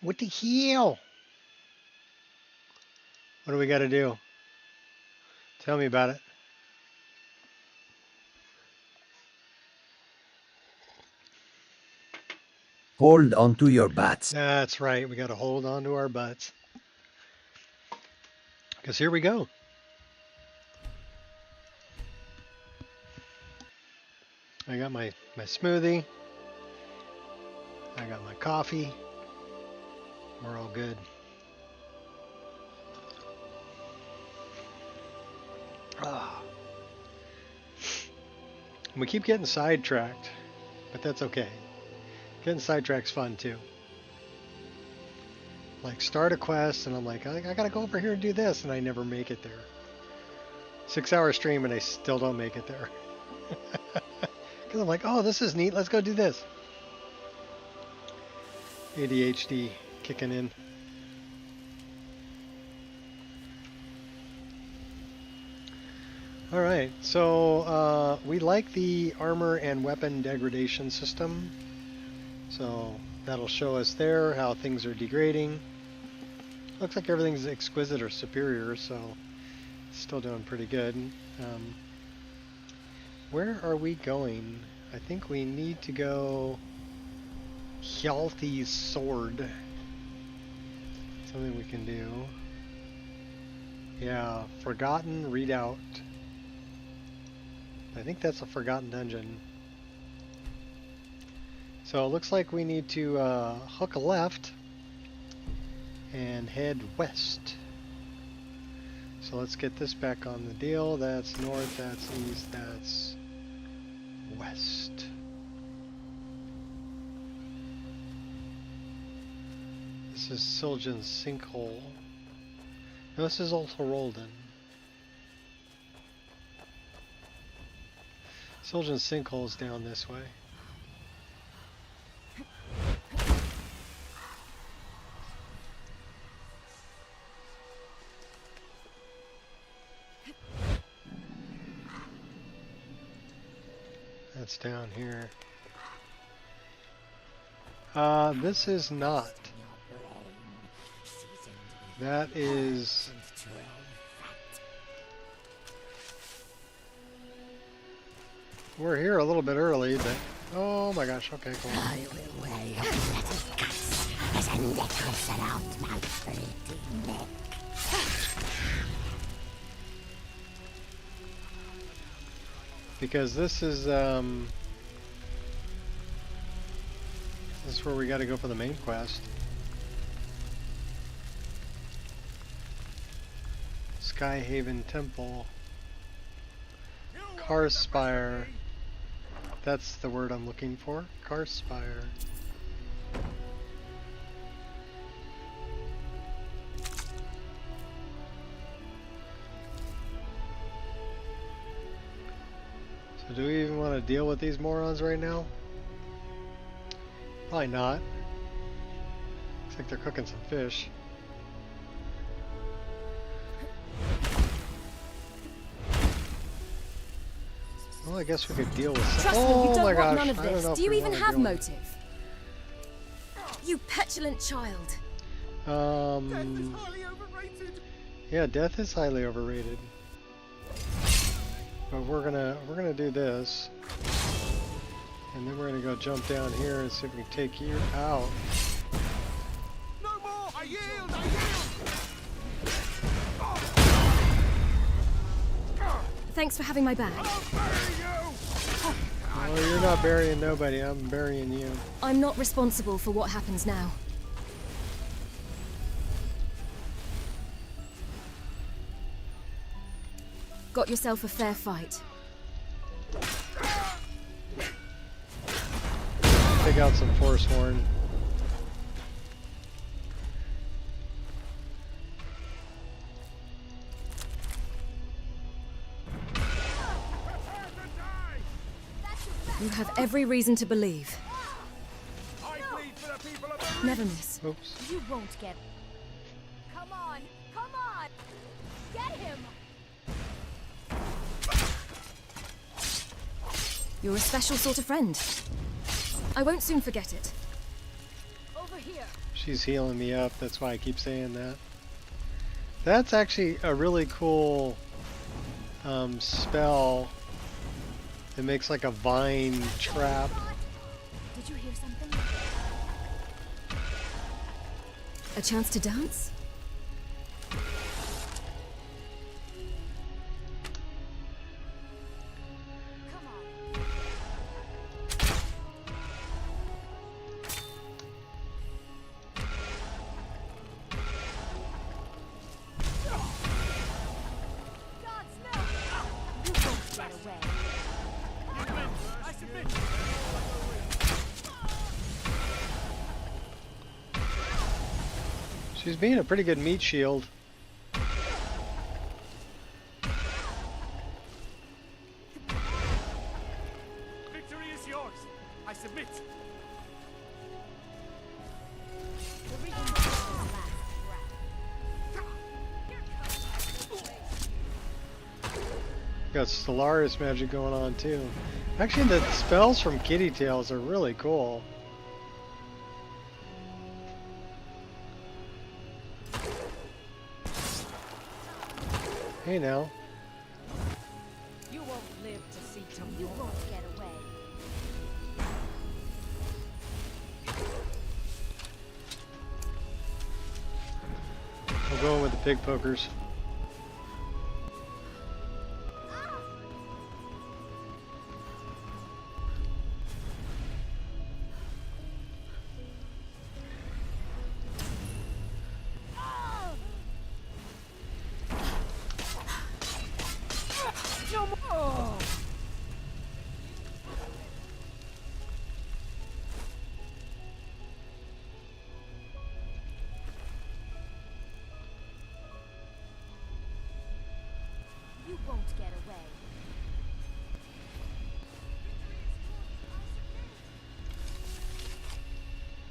What the hell? What do we got to do? Tell me about it. Hold onto your butts. That's right. We got to hold on to our butts. Because here we go. I got my smoothie. I got my coffee. We're all good. Ah. We keep getting sidetracked, but that's okay. Getting sidetracked's fun too. Like start a quest and I'm like, I gotta go over here and do this, and I never make it there. 6-hour stream and I still don't make it there. Because I'm like, oh, this is neat, let's go do this. ADHD kicking in. Alright, so we like the armor and weapon degradation system. So that'll show us there how things are degrading. Looks like everything's exquisite or superior, so still doing pretty good. Where are we going? I think we need to go Hjalti's sword. Something we can do. Yeah, Forgotten Redoubt. I think that's a Forgotten Dungeon. So it looks like we need to hook a left and head west. So let's get this back on the deal. That's north, that's east, that's west. This is Siljan's Sinkhole. No, this is also Roldan. Siljan's Sinkhole is down this way. That's down here. This is not. That is... We're here a little bit early, but... Oh my gosh, okay, cool. I will weigh your bloody guts as a necklace around my bleeding neck. Because this is where we gotta go for the main quest. Skyhaven Temple. Karspire. That's the word I'm looking for. Karspire. So do we even want to deal with these morons right now? Probably not. Looks like they're cooking some fish. Well, I guess we could deal with some. Trust me, you Oh don't my want gosh, none of I don't this. know if Do you we even wanna have deal- motive? You petulant child. Yeah, death is highly overrated. But we're gonna do this, and then we're gonna go jump down here and see if we can take you out. No more! I yield! I yield! Thanks for having my back. I'll bury you! Oh, you're not burying nobody. I'm burying you. I'm not responsible for what happens now. Got yourself a fair fight. Take out some force horn. You have every reason to believe. I bleed for the people of the Never miss. Oops. You won't get... Come on! Come on! Get him! You're a special sort of friend. I won't soon forget it. Over here! She's healing me up, that's why I keep saying that. That's actually a really cool spell. It makes like a vine trap. Did you hear something? A chance to dance? Come on. Gods, no! You won't get away. I submit. She's being a pretty good meat shield. Victory is yours. I submit. The region is last breath. Got Stellaris magic going on too. Actually, the spells from Kitty Tails are really cool. Hey now. You won't live to see tomorrow. You won't get away. We'll go in with the pig pokers. No more. Oh. You won't get away.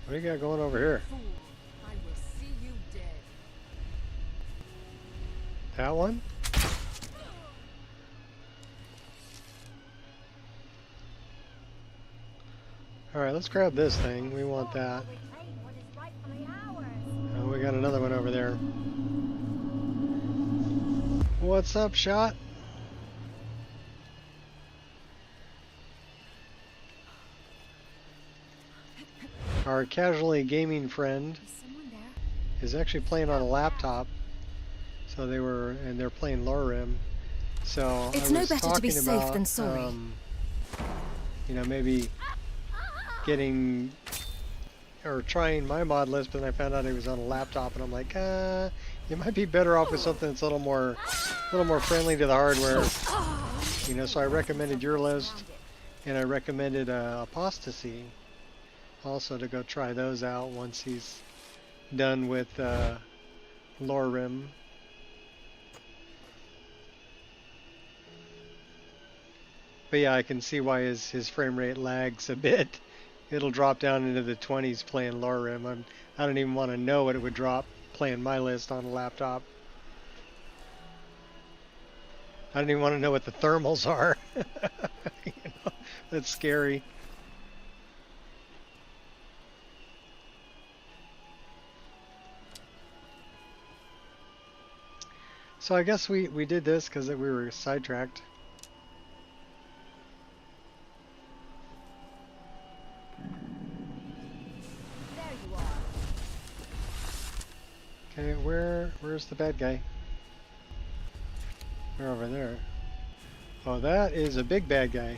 What do you got going over here? Fool, I will see you dead. That one? Alright, let's grab this thing. We want that. Reclaim what is rightfully ours. Oh, we got another one over there. What's up, shot? Our casually gaming friend Is someone there? is actually playing on a laptop. So they're playing Lorem. So It's I no was better to be talking safe about, than sorry. You know, maybe getting or trying my mod list, but then I found out it was on a laptop, and I'm like, you might be better off with something that's a little more friendly to the hardware. You know, so I recommended your list, and I recommended Apostasy also to go try those out once he's done with Lorem. But yeah, I can see why his frame rate lags a bit. It'll drop down into the 20s playing Lorem. I don't even want to know what it would drop playing my list on a laptop. I don't even want to know what the thermals are. You know, that's scary. So I guess we did this because we were sidetracked. There you are. Okay, where's the bad guy? They're over there. Oh, that is a big bad guy.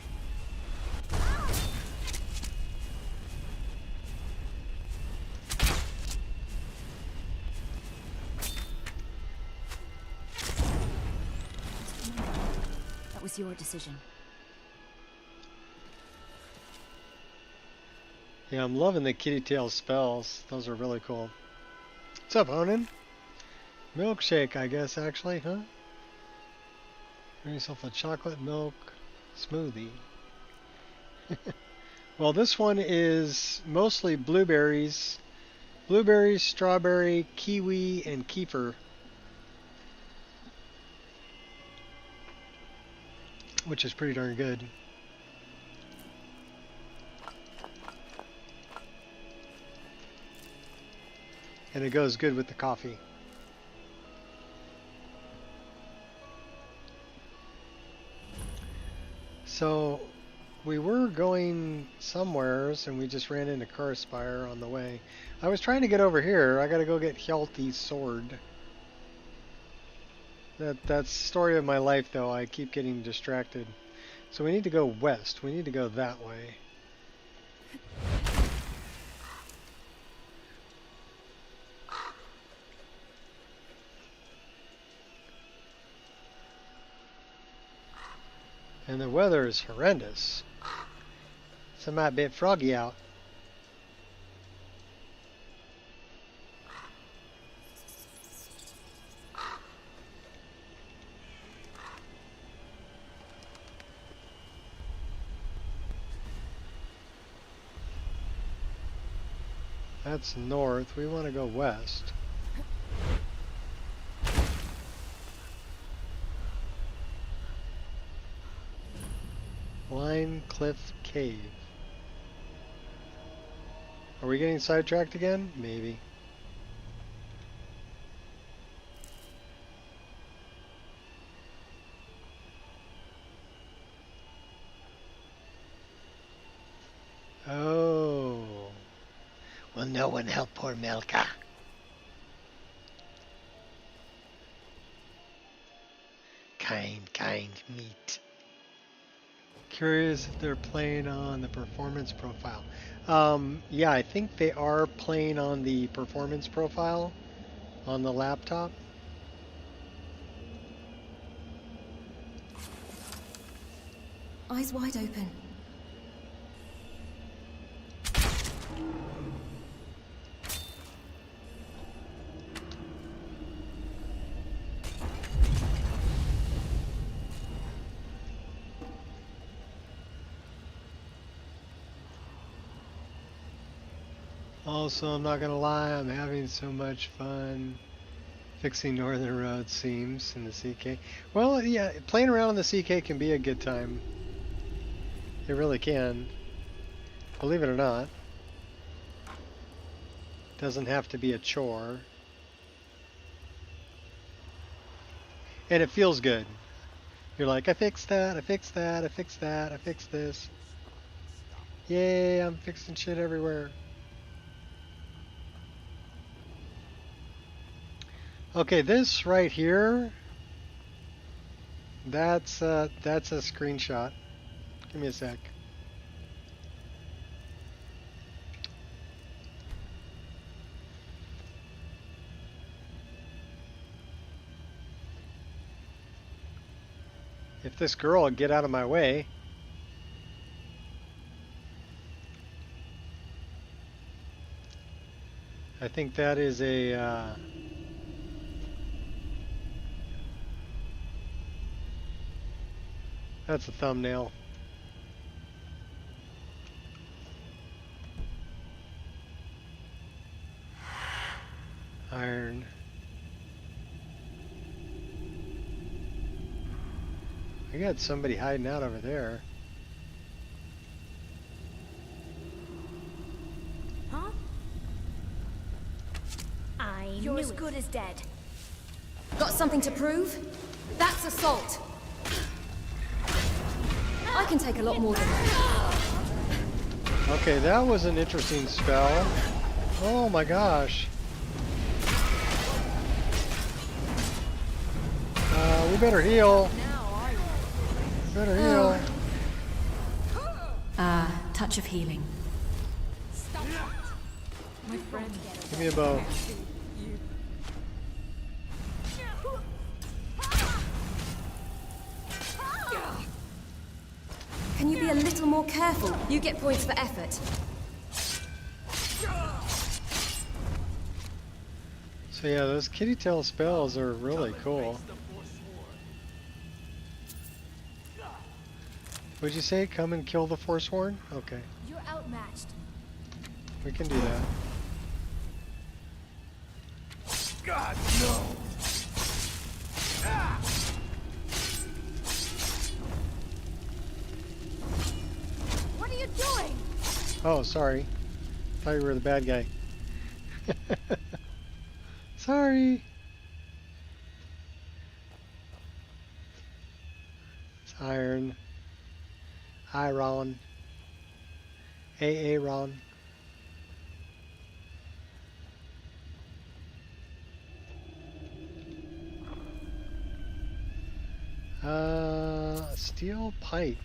That was your decision. Yeah, I'm loving the kitty tail spells. Those are really cool. What's up, Onan? Milkshake, I guess, actually, huh? Make yourself a chocolate milk smoothie. Well, this one is mostly blueberries. Blueberries, strawberry, kiwi, and kefir. Which is pretty darn good. And it goes good with the coffee. So we were going somewheres and we just ran into Carspire on the way. I was trying to get over here. I gotta go get Hjalti's sword. That's the story of my life though. I keep getting distracted. So we need to go west. We need to go that way. And the weather is horrendous. It's a bit froggy out. That's north. We want to go west. Lime Cliff Cave. Are we getting sidetracked again? Maybe. Oh. Will no one help poor Melka? Kind meat. Curious if they're playing on the performance profile. Yeah, I think they are playing on the performance profile on the laptop. Eyes wide open. Also, I'm not gonna lie, I'm having so much fun fixing Northern Road seams in the CK. Well, yeah, playing around in the CK can be a good time. It really can. Believe it or not. Doesn't have to be a chore. And it feels good. You're like, I fixed that, I fixed that, I fixed that, I fixed this. Yay, I'm fixing shit everywhere. Okay, this right here, that's a screenshot. Give me a sec. If this girl would get out of my way. I think that is a that's a thumbnail. Iron. I got somebody hiding out over there. Huh? You're as good as dead. Got something to prove? That's assault. I can take a lot more than that. Okay, that was an interesting spell. Oh my gosh. We better heal. Better heal. Touch of healing. My friend. Give me a bow. Can you be a little more careful? You get points for effort. So yeah, those kitty tail spells are really cool. Would you say come and kill the Forsworn? Okay, You're outmatched. we can do that. God, no! What are you doing? Oh, sorry. Thought you were the bad guy. Sorry. It's iron. Iron. Aaron. Steel pike.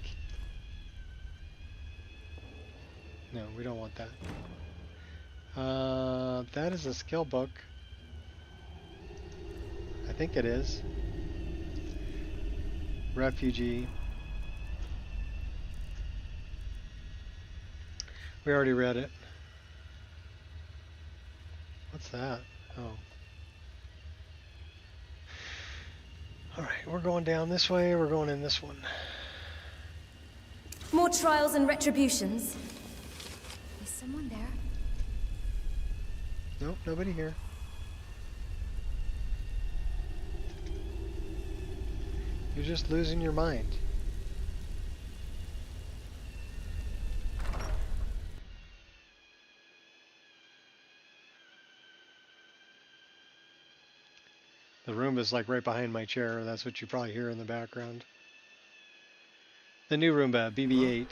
No, we don't want that. That is a skill book. I think it is. Refugee. We already read it. What's that? Oh. Alright, we're going down this way, we're going in this one. More trials and retributions. Is someone there? Nope, nobody here. You're just losing your mind. The room is like right behind my chair. That's what you probably hear in the background. The new Roomba, BB-8.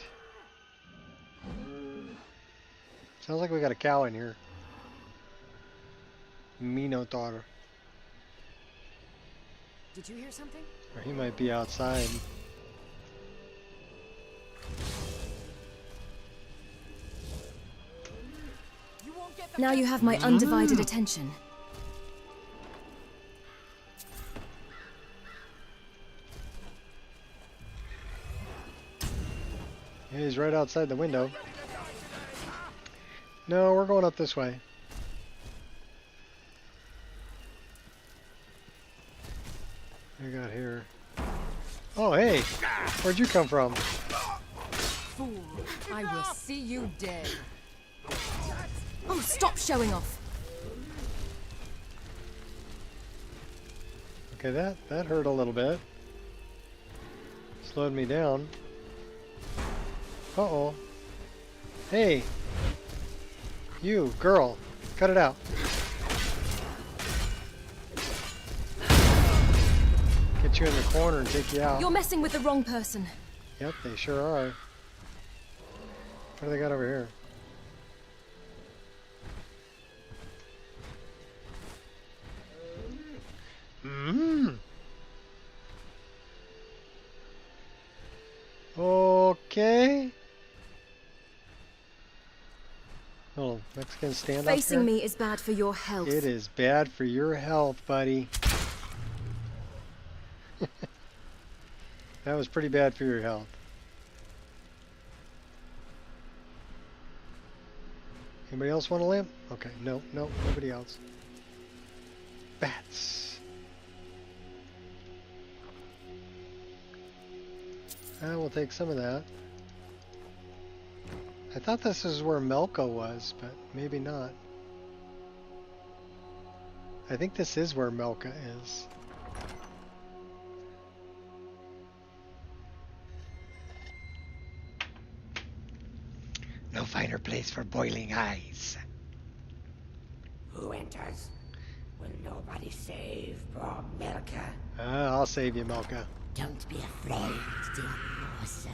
Sounds like we got a cow in here. Minotaur. Did you hear something? Or he might be outside. You won't get the Now you have my undivided attention. Yeah, he's right outside the window. No, we're going up this way. What do we got here? Oh, hey! Where'd you come from? fool. I will see you dead. Oh, stop showing off. Okay, that hurt a little bit. Slowed me down. Uh-oh. Hey! You, girl! Cut it out. Get you in the corner and take you out. You're messing with the wrong person. Yep, they sure are. What do they got over here? Okay. Oh, Mexican standoff. Facing me is bad for your health. It is bad for your health, buddy. That was pretty bad for your health. Anybody else want a limp? Okay, no, nobody else. Bats. We'll take some of that. I thought this is where Melka was, but maybe not. I think this is where Melka is. No finer place for boiling eyes. Who enters? Will nobody save poor Melka? I'll save you, Melka. Don't be afraid, dear morsel.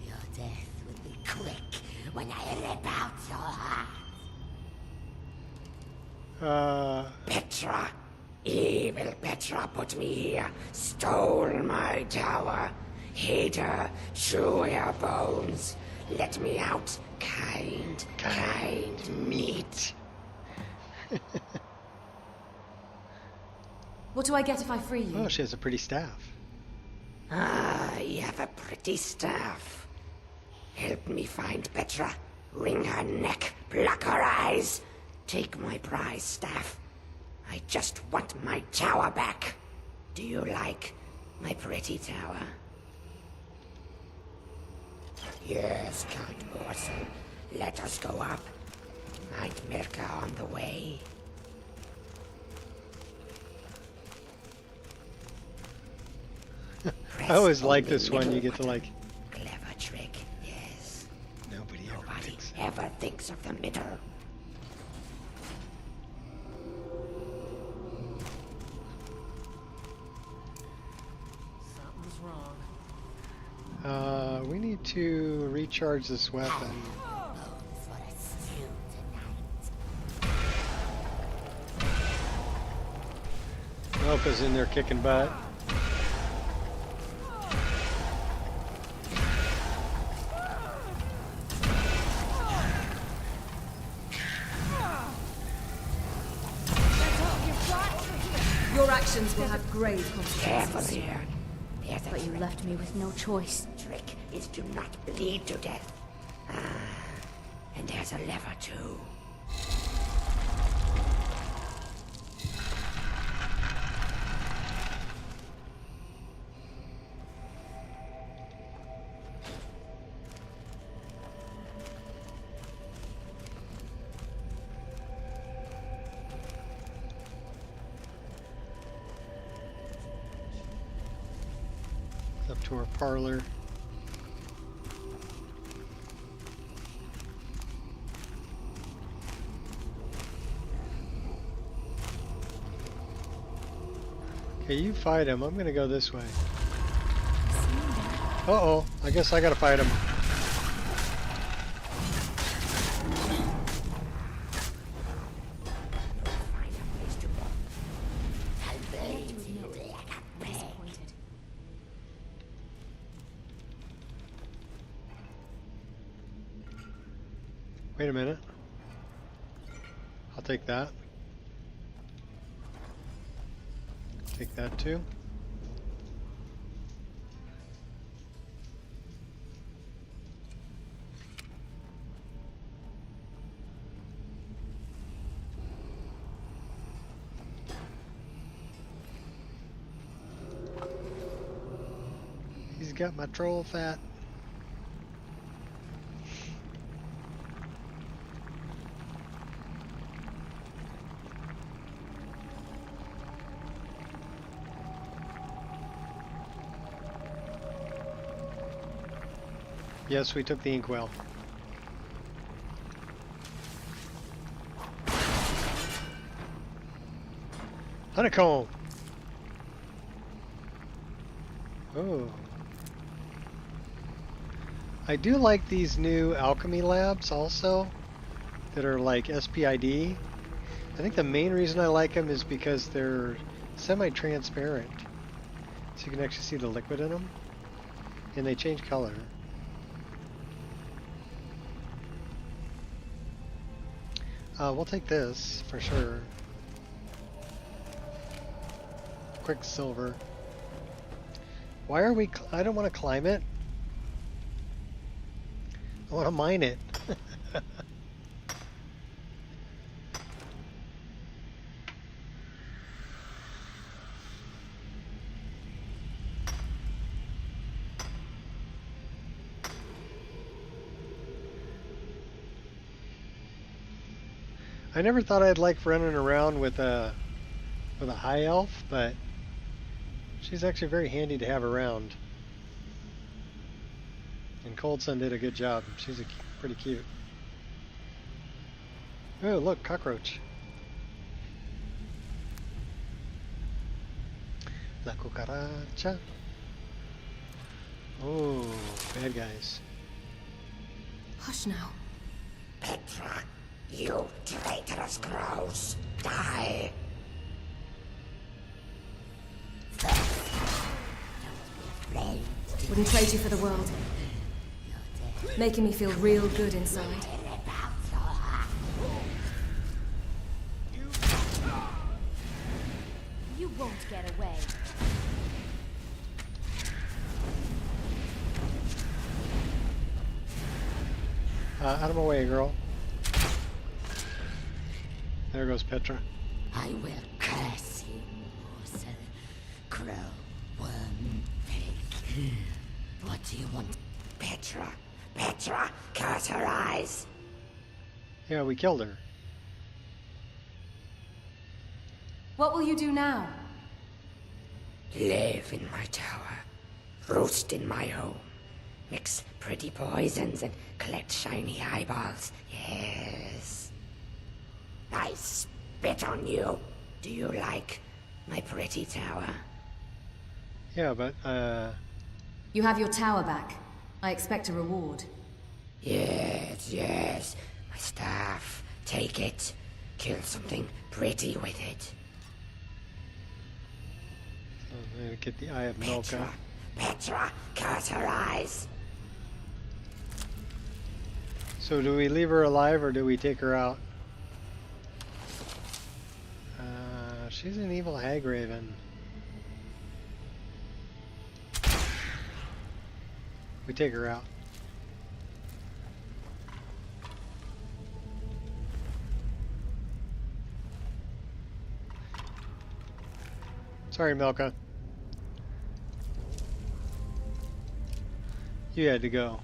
Your death will be quick when I rip out your heart. Petra! Evil Petra put me here, stole my tower, hid her, chew her bones. Let me out, kind meat. What do I get if I free you? Oh, she has a pretty staff. Ah, you have a pretty staff. Help me find Petra. Wring her neck, pluck her eyes. Take my prize staff. I just want my tower back. Do you like my pretty tower? Yes, Count Morsel. Let us go up. Find Mirka on the way. I always like this one. You get to like. Clever trick, yes. Nobody Ever thinks of the middle. need to recharge this weapon. Mocha's in there kicking butt. Your actions will have grave Careful consequences. here. There's a But you left me with no choice. trick is to not bleed to death. And there's a lever too. Up to our parlor. Okay, you fight him. I'm gonna go this way. Uh-oh, I guess I gotta fight him. Find a place to go. I'll bleed you like a pig. Disappointed. Wait a minute. I'll take that. Take that too. He's got my troll fat. Yes, we took the inkwell. Honeycomb! Oh. I do like these new alchemy labs also that are like SPID. I think the main reason I like them is because they're semi-transparent. So you can actually see the liquid in them. And they change color. We'll take this for sure. Quicksilver. Why are we? I don't want to climb it. I want to mine it. I never thought I'd like running around with a high elf, but she's actually very handy to have around. And Cold Sun did a good job. She's pretty cute. Oh, look, cockroach. La cucaracha. Oh, bad guys. Hush now. Petra, you traitorous crows, die! Wouldn't trade you for the world. Making me feel real good inside. You won't get away. Out of my way, girl. There goes Petra. I will curse you, morsel, crow, worm, pig. What do you want? Petra, Petra, curse her eyes! Yeah, we killed her. What will you do now? Live in my tower, roost in my home, mix pretty poisons and collect shiny eyeballs, yes. I spit on you. Do you like my pretty tower? Yeah, but You have your tower back. I expect a reward. Yes, yes. My staff. Take it. Kill something pretty with it. I'm gonna get the Eye of Milka. Petra, cut her eyes. So do we leave her alive or do we take her out? She's an evil hag raven. We take her out. Sorry, Milka. You had to go.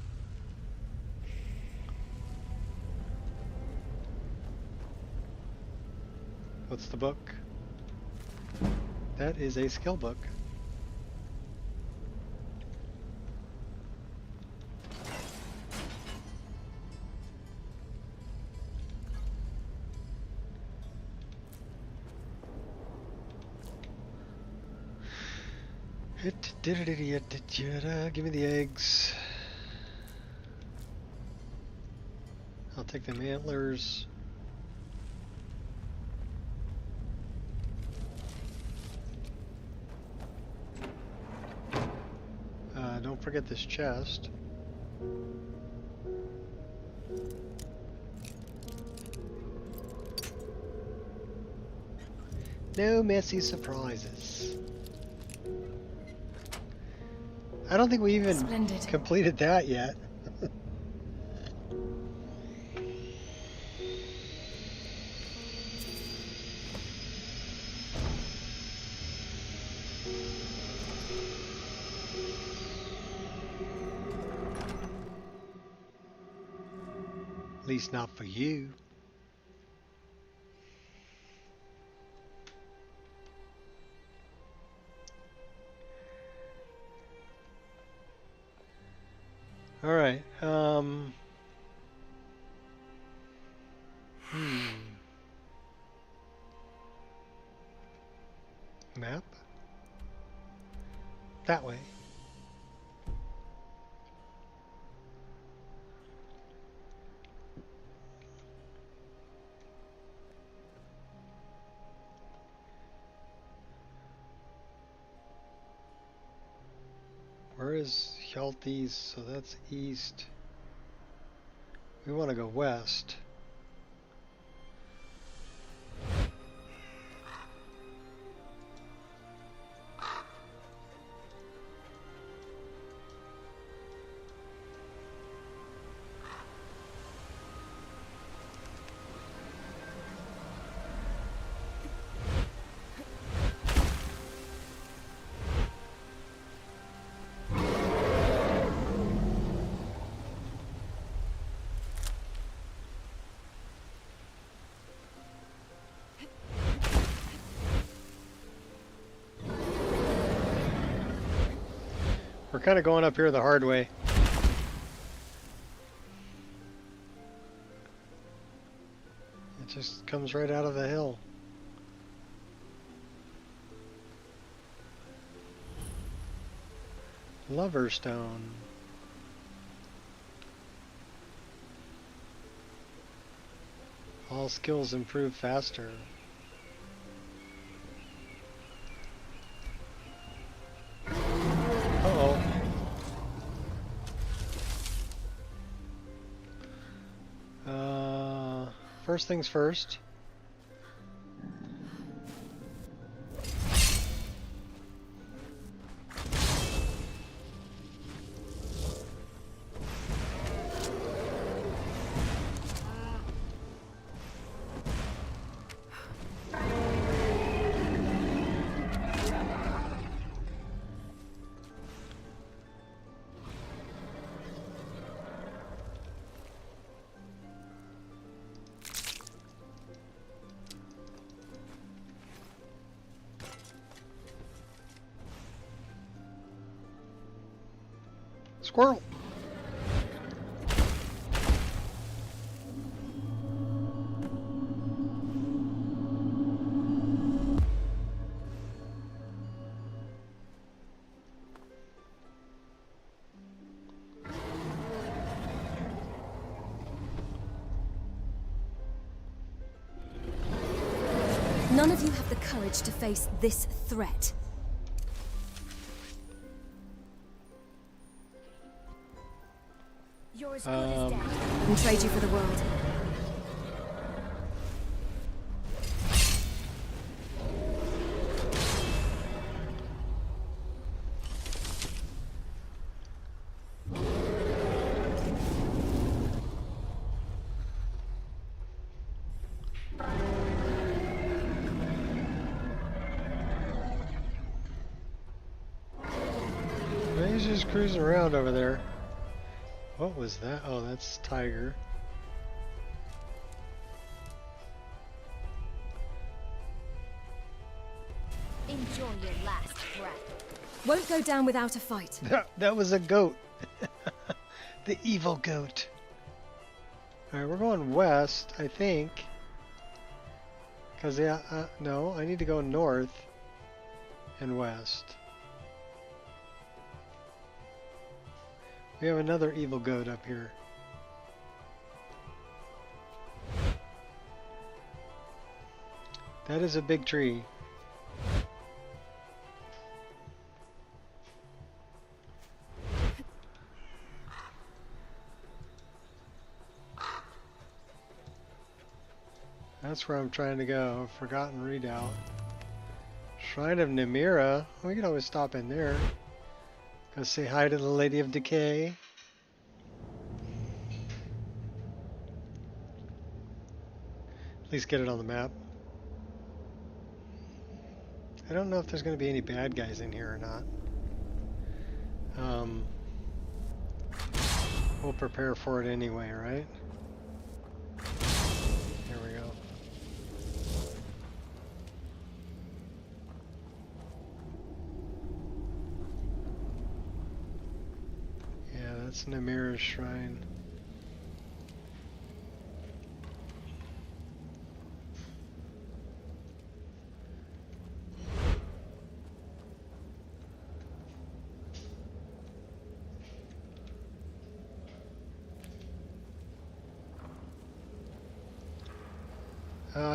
What's the book? That is a skill book. Give me the eggs. I'll take them antlers. Don't forget this chest. No messy surprises. I don't think we even Splendid. completed that yet. At least not for you. All right. Map? That way. Where is Hjalti's? So that's east. We want to go west. We're kind of going up here the hard way. It just comes right out of the hill. Loverstone. All skills improve faster. First things first. Squirrel! None of you have the courage to face this threat. You're as good as dead. And trade you for the world. He's just cruising around over there. What was that? Oh, that's Tiger. Enjoy your last breath. Won't go down without a fight. That was a goat. The evil goat. Alright, we're going west, I think. Because, yeah, no, I need to go north and west. We have another evil goat up here. That is a big tree. That's where I'm trying to go. Forgotten Redoubt. Shrine of Namira. We can always stop in there. Go say hi to the Lady of Decay. At least get it on the map. I don't know if there's going to be any bad guys in here or not. We'll prepare for it anyway, right? Here we go. Yeah, that's Namira's shrine.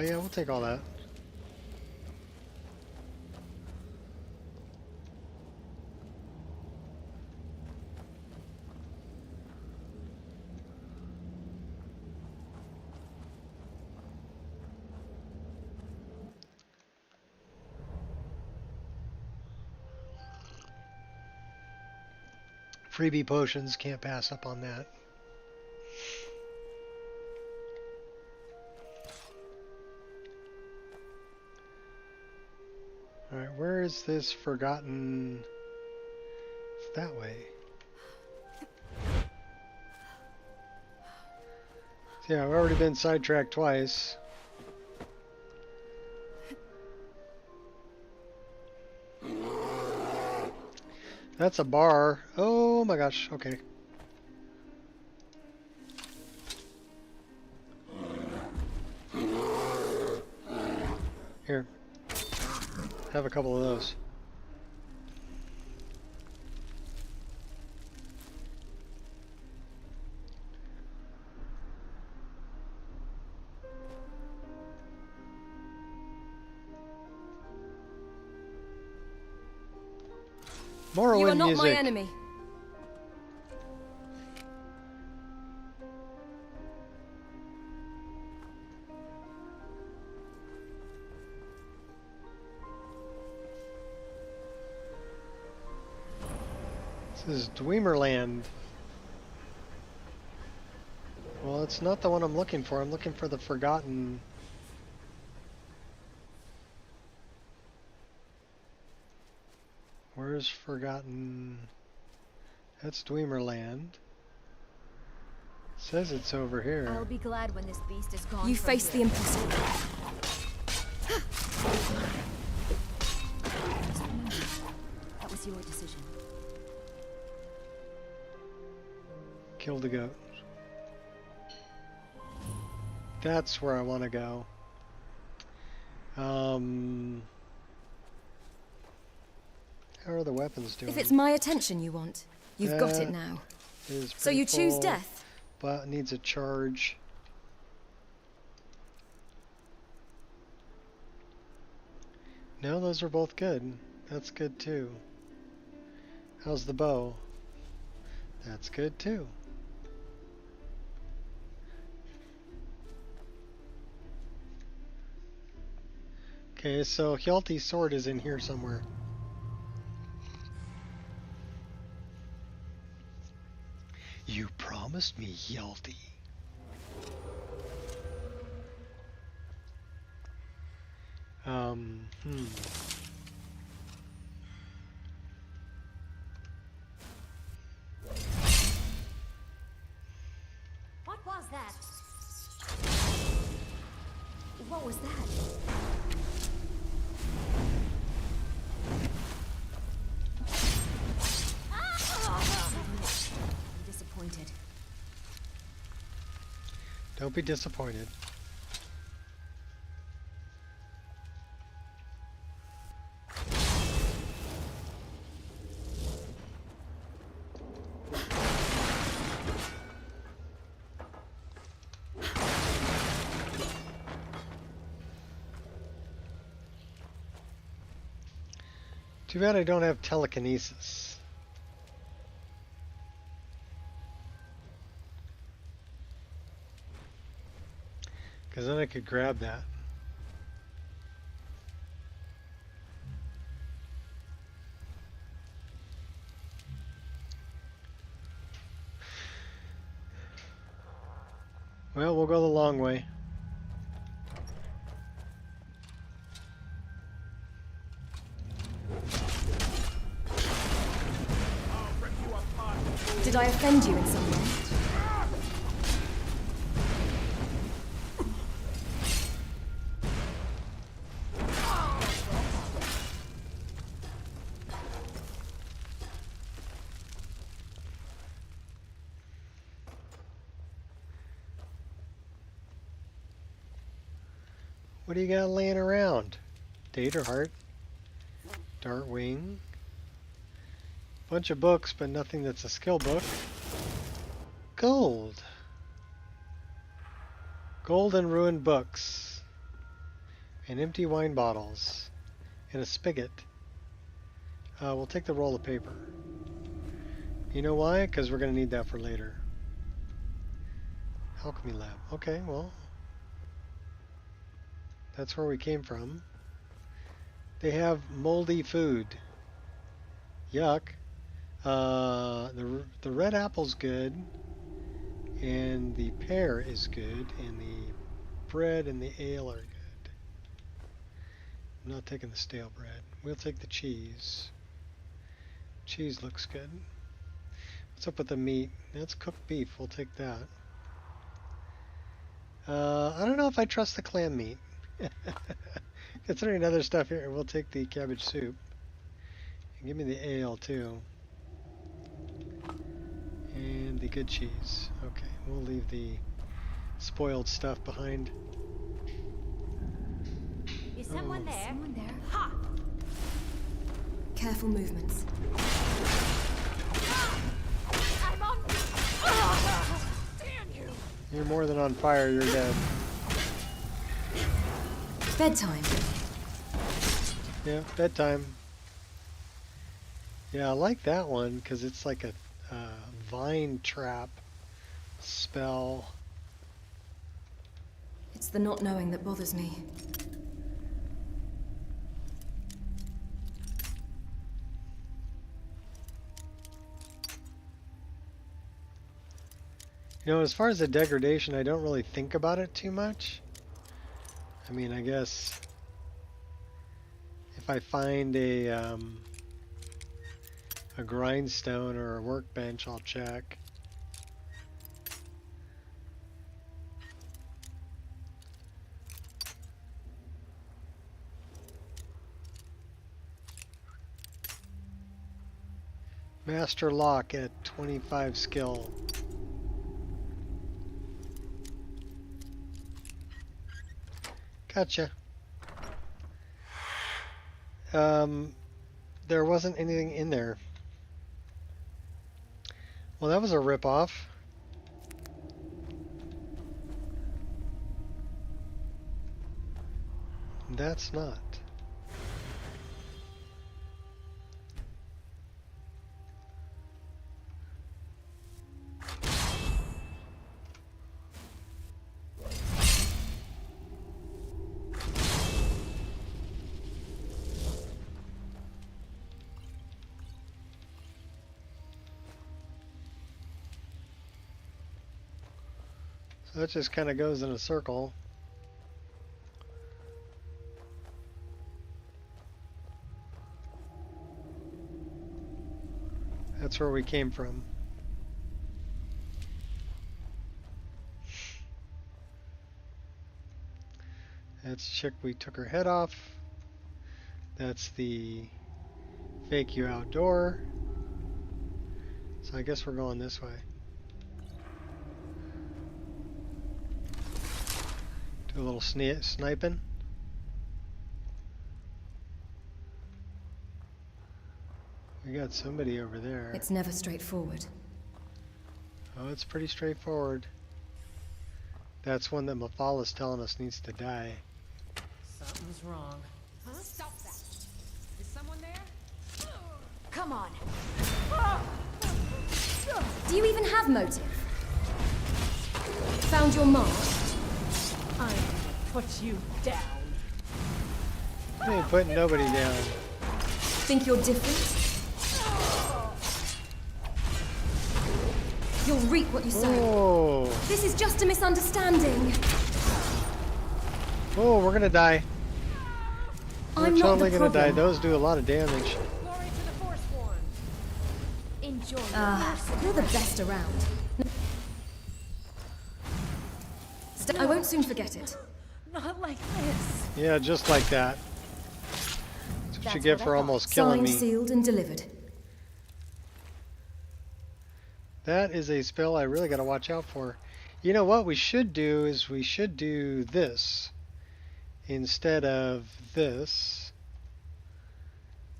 Yeah, we'll take all that. Freebie potions, can't pass up on that. Alright, where is this forgotten? It's that way. So yeah, I've already been sidetracked twice. That's a bar. Oh my gosh, okay. Here. Have a couple of those. Morrowind You are not music. my enemy. This is Dweemerland. Well, it's not the one I'm looking for. I'm looking for the forgotten. Where's forgotten? That's Dweemerland. Says it's over here. I'll be glad when this beast is gone. You from face the here. impossible. That was your decision. Kill the goat. That's where I want to go. How are the weapons doing? If it's my attention you want, you've got it now. Is So you pretty choose full, death? but needs a charge. No, those are both good. That's good too. How's the bow? That's good too. Okay, so Hjalti's sword is in here somewhere. You promised me, Hjalti. Hmm. What was that? What was that? I'm disappointed. Don't be disappointed. Too bad I don't have telekinesis. Because then I could grab that. Well, we'll go the long way. Did I offend you in some way? What do you got laying around? Data heart, Dartwing, bunch of books, but nothing that's a skill book. Gold. Gold and ruined books. And empty wine bottles. And a spigot. We'll take the roll of paper. You know why? Because we're going to need that for later. Alchemy lab. Okay, well. That's where we came from. They have moldy food. Yuck. The red apple's good. And the pear is good. And the bread and the ale are good. I'm not taking the stale bread. We'll take the cheese. Cheese looks good. What's up with the meat? That's cooked beef. We'll take that. I don't know if I trust the clam meat. Considering other stuff here, we'll take the cabbage soup. And give me the ale too. And the good cheese. Okay, we'll leave the spoiled stuff behind. Is someone there? Someone there? Ha! Careful movements. I'm on. Damn you! You're more than on fire, you're dead. Bedtime. Yeah, bedtime. Yeah, I like that one because it's like a vine trap spell. It's the not knowing that bothers me. You know, as far as the degradation, I don't really think about it too much. I mean, I guess if I find a grindstone or a workbench, I'll check. Master lock at 25 skill. Gotcha. There wasn't anything in there. Well, that was a ripoff. That's not. So it just kind of goes in a circle. That's where we came from. That's the chick we took her head off. That's the fake you outdoor. So I guess we're going this way. Do a little sniping. We got somebody over there. It's never straightforward. Oh, it's pretty straightforward. That's one that Mafala's telling us needs to die. Something's wrong. Huh? Stop that. Is someone there? Come on. Do you even have motive? Found your mark? I'm gonna put you down. I ain't putting nobody down. Think you're different? You'll reap what you sow. Oh, This is just a misunderstanding. oh, we're gonna die. We're I'm not totally the gonna die. problem. Those do a lot of damage. Glory to the Forsworn. Enjoy. You're the best around. I won't soon forget it. Not like this. Yeah, just like that. That's what you get for almost killing Signed, me. sealed, and delivered. That is a spell I really got to watch out for. You know what we should do is we should do this instead of this,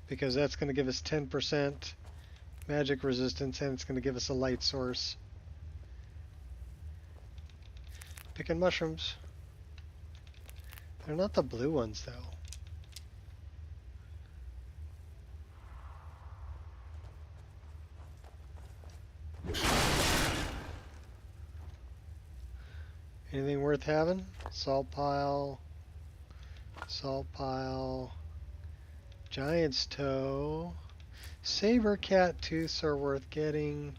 because that's going to give us 10% magic resistance and it's going to give us a light source. Picking mushrooms. They're not the blue ones though. Anything worth having? Salt pile, giant's toe, saber cat tooths are worth getting.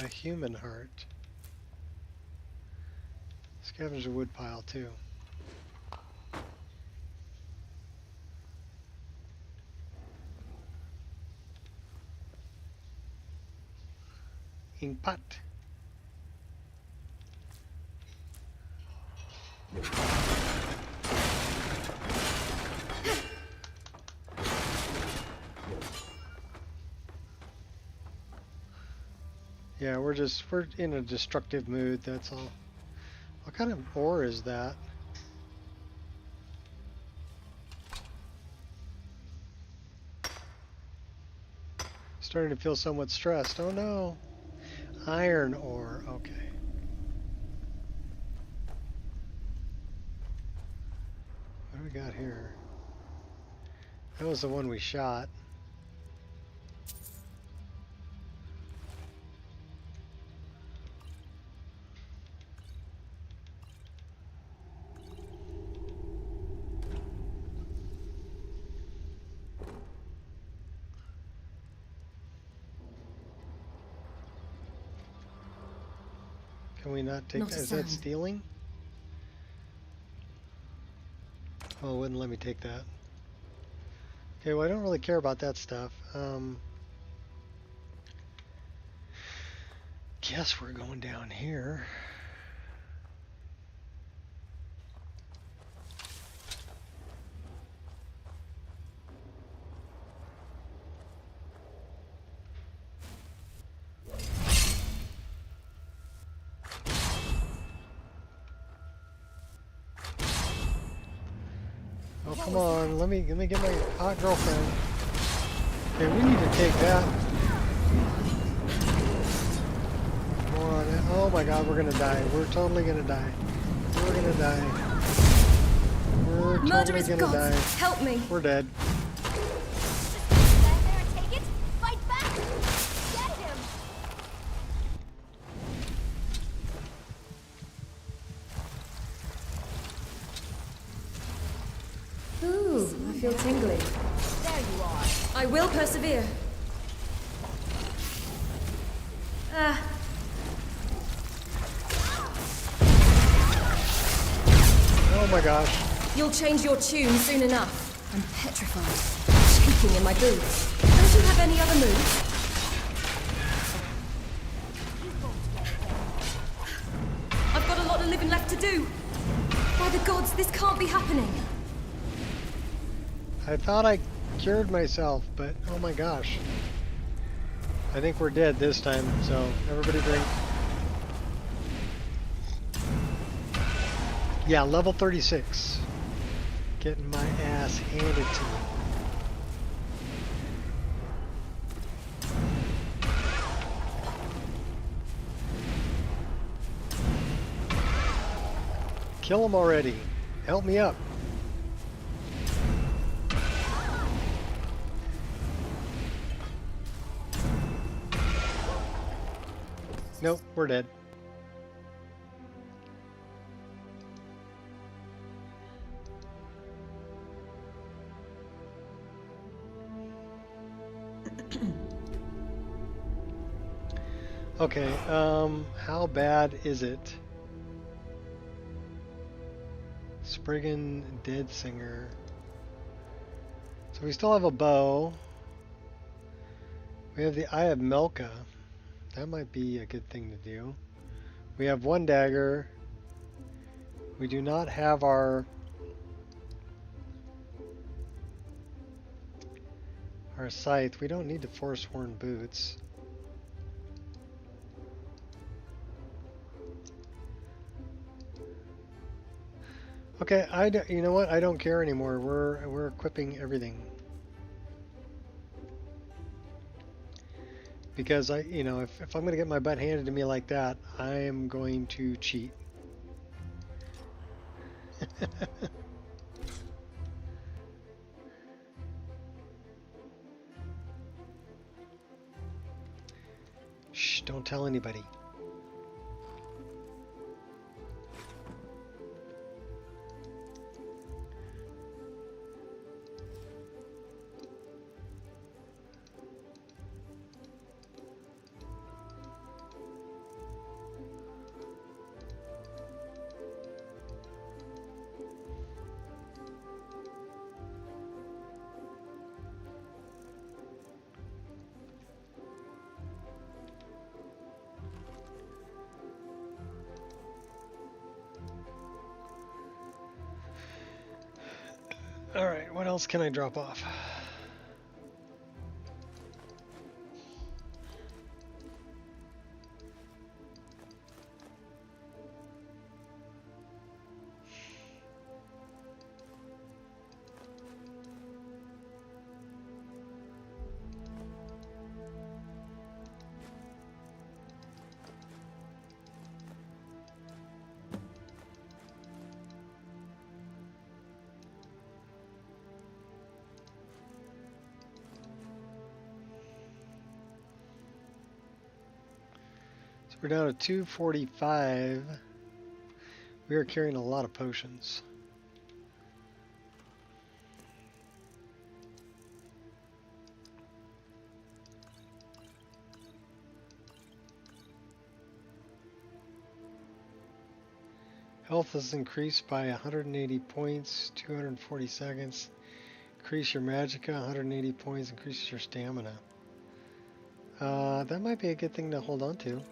A human heart. Scavenger wood pile too. Ink pot. Yeah, we're in a destructive mood, that's all. What kind of ore is that? Starting to feel somewhat stressed. Oh no. Iron ore, okay. What do we got here? That was the one we shot. Can we not take Not a that? Is that sound. stealing? Oh, it wouldn't let me take that. Okay, well I don't really care about that stuff. Guess we're going down here. Oh, come on, let me get my hot girlfriend. Okay, we need to take that. Come on. Oh my god, we're gonna die. We're totally gonna die. We're gonna die. We're totally Murderous gonna gods, die. help me. We're dead. Stand there and take it. Fight back. Get him. Ooh, I feel tingly. There you are. I will persevere. Oh my gosh. You'll change your tune soon enough. I'm petrified, shaking in my boots. Don't you have any other moves? I've got a lot of living left to do. By the gods, this can't be happening. I thought I cured myself, but oh my gosh. I think we're dead this time, so everybody drink. Yeah, level 36. Getting my ass handed to me. Kill him already. Help me up. Nope, we're dead. Okay, how bad is it? Spriggan Dead Singer. So we still have a bow. We have the Eye of Melka. That might be a good thing to do. We have one dagger. We do not have our scythe. We don't need the Forsworn boots. Okay, you know what? I don't care anymore. We're equipping everything. Because if I'm going to get my butt handed to me like that, I am going to cheat. Shh, don't tell anybody. Alright, what else can I drop off? We're down to 245. We are carrying a lot of potions. Health is increased by 180 points, 240 seconds. Increase your magicka, 180 points, increases your stamina. That might be a good thing to hold on to.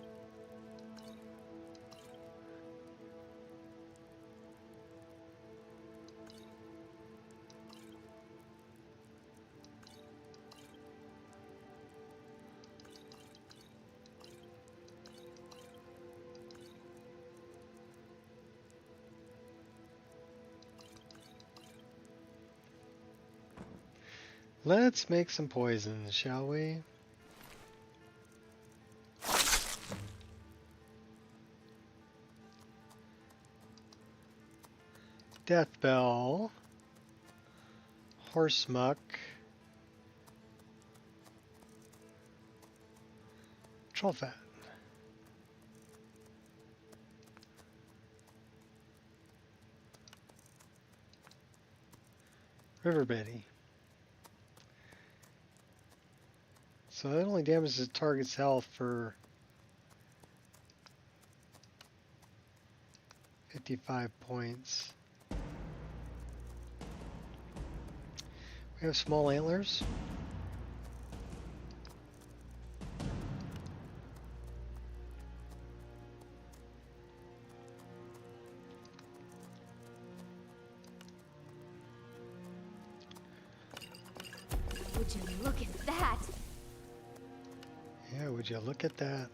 Let's make some poisons, shall we? Death Bell, Horse Muck, Troll Fat. River Betty. So that only damages the target's health for 55 points. We have small antlers. Would you look at that? Yeah, would you look at that?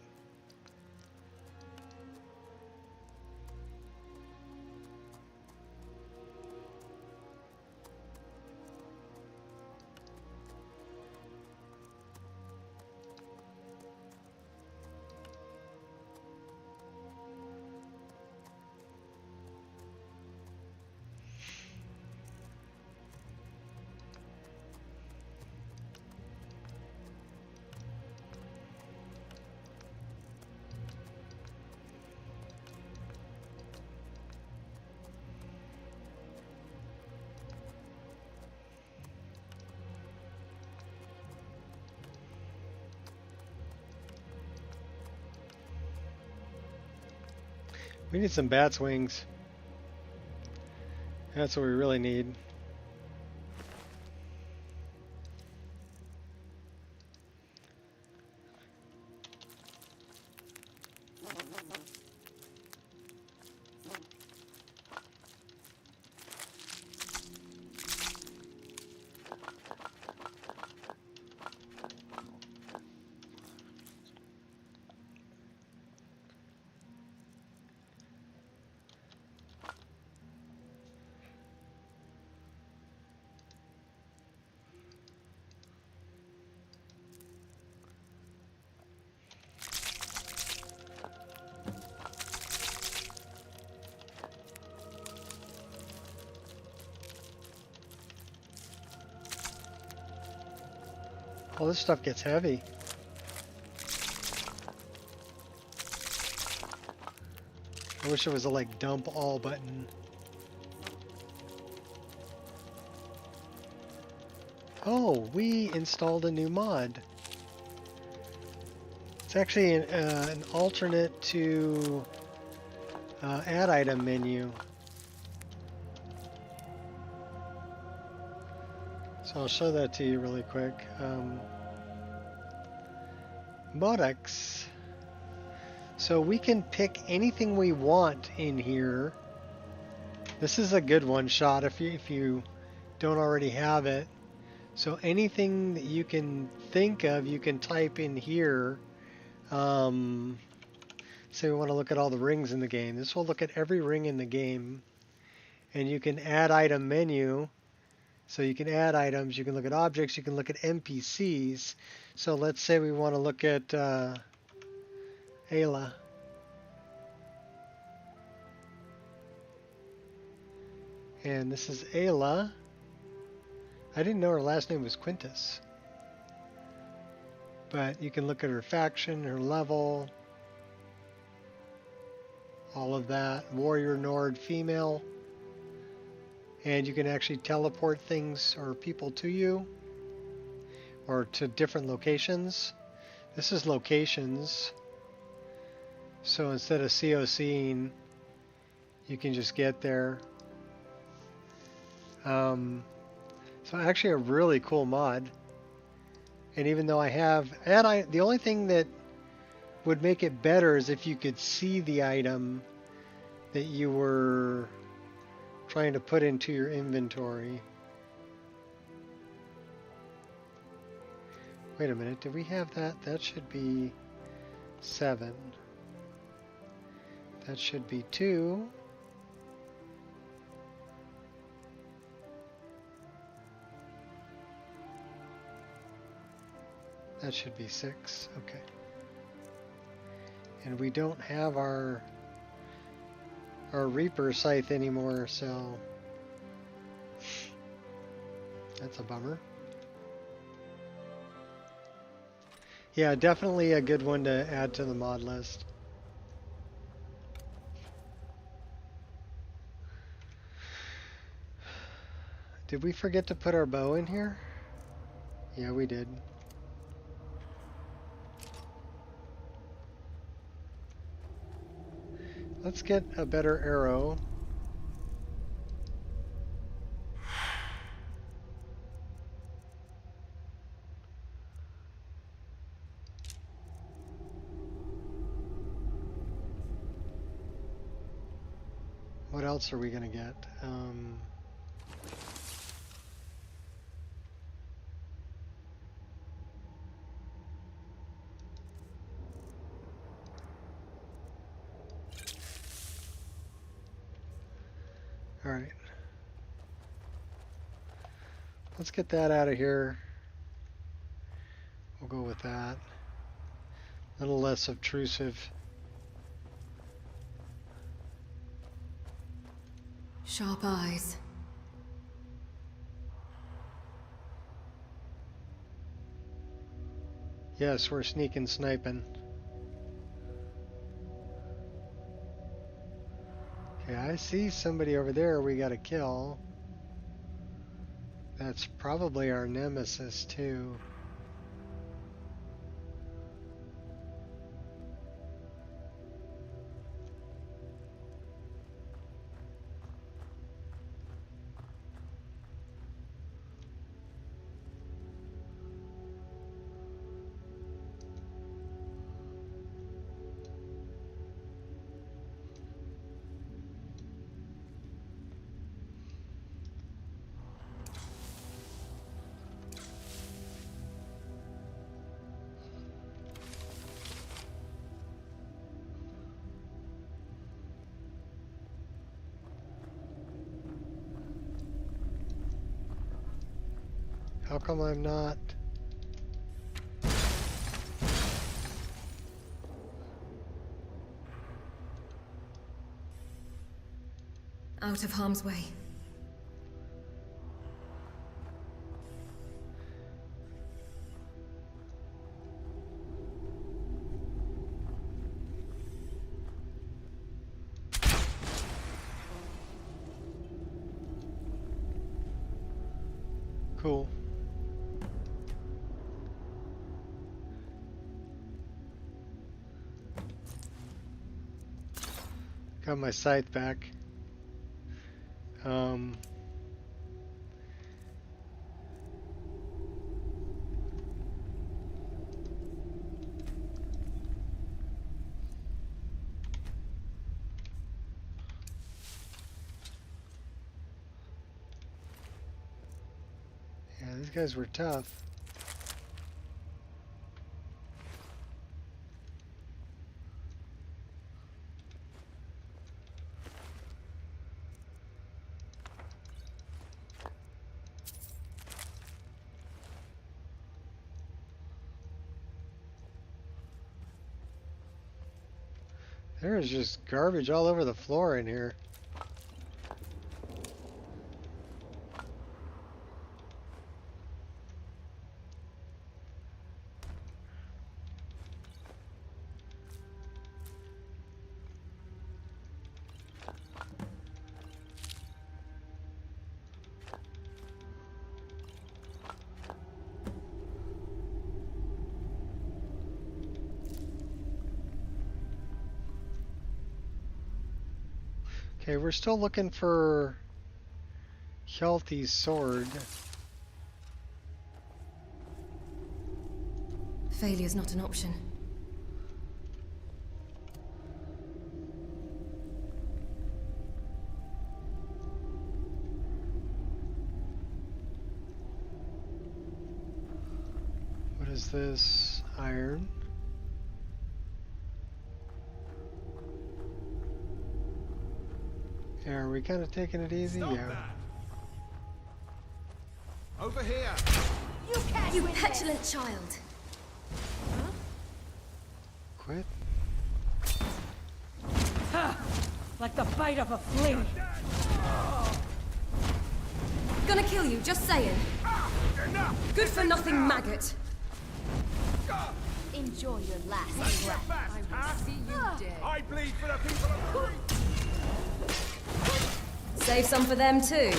We need some bat's wings. That's what we really need. All this stuff gets heavy. I wish there was a like dump all button. Oh, we installed a new mod. It's actually an alternate to add item menu. So I'll show that to you really quick. Modex. So we can pick anything we want in here. This is a good one shot if you don't already have it. So anything that you can think of, you can type in here. Say we want to look at all the rings in the game. This will look at every ring in the game. And you can add item menu. So you can add items, you can look at objects, you can look at NPCs. So let's say we want to look at Ayla. And this is Ayla. I didn't know her last name was Quintus. But you can look at her faction, her level, all of that. Warrior, Nord, female. And you can actually teleport things or people to you or to different locations. This is locations. So instead of COCing, you can just get there. So actually a really cool mod. And even though I have, the only thing that would make it better is if you could see the item that you were trying to put into your inventory. Wait a minute, did we have that? That should be 7. That should be 2. That should be 6. Okay. And we don't have our Reaper scythe anymore, so that's a bummer. Yeah, definitely a good one to add to the mod list. Did we forget to put our bow in here? Yeah, we did. Let's get a better arrow. What else are we gonna get? All right. Let's get that out of here. We'll go with that. A little less obtrusive. Sharp eyes. Yes, we're sneaking sniping. Okay, I see somebody over there we gotta kill. That's probably our nemesis too. How come I'm not? Out of harm's way. Cool. Got my scythe back. Yeah, these guys were tough. There is just garbage all over the floor in here. Okay, we're still looking for Hjalti's sword. Failure's not an option. What is this? Iron. Yeah, are we kind of taking it easy? Stop Yeah. that. Over here. You petulant child. Quit. Like the bite of a flea. Gonna kill you, just saying. Enough. Good for nothing maggot. Enjoy your last Take breath. that fast, huh? See you dead. I bleed for the people of Crete. Save some for them too.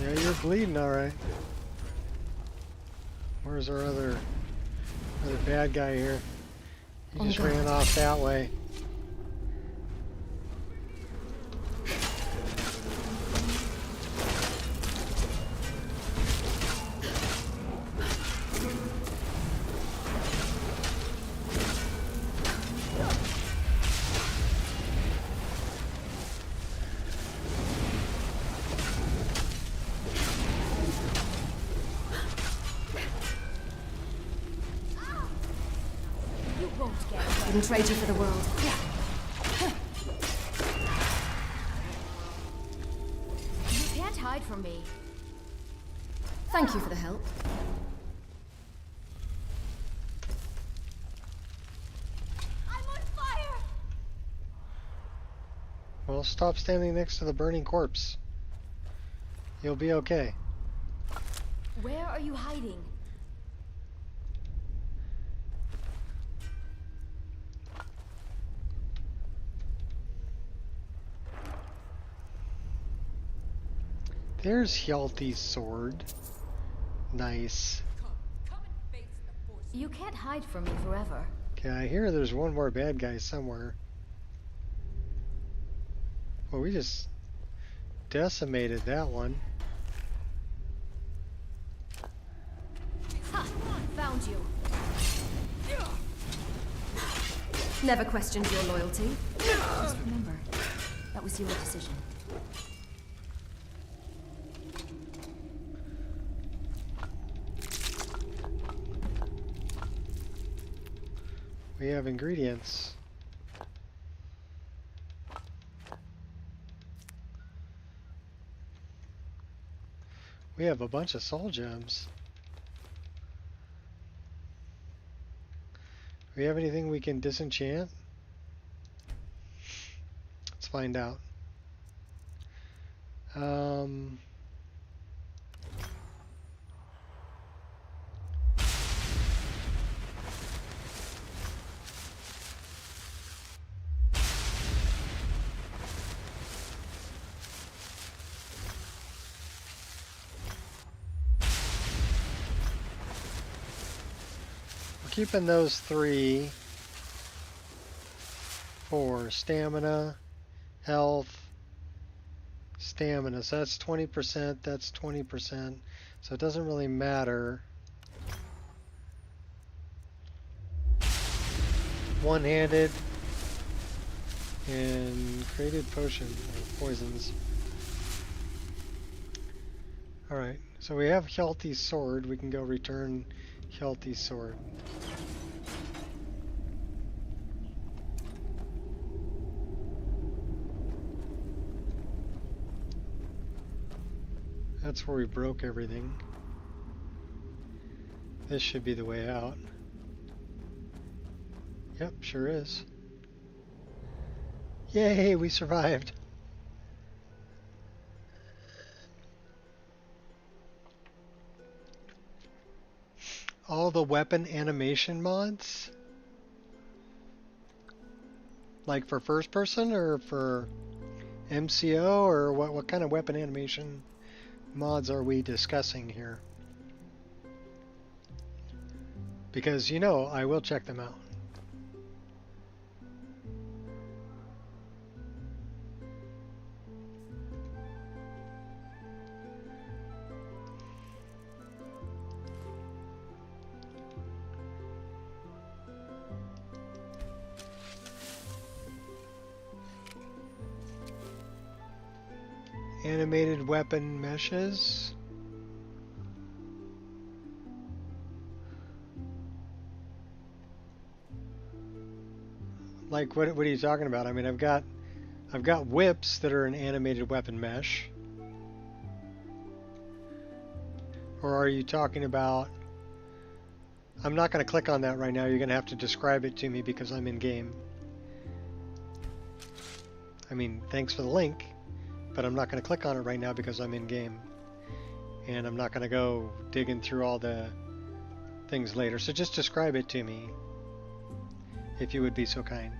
Yeah, you're bleeding all right. Where's our other bad guy here? He On just guard. ran off that way. Wouldn't trade you for the world. You can't hide from me. Thank you for the help. I'm on fire! Well, stop standing next to the burning corpse. You'll be okay. Where are you hiding? There's Hjalti's sword. Nice. You can't hide from me forever. Okay, I hear there's one more bad guy somewhere. Well, we just decimated that one. Ha! Found you. Never questioned your loyalty. Just remember, that was your decision. We have ingredients. We have a bunch of soul gems. Do we have anything we can disenchant? Let's find out. Keeping those 3 for stamina, health, stamina. So that's 20%, that's 20%. So it doesn't really matter. One-handed and created potion or poisons. Alright, so we have Hjalti's sword. We can go return Hjalti's sword. That's where we broke everything. This should be the way out. Yep, sure is. Yay, we survived. All the weapon animation mods? Like for first person or for MCO, or what kind of weapon animation mods are we discussing here? Because, you know, I will check them out. Animated weapon meshes. Like what are you talking about? I mean, I've got whips that are an animated weapon mesh. Or are you talking about, I'm not going to click on that right now. You're going to have to describe it to me because I'm in game. I mean, thanks for the link. But I'm not going to click on it right now because I'm in game. And I'm not going to go digging through all the things later. So just describe it to me, if you would be so kind.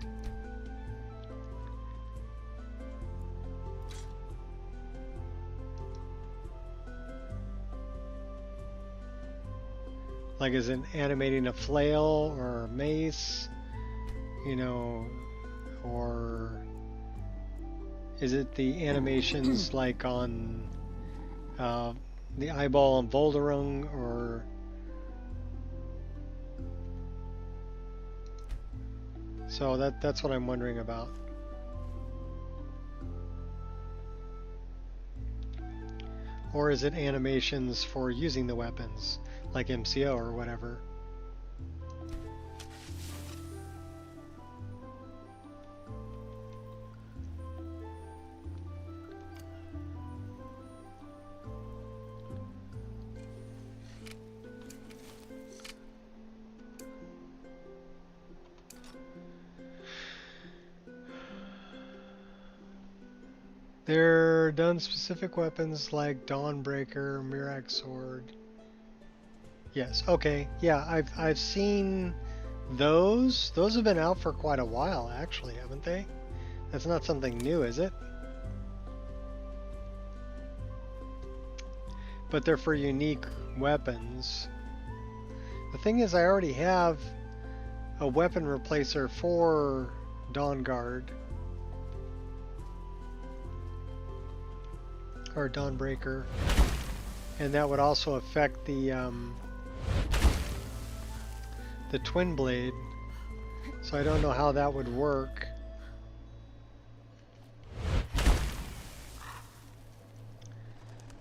Like, is it animating a flail or a mace? You know, or is it the animations like on the eyeball on Volderung, or so that's what I'm wondering about. Or is it animations for using the weapons, like MCO or whatever? They're done specific weapons like Dawnbreaker, Mirac Sword. Yes, okay. Yeah, I've seen those. Those have been out for quite a while actually, haven't they? That's not something new, is it? But they're for unique weapons. The thing is, I already have a weapon replacer for Dawnguard. Or Dawnbreaker. And that would also affect the Twin Blade. So I don't know how that would work.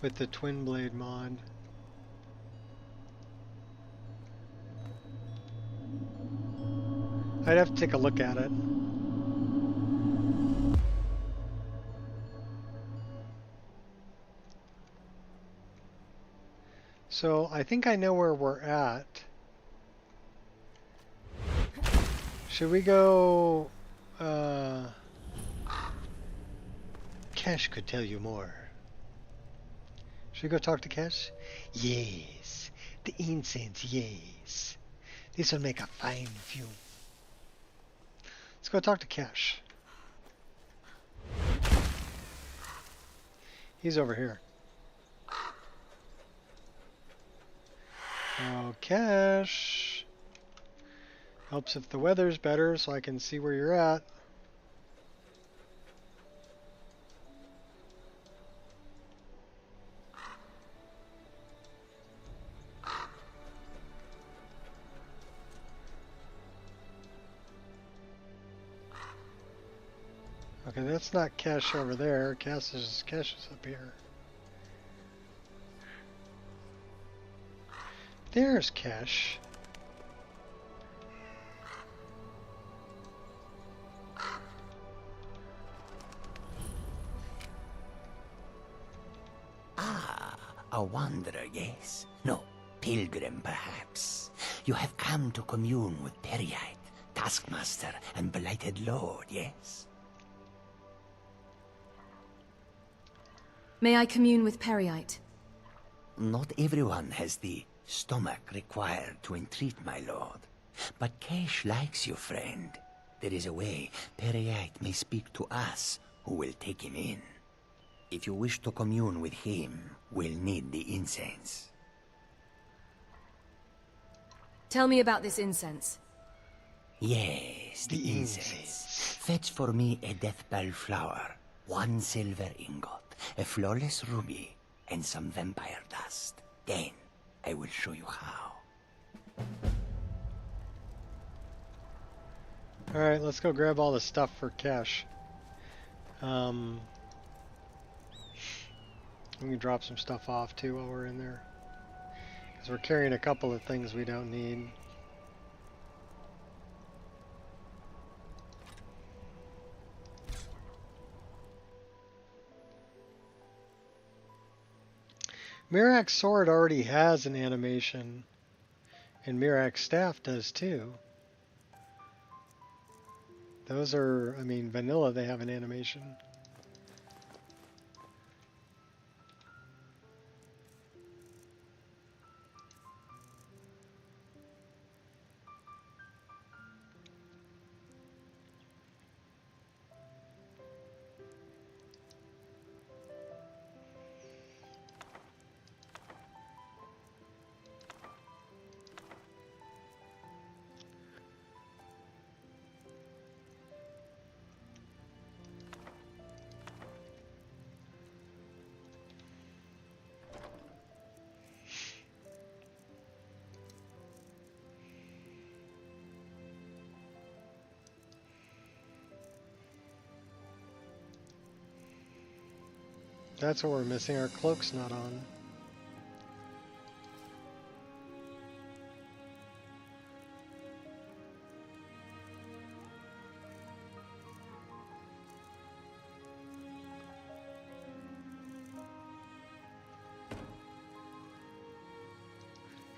With the Twin Blade mod. I'd have to take a look at it. So I think I know where we're at. Should we go... Cash could tell you more. Should we go talk to Cash? Yes. The incense, yes. This will make a fine fume. Let's go talk to Cash. He's over here. Oh, Cash. Helps if the weather's better so I can see where you're at. Okay, that's not Cash over there. Cash is up here. There's Cash. Ah, a wanderer, yes? No, pilgrim, perhaps. You have come to commune with Periite, Taskmaster, and Blighted Lord, yes? May I commune with Periite? Not everyone has the stomach required to entreat my lord. But Cash likes you, friend. There is a way Periite may speak to us who will take him in. If you wish to commune with him, we'll need the incense. Tell me about this incense. Yes, the incense. Fetch for me a deathbell flower, 1 silver ingot, a flawless ruby, and some vampire dust. Then I will show you how. Alright, let's go grab all the stuff for Cash. We can drop some stuff off too while we're in there. Because we're carrying a couple of things we don't need. Mirac's sword already has an animation, and Mirac's staff does too. Those are, I mean, vanilla, they have an animation. That's what we're missing, our cloak's not on.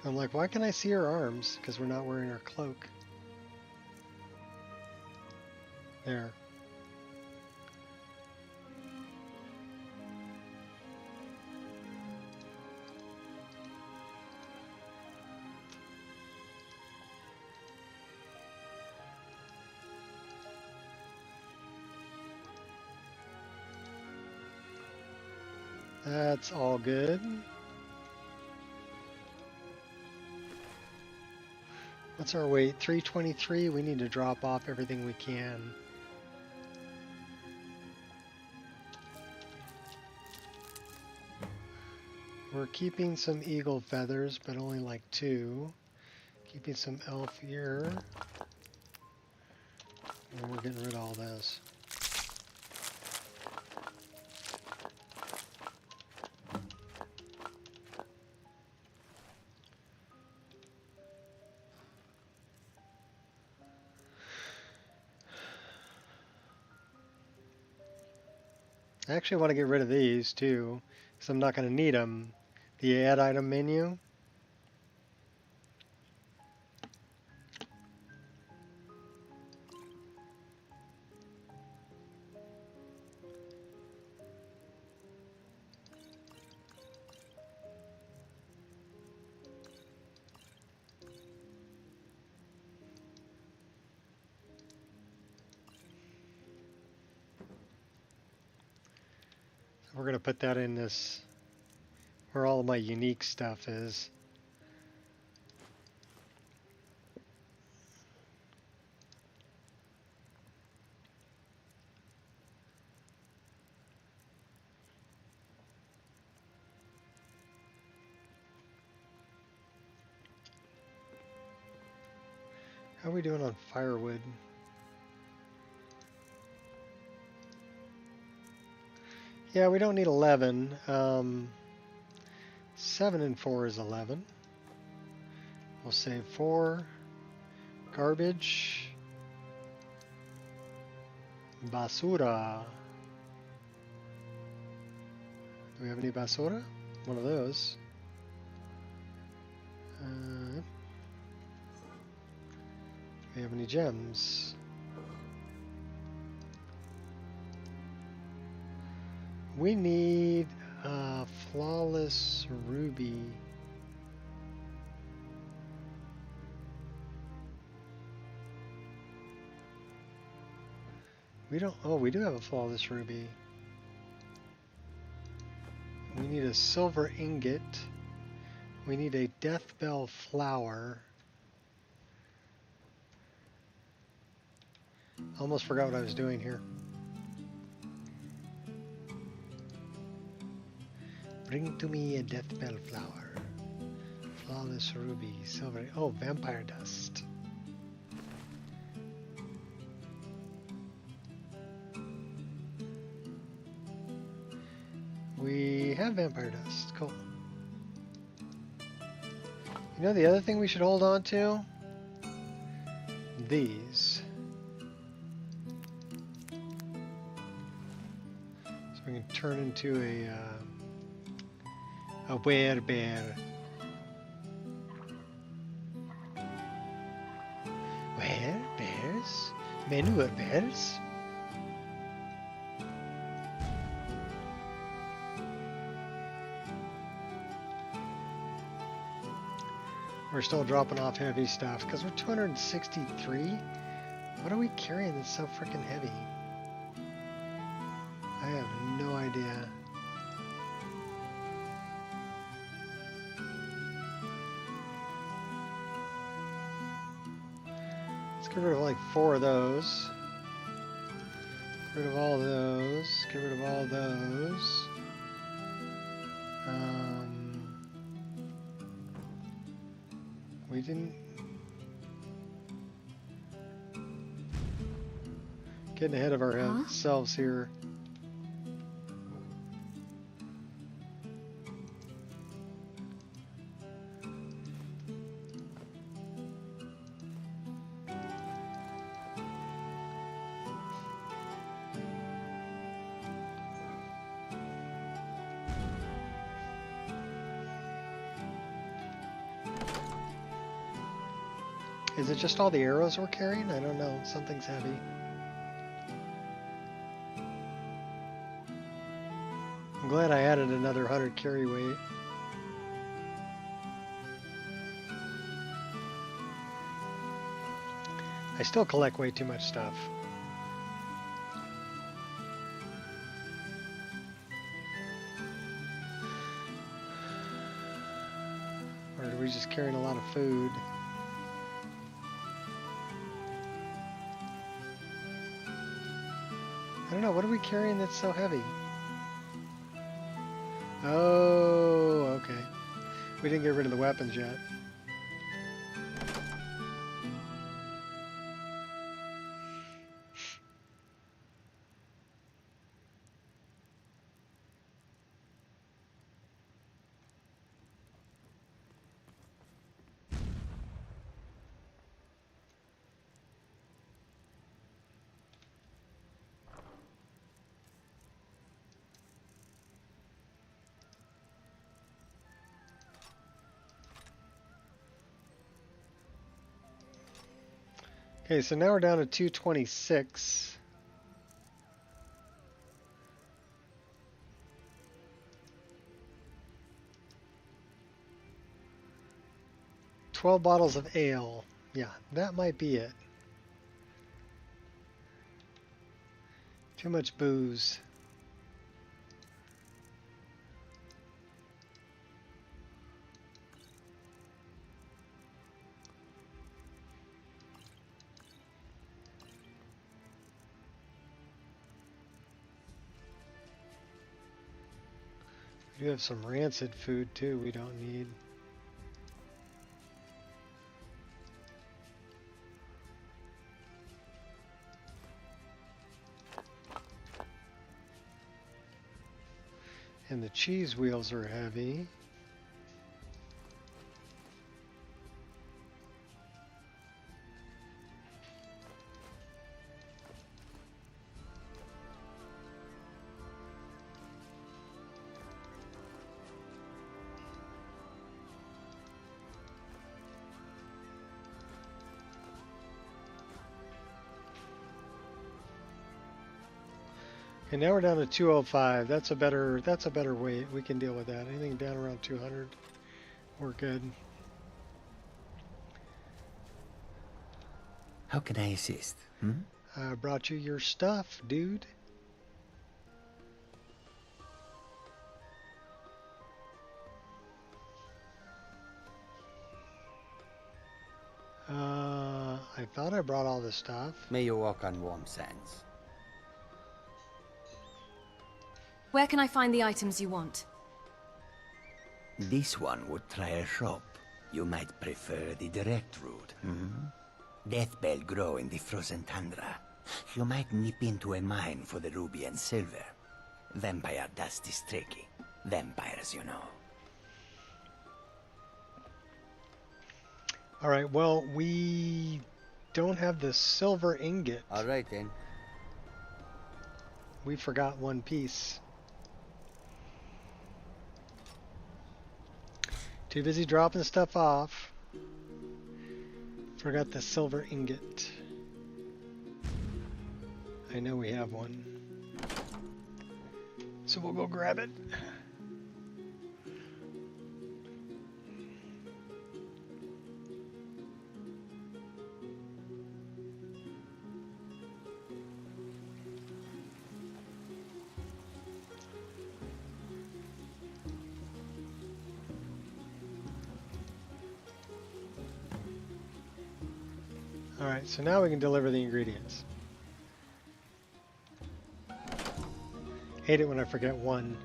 I'm like, why can I see her arms? Because we're not wearing our cloak. There. That's all good. What's our weight? 323. We need to drop off everything we can. We're keeping some eagle feathers, but only like 2. Keeping some elf ear. And we're getting rid of all this. I actually want to get rid of these too, because I'm not going to need them. The add item menu. We're going to put that in this, where all of my unique stuff is. How are we doing on firewood? Yeah, we don't need 11. 7 and 4 is 11. We'll save 4. Garbage. Basura. Do we have any basura? One of those. Do we have any gems? We need a flawless ruby. We don't, oh, we do have a flawless ruby. We need a silver ingot. We need a death bell flower. Almost forgot what I was doing here. Bring to me a death bell flower. Flawless ruby, silver. Oh, vampire dust. We have vampire dust. Cool. You know the other thing we should hold on to? These. So we can turn into a werebear. Werebears? Manure bears? We're still dropping off heavy stuff because we're 263. What are we carrying that's so freaking heavy? I have no idea. Let's get rid of like 4 of those. Get rid of all those. Get rid of all those. We didn't... Getting ahead of ourselves here. Is it just all the arrows we're carrying? I don't know. Something's heavy. I'm glad I added another 100 carry weight. I still collect way too much stuff. we're just carrying a lot of food. I don't know, what are we carrying that's so heavy? Oh, okay. We didn't get rid of the weapons yet. Okay, so now we're down to 226. "12 bottles of ale." Yeah, that might be it. Too much booze. We do have some rancid food too we don't need. And the cheese wheels are heavy. And now we're down to 205. That's a better weight. We can deal with that. Anything down around 200, we're good. How can I assist? Hmm? I brought you your stuff, dude. I thought I brought all the stuff. May you walk on warm sands. Where can I find the items you want? This one would try a shop. You might prefer the direct route. Hmm? Death bell grow in the frozen tundra. You might nip into a mine for the ruby and silver. Vampire dust is tricky. Vampires, you know. All right, well, we don't have the silver ingot. All right, then. We forgot one piece. Too busy dropping stuff off. Forgot the silver ingot. I know we have one. So we'll go grab it. Alright, so now we can deliver the ingredients. Hate it when I forget one.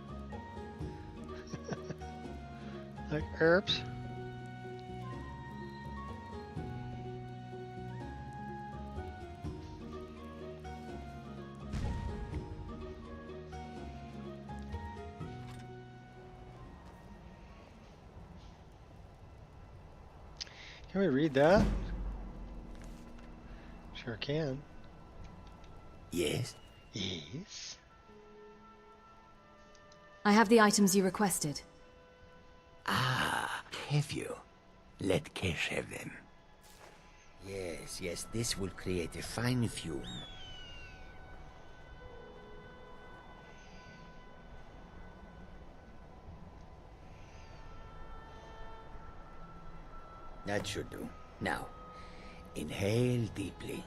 Like herbs. Can we read that? Sure can. Yes? Yes. I have the items you requested. Ah, have you? Let Kesh have them. Yes, yes, this will create a fine fume. That should do. Now, inhale deeply.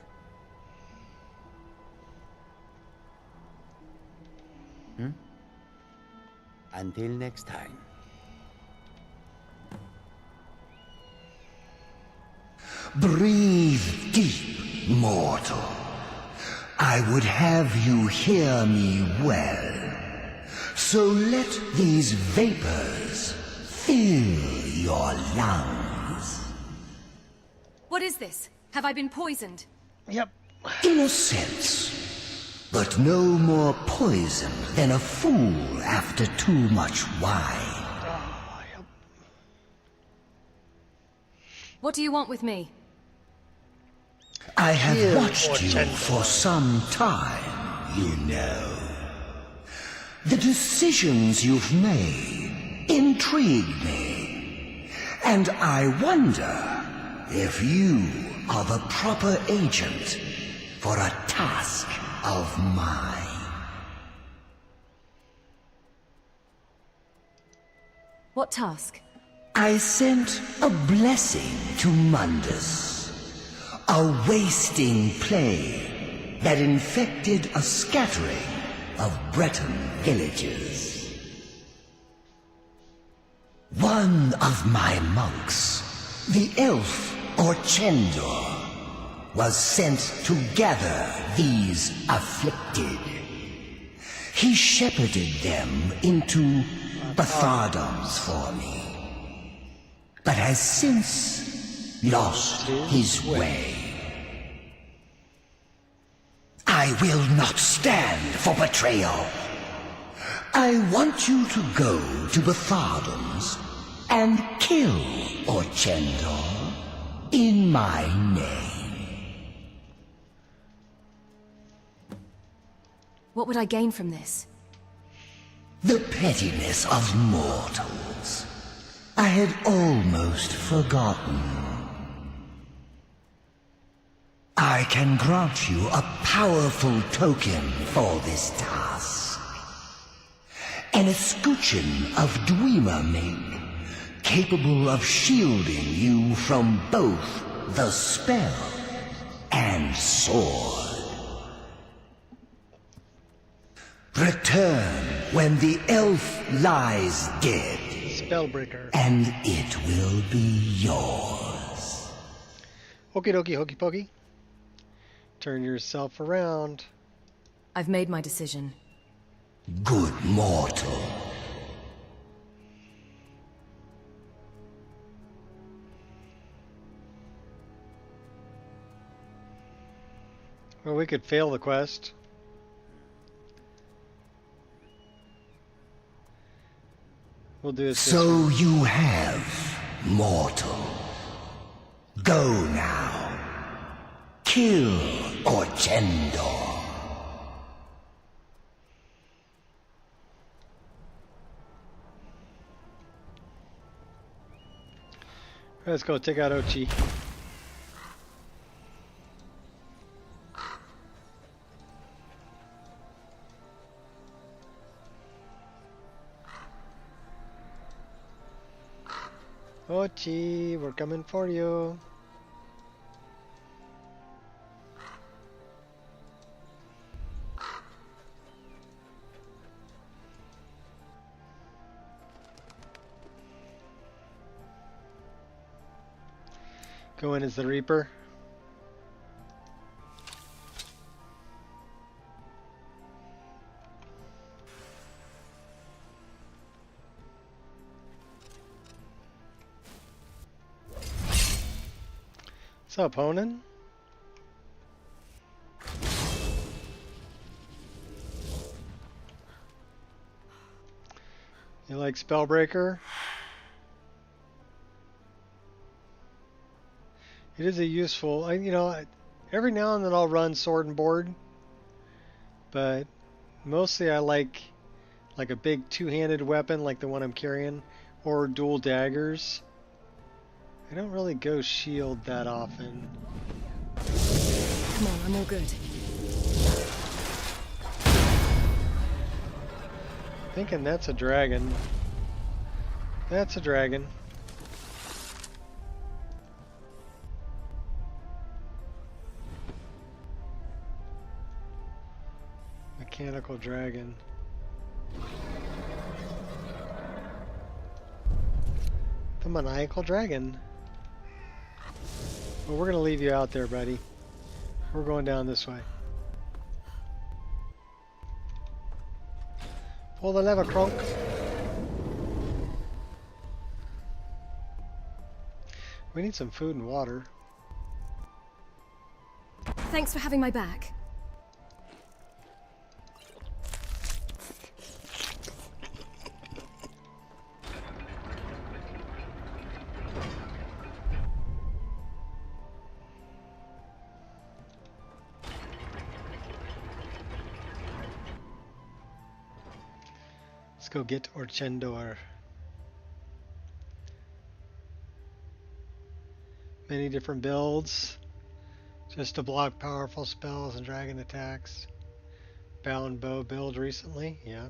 Until next time. Breathe deep, mortal. I would have you hear me well. So let these vapors fill your lungs. What is this? Have I been poisoned? Yep. In a sense, but no more poison than a fool after too much wine. Oh, yep. What do you want with me? I have Kill watched you Orchendo. for some time, you know. The decisions you've made intrigue me, and I wonder if you are the proper agent for a task of mine. What task? I sent a blessing to Mundus. A wasting plague that infected a scattering of Breton villages. One of my monks, the elf Orchendor, was sent to gather these afflicted. He shepherded them into Bathardums for me, but has since lost his way. I will not stand for betrayal. I want you to go to Bathardums and kill Orchendor in my name. What would I gain from this? The pettiness of mortals. I had almost forgotten. I can grant you a powerful token for this task. An escutcheon of Dwemer make, capable of shielding you from both the spell and sword. Return when the elf lies dead, Spellbreaker. and it will be yours. Okie dokie, hokey pokey. Turn yourself around. I've made my decision. Good mortal. Well, we could fail the quest. We'll do it this way. So you have, mortal. Go now. Kill Orchendor. Let's go take out Ochi. Ochi, we're coming for you. Go in as the Reaper. What's up, Honan? You like Spellbreaker? It is a useful, every now and then I'll run Sword and Board, but mostly I like a big two-handed weapon like the one I'm carrying, or dual daggers. I don't really go shield that often. Come on, I'm all good. Thinking that's a dragon. That's a dragon. Mechanical dragon. The maniacal dragon. Well, we're gonna leave you out there, buddy. We're going down this way. Pull the lever, Kronk. We need some food and water. Thanks for having my back. Let's go get Orchendor. Many different builds. Just to block powerful spells and dragon attacks. Bound bow build recently, yeah.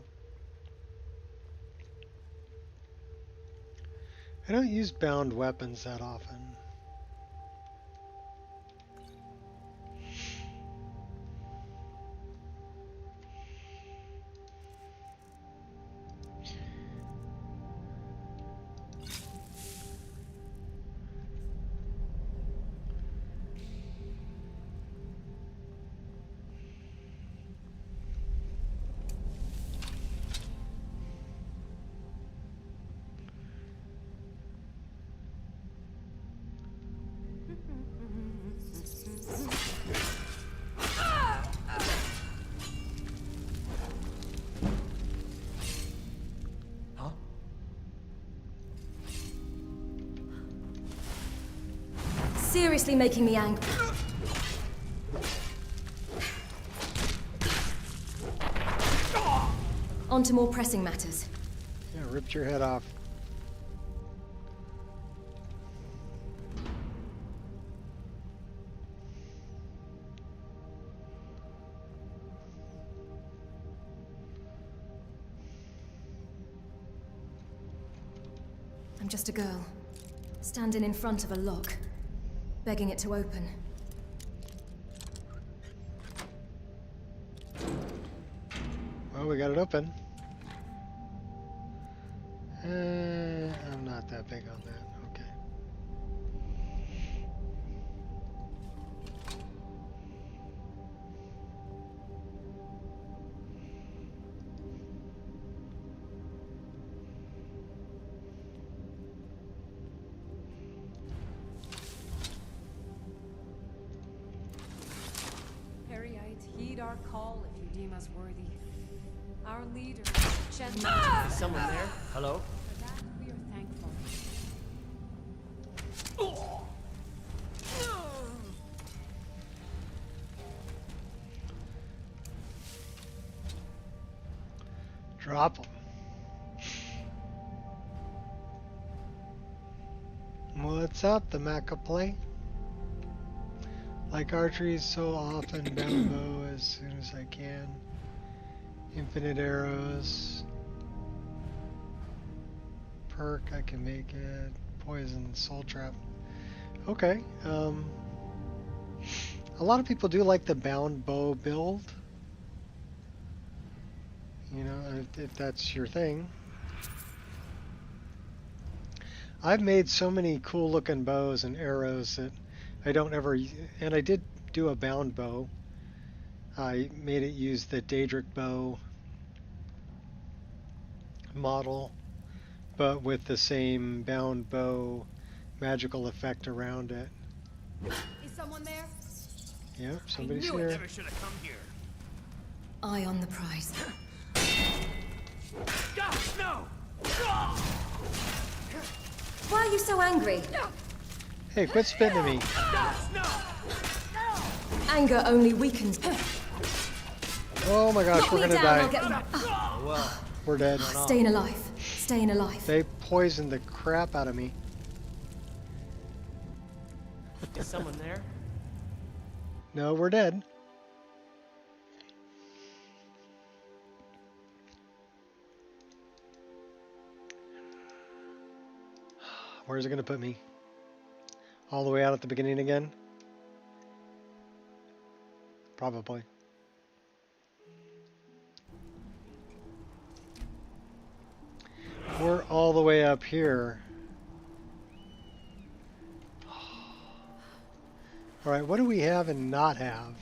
I don't use bound weapons that often. Seriously making me angry. On to more pressing matters. Yeah, ripped your head off. I'm just a girl, standing in front of a lock, begging it to open. Well, we got it open. I'm not that big on that. Okay. Heed our call if you deem us worthy. Our leader, Chen. Is someone there? Hello? For that we are thankful. Drop them. What's up, the Maca play? Like archery, so often bound bow as soon as I can. Infinite arrows. Perk, I can make it. Poison, soul trap. Okay. A lot of people do like the bound bow build. You know, if that's your thing. I've made so many cool looking bows and arrows that I don't ever, and I did do a bound bow. I made it use the Daedric bow model, but with the same bound bow magical effect around it. Is someone there? Yeah, somebody's I knew here. I never should have come here. Eye on the prize. Gosh, no! Why are you so angry? Hey, quit spitting at me. Gosh, no! Anger only weakens. Oh my gosh, Knock we're me gonna down, I'll die. get... Well, We're dead. Staying alive. Staying alive. They poisoned the crap out of me. is someone there? No, we're dead. Where's it gonna put me? All the way out at the beginning again? Probably. We're all the way up here. Alright, what do we have and not have?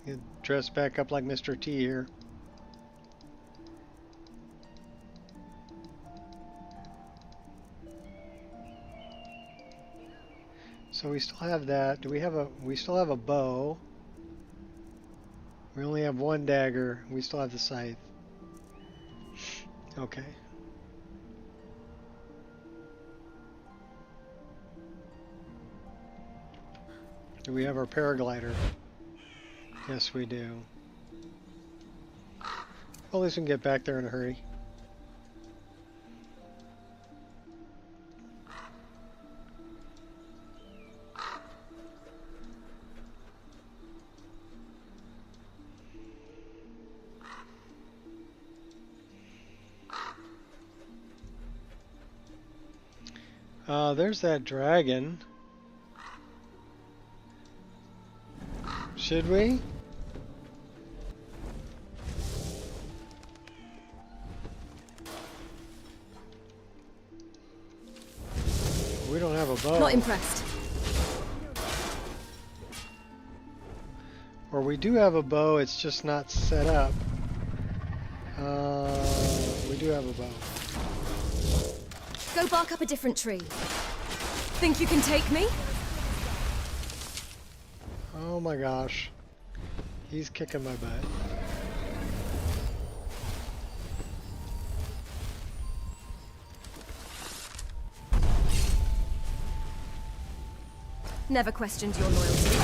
Get dressed back up like Mr. T here. So we still have that. Do we have a... We still have a bow. We only have one dagger. We still have the scythe. Okay. Do we have our paraglider? Yes, we do. Well, at least we can get back there in a hurry. There's that dragon. Should we? We don't have a bow. Not impressed. Or we do have a bow, it's just not set up. We do have a bow. Go bark up a different tree. Think you can take me? Oh my gosh. He's kicking my butt. Never questioned your loyalty.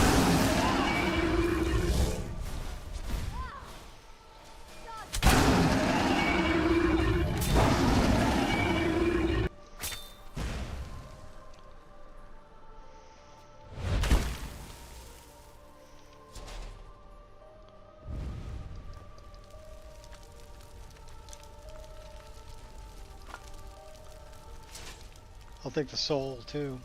I'll take the soul too.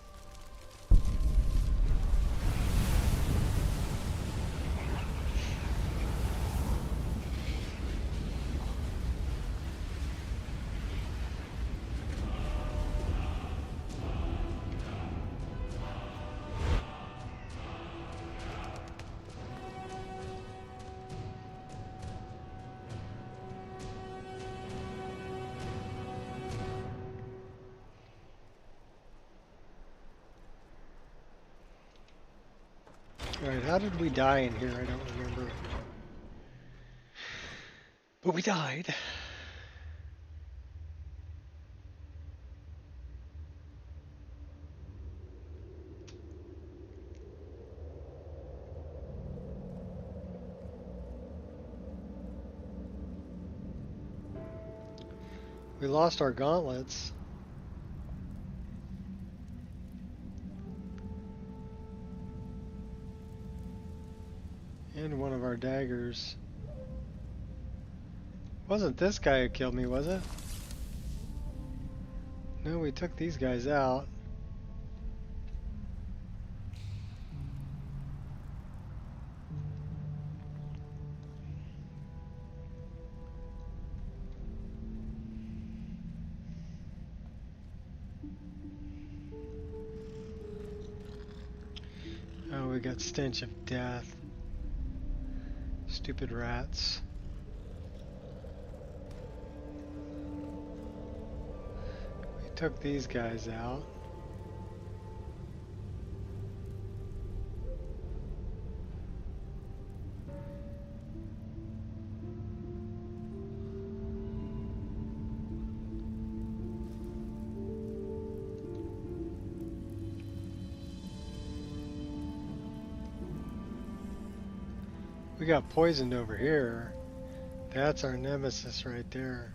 Alright, how did we die in here? I don't remember. But we died. We lost our gauntlets. And one of our daggers. Wasn't this guy who killed me, was it? No, we took these guys out. Oh, we got stench of death. Stupid rats. We took these guys out. We got poisoned over here. That's our nemesis right there.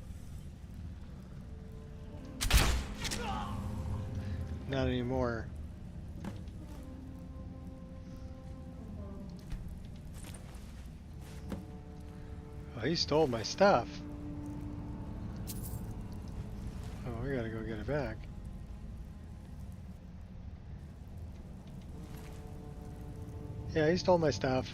Not anymore. Oh, he stole my stuff. Oh, we gotta go get it back. Yeah, he stole my stuff.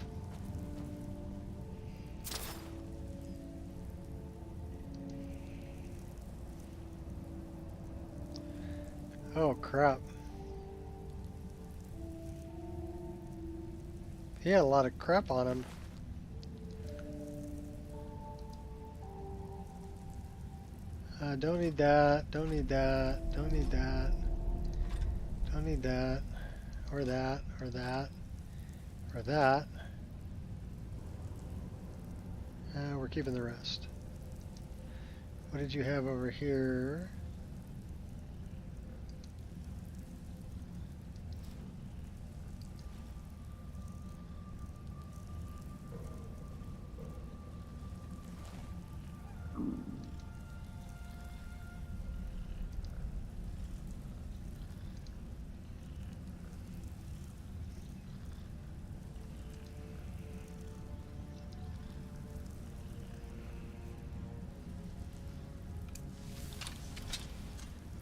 Oh crap. He had a lot of crap on him. Don't need that, don't need that, don't need that, don't need that, or that, or that, or that. We're keeping the rest. What did you have over here?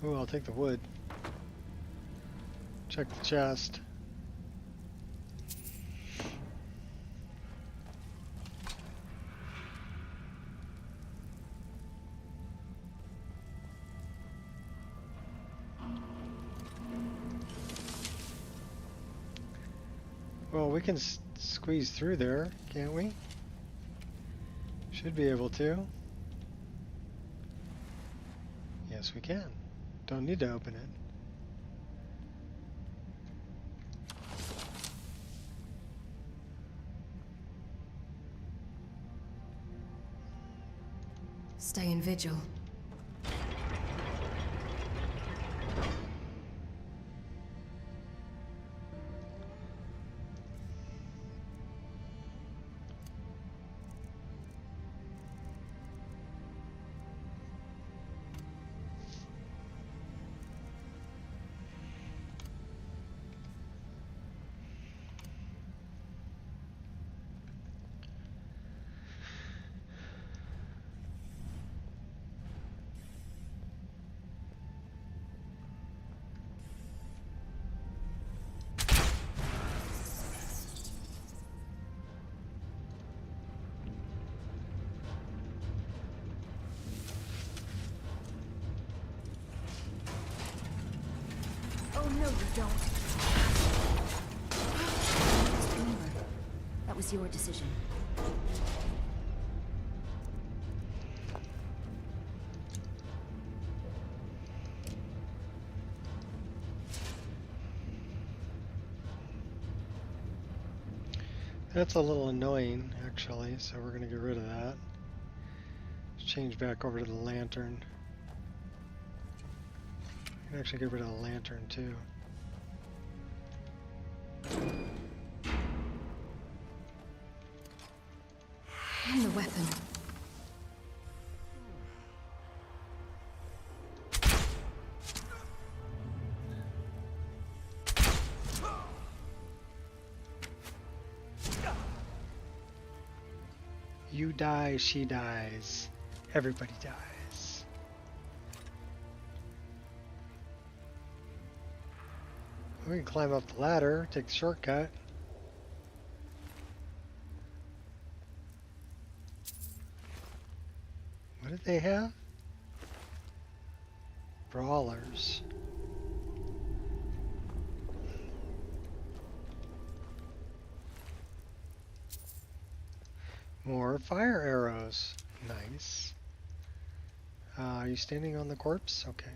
Ooh, I'll take the wood. Check the chest. Well, we can squeeze through there, can't we? Should be able to. Yes, we can. Don't need to open it. Stay in vigil. Oh no, you don't. Remember, that was your decision. That's a little annoying, actually, so we're going to get rid of that. Let's change back over to the lantern. I can actually get rid of the lantern, too. And the weapon. You die, she dies. Everybody dies. We can climb up the ladder, take the shortcut. What did they have? Brawlers. More fire arrows. Nice. Are you standing on the corpse? Okay.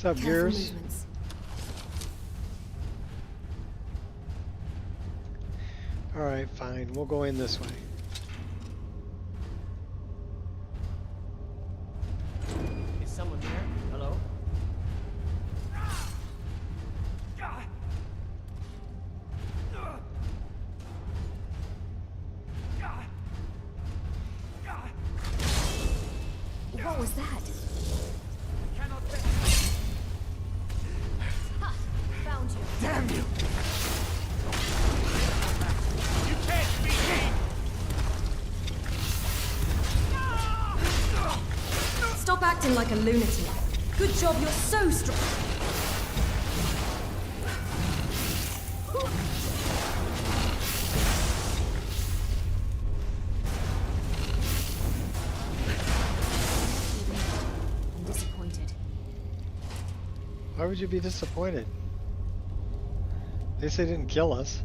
What's up, Careful Gears? movements. Alright, fine. We'll go in this way. Is someone there? Hello? What was that? Ha! Found you. Damn you! acting like a lunatic. Good job, you're so strong. I'm disappointed. Why would you be disappointed? At least they didn't kill us.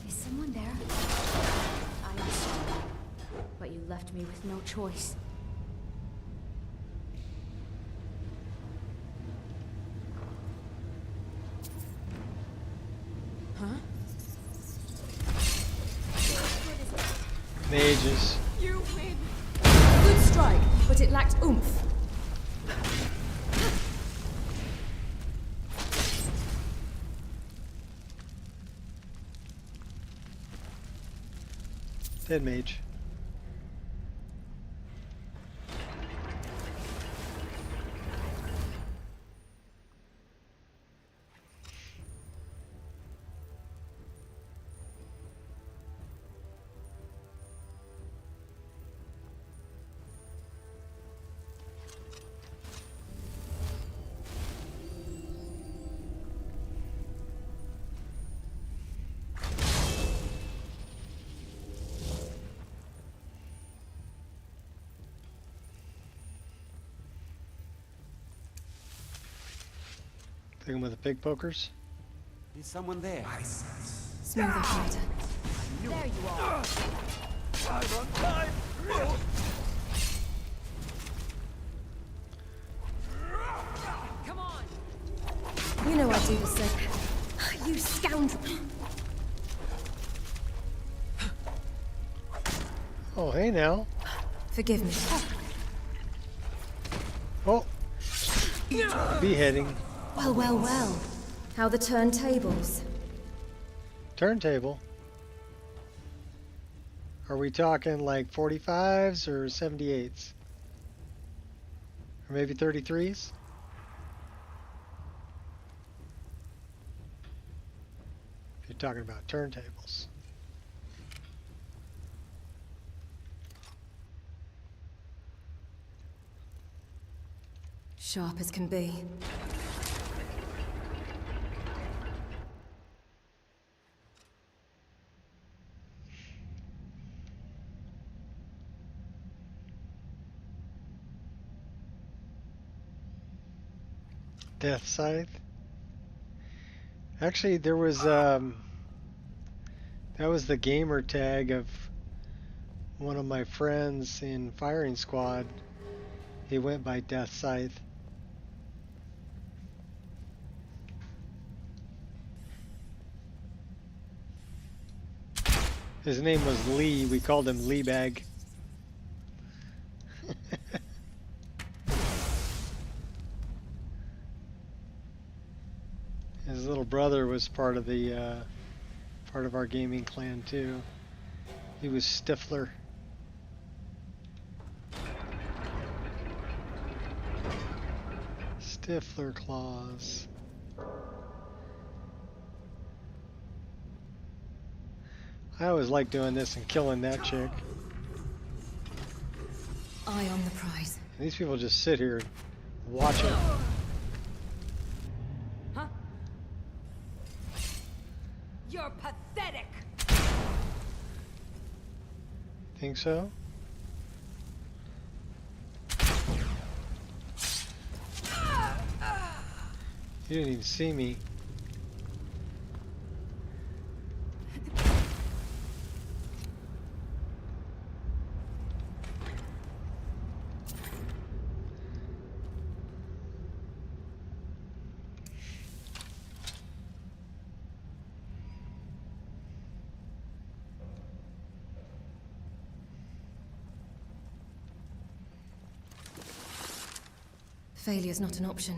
Is someone there? I am sorry, but you left me with no choice. Mages. You win. Good strike, but it lacked oomph. Dead mage. Taking with the pig pokers. Is someone there? Smooth operator. There you are. Come on! You know I do the same. You scoundrel. Oh, hey now. Forgive me. Oh. Beheading. Well, well, well. How the turntables. Turntable. Are we talking like 45s or 78s? Or maybe 33s? If you're talking about turntables. Sharp as can be. Death Scythe. Actually, there was that was the gamer tag of one of my friends in firing squad. He went by Death Scythe. His name was Lee. We called him Lee Bag. His little brother was part of the part of our gaming clan too. He was Stifler. Stifler claws. I always like doing this and killing that chick. Eye on the prize. And these people just sit here and watch it. Huh? You're pathetic! Think so? You didn't even see me. Failure's not an option.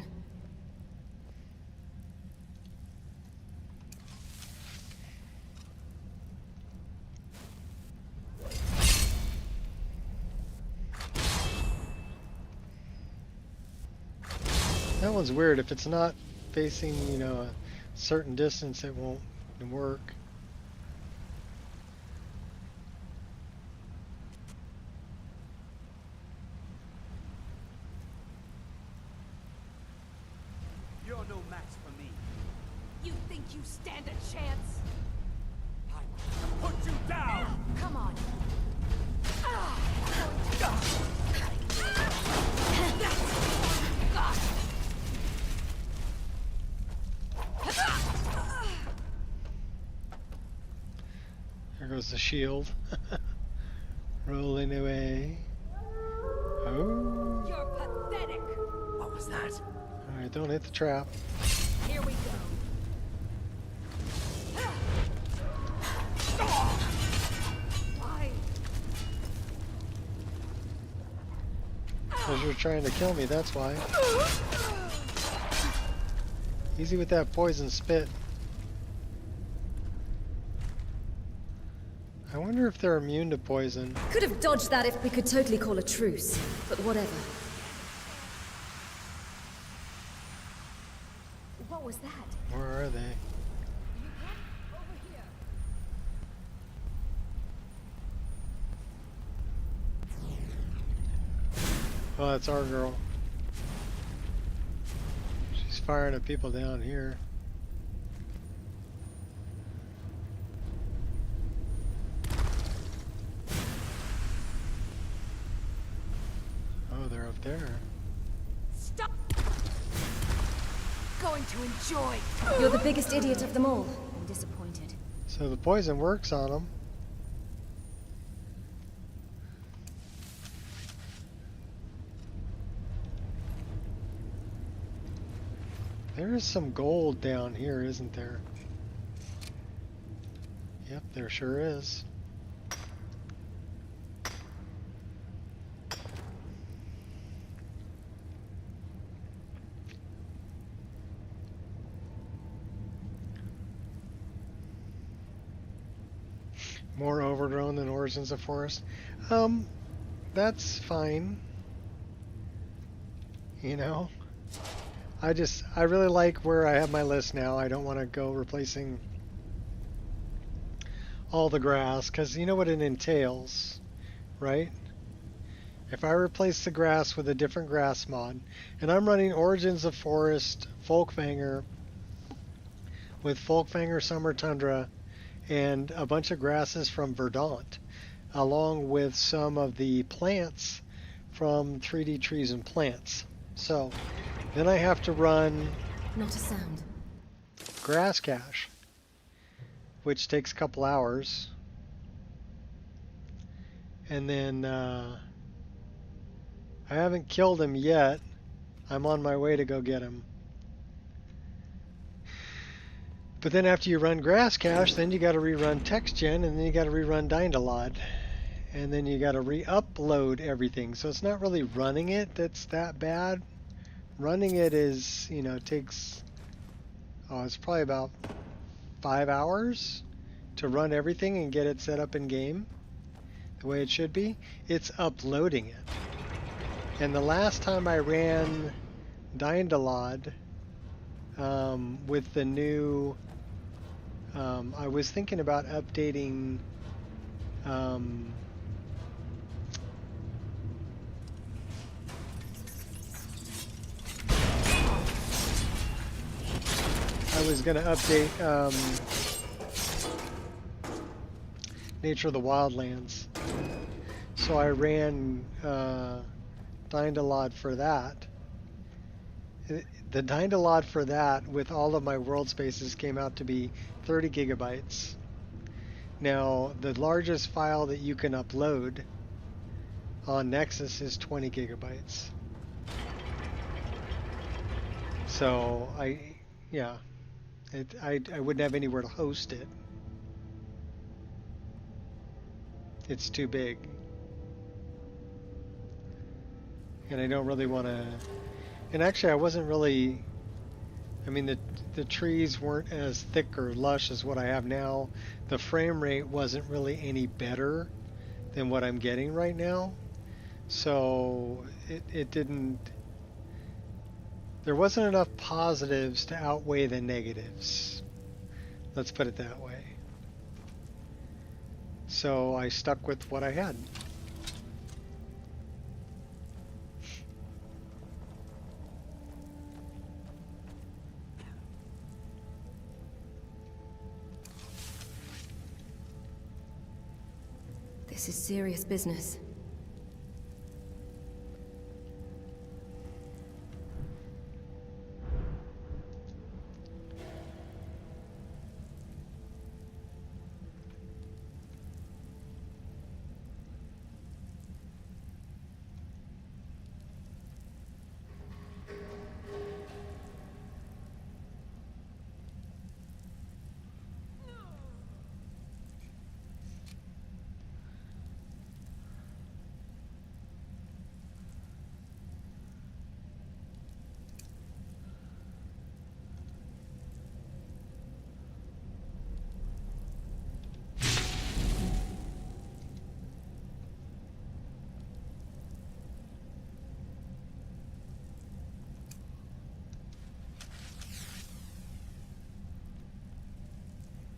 That one's weird. If it's not facing, you know, a certain distance, it won't work. You're no match for me. You think you stand a chance? I will put you down! Come on. There goes the shield. Rolling away. Oh. You're pathetic. What was that? Alright, don't hit the trap. Here we go. Why? Because you're trying to kill me, that's why. Easy with that poison spit. I wonder if they're immune to poison. Could have dodged that if we could totally call a truce, but whatever. What was that? Where are they? Over here. Oh, that's our girl. She's firing at people down here. Oh, they're up there. Stop. Going to enjoy. You're the biggest idiot of them all. I'm disappointed. So the poison works on them. There is some gold down here, isn't there? Yep, there sure is. More overgrown than Origins of Forest. That's fine. You know? I really like where I have my list now. I don't want to go replacing all the grass, because you know what it entails, right? If I replace the grass with a different grass mod, and I'm running Origins of Forest Folkvanger with Folkvanger Summer Tundra and a bunch of grasses from Verdant, along with some of the plants from 3D Trees and Plants. So then I have to run Not a sound. grass cache, which takes a couple hours. And then I haven't killed him yet. I'm on my way to go get him. But then after you run grass cache, then you got to rerun text gen, and then you got to rerun Dindalod. And then you got to re-upload everything. So it's not really running it that's that bad. Running it is, you know, takes, oh, it's probably about 5 hours to run everything and get it set up in game the way it should be. It's uploading it. And the last time I ran Dindalod with the new, I was thinking about updating I was going to update Nature of the Wildlands. So I ran Dindalod for that. The Dindalod for that, with all of my world spaces, came out to be 30 gigabytes. Now, the largest file that you can upload on Nexus is 20 gigabytes. So, yeah. I wouldn't have anywhere to host it. It's too big. And I don't really want to And actually, I wasn't really. I mean, the trees weren't as thick or lush as what I have now. The frame rate wasn't really any better than what I'm getting right now. So it didn't. There wasn't enough positives to outweigh the negatives. Let's put it that way. So I stuck with what I had. This is serious business.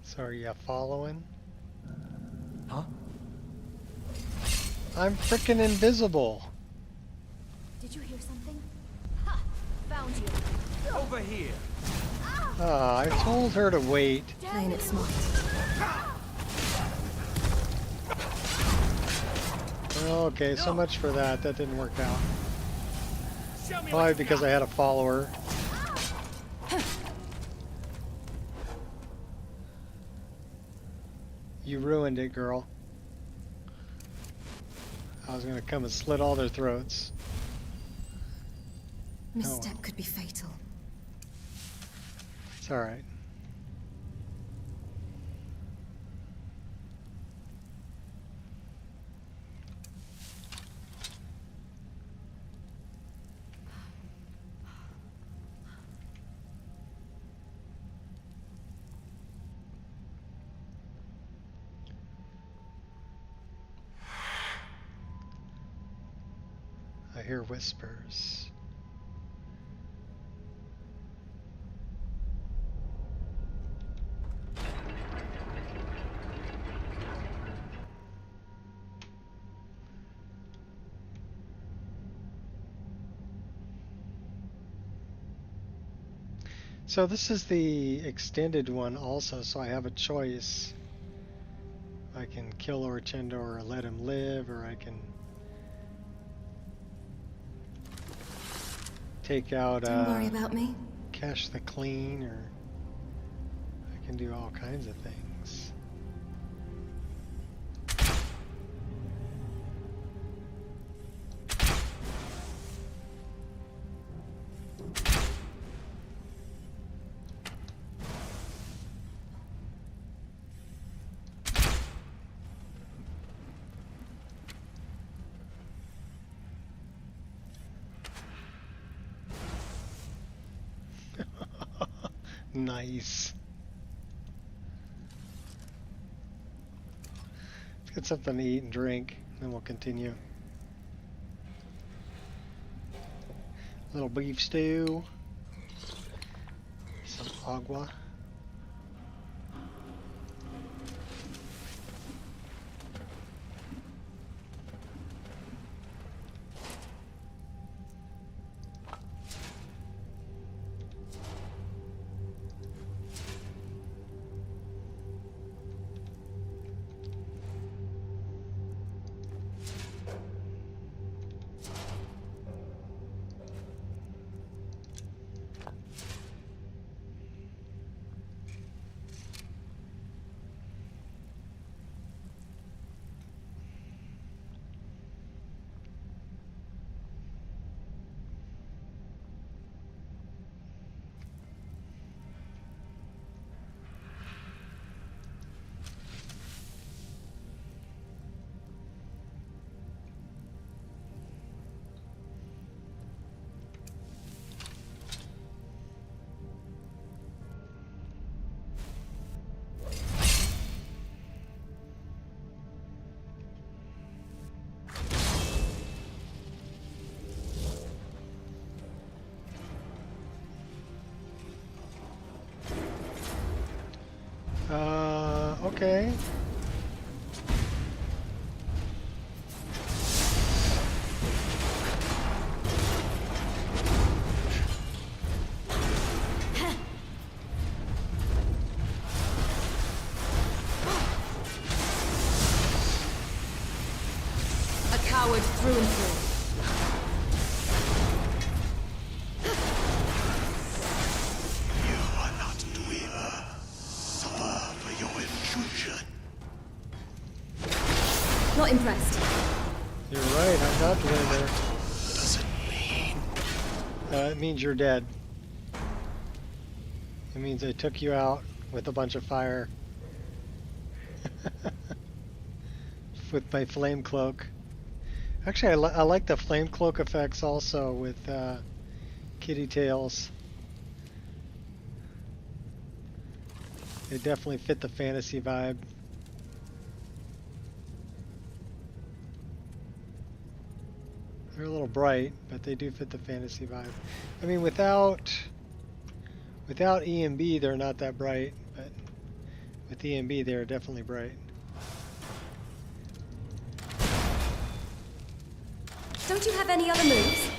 So are you following? Huh? I'm freaking invisible. Did you hear something? Ha! Found you. Over here. I told her to wait. Playing it smart. Okay, so much for that. That didn't work out. Show me Probably what you because got. I had a follower. You ruined it, girl. I was gonna come and slit all their throats. Misstep could be fatal. It's alright. I hear whispers. So this is the extended one also, so I have a choice. I can kill Orchendo or let him live, or I can take out Don't worry about me. Cash the Clean, or I can do all kinds of things. Nice. Let's get something to eat and drink, then we'll continue. Little beef stew. Some agua. Okay. A coward through and through. You are not dweeb. Suffer for your intrusion. Not impressed. You're right, I'm not the winner. Does it mean? It means you're dead. It means I took you out with a bunch of fire. With my flame cloak. Actually, I like the flame cloak effects also with kitty tails. They definitely fit the fantasy vibe. They're a little bright, but they do fit the fantasy vibe. I mean, without EMB, they're not that bright, but with EMB, they're definitely bright. Don't you have any other moves?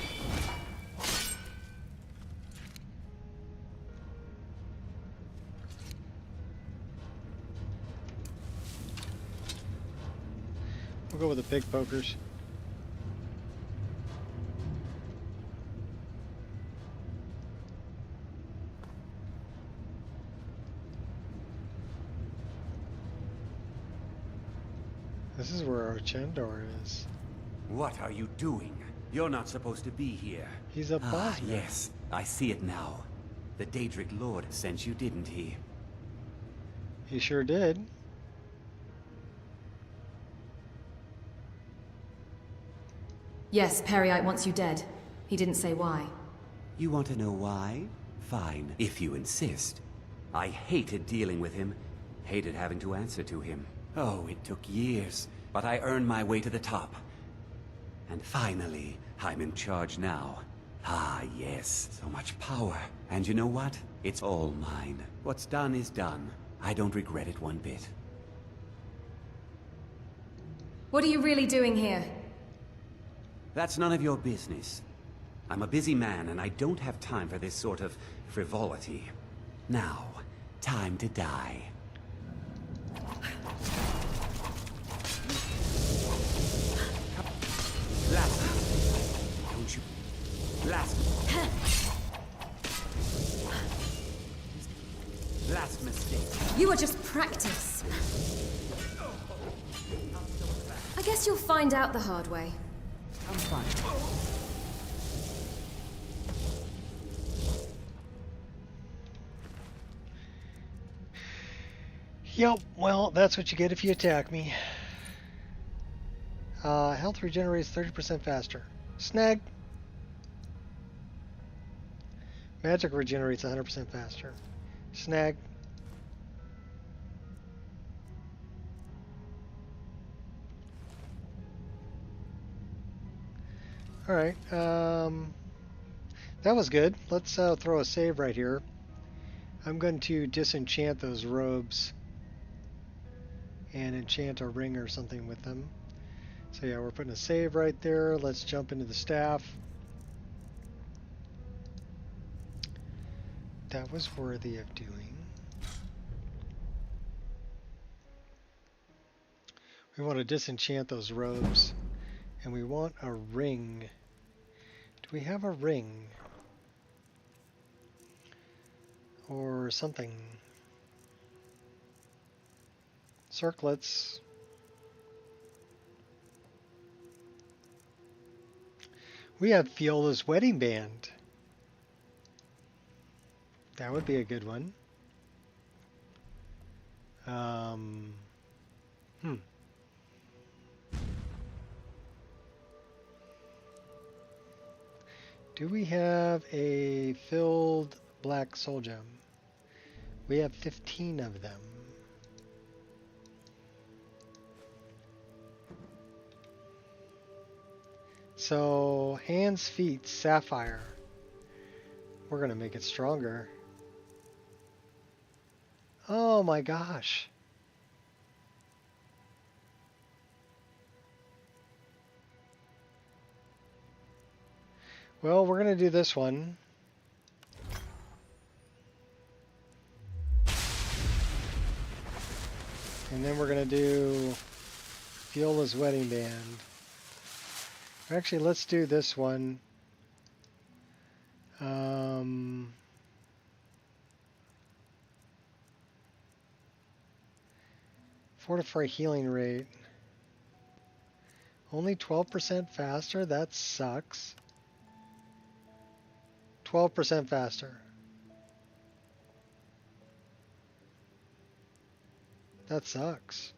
We'll go with the big pokers. This is where our Chandor is. What are you doing? You're not supposed to be here. He's a boss man. Yes, I see it now. The Daedric Lord sent you, didn't he? He sure did. Yes, Periite wants you dead. He didn't say why. You want to know why? Fine, if you insist. I hated dealing with him. Hated having to answer to him. Oh, it took years, but I earned my way to the top. And finally, I'm in charge now. Ah, yes, so much power. And you know what? It's all mine. What's done is done. I don't regret it one bit. What are you really doing here? That's none of your business. I'm a busy man, and I don't have time for this sort of frivolity. Now, time to die. Last. Don't you... Last. Last mistake. You are just practice. I guess you'll find out the hard way. I'm fine. Yep, well, that's what you get if you attack me. Health regenerates 30% faster. Snag. Magic regenerates 100% faster. Snag. Alright, that was good. Let's throw a save right here. I'm going to disenchant those robes and enchant a ring or something with them. So yeah, we're putting a save right there. Let's jump into the staff. That was worthy of doing. We want to disenchant those robes. And we want a ring. Do we have a ring? Or something? Circlets. We have Fiola's wedding band. That would be a good one. Do we have a filled black soul gem? We have 15 of them. So, hands, feet, sapphire. We're going to make it stronger. Oh my gosh. Well, we're going to do this one. And then we're going to do Viola's Wedding Band. Actually, let's do this one. Fortify healing rate. Only 12% faster? That sucks. 12% faster. That sucks.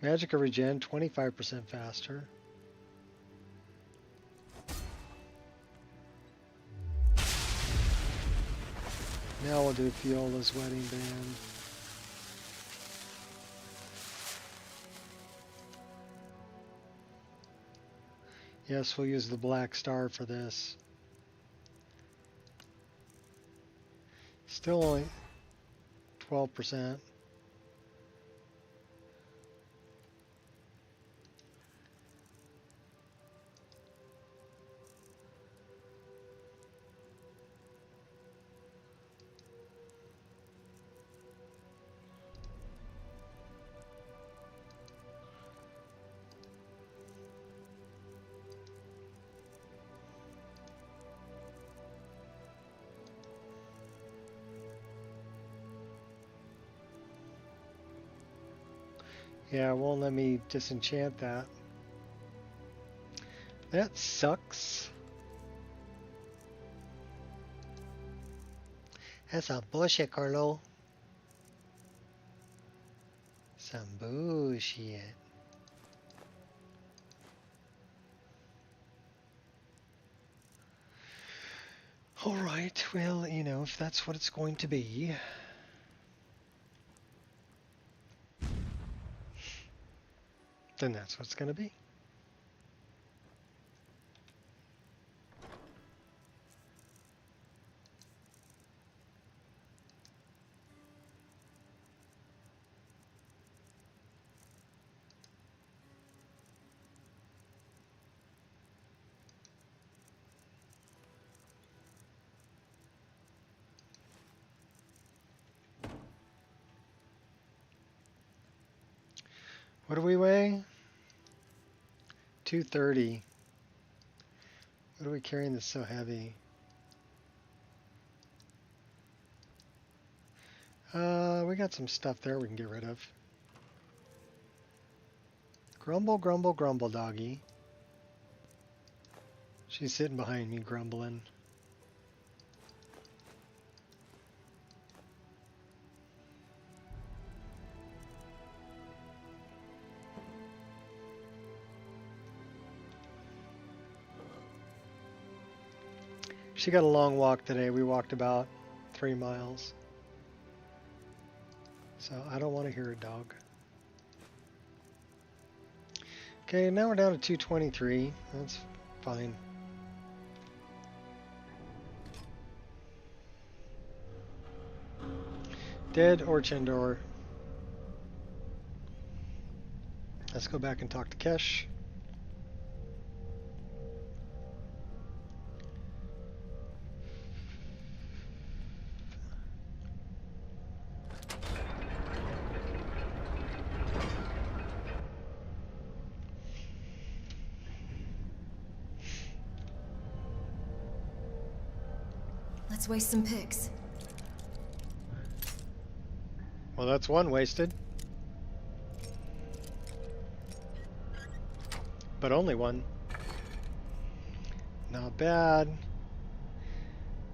Magicka regen, 25% faster. Now we'll do Viola's Wedding Band. Yes, we'll use the Black Star for this. Still only 12%. Yeah, it won't let me disenchant that. That sucks. That's some bullshit, Carlo. Some bullshit. Alright, well, you know, if that's what it's going to be. Then that's what it's going to be. What do we weigh? 230. What are we carrying that's so heavy? We got some stuff there we can get rid of. Grumble, grumble, grumble, doggy. She's sitting behind me grumbling. She got a long walk today. We walked about 3 miles. So I don't want to hear a dog. Okay, now we're down to 223. That's fine. Dead or Chendor. Let's go back and talk to Kesh. Let's waste some picks. Well, that's one wasted. But only one. Not bad.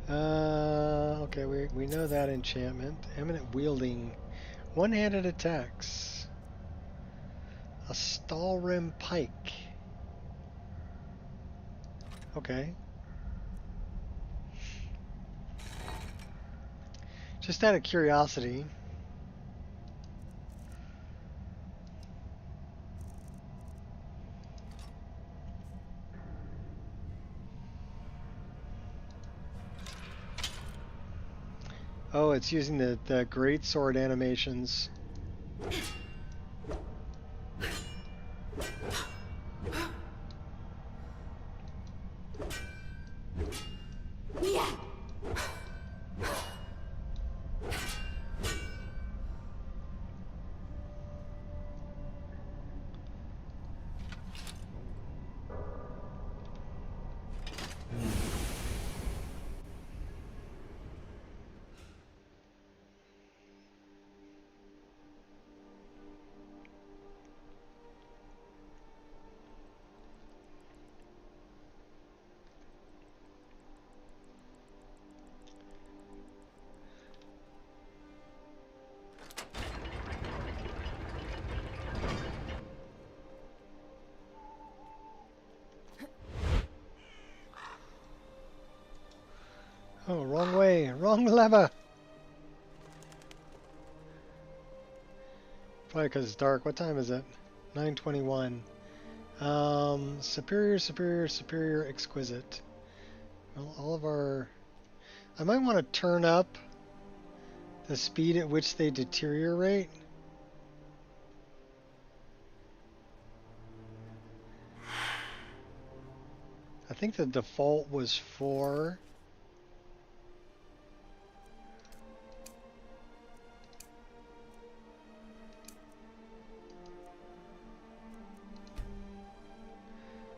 Okay, we know that enchantment. Eminent wielding. One-handed attacks. A Stalrim pike. Okay. Just out of curiosity. though. It's using the greatsword animations. Oh, wrong way, wrong lever. Probably because it's dark. What time is it? 9:21. Superior, superior, superior, exquisite. Well, all of our... I might want to turn up the speed at which they deteriorate. I think the default was 4.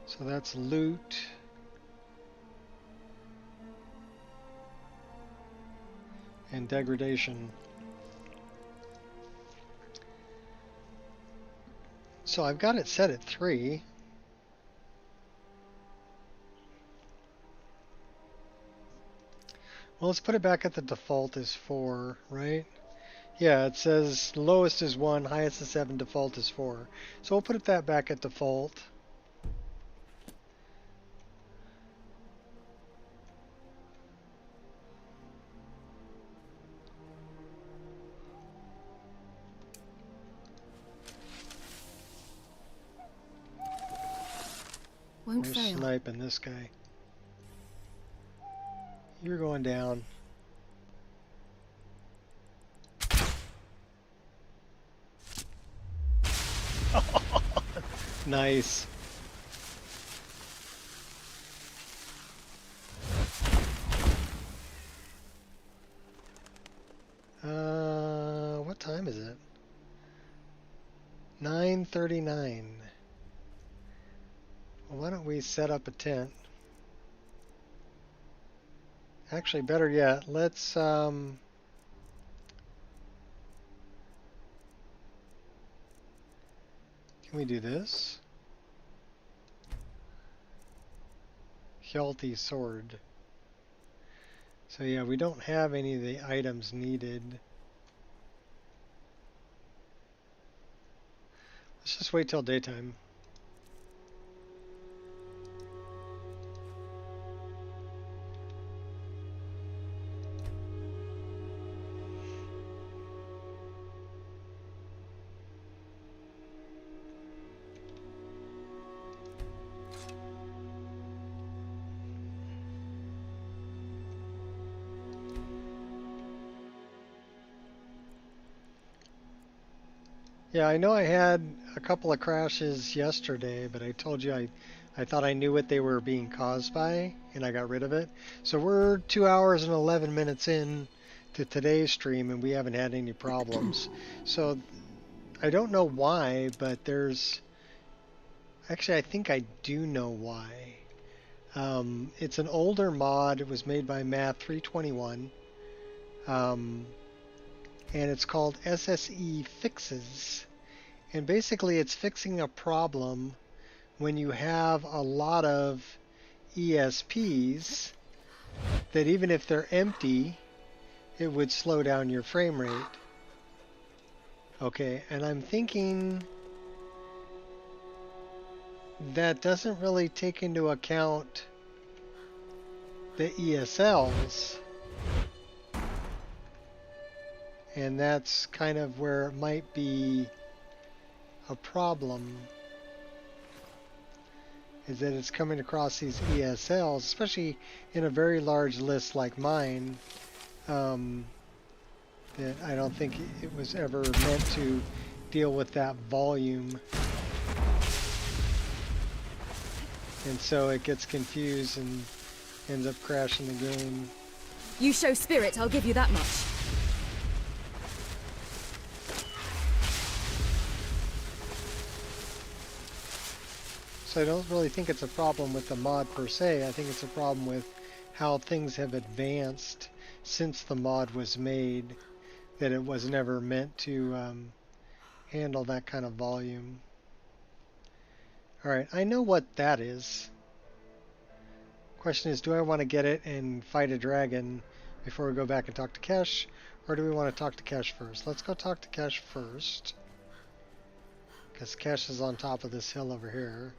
So that's loot. And degradation. So I've got it set at 3. Well, let's put it back at the default is 4, right? Yeah, it says lowest is 1, highest is 7, default is 4. So we'll put that back at default. Won't We're fail. sniping this guy. You're going down. Nice. What time is it? 9:39. Well, why don't we set up a tent? Actually, better yet, let's can we do this? Hjalti sword. So yeah, we don't have any of the items needed. Let's just wait till daytime. Yeah, I know I had a couple of crashes yesterday, but I told you I thought I knew what they were being caused by, and I got rid of it. So we're 2 hours and 11 minutes in to today's stream, and we haven't had any problems. So I don't know why, but there's... Actually, I think I do know why. It's an older mod. It was made by Math 321. And it's called SSE Fixes. And basically it's fixing a problem when you have a lot of ESPs that even if they're empty, it would slow down your frame rate. Okay, and I'm thinking that doesn't really take into account the ESLs. And that's kind of where it might be a problem, is that it's coming across these ESLs, especially in a very large list like mine. that I don't think it was ever meant to deal with that volume. And so it gets confused and ends up crashing the game. You show spirit, I'll give you that much. So I don't really think it's a problem with the mod per se. I think it's a problem with how things have advanced since the mod was made, that it was never meant to handle that kind of volume. Alright, I know what that is. Question is, do I want to get it and fight a dragon before we go back and talk to Kesh, or do we want to talk to Kesh first? Let's go talk to Kesh first, because Kesh is on top of this hill over here.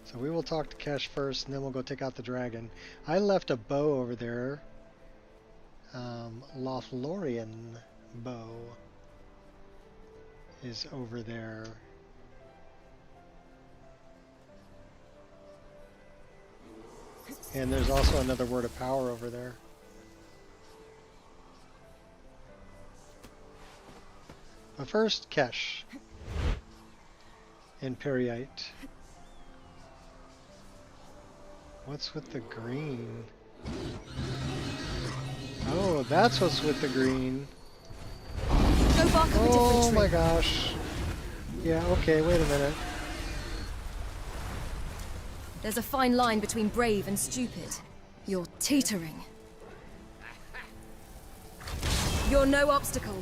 So we will talk to Kesh first, and then we'll go take out the dragon. I left a bow over there. Lothlorien bow is over there. And there's also another word of power over there. But first, Kesh and Periite. What's with the green? Oh, that's what's with the green. Go bark up a different tree. Oh my gosh. Yeah, okay, wait a minute. There's a fine line between brave and stupid. You're teetering. You're no obstacle.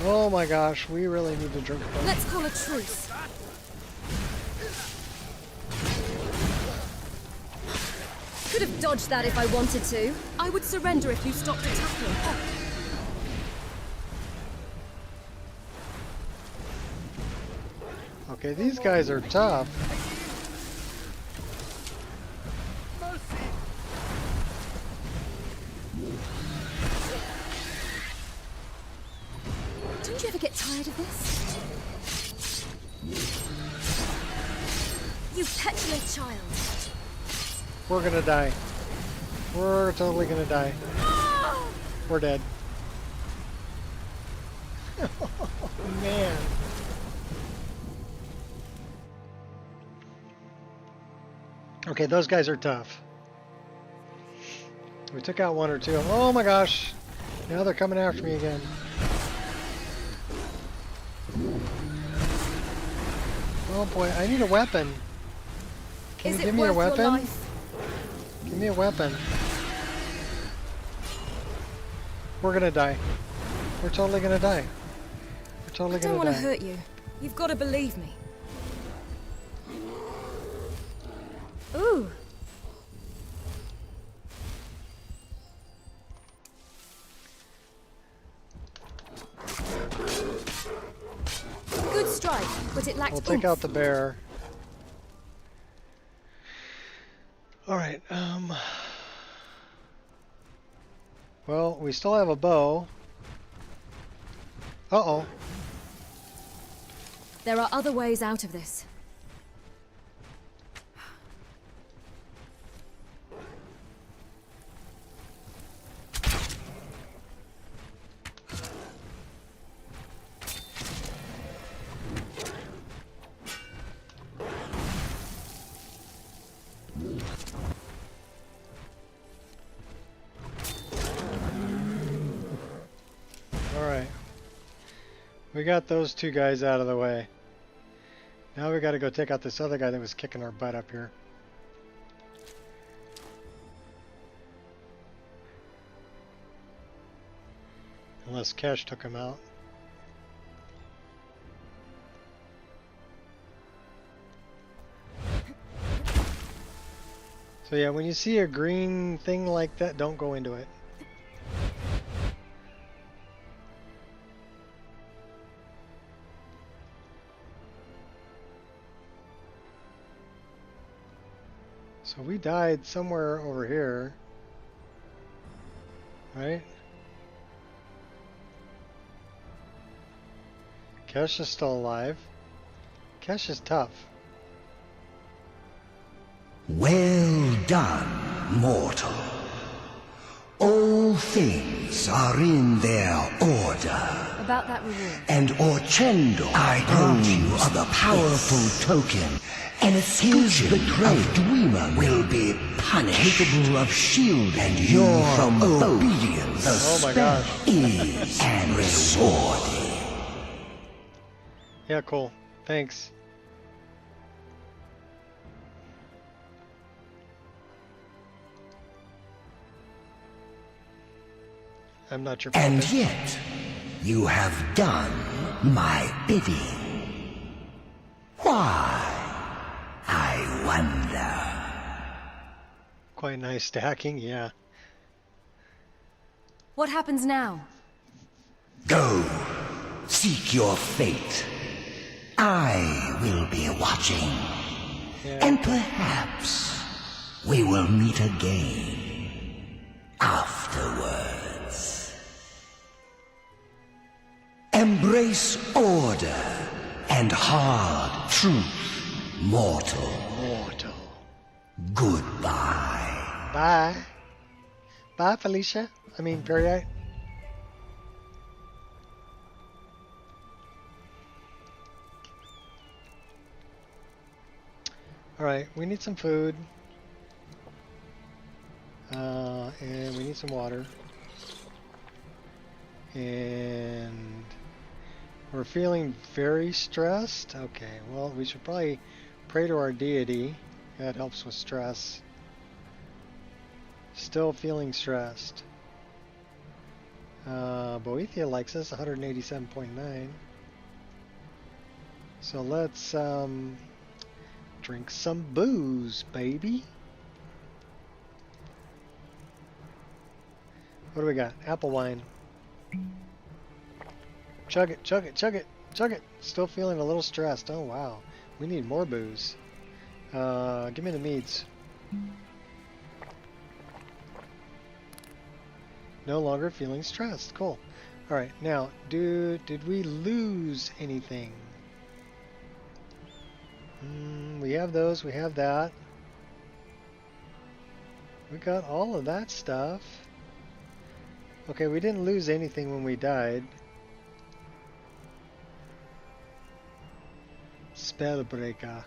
Oh my gosh, we really need to drink. Let's call a truce. Could have dodged that if I wanted to. I would surrender if you stopped attacking. Okay, these guys are tough. Don't you ever get tired of this? You petulant child. We're gonna die. We're totally gonna die. We're dead. Oh, man. Okay, those guys are tough. We took out one or two. Oh my gosh. Now they're coming after me again. Oh boy, I need a weapon. Can you give me a weapon? Give me a weapon. We're gonna die. We're totally gonna die. We're totally gonna die. I don't want to hurt you. You've got to believe me. Ooh. Good strike, but it lacked We'll take out the bear. Alright, well, we still have a bow. Uh-oh. There are other ways out of this. We got those two guys out of the way. Now we got to go take out this other guy that was kicking our butt up here. Unless Kesh took him out. So yeah, when you see a green thing like that, don't go into it. So we died somewhere over here, right? Kesh is still alive. Kesh is tough. Well done, mortal. All things are in their order. About that reward. And Orchendo, I brought you the powerful token. An exclusion of Dreamer will be punished, capable of shielding and your from obedience. Oh my gosh. Is and rewarded. Yeah, cool. Thanks. I'm not your puppet. And yet, you have done my bidding. Why? I wonder. Quite nice stacking, yeah. What happens now? Go. Seek your fate. I will be watching. Yeah. And perhaps we will meet again afterwards. Embrace order and hard truth, mortal. Mortal. Goodbye. Bye. Bye, Felicia. I mean, Perrier. Alright, we need some food. And we need some water. And we're feeling very stressed. Okay, well, we should probably pray to our deity. That helps with stress. Still feeling stressed. Boethia likes us, 187.9. So let's drink some booze, baby. What do we got? Apple wine. Chug it, chug it, chug it, chug it. Still feeling a little stressed. Oh wow. We need more booze. Give me the meads. No longer feeling stressed. Cool. Alright, now, did we lose anything? We have those, we have that. We got all of that stuff. Okay, we didn't lose anything when we died. Spellbreaker.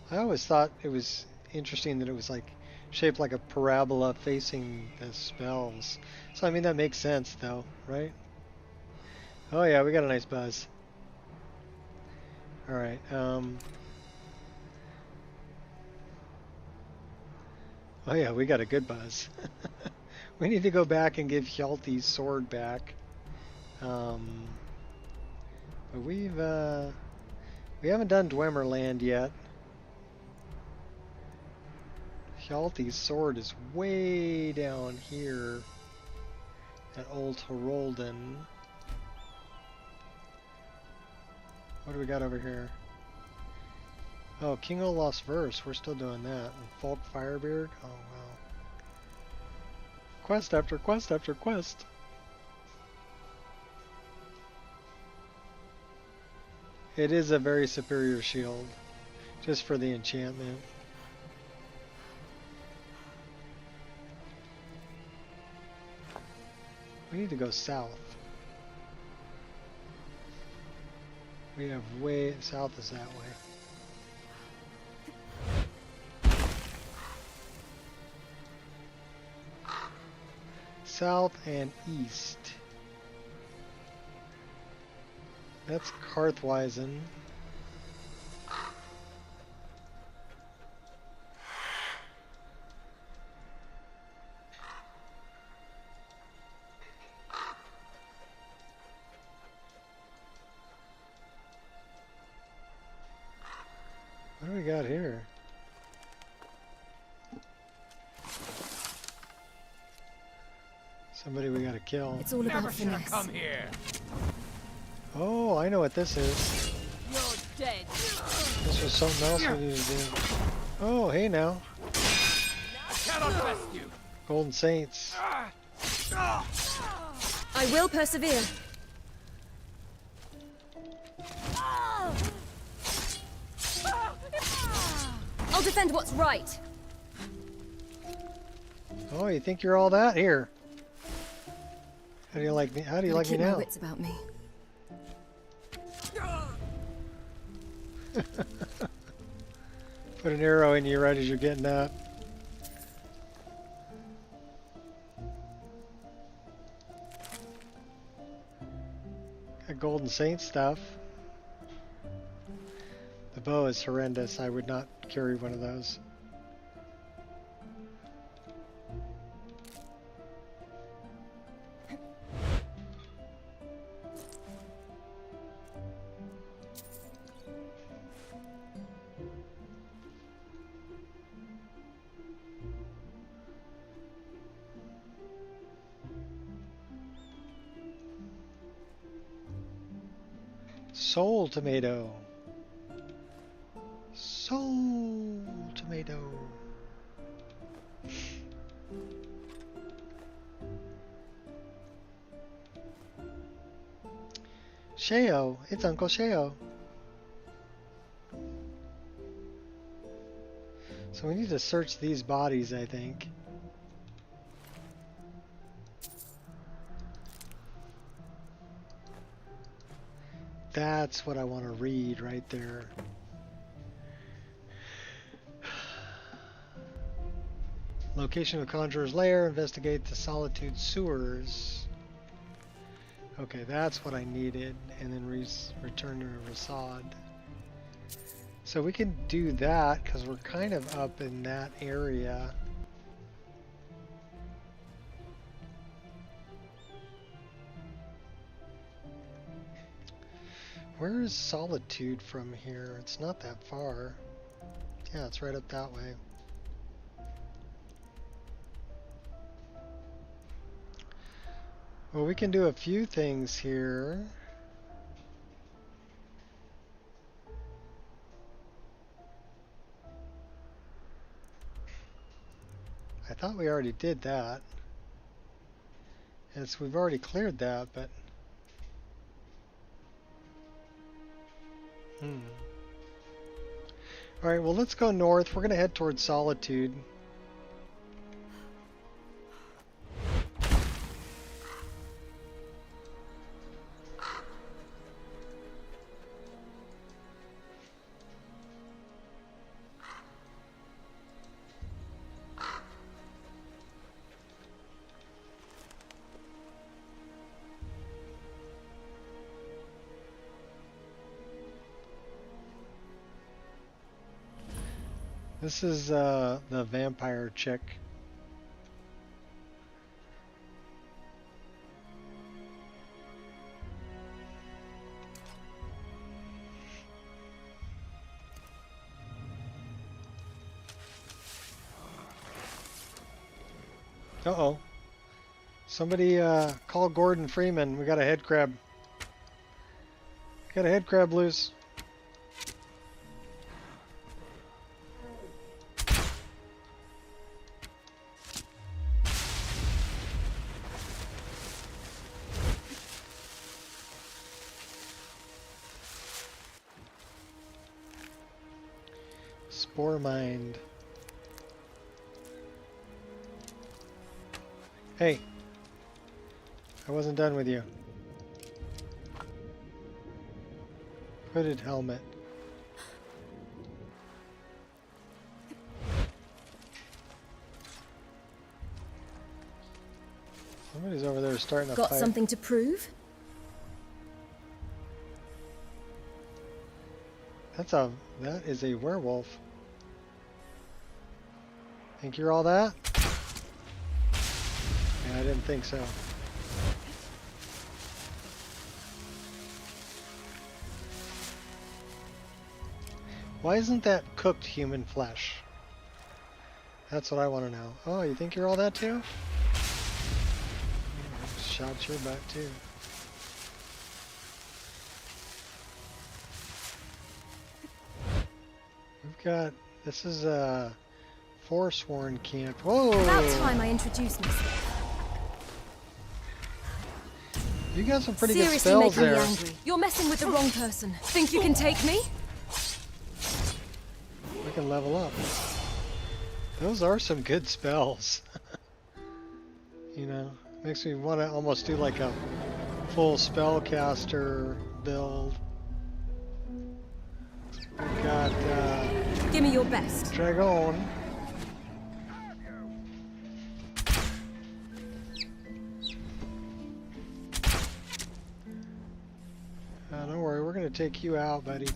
I always thought it was interesting that it was like shaped like a parabola facing the spells. So I mean that makes sense though, right? Oh yeah, we got a nice buzz. Alright, oh yeah, we got a good buzz. We need to go back and give Hjalti's sword back. But we haven't done Dwemerland yet. Hjalti's sword is way down here at Old Herolden. What do we got over here? Oh, King Olaf's Verse. We're still doing that. And Folk Firebeard. Oh, wow. Quest after quest after quest. It is a very superior shield. Just for the enchantment. We need to go south. We have way south is that way. South and east. That's Karthweisen. What do we got here? Somebody we gotta kill. It's all about finesse. Come here. Oh, I know what this is. You're dead. This was something else we needed to do. Oh, hey now. I cannot rescue. Golden Saints. I I will persevere. I'll defend what's right. Oh, you think you're all that? Here. How do you like me? How do you like me Keep my now? wits about me. Put an arrow in you right as you're getting up. Got Golden Saint stuff. The bow is horrendous. I would not carry one of those. Soul tomato. Soul tomato. Sheo, it's Uncle Sheo. So we need to search these bodies, I think. That's what I want to read right there. Location of Conjurer's Lair, investigate the Solitude Sewers. Okay, that's what I needed, and then return to Reshade. So we can do that because we're kind of up in that area. Where is Solitude from here? It's not that far. Yeah, it's right up that way. Well, we can do a few things here. I thought we already did that. We've already cleared that, but... Alright, well, let's go north. We're going to head towards Solitude. This is the vampire chick. Uh-oh. Somebody call Gordon Freeman. We got a head crab. Got a head crab loose. Spore mind. Hey, I wasn't done with you. Hooded helmet. Somebody's over there starting a fight. Got something to prove? That is a werewolf. Think you're all that? Yeah, I didn't think so. Why isn't that cooked human flesh? That's what I want to know. Oh, you think you're all that too? Shot your butt too. We've got, this is a Forsworn camp. Whoa! About time I introduced myself. You got some pretty good Seriously spells making there. me angry. You're messing with the wrong person. Think you can take me? We can level up. Those are some good spells. You know, makes me want to almost do like a full spellcaster build. We've got Give me your best. Dragon. Don't worry, we're gonna take you out, buddy.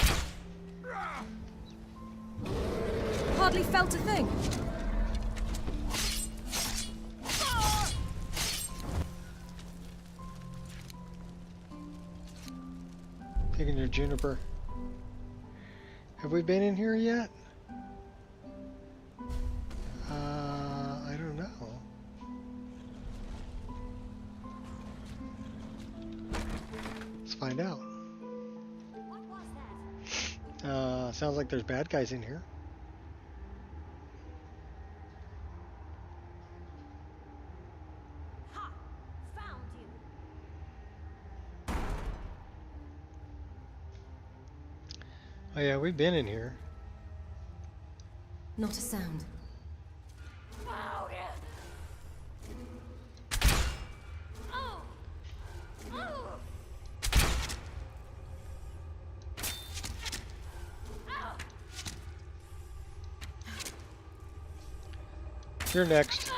Hardly felt a thing. Taking your juniper. Have we been in here yet? I don't know. Let's find out. What was that? Sounds like there's bad guys in here. Ha! Found you. Oh yeah, we've been in here. Not a sound. Found it. Oh! Oh! Ow! You're next.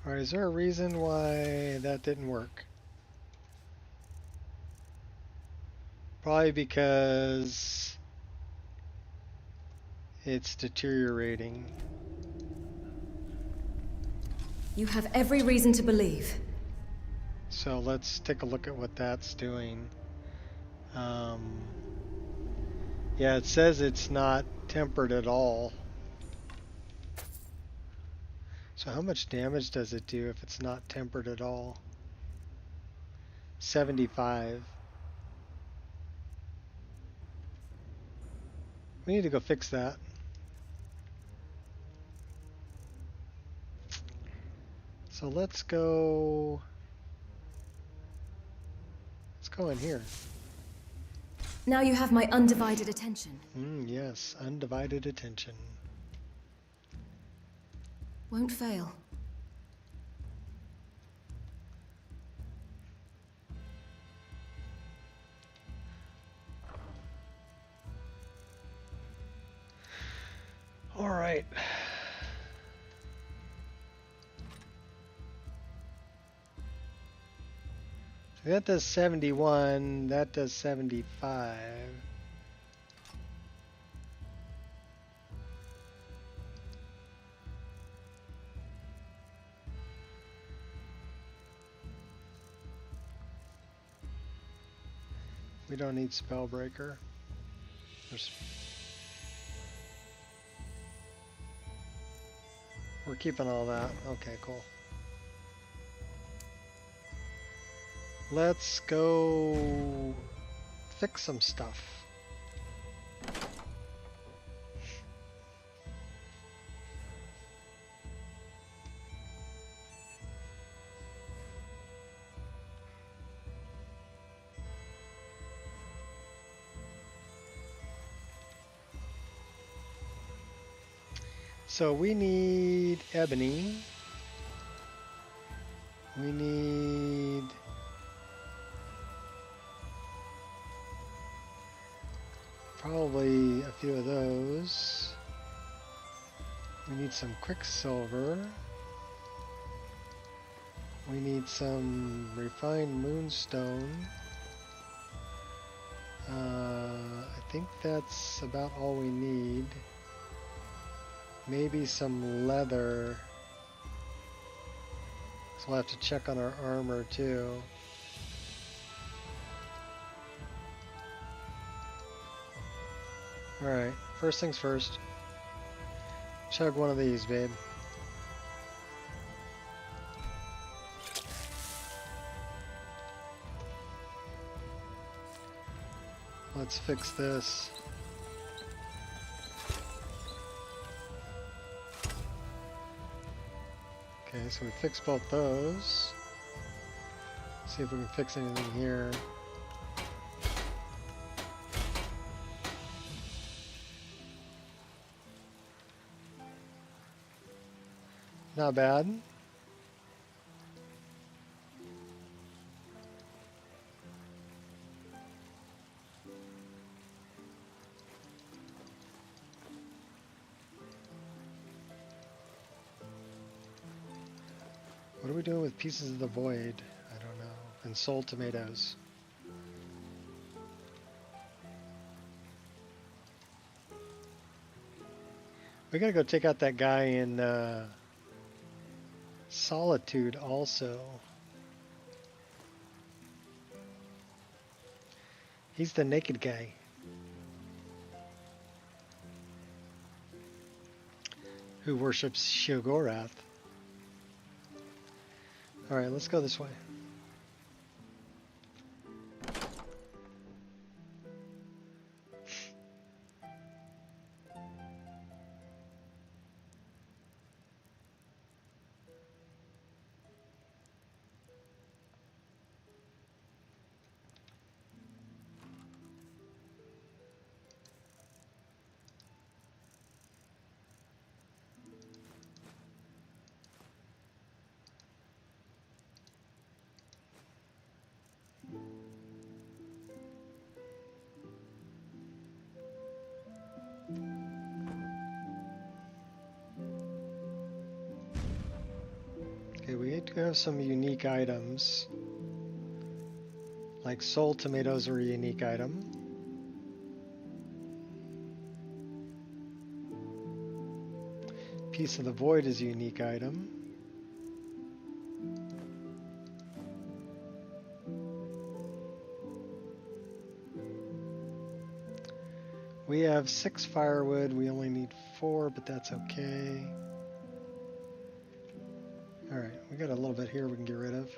Alright, is there a reason why that didn't work? Probably because it's deteriorating. You have every reason to believe. So let's take a look at what that's doing. Yeah, it says it's not tempered at all. So how much damage does it do if it's not tempered at all? 75. We need to go fix that. So let's go in here. Now you have my undivided attention. Yes, undivided attention. Won't fail. All right. So that does 71, that does 75. We don't need Spellbreaker. We're keeping all that. Okay, cool. Let's go fix some stuff. So we need ebony. We need probably a few of those. We need some quicksilver. We need some refined moonstone. I think that's about all we need. Maybe some leather. So we'll have to check on our armor too. Alright, first things first. Chug one of these, babe. Let's fix this. Okay, so we fixed both those. See if we can fix anything here. Not bad. What are we doing with pieces of the void? I don't know. And soul tomatoes. We gotta go take out that guy in Solitude also. He's the naked guy. Who worships Shogorath. Alright, let's go this way. Okay, we do have some unique items. Like soul tomatoes are a unique item. Piece of the void is a unique item. We have 6 firewood. We only need 4, but that's okay. Alright, we got a little bit here we can get rid of.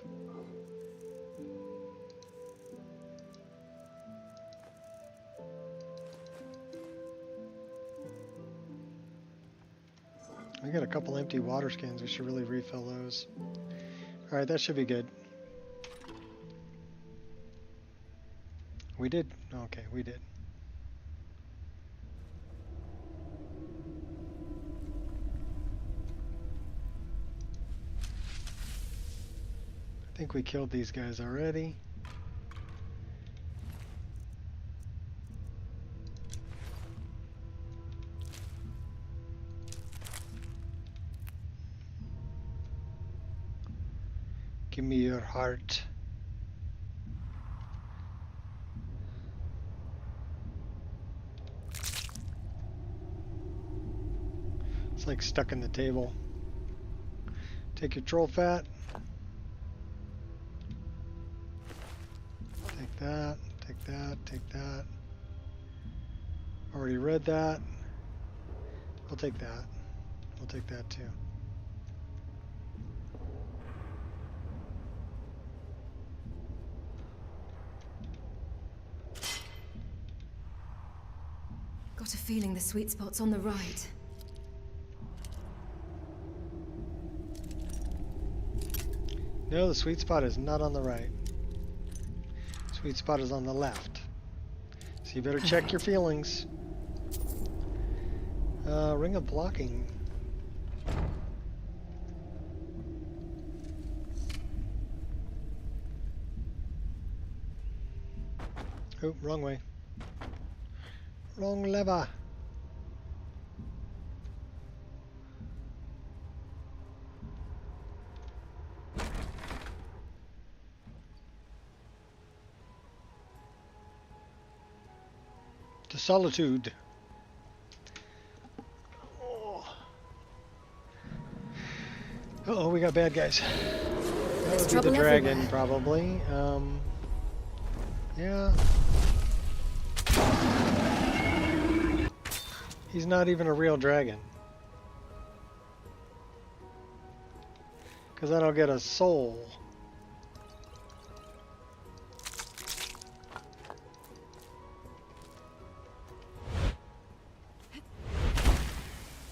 We got a couple empty water skins. We should really refill those. Alright, that should be good. We did? Okay, we did. I think we killed these guys already. Give me your heart. It's like stuck in the table. Take your troll fat. Take that, take that, take that. Already read that. I'll take that. I'll take that too. Got a feeling the sweet spot's on the right. No, the sweet spot is not on the right. Sweet spot is on the left. So you better check your feelings. Ring of blocking. Oh, wrong way. Wrong lever. To Solitude. Uh-oh, we got bad guys. That would be the dragon, probably. Yeah. He's not even a real dragon. Because then I'll get a soul.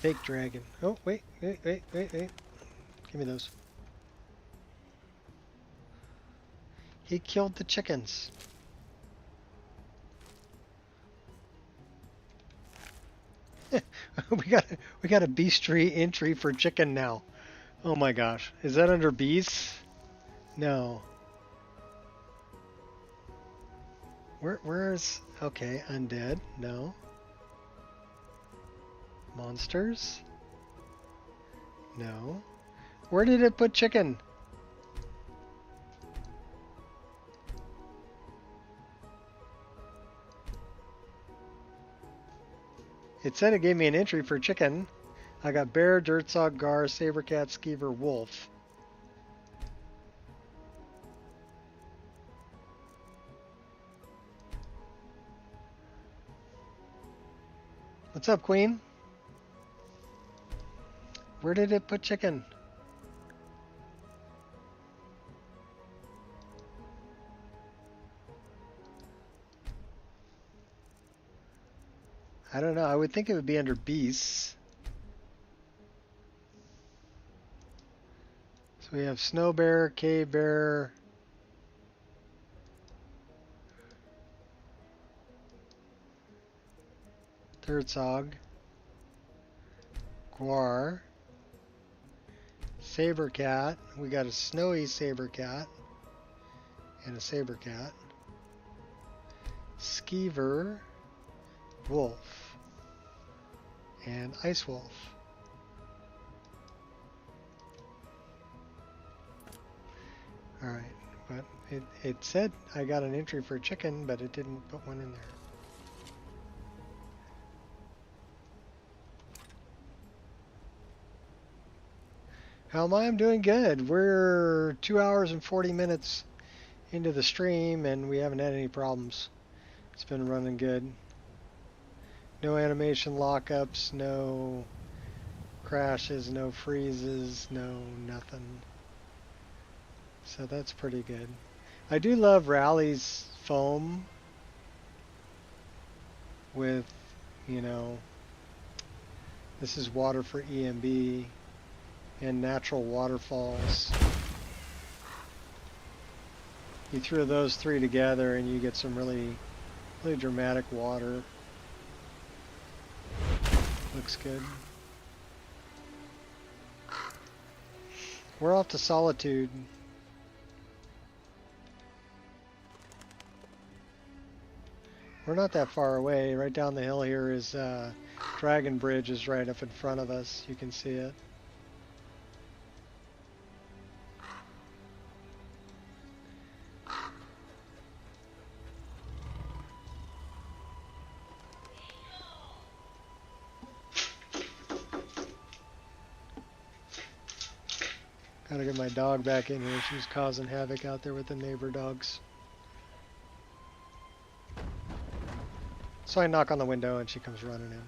Fake dragon. Oh, wait. Give me those. He killed the chickens. we got a beastry entry for chicken now. Oh my gosh. Is that under beasts? No. Where's okay, undead? No. Monsters? No. Where did it put chicken? It said it gave me an entry for chicken. I got bear, dirtsog, gar, sabercat, skeever, wolf. What's up, Queen? Where did it put chicken? I don't know. I would think it would be under beasts. So we have snow bear, cave bear, dirtsog, guar, sabercat. We got a snowy sabercat and a sabercat. Skeever, wolf, and ice wolf. Alright, but it said I got an entry for chicken, but it didn't put one in there. How am I? I'm doing good. We're 2 hours and 40 minutes into the stream and we haven't had any problems. It's been running good. No animation lockups, no crashes, no freezes, no nothing. So that's pretty good. I do love Rally's foam with, you know, this is water for EMB and natural waterfalls. You throw those three together and you get some really dramatic water. Looks good. We're off to Solitude. We're not that far away. Right down the hill here is Dragon Bridge is right up in front of us. You can see it. Gotta get my dog back in here. She's causing havoc out there with the neighbor dogs. So I knock on the window and she comes running in.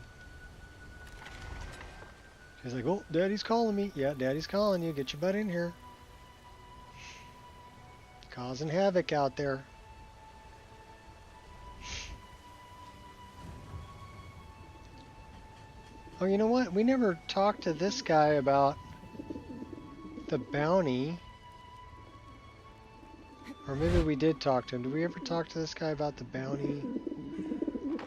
She's like, oh, Daddy's calling me. Yeah, Daddy's calling you. Get your butt in here. Causing havoc out there. Oh, you know what? We never talked to this guy about the bounty. Or maybe we did talk to him. Did we ever talk to this guy about the bounty?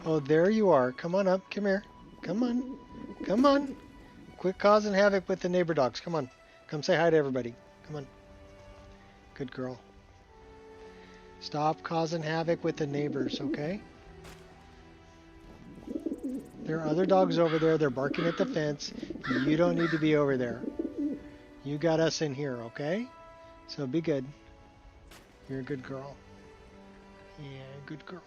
Oh, there you are. Come on up. Come here. Come on. Come on. Quit causing havoc with the neighbor dogs. Come on. Come say hi to everybody. Come on. Good girl. Stop causing havoc with the neighbors, okay? There are other dogs over there. They're barking at the fence. You don't need to be over there. You got us in here, okay? So be good. You're a good girl. Yeah, good girl.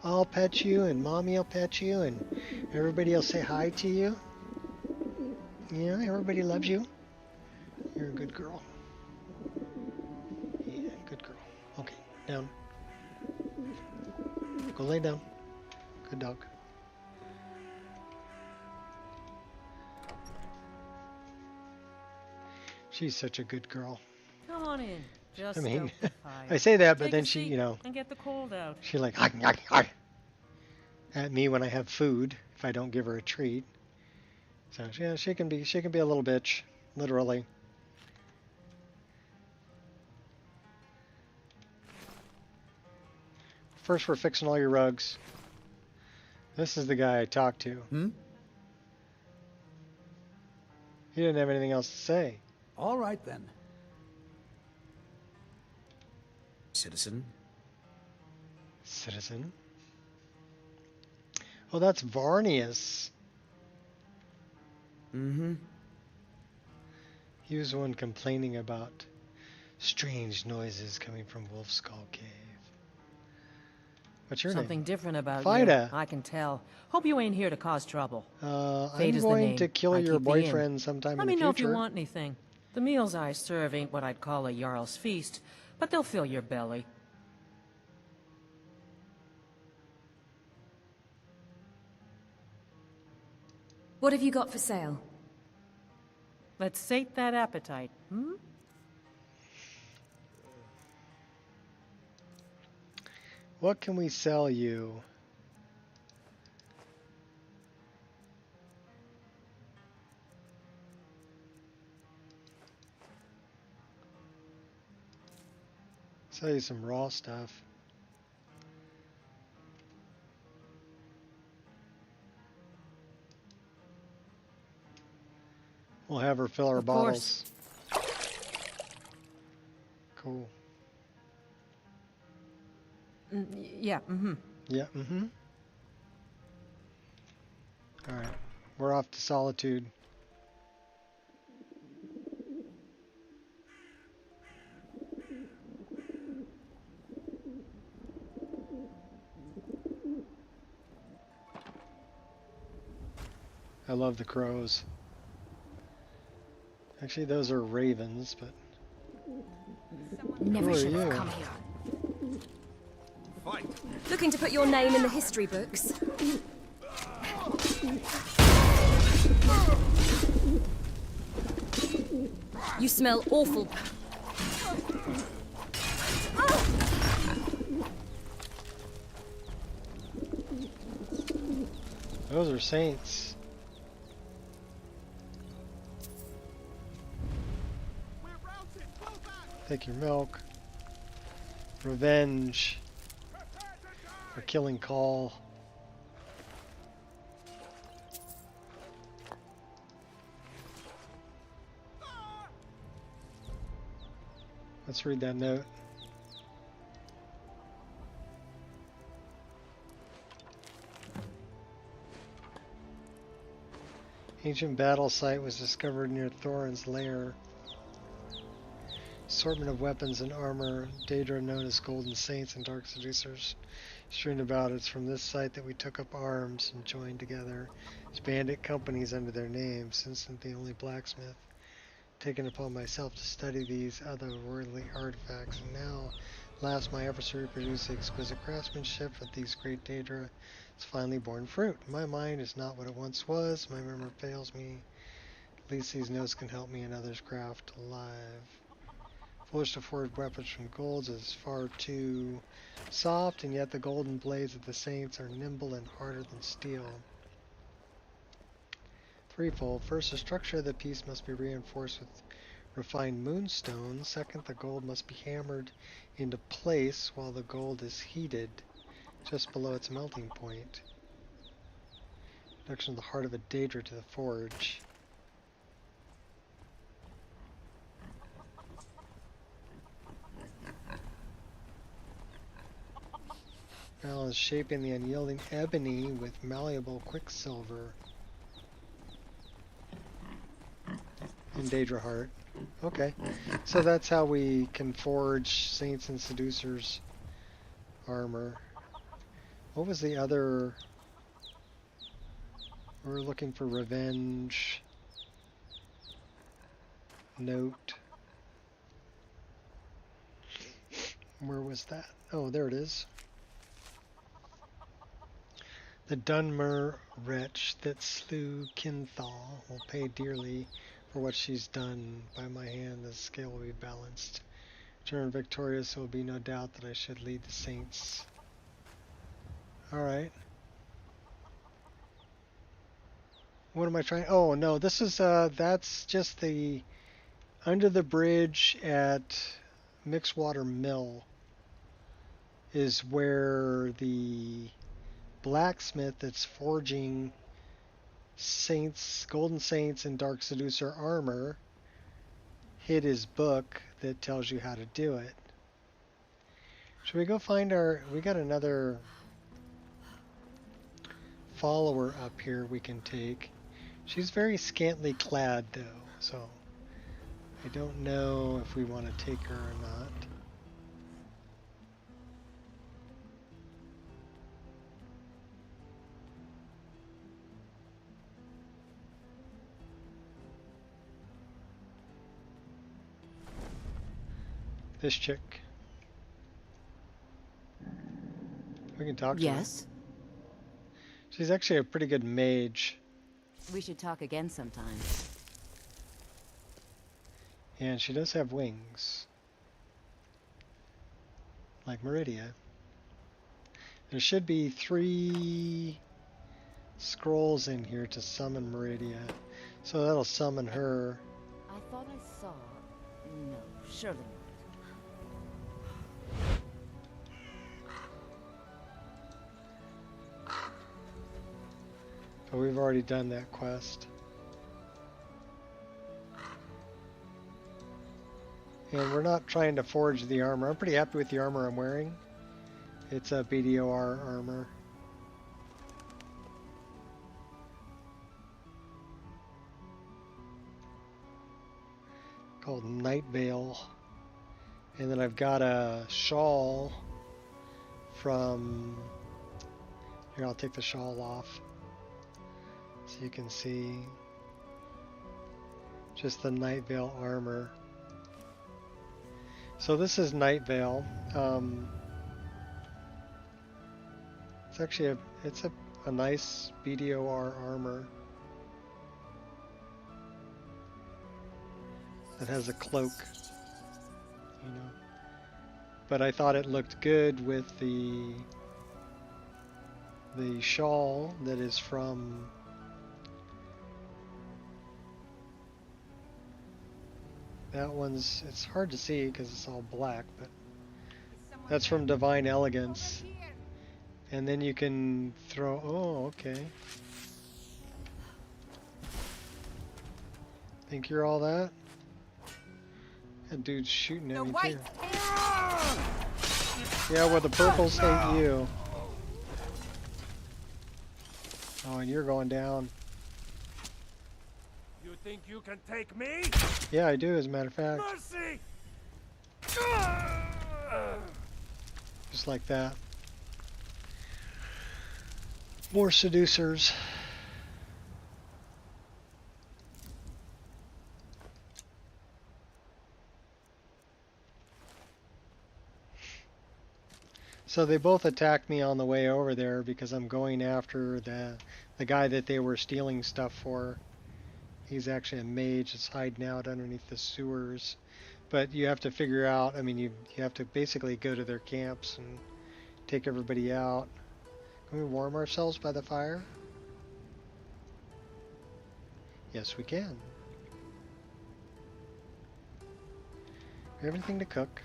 I'll pet you and Mommy will pet you and everybody will say hi to you. Yeah, everybody loves you. You're a good girl. Yeah, good girl. Okay, down. Go lay down. Good dog. She's such a good girl. Come on in. Just I mean, stoke the fire. I say that, but Take then a she, seat you know, and get the cold out. she like at me when I have food if I don't give her a treat. So yeah, she can be a little bitch, literally. First, we're fixing all your rugs. This is the guy I talked to. Hmm? He didn't have anything else to say. All right, then. Citizen? Citizen? Oh, that's Varnius. Mm-hmm. He was the one complaining about strange noises coming from Wolf Skull Cave. What's your Something name? different about Fida. you. I can tell. Hope you ain't here to cause trouble. I'm Fate is the going name. to kill I your keep the inn. boyfriend sometime Let in me the know if future. you want anything. The meals I serve ain't what I'd call a Jarl's feast, but they'll fill your belly. What have you got for sale? Let's sate that appetite, hmm? What can we sell you? Sell you some raw stuff. We'll have her fill our Of bottles. course. Cool. Yeah, mm-hmm. Yeah, mm-hmm. Alright. We're off to Solitude. I love the crows. Actually, those are ravens, but... Never Who are should have you? come here. Fight. Looking to put your name in the history books? You smell awful. Those are saints. We're routed. Fall back. Take your milk. Revenge. Prepare to die. A killing call. Let's read that note. Ancient battle site was discovered near Thorin's lair. Assortment of weapons and armor, Daedra known as Golden Saints and Dark Seducers, strewn about. It's from this site that we took up arms and joined together as bandit companies under their names. Instant the only blacksmith, taken upon myself to study these otherworldly artifacts, and now, last, my efforts to reproduce the exquisite craftsmanship of these great Daedra has finally borne fruit. My mind is not what it once was. My memory fails me. At least these notes can help me and others craft alive. Foolish to forge weapons from golds is far too soft, and yet the golden blades of the saints are nimble and harder than steel. Threefold. First, the structure of the piece must be reinforced with refined moonstone. Second, the gold must be hammered into place while the gold is heated just below its melting point. Introduction of the heart of a Daedra to the forge. Now is shaping the unyielding ebony with malleable quicksilver. And Daedra heart. Okay. So that's how we can forge Saints and Seducers armor. What was the other? We're looking for revenge. Note. Where was that? Oh, there it is. The Dunmer wretch that slew Kinthal will pay dearly for what she's done. By my hand, the scale will be balanced. Return victorious, there will be no doubt that I should lead the saints. Alright. What am I trying? Oh, no, this is, that's just the, under the bridge at Mixwater Mill is where the blacksmith that's forging Golden Saints and Dark Seducer armor hid his book that tells you how to do it. Should we go find we got another follower up here we can take. She's very scantily clad though, so I don't know if we want to take her or not. This chick. We can talk to her. Yes? She's actually a pretty good mage. We should talk again sometime. And she does have wings. Like Meridia. There should be 3 scrolls in here to summon Meridia. So that'll summon her. I thought I saw... No, surely not. But we've already done that quest. And we're not trying to forge the armor. I'm pretty happy with the armor I'm wearing. It's a BDOR armor. Called Night Veil. And then I've got a shawl from... Here, I'll take the shawl off. So you can see just the Night Veil armor. So this is Night Veil. It's actually a nice BDOR armor that has a cloak, you know. But I thought it looked good with the shawl that is from that one's, it's hard to see because it's all black, but that's from Divine Elegance. And then you can throw, oh, okay. Think you're all that? That dude's shooting at me too. Yeah, well the purples hate you. Oh, and you're going down. You think you can take me? Yeah, I do, as a matter of fact. Mercy! Just like that. More seducers. So they both attacked me on the way over there because I'm going after the guy that they were stealing stuff for. He's actually a mage that's hiding out underneath the sewers. But you have to figure out, I mean, you have to basically go to their camps and take everybody out. Can we warm ourselves by the fire? Yes, we can. We have anything to cook?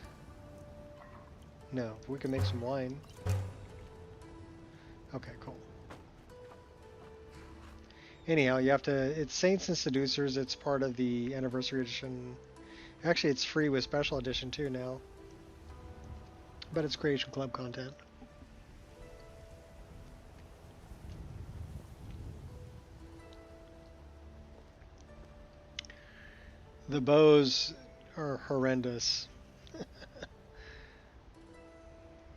No, but we can make some wine. Okay, cool. Anyhow, you have to, it's Saints and Seducers, it's part of the Anniversary Edition. Actually, it's free with Special Edition too now. But it's Creation Club content. The bows are horrendous.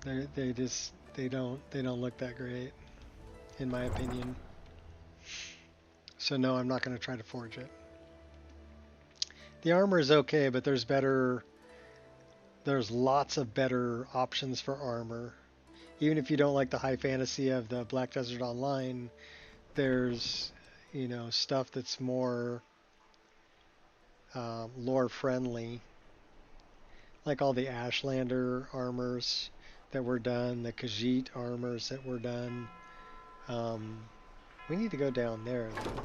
they don't look that great, in my opinion. So no, I'm not going to try to forge it. The armor is okay, but there's lots of better options for armor. Even if you don't like the high fantasy of the Black Desert Online, there's, you know, stuff that's more lore friendly. Like all the Ashlander armors that were done, the Khajiit armors that were done. We need to go down there though.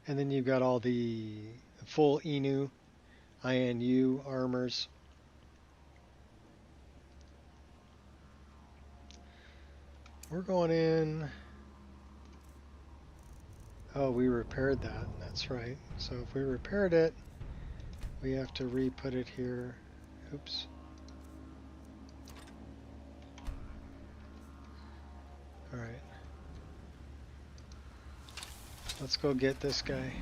And then you've got all the full INU armors. We're going in. Oh, we repaired that. That's right. So if we repaired it, we have to re-put it here. Oops. All right. Let's go get this guy.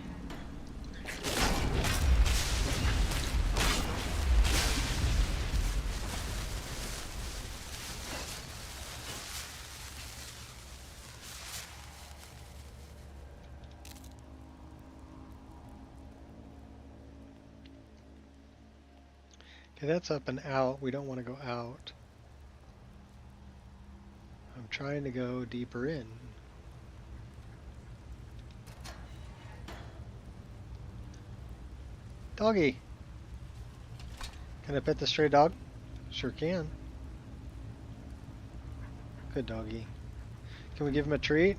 Okay, that's up and out. We don't want to go out. I'm trying to go deeper in. Doggy! Can I pet the stray dog? Sure can. Good doggy. Can we give him a treat?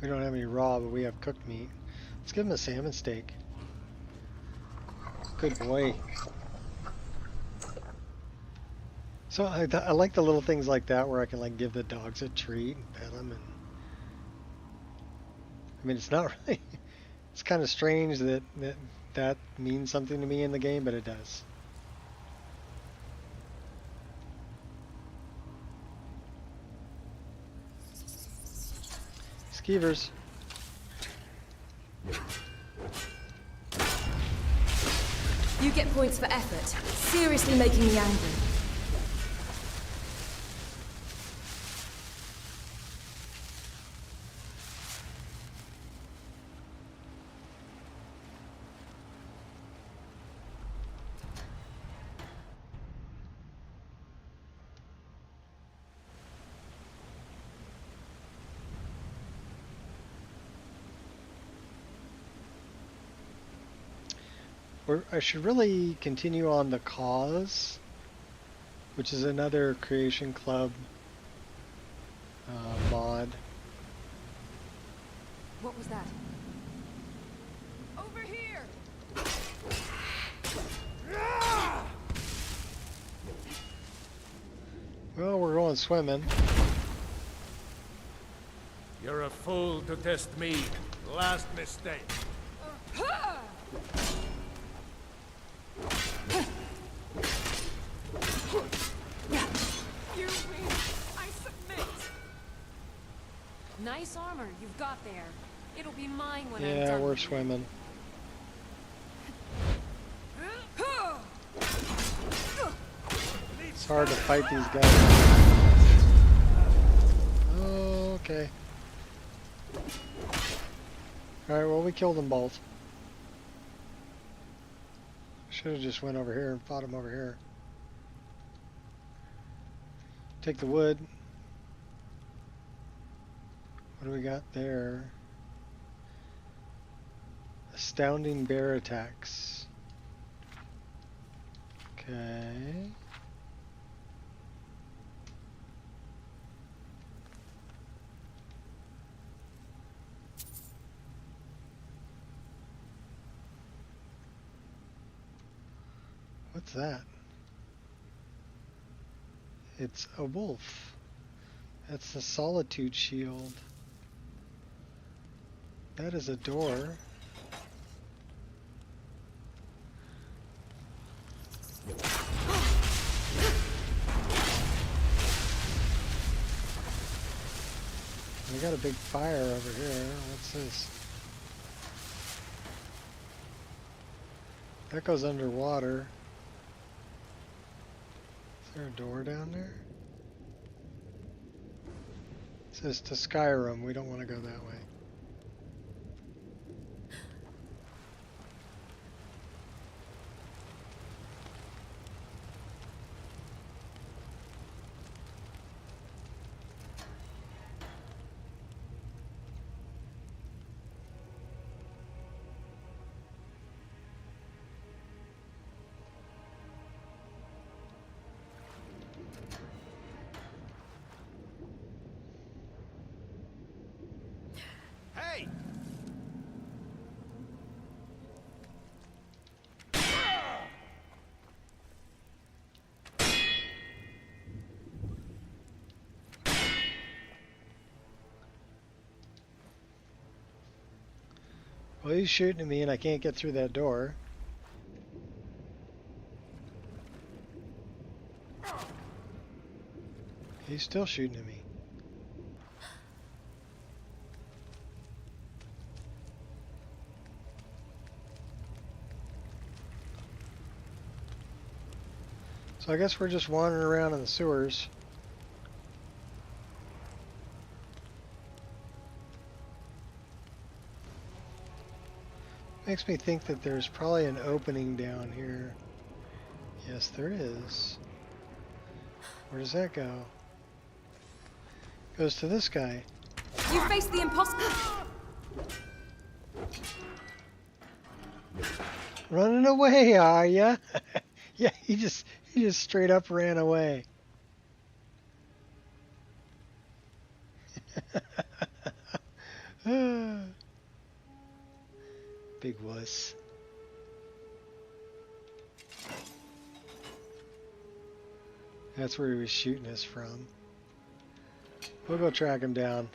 We don't have any raw, but we have cooked meat. Let's give him a salmon steak. Good boy. So I like the little things like that where I can like give the dogs a treat and pet them. And I mean, it's not really. It's kind of strange that means something to me in the game, but it does. Skeevers. You get points for effort. Seriously making me angry. I should really continue on the cause, which is another Creation Club mod. What was that? Over here! Well, we're going swimming. You're a fool to test me. Last mistake. You win. I submit. Nice armor you've got there. It'll be mine when I'm done. Yeah, we're swimming. It's hard to fight these guys. Oh, okay. Alright, well, we killed them both. Should have just went over here and fought them over here. Take the wood. What do we got there? Astounding bear attacks. Okay. What's that? It's a wolf. That's the Solitude Shield. That is a door. We got a big fire over here. What's this? That goes underwater. Is there a door down there? It says to Skyrim. We don't want to go that way. Well, he's shooting at me and I can't get through that door. He's still shooting at me. So I guess we're just wandering around in the sewers. Makes me think that there's probably an opening down here. Yes, there is. Where does that go? Goes to this guy. You face the impossible. Running away, are ya? Yeah, he just straight up ran away. Big wuss. That's where he was shooting us from. We'll go track him down.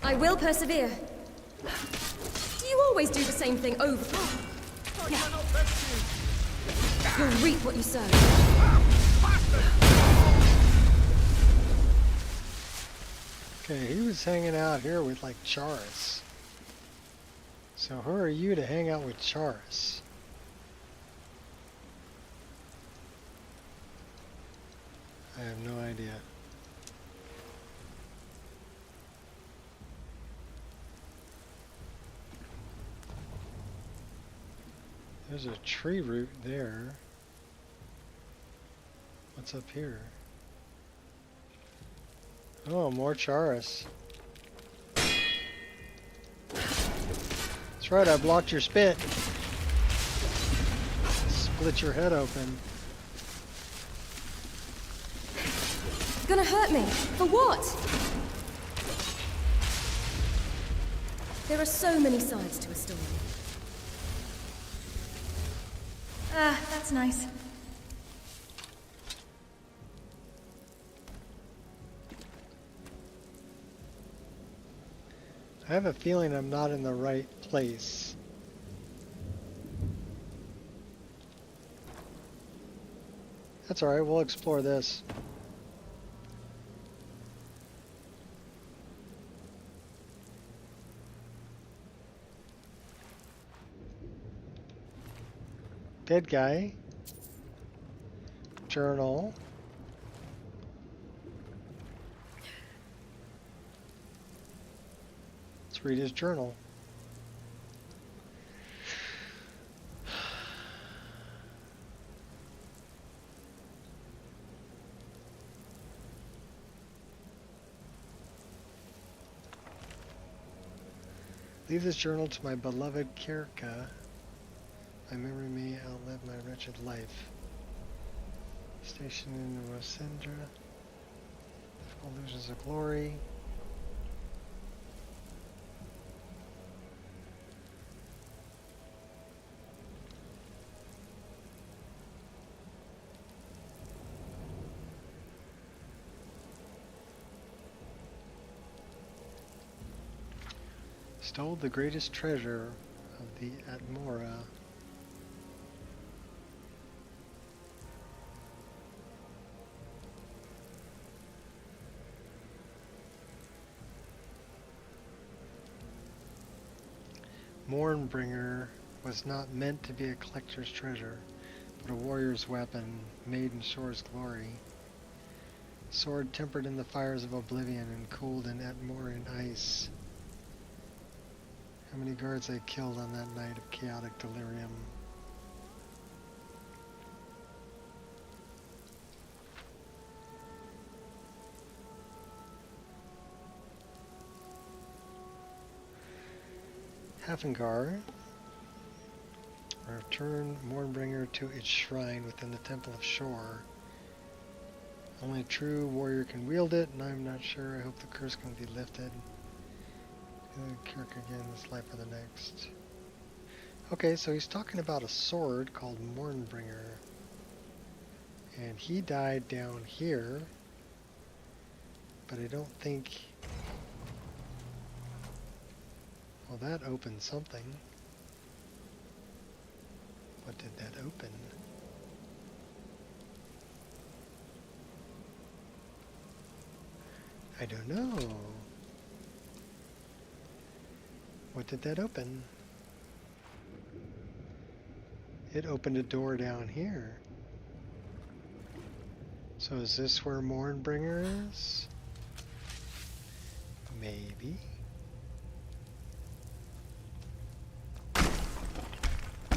I will persevere. Do you always do the same thing over? You'll reap what you sow. Okay, he was hanging out here with like Charis. So who are you to hang out with Charis? I have no idea. There's a tree root there. What's up here? Oh, more Charis. That's right, I blocked your spit. Split your head open. Gonna hurt me? For what? There are so many sides to a story. Ah, that's nice. I have a feeling I'm not in the right place. That's alright, we'll explore this. Dead guy. Journal. Let's read his journal. Leave this journal to my beloved Kirka. My memory may outlive my wretched life. Stationed in Rosendra. Illusions of glory. Stole the greatest treasure of the Atmora. Mornbringer was not meant to be a collector's treasure, but a warrior's weapon, made in Shor's glory. Sword tempered in the fires of oblivion and cooled in Atmoran ice. How many guards I killed on that night of chaotic delirium. Havengar. Return Mornbringer to its shrine within the Temple of Shore. Only a true warrior can wield it, and I'm not sure. I hope the curse can be lifted. Kirk again, this life or the next. Okay, so he's talking about a sword called Mornbringer. And he died down here. But I don't think... Well, that opened something. What did that open? I don't know. What did that open? It opened a door down here. So is this where Mornbringer is? Maybe.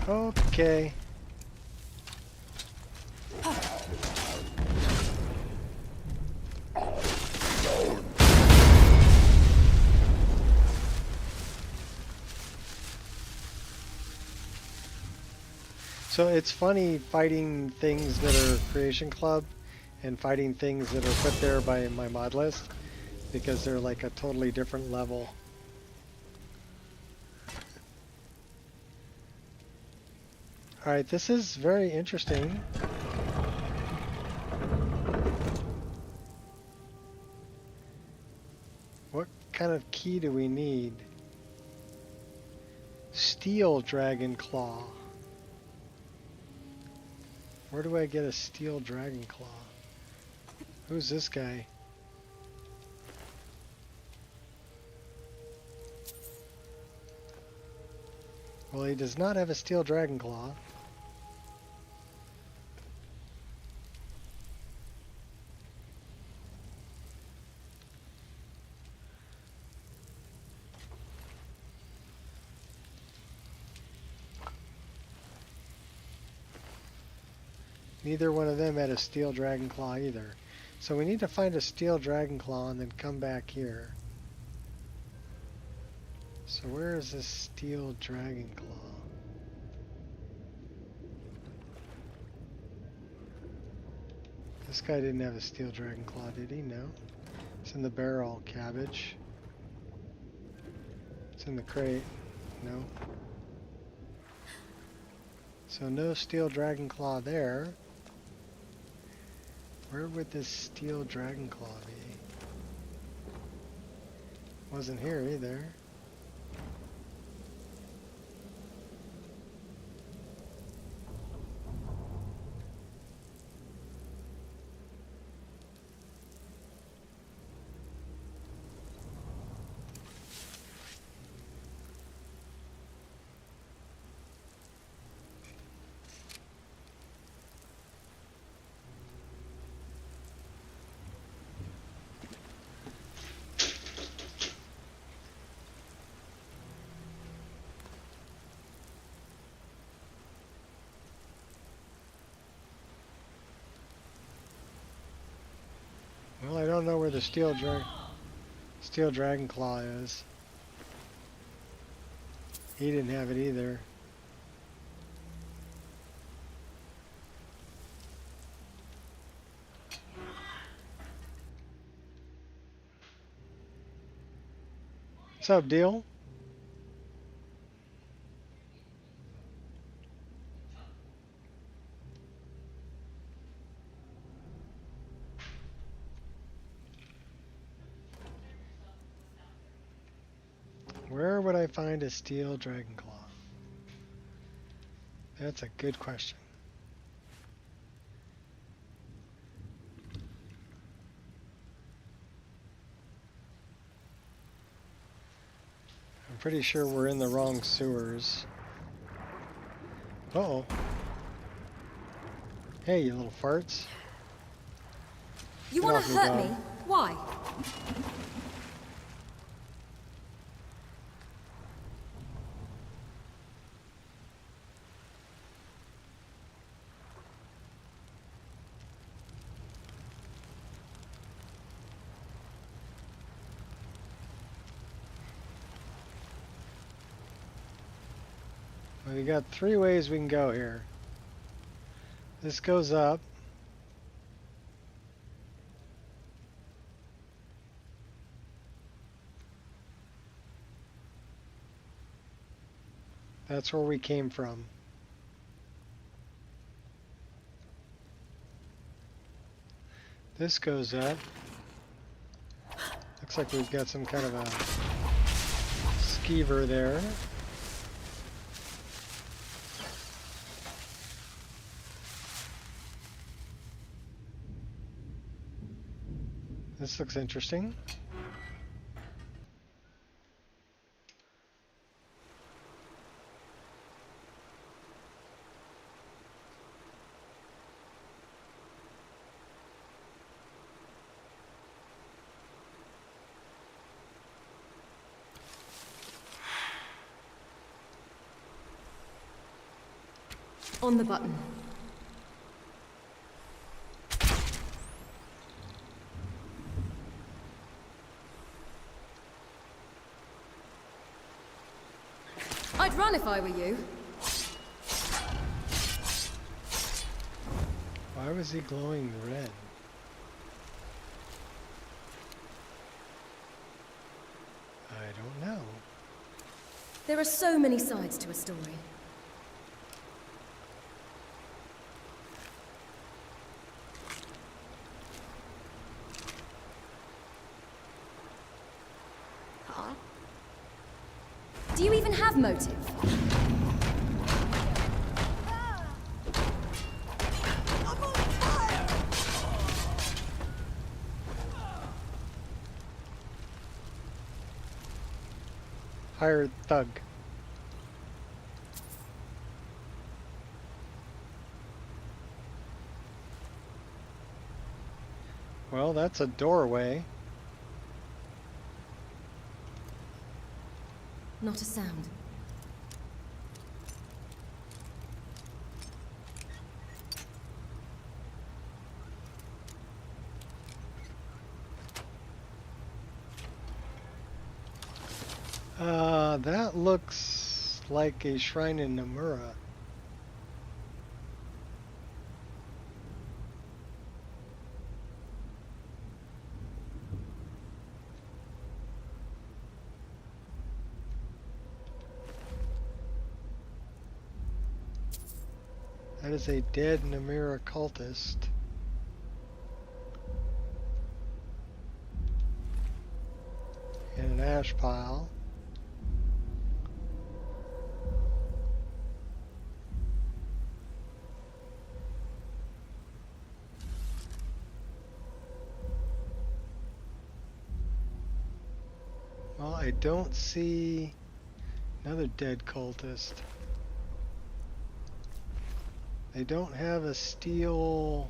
Okay. So it's funny fighting things that are Creation Club and fighting things that are put there by my mod list because they're like a totally different level. Alright, this is very interesting. What kind of key do we need? Steel Dragon Claw. Where do I get a Steel Dragon Claw? Who's this guy? Well, he does not have a Steel Dragon Claw. Neither one of them had a Steel Dragon Claw either. So we need to find a Steel Dragon Claw and then come back here. So where is this Steel Dragon Claw? This guy didn't have a Steel Dragon Claw, did he? No. It's in the barrel, cabbage. It's in the crate. No. So no Steel Dragon Claw there. Where would this Steel Dragon Claw be? Wasn't here either. Well, I don't know where the Steel Dragon Claw is. He didn't have it either. What's up, Deal? Where would I find a Steel Dragon Claw? That's a good question. I'm pretty sure we're in the wrong sewers. Uh-oh. Hey, you little farts. You Get want off to me, hurt dog. me? Why? Well, we got 3 ways we can go here. This goes up. That's where we came from. This goes up. Looks like we've got some kind of a skeever there. This looks interesting. On the button. I'd run if I were you. Why was he glowing red? I don't know. There are so many sides to a story. Do you even have motive? Hired thug. Well, that's a doorway. Not a sound. That looks like a shrine in Nomura. That is a dead Nomura cultist. In an ash pile. Well, I don't see another dead cultist. They don't have a steel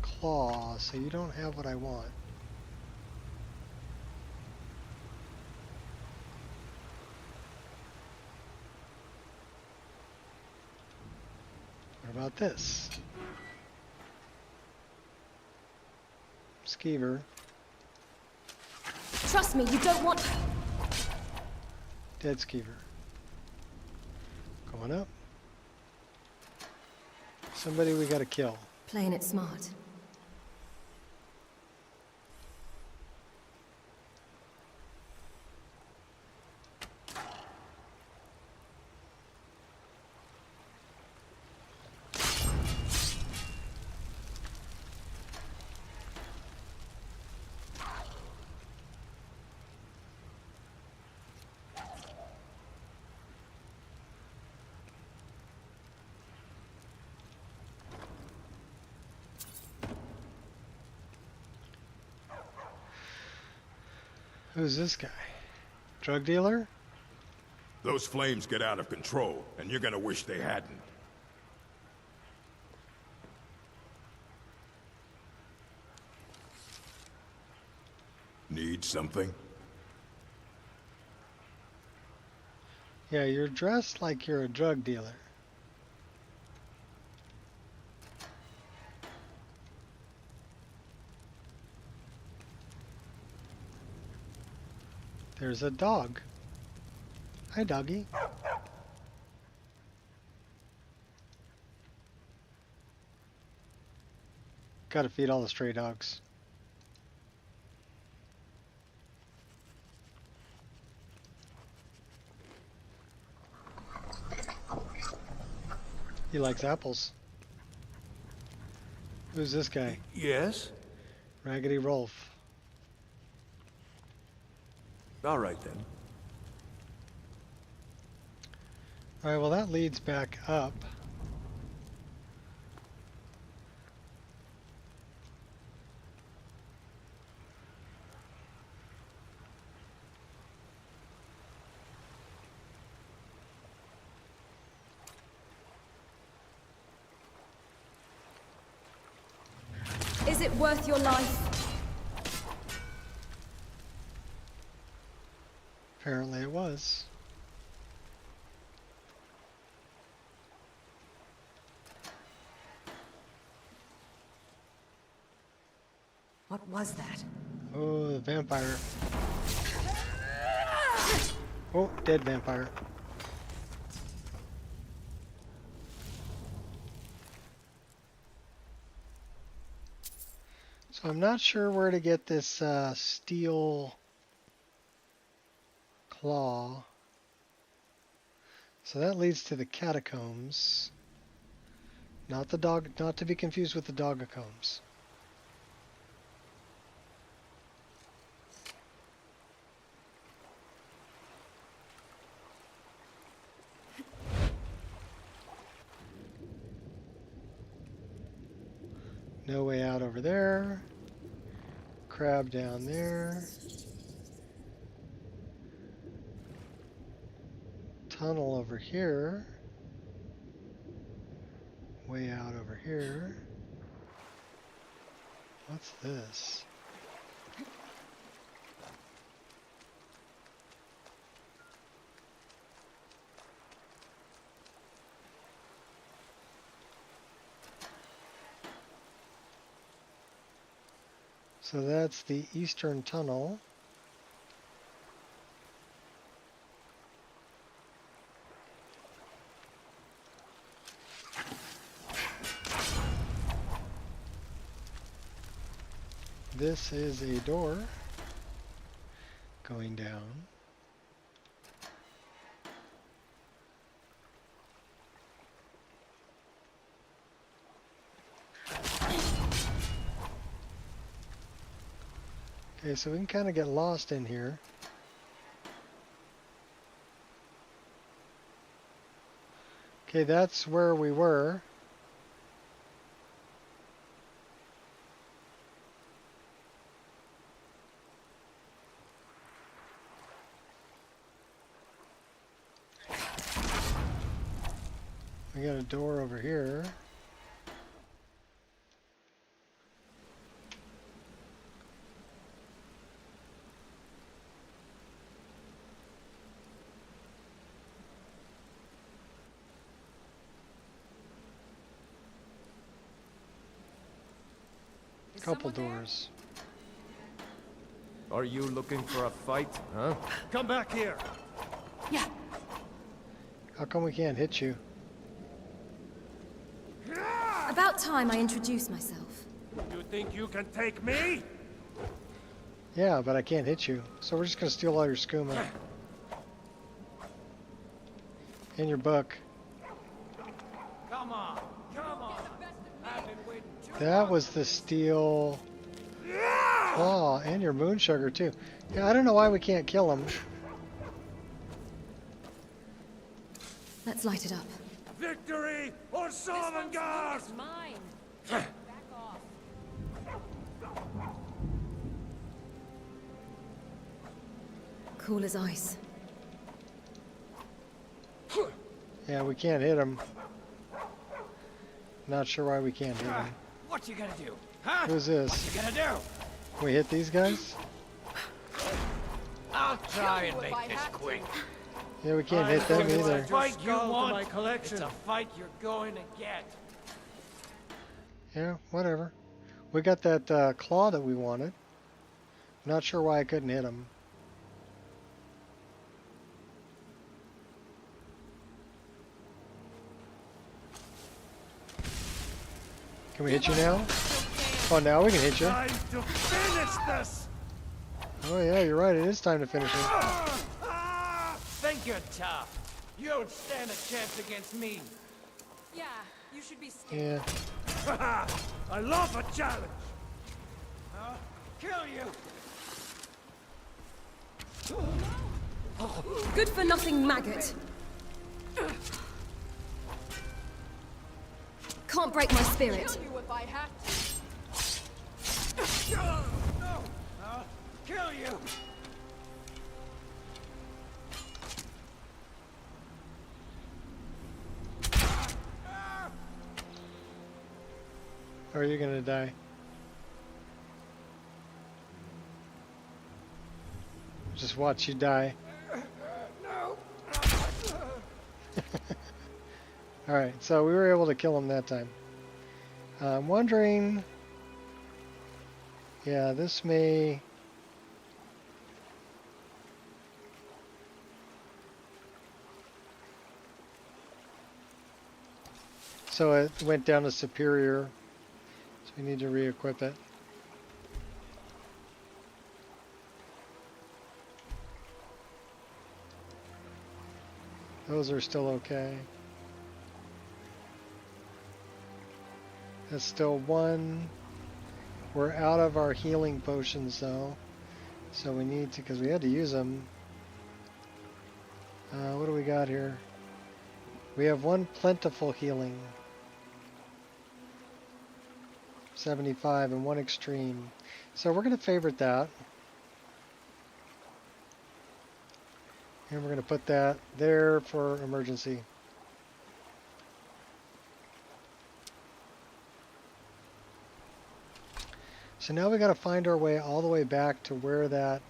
claw, so you don't have what I want. What about this? Skeever. Trust me, you don't want... Dead skeever. Going up. Somebody we gotta kill. Playing it smart. Who's this guy? Drug dealer? Those flames get out of control, and you're gonna wish they hadn't. Need something? Yeah, you're dressed like you're a drug dealer. There's a dog. Hi, doggy. Gotta feed all the stray dogs. He likes apples. Who's this guy? Yes? Raggedy Rolf. All right then. Alright, well that leads back up. Is it worth your life? Apparently it was. What was that? Oh, the vampire. Oh, dead vampire. So I'm not sure where to get this steel claw. So that leads to the catacombs. Not to be confused with the doggocombs. No way out over there. Crab down there. Tunnel over here. Way out over here. What's this? So that's the eastern tunnel. This is a door going down. Okay, so we can kind of get lost in here. Okay, that's where we were. We got a door over here. Couple doors. Are you looking for a fight, huh? Come back here! Yeah. How come we can't hit you? About time I introduce myself. You think you can take me? Yeah, but I can't hit you. So we're just gonna steal all your skooma. And your book. Come on, come on. I've been waiting too That was the steel claw and your moon sugar too. Yeah, I don't know why we can't kill him. Let's light it up. Victory or Sovngarde! Mine. Back off. Cool as ice. Yeah, we can't hit him. Not sure why we can't hit him. What you gonna do? Huh? Who's this? What you gonna do? Can we hit these guys? I'll try and make this quick. Yeah, we can't hit them either. Fight you want? my collection. It's a fight you're going to get. Yeah, whatever. We got that claw that we wanted. Not sure why I couldn't hit him. Can we hit you now? Oh, now we can hit you. Time to finish this! Oh yeah, you're right. It is time to finish it. Think you're tough. You don't stand a chance against me. Yeah, you should be scared. Yeah. I love a challenge! I'll kill you! Good for nothing maggot. Can't break my spirit. Kill you if I have to. No! I'll kill you! Or are you gonna die? Just watch you die. No! Alright, so we were able to kill him that time. I'm wondering... Yeah, this may... So it went down to superior. So we need to re-equip it. Those are still okay. That's still one. We're out of our healing potions though. So we need to, because we had to use them. What do we got here? We have one plentiful healing. 75 and one extreme. So we're going to favorite that. And we're going to put that there for emergency. So now we got to find our way all the way back to where that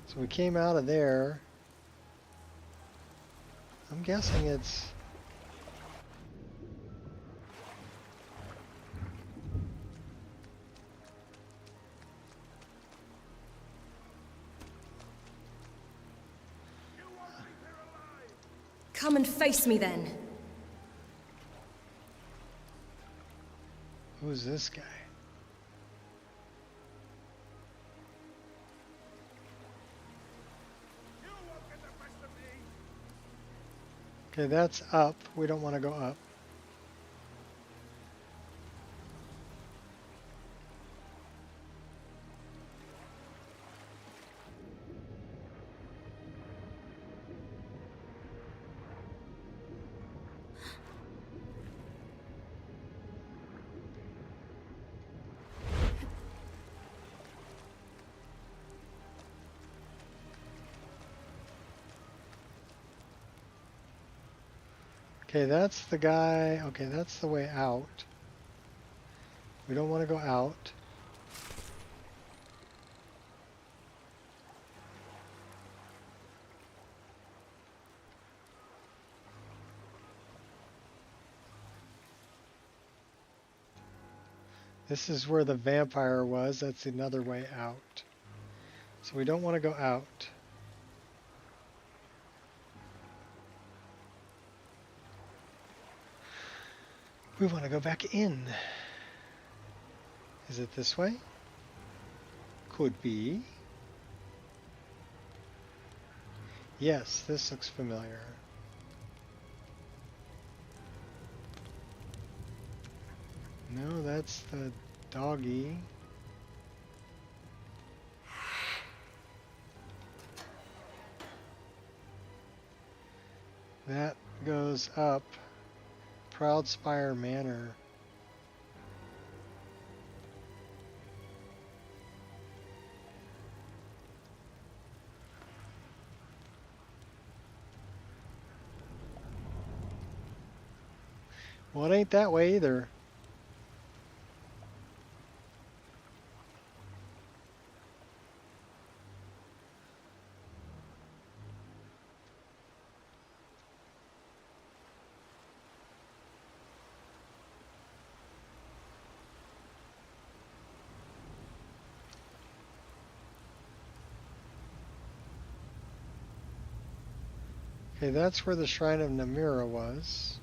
so we came out of there. I'm guessing it's Come and face me then. who's this guy? Okay, that's up. We don't want to go up. Okay, that's the guy. Okay, that's the way out. We don't want to go out. This is where the vampire was. That's another way out. So we don't want to go out. We want to go back in. Is it this way? Could be. Yes, this looks familiar. No, that's the doggy. That goes up. Proud Spire Manor. Well, it ain't that way either. Okay, that's where the Shrine of Namira was.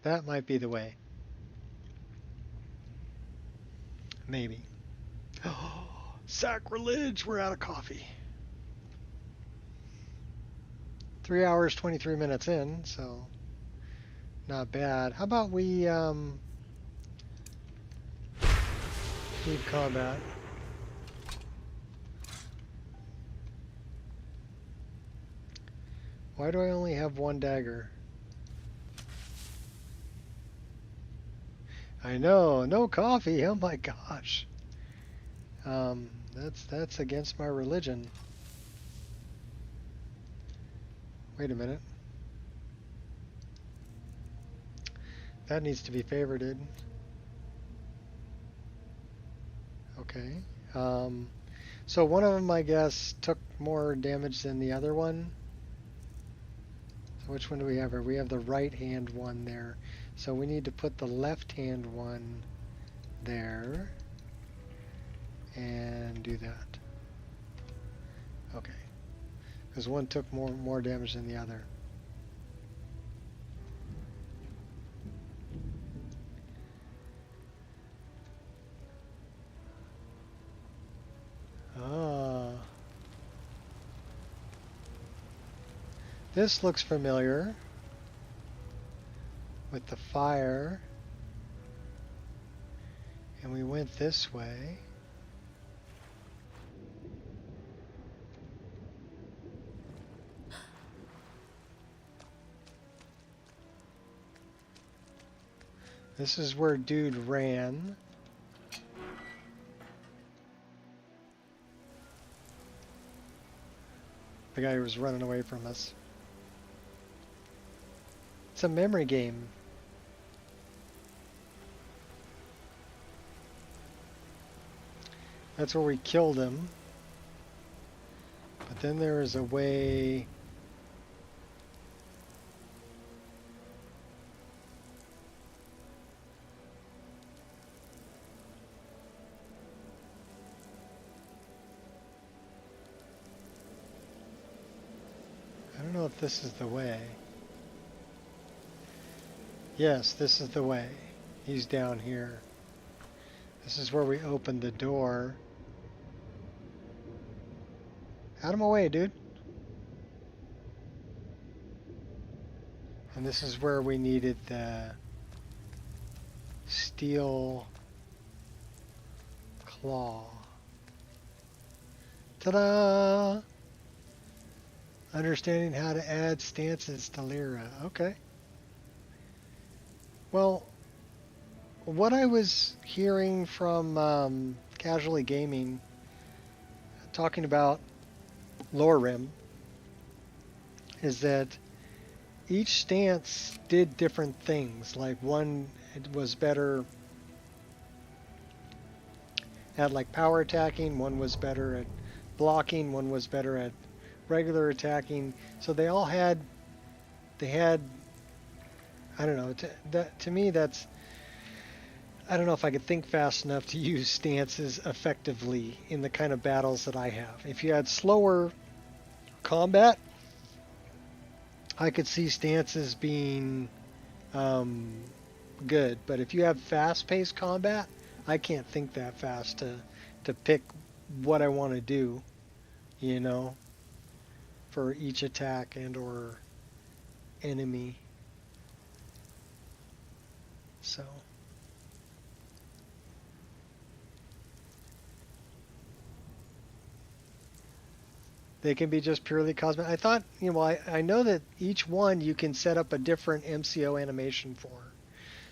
That might be the way. Maybe. Oh, sacrilege! We're out of coffee. 3 hours, 23 minutes in, so not bad. How about we leave combat? Why do I only have one dagger? I know, no coffee. Oh my gosh. That's against my religion. Wait a minute. That needs to be favorited. Okay. So one of them, I guess, took more damage than the other one. So which one do we have here? We have the right hand one there. So we need to put the left hand one there. And do that. Okay. Because one took more damage than the other. Ah. This looks familiar. With the fire. And we went this way. This is where dude ran. The guy who was running away from us. It's a memory game. That's where we killed him. But then there is a way... I don't know if this is the way. Yes, this is the way. He's down here. This is where we opened the door. Out of my way, dude. And this is where we needed the steel claw. Ta-da! Understanding how to add stances to Lyra. Okay. Well, what I was hearing from Casually Gaming talking about Lower Rim is that each stance did different things. Like one was better at like power attacking, one was better at blocking, one was better at regular attacking. So they all had, I don't know, to me that's, I don't know if I could think fast enough to use stances effectively in the kind of battles that I have. If you had slower combat, I could see stances being good. But if you have fast-paced combat, I can't think that fast to pick what I want to do, you know, for each attack and or enemy. So... they can be just purely cosmetic. I thought, you know, I know that each one you can set up a different MCO animation for.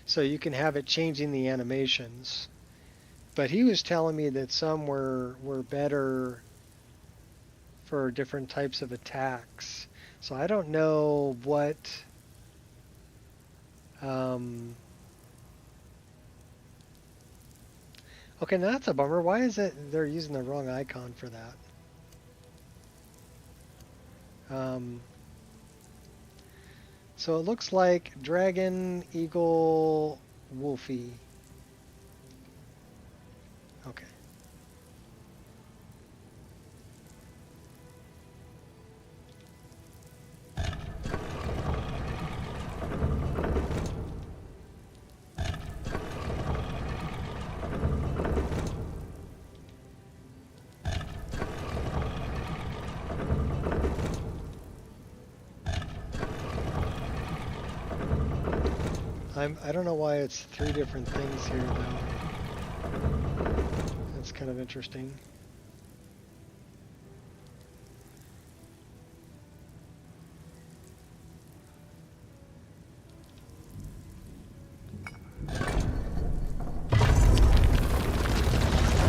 So you can have it changing the animations. But he was telling me that some were better for different types of attacks. So I don't know what... Okay, now that's a bummer. Why is it they're using the wrong icon for that? So it looks like Dragon, Eagle, Wolfie. Okay. I don't know why it's 3 different things here though. That's kind of interesting.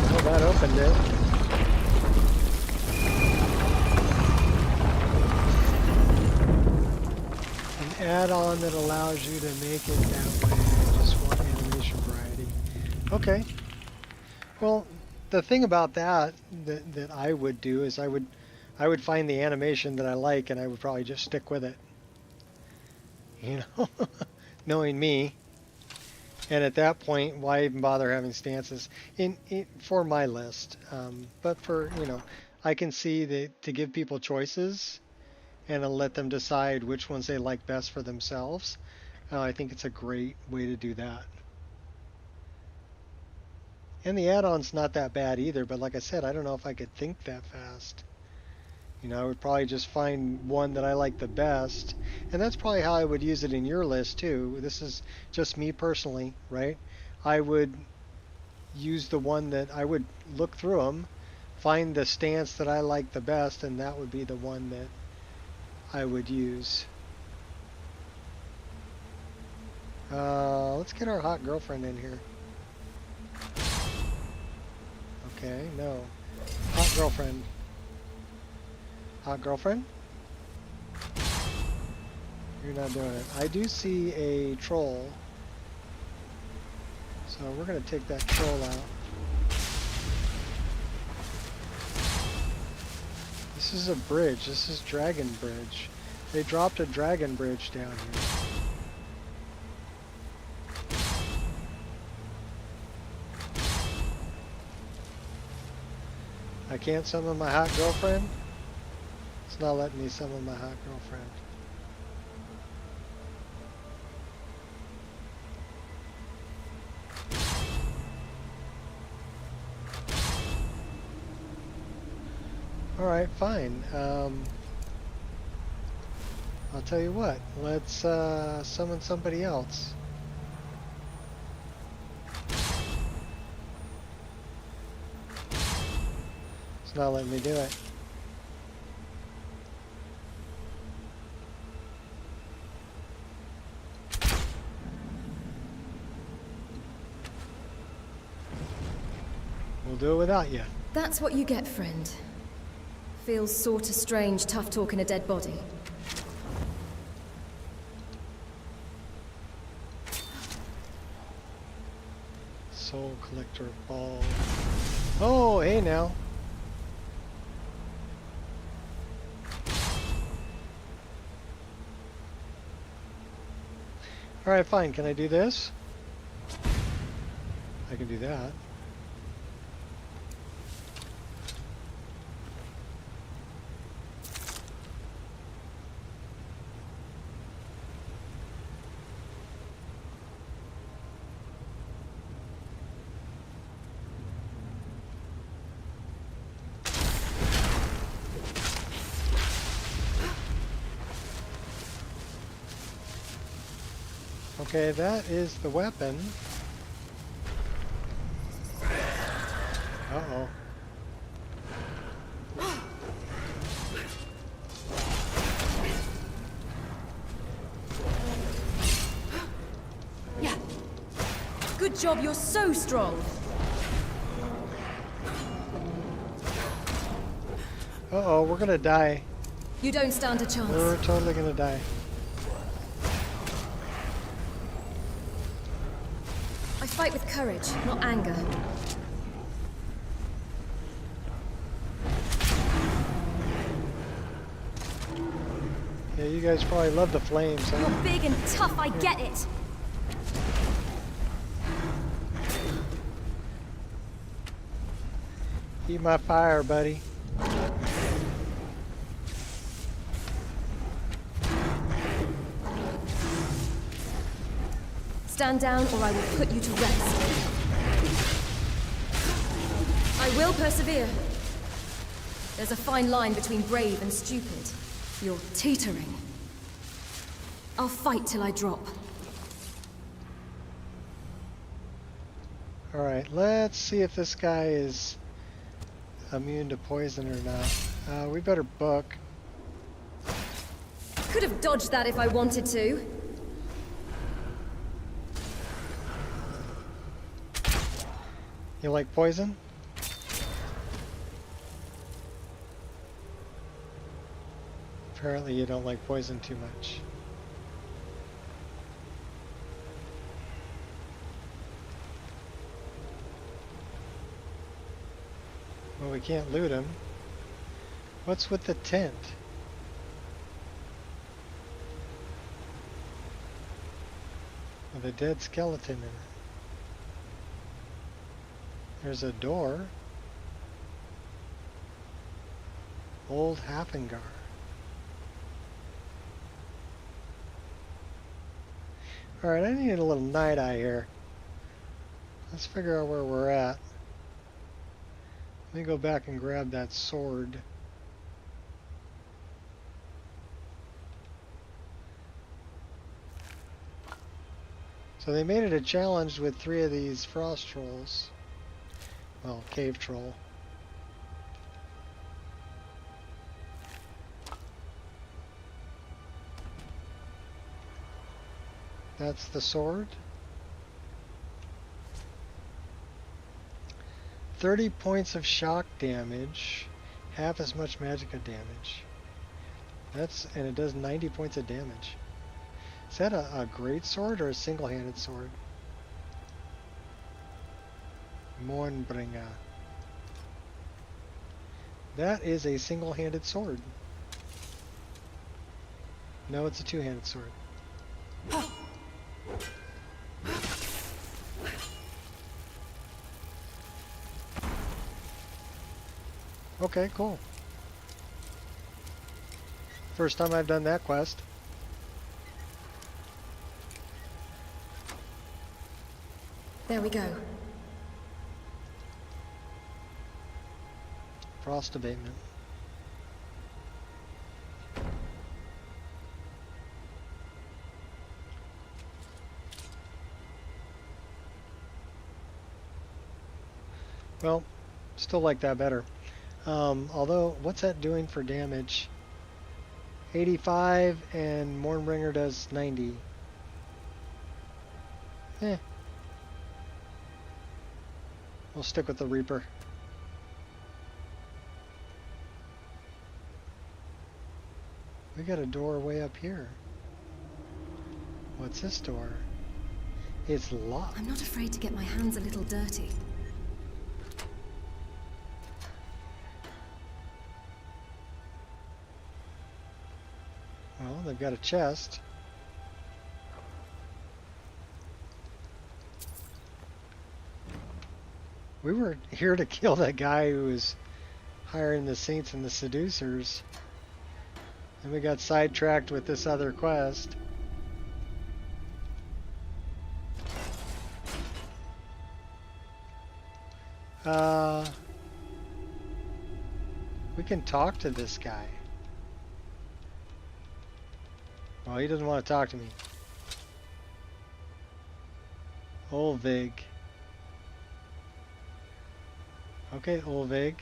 Oh, that opened it. Add-on that allows you to make it that way. I just want animation variety. Okay. Well, the thing about that I would do is I would find the animation that I like and I would probably just stick with it. You know, knowing me. And at that point, why even bother having stances for my list? But for, you know, I can see that to give people choices and to let them decide which ones they like best for themselves. I think it's a great way to do that. And the add-on's not that bad either, but like I said, I don't know if I could think that fast. You know, I would probably just find one that I like the best, and that's probably how I would use it in your list too. This is just me personally, right? I would use the one that I would look through them, find the stance that I like the best, and that would be the one that I would use. Let's get our hot girlfriend in here. Okay, no. Hot girlfriend. Hot girlfriend? You're not doing it. I do see a troll. So we're going to take that troll out. This is a bridge. This is Dragon Bridge. They dropped a Dragon Bridge down here. I can't summon my hot girlfriend? It's not letting me summon my hot girlfriend. Alright, fine. I'll tell you what, let's summon somebody else. It's not letting me do it. We'll do it without you. That's what you get, friend. Feels sorta strange, tough talking a dead body. Soul Collector Ball. Oh, hey now. Alright, fine. Can I do this? I can do that. Okay, that is the weapon. Uh-oh. Yeah. Good job, you're so strong. Uh-oh, we're gonna die. You don't stand a chance. We're totally gonna die. I fight with courage, not anger. Yeah, you guys probably love the flames, huh? You're big and tough, I get it. Eat my fire, buddy. Stand down or I will put you to rest. I will persevere. There's a fine line between brave and stupid. You're teetering. I'll fight till I drop. Alright, let's see if this guy is immune to poison or not. We better book. Could have dodged that if I wanted to. You like poison? Apparently you don't like poison too much. Well, we can't loot him. What's with the tent? With a dead skeleton in it. There's a door. Old Hafengar. Alright, I need a little night eye here. Let's figure out where we're at. Let me go back and grab that sword. So they made it a challenge with 3 of these frost trolls. Well, cave troll. That's the sword. 30 points of shock damage, half as much magicka damage. And it does 90 points of damage. Is that a great sword or a single-handed sword? Mornbringer. That is a single-handed sword. No, it's a two-handed sword. Okay, cool. First time I've done that quest. There we go. Frost abatement. Well, still like that better. Although, what's that doing for damage? 85 and Mornbringer does 90. We'll stick with the Reaper. We got a door way up here. What's this door? It's locked. I'm not afraid to get my hands a little dirty. Well, they've got a chest. We were here to kill that guy who was hiring the Saints and the Seducers. And we got sidetracked with this other quest. We can talk to this guy. Well, he doesn't want to talk to me. Olvig. Okay, Olvig.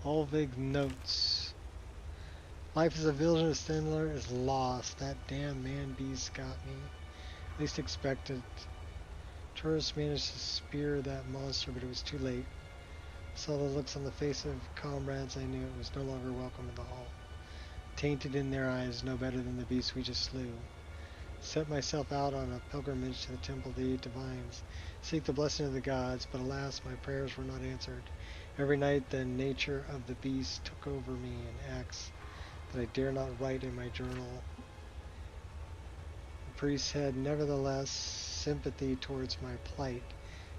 Olvig notes. Life as a villainous Stendler is lost. That damn man beast got me. Least expected. Tourists managed to spear that monster, but it was too late. Saw the looks on the face of comrades. I knew it was no longer welcome in the hall. Tainted in their eyes, no better than the beast we just slew. Set myself out on a pilgrimage to the temple of the eight divines. Seek the blessing of the gods, but alas, my prayers were not answered. Every night the nature of the beast took over me in acts that I dare not write in my journal. The priest had nevertheless sympathy towards my plight,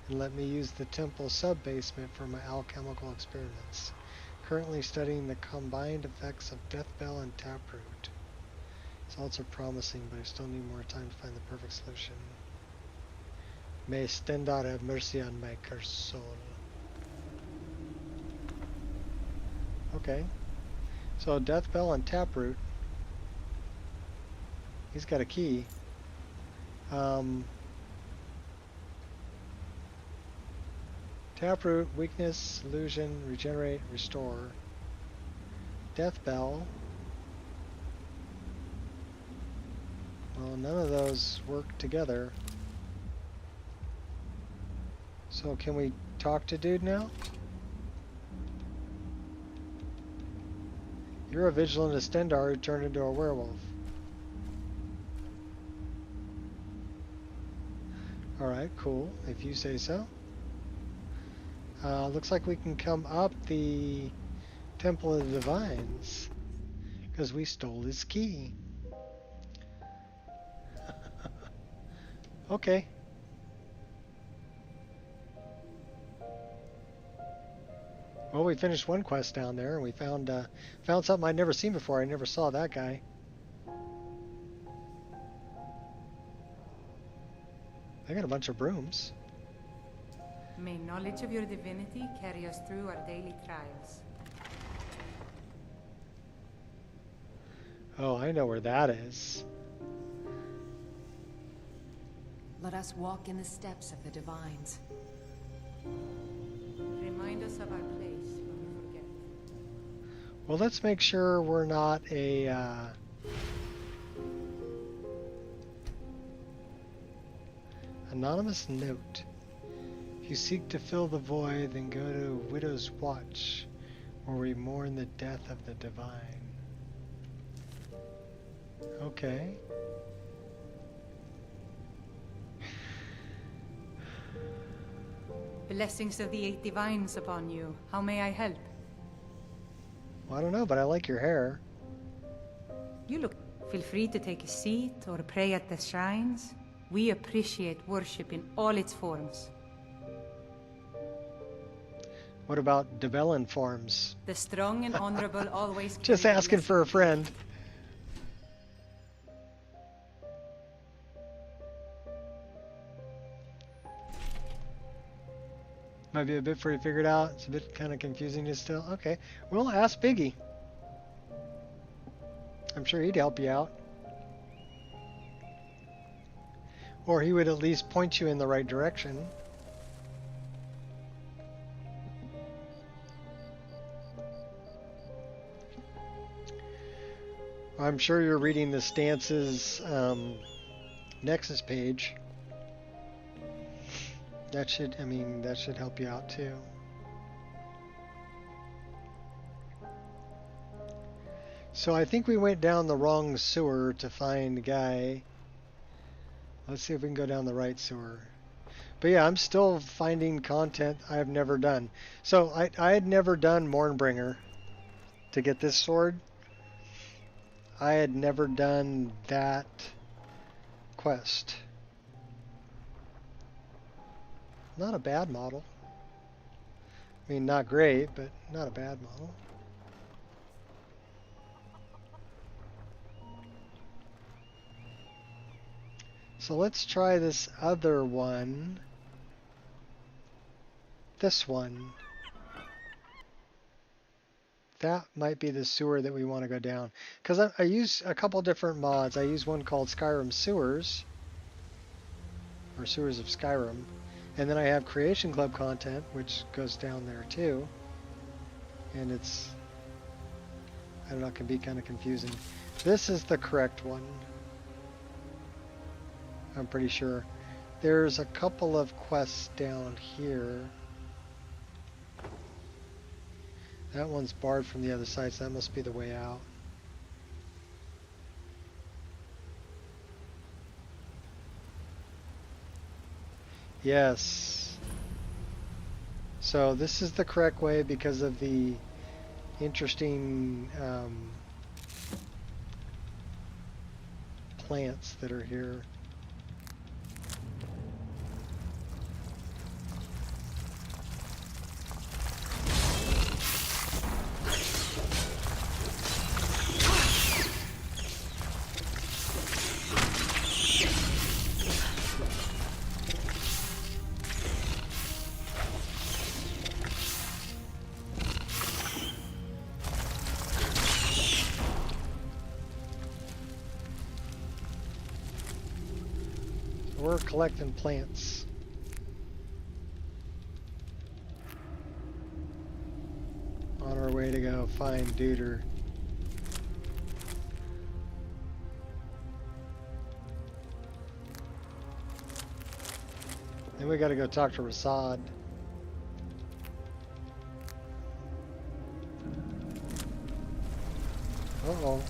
and let me use the temple sub-basement for my alchemical experiments. Currently studying the combined effects of Deathbell and Taproot. Results are promising, but I still need more time to find the perfect solution. May Stendar have mercy on my cursed soul. Okay. So Death Bell and Taproot. He's got a key. Taproot, weakness, illusion, regenerate, restore. Death Bell. Well, none of those work together. So can we talk to dude now? You're a vigilant Estendar who turned into a werewolf. Alright, cool. If you say so. Looks like we can come up the Temple of the Divines. Because we stole his key. Okay. Well, we finished one quest down there, and we found something I'd never seen before. I never saw that guy. I got a bunch of brooms. May knowledge of your divinity carry us through our daily trials. Oh, I know where that is. Let us walk in the steps of the divines. Remind us of our place when we forget. Well, let's make sure we're not a... Anonymous note. If you seek to fill the void, then go to Widow's Watch, where we mourn the death of the divine. Okay. Blessings of the 8 divines upon you. How may I help? Well, I don't know, but I like your hair. You look... Feel free to take a seat or pray at the shrines. We appreciate worship in all its forms. What about Debellin forms? The strong and honorable always... Just asking for a friend. Might be a bit for you to figure it out. It's a bit kind of confusing to still. Okay, we'll ask Biggie. I'm sure he'd help you out. Or he would at least point you in the right direction. I'm sure you're reading the Stances Nexus page. That should, I mean, that should help you out too. So I think we went down the wrong sewer to find the guy. Let's see if we can go down the right sewer. But yeah, I'm still finding content I've never done. So I had never done Mournbringer to get this sword. I had never done that quest. Not a bad model. I mean, not great, but not a bad model. So let's try this other one. This one. That might be the sewer that we want to go down. Because I use a couple different mods. I use one called Skyrim Sewers. Or Sewers of Skyrim. And then I have Creation Club content, which goes down there too. And it's... I don't know, it can be kind of confusing. This is the correct one. I'm pretty sure. There's a couple of quests down here. That one's barred from the other side, so that must be the way out. Yes. So this is the correct way because of the interesting plants that are here. we're collecting plants. On our way to go find Duder. Then we gotta go talk to Reshade. Uh-oh.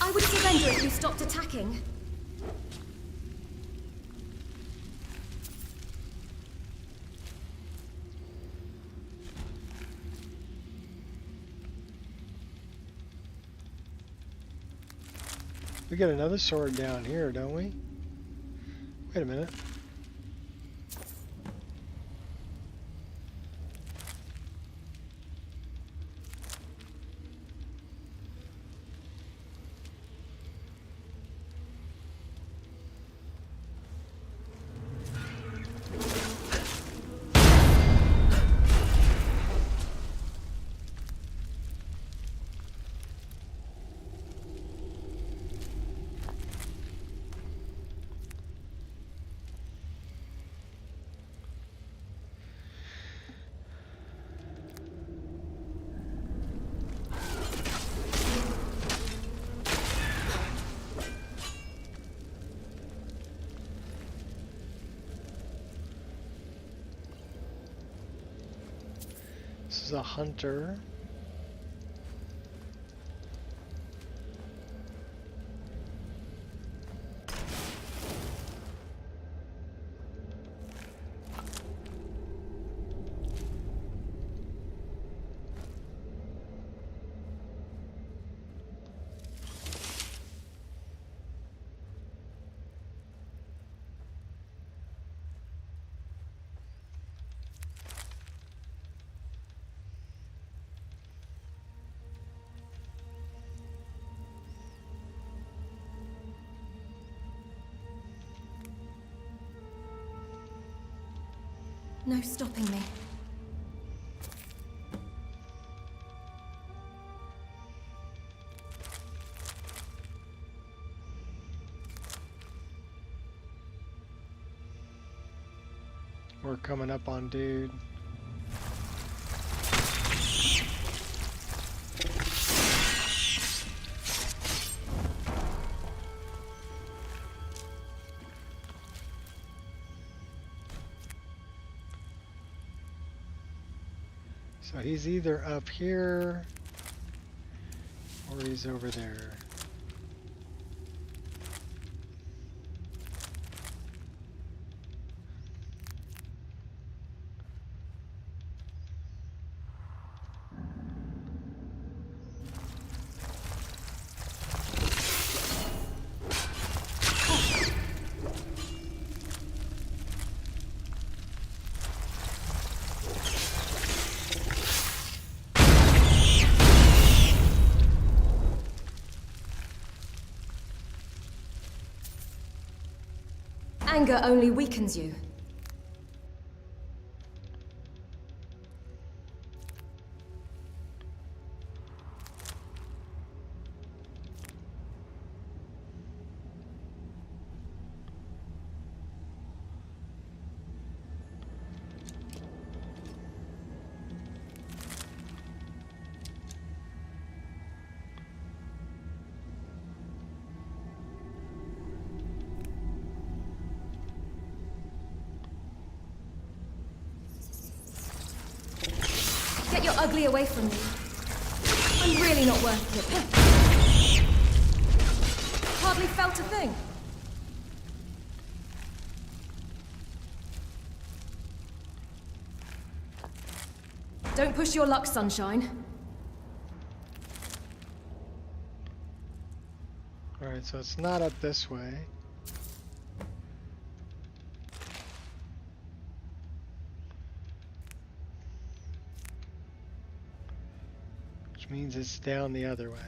I would surrender if you stopped attacking. We got another sword down here, don't we? Wait a minute. This is a hunter. No stopping me. We're coming up on Dude. So he's either up here or he's over there. Anger only weakens you. Get your ugly away from me. I'm really not worth it. Hardly felt a thing. Don't push your luck, sunshine. Alright, so it's not up this way. Means it's down the other way.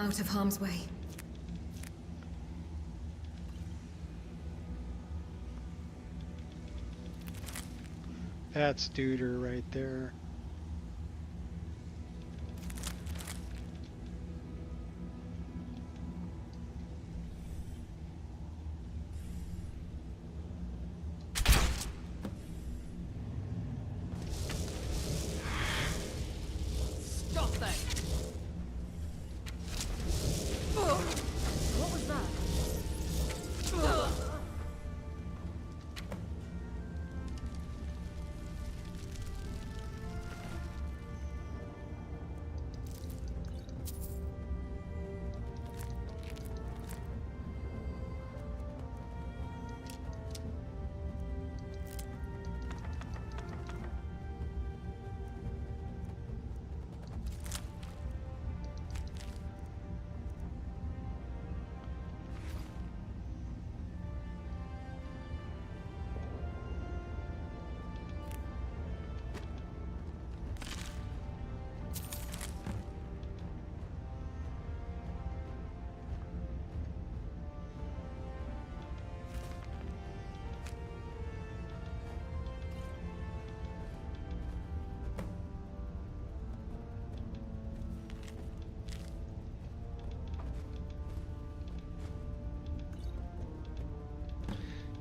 out of harm's way. That's Duder right there. Stop that! What was that?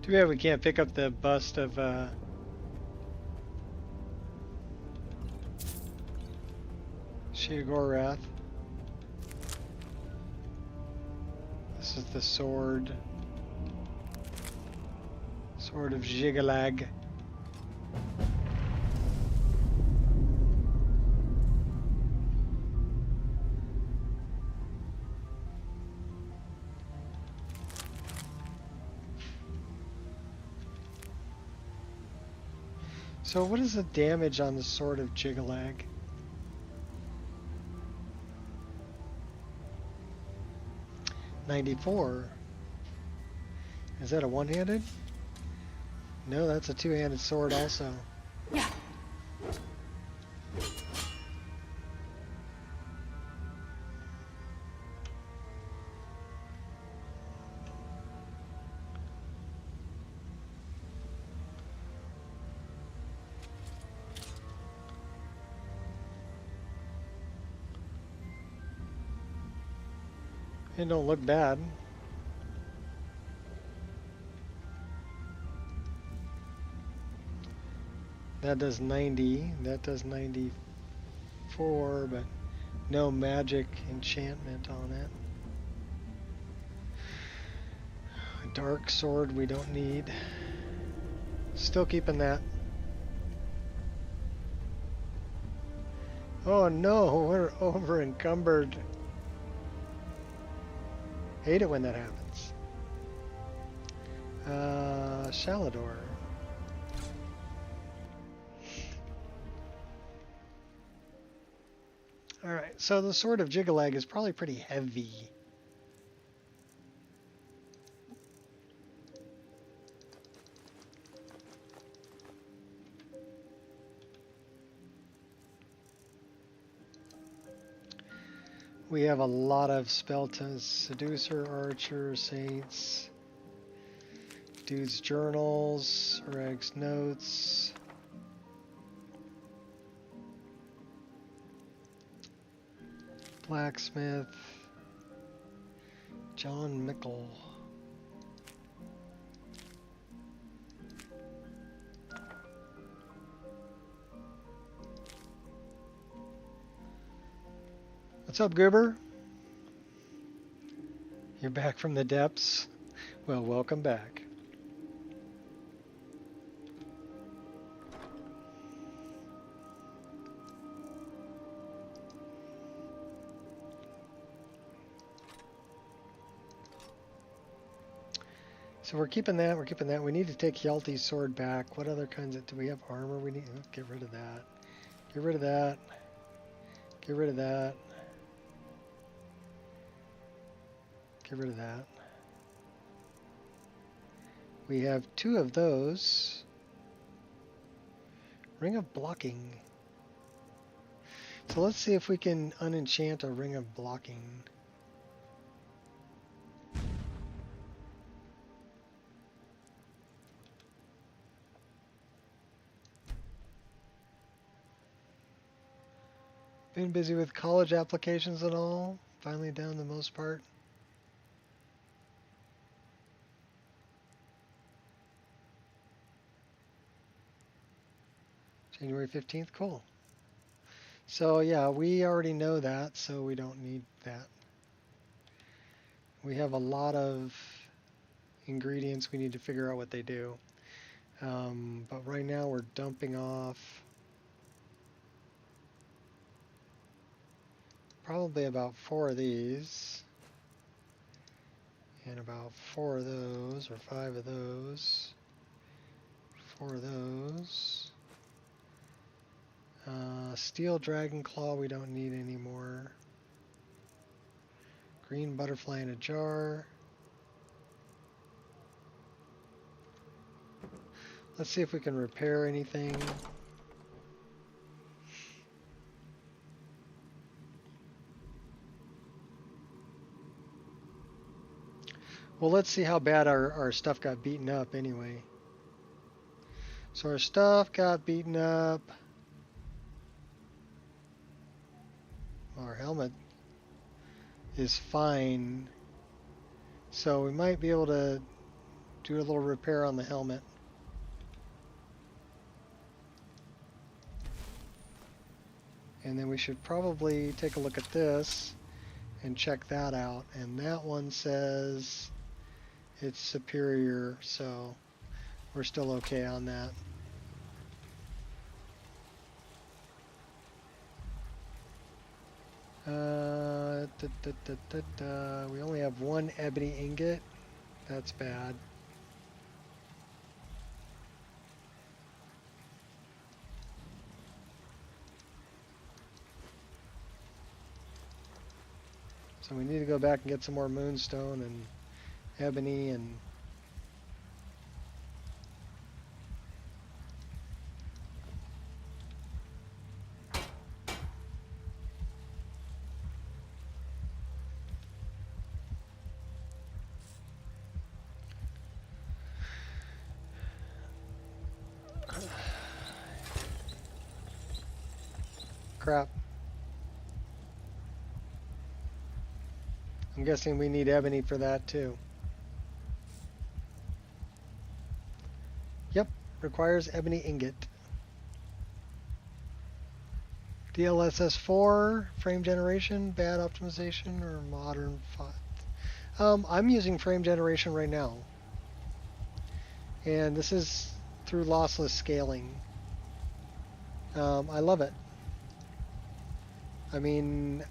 Too bad we can't pick up the bust of Sheogorath. This is the sword. Sword of Jigalag. So what is the damage on the Sword of Jigalag? $94. Is that a one-handed? No, that's a two-handed sword also. Yeah. It don't look bad. That does 90. That does 94, but no magic enchantment on it. A dark sword we don't need. Still keeping that. Oh no, we're over encumbered. Hate it when that happens. Shalador. Alright, so the Sword of Jigalag is probably pretty heavy. We have a lot of Speltas, Seducer, Archer, Saints, Dude's Journals, Reg's Notes. Blacksmith, John Mickle. What's up, Goober? You're back from the depths? Well, welcome back. So we're keeping that, we're keeping that. We need to take Hjalti's sword back. What other kinds of, do we have armor? We need to get rid of that. Get rid of that. Get rid of that. Get rid of that. We have 2 of those. Ring of Blocking. So let's see if we can unenchant a Ring of Blocking. Been busy with college applications and all. Finally done the most part. January 15th, cool. So yeah, we already know that, so we don't need that. We have a lot of ingredients we need to figure out what they do. But right now we're dumping off probably about 4 of these and about 4 of those or 5 of those, 4 of those. Steel Dragon Claw we don't need anymore. Green Butterfly in a jar. Let's see if we can repair anything. Well, let's see how bad our stuff got beaten up anyway. So our stuff got beaten up. Our helmet is fine. So we might be able to do a little repair on the helmet. And then we should probably take a look at this and check that out. And that one says it's superior, so we're still okay on that. We only have 1 ebony ingot. That's bad. So we need to go back and get some more moonstone and ebony and crap. I'm guessing we need ebony for that too. Yep, requires ebony ingot. DLSS 4, frame generation, bad optimization, or modern 5. I'm using frame generation right now. And this is through lossless scaling. I love it. I mean,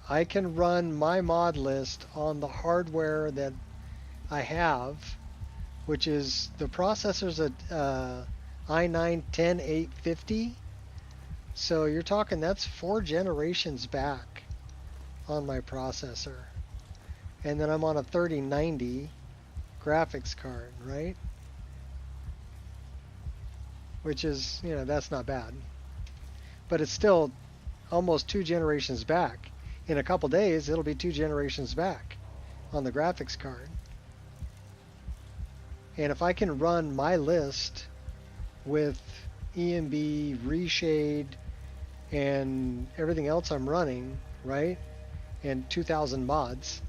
I can run my mod list on the hardware that I have, which is the processor's a i9-10850. So you're talking that's 4 generations back on my processor. And then I'm on a 3090 graphics card, right? Which is, you know, that's not bad. But it's still almost 2 generations back. In a couple days, it'll be 2 generations back on the graphics card. And if I can run my list with EMB, Reshade, and everything else I'm running, right? And 2,000 mods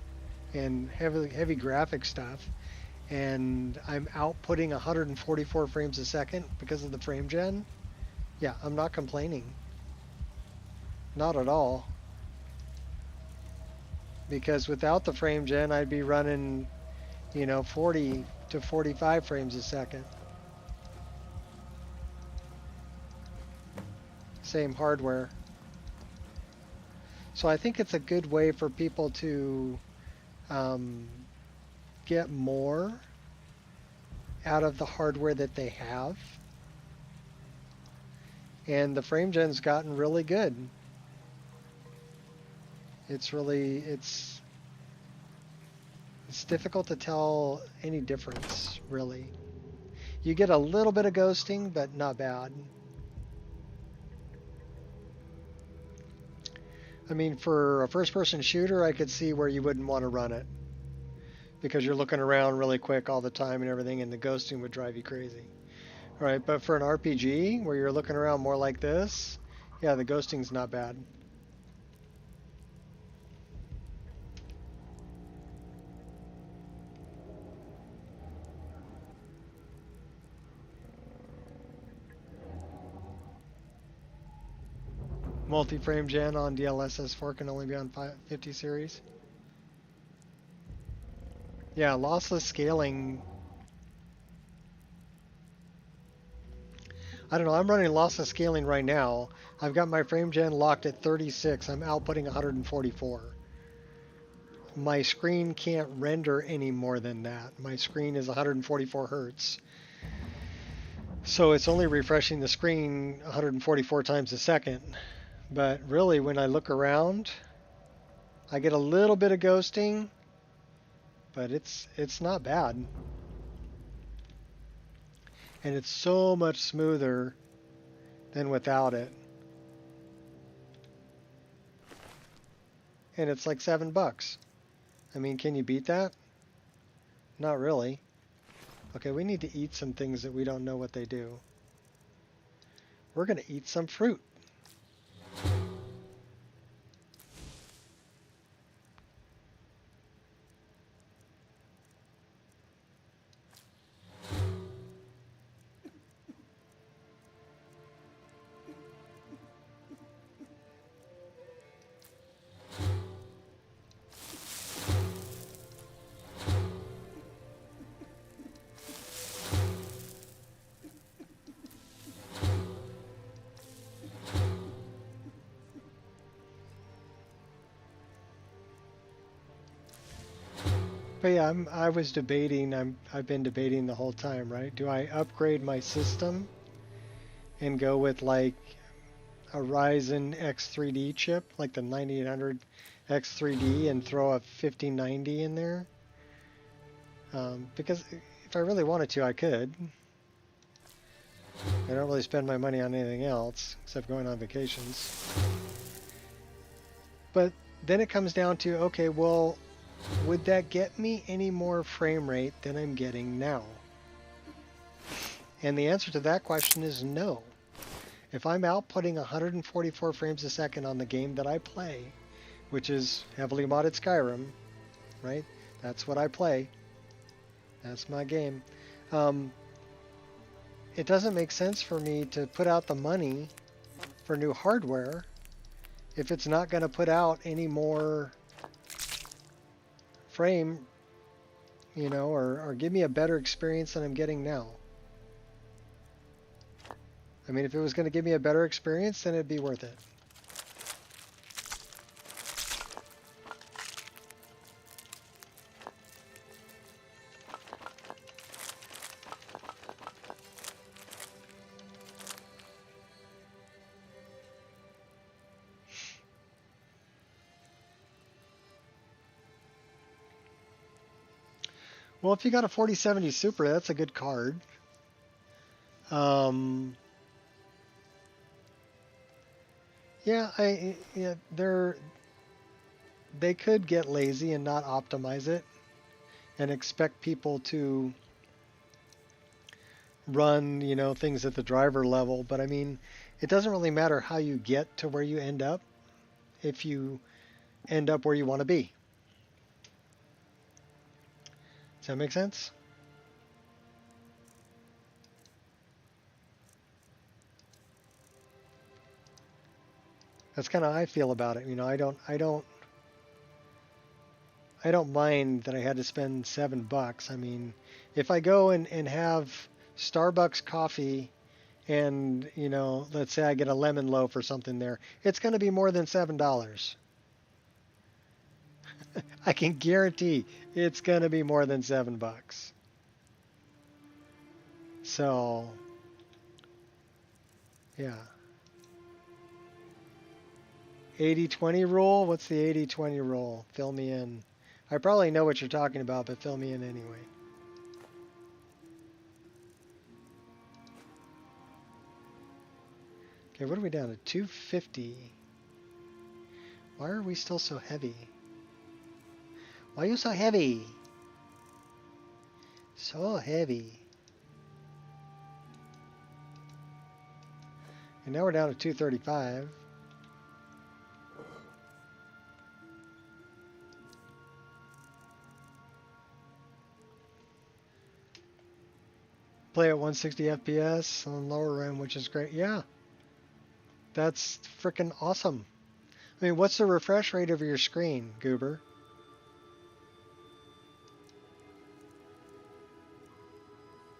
and heavy graphic stuff, and I'm outputting 144 frames a second because of the frame gen, yeah, I'm not complaining. Not at all. Because without the frame gen, I'd be running, you know, 40 to 45 frames a second. Same hardware. So I think it's a good way for people to get more out of the hardware that they have. And the frame gen's gotten really good. It's really, it's difficult to tell any difference, really. You get a little bit of ghosting, but not bad. I mean, for a first-person shooter, I could see where you wouldn't want to run it, because you're looking around really quick all the time and everything, and the ghosting would drive you crazy. All right, but for an RPG, where you're looking around more like this, yeah, the ghosting's not bad. Multi-frame gen on DLSS 4 can only be on 50 series. Yeah, lossless scaling. I don't know, I'm running lossless scaling right now. I've got my frame gen locked at 36. I'm outputting 144. My screen can't render any more than that. My screen is 144 hertz. So it's only refreshing the screen 144 times a second. But really, when I look around, I get a little bit of ghosting, but it's not bad. And it's so much smoother than without it. And it's like $7. I mean, can you beat that? Not really. Okay, we need to eat some things that we don't know what they do. We're going to eat some fruit. But yeah, I was debating, I've been debating the whole time, right? Do I upgrade my system and go with like a Ryzen X3D chip, like the 9800 X3D, and throw a 5090 in there? Because if I really wanted to, I could. I don't really spend my money on anything else, except going on vacations. But then it comes down to, okay, well, would that get me any more frame rate than I'm getting now? And the answer to that question is no. If I'm outputting 144 frames a second on the game that I play, which is heavily modded Skyrim, right? That's what I play. That's my game. It doesn't make sense for me to put out the money for new hardware if it's not going to put out any more frame, you know, or give me a better experience than I'm getting now. I mean, if it was going to give me a better experience, then it'd be worth it. Well, if you got a 4070 Super, that's a good card. Yeah, they could get lazy and not optimize it and expect people to run, you know, things at the driver level. But I mean, it doesn't really matter how you get to where you end up if you end up where you want to be. Does that make sense? That's kind of how I feel about it. You know, I don't mind that I had to spend $7. I mean, if I go and have Starbucks coffee and, you know, let's say I get a lemon loaf or something there, it's going to be more than $7. I can guarantee it's going to be more than $7. So, yeah. 80-20 rule? What's the 80-20 rule? Fill me in. I probably know what you're talking about, but fill me in anyway. Okay, what are we down to? 250. Why are we still so heavy? Why are you so heavy? So heavy. And now we're down to 235. Play at 160 FPS on lower end, which is great. Yeah. That's freaking awesome. I mean, what's the refresh rate of your screen, Goober?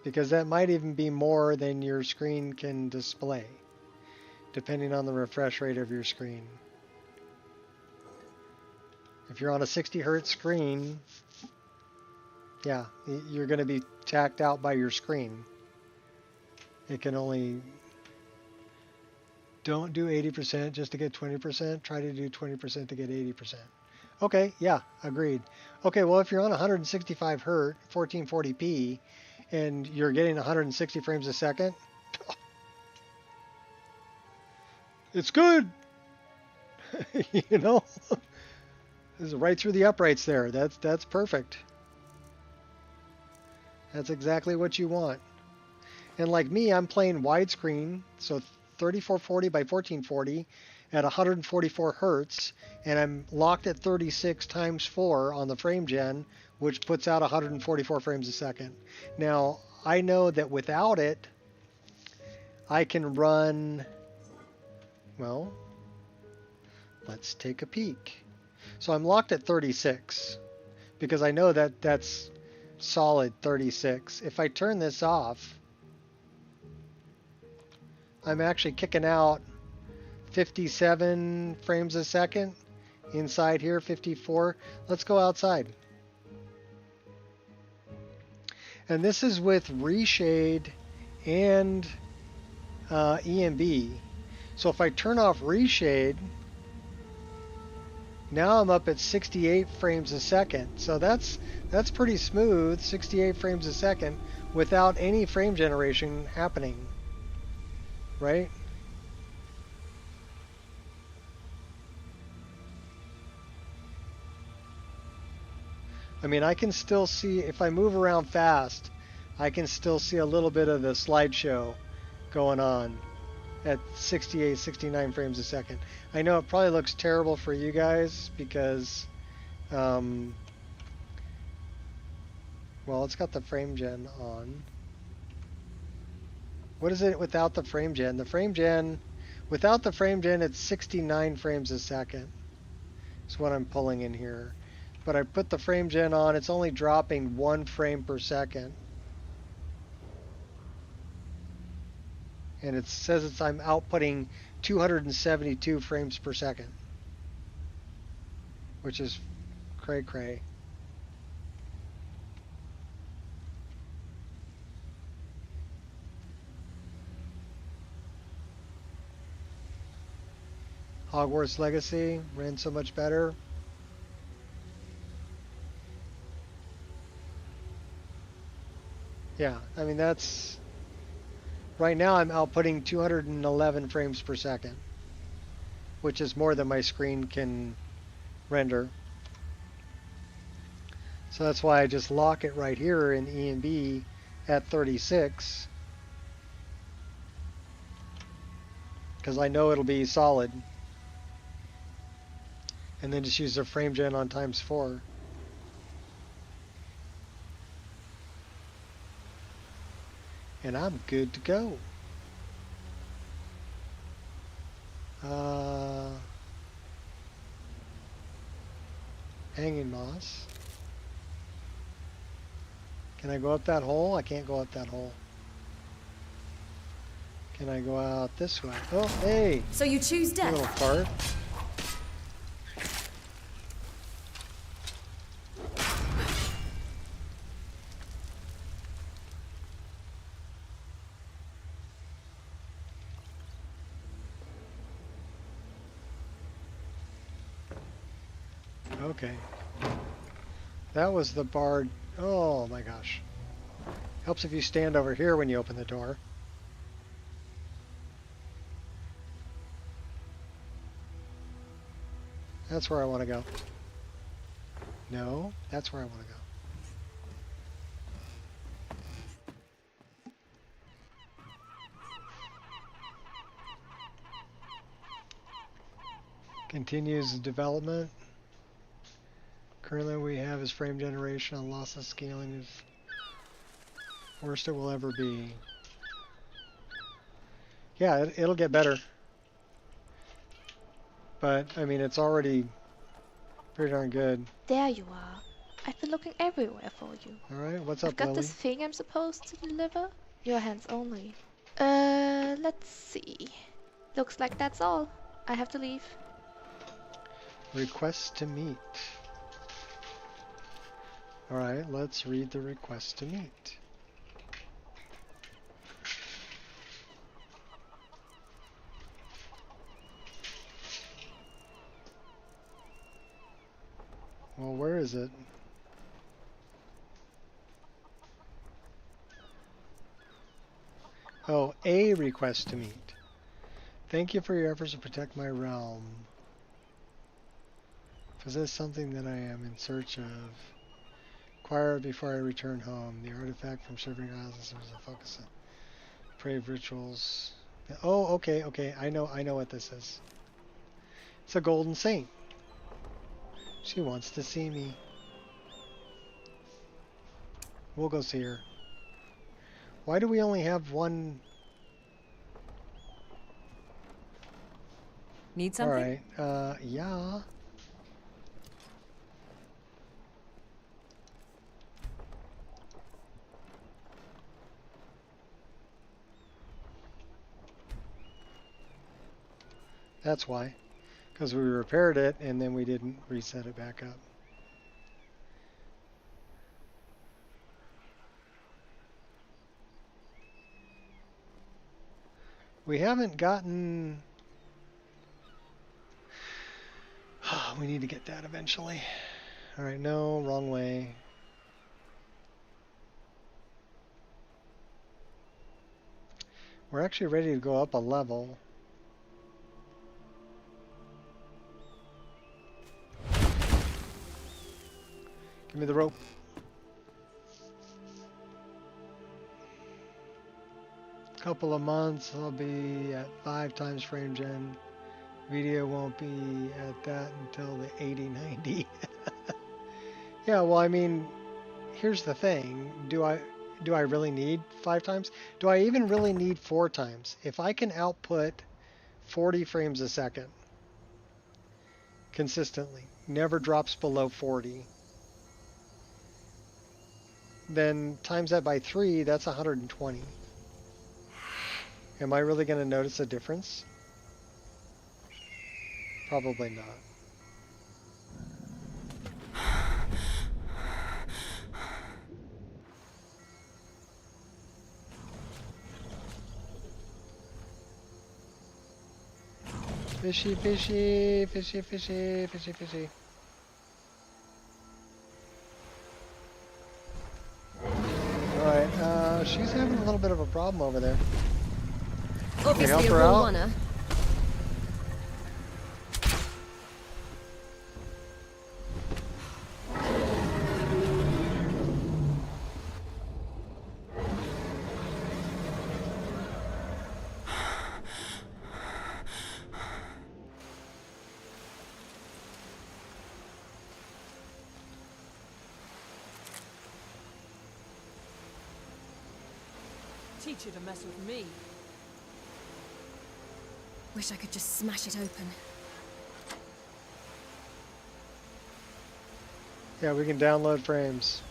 Because that might even be more than your screen can display, depending on the refresh rate of your screen. If you're on a 60 hertz screen, yeah, you're going to be tacked out by your screen. It can only... Don't do 80% just to get 20%. Try to do 20% to get 80%. Okay, yeah, agreed. Okay, well, if you're on 165 hertz, 1440p, and you're getting 160 frames a second, it's good. You know, this is right through the uprights there. That's perfect. That's exactly what you want. And like me, I'm playing widescreen, so 3440 by 1440 at 144 hertz, and I'm locked at 36 times 4 on the frame gen, which puts out 144 frames a second. Now, I know that without it, I can run, well, let's take a peek. So I'm locked at 36 because I know that that's solid 36. If I turn this off, I'm actually kicking out 57 frames a second. Inside here, 54. Let's go outside. And this is with Reshade and EMB. So if I turn off Reshade, now I'm up at 68 frames a second. So that's pretty smooth, 68 frames a second without any frame generation happening. Right? I mean, I can still see, if I move around fast, I can still see a little bit of the slideshow going on at 68, 69 frames a second. I know it probably looks terrible for you guys because, well, it's got the frame gen on. What is it without the frame gen? The frame gen, without the frame gen, it's 69 frames a second. That's what I'm pulling in here. But I put the frame gen on, it's only dropping 1 frame per second. And it says I'm outputting 272 frames per second. Which is cray cray. Hogwarts Legacy ran so much better. Yeah, I mean that's... Right now I'm outputting 211 frames per second, which is more than my screen can render. So that's why I just lock it right here in EMB at 36. Because I know it'll be solid. And then just use the frame gen on times 4. And I'm good to go. Hanging moss. Can I go up that hole? I can't go up that hole. Can I go out this way? Oh, hey! So you choose death? Little fart. Okay. That was the bard. Oh my gosh. Helps if you stand over here when you open the door. That's where I want to go. No, that's where I want to go. Continues development. Currently we have is frame generation on lossless scaling is worst it will ever be. Yeah, it'll get better. But, I mean, it's already pretty darn good. There you are. I've been looking everywhere for you. Alright, what's I've up, got Lily? this thing I'm supposed to deliver. Your hands only. Let's see. Looks like that's all. I have to leave. Request to meet. Alright, let's read the request to meet. Well, where is it? Oh, a request to meet. Thank you for your efforts to protect my realm. Possess something that I am in search of. Acquire it before I return home. The artifact from Shivering Isles is a focus on depraved rituals. Oh, okay, okay. I know what this is. It's a golden saint. She wants to see me. We'll go see her. Why do we only have one? Need something? Alright, yeah. That's why. Because we repaired it and then we didn't reset it back up. We haven't gotten... we need to get that eventually. Alright, no, wrong way. We're actually ready to go up a level. Give me the rope. Couple of months, I'll be at 5 times frame gen. Video won't be at that until the 80-90. Yeah, well, I mean, here's the thing. Do I really need 5 times? Do I even really need 4 times? If I can output 40 frames a second consistently, never drops below 40, then times that by 3, that's 120. Am I really going to notice a difference? Probably not. Fishy, fishy, fishy, fishy, fishy, fishy. Alright, she's having a little bit of a problem over there. Obviously a her real out? runner. Teach you to mess with me. Wish I could just smash it open. Yeah, we can download frames.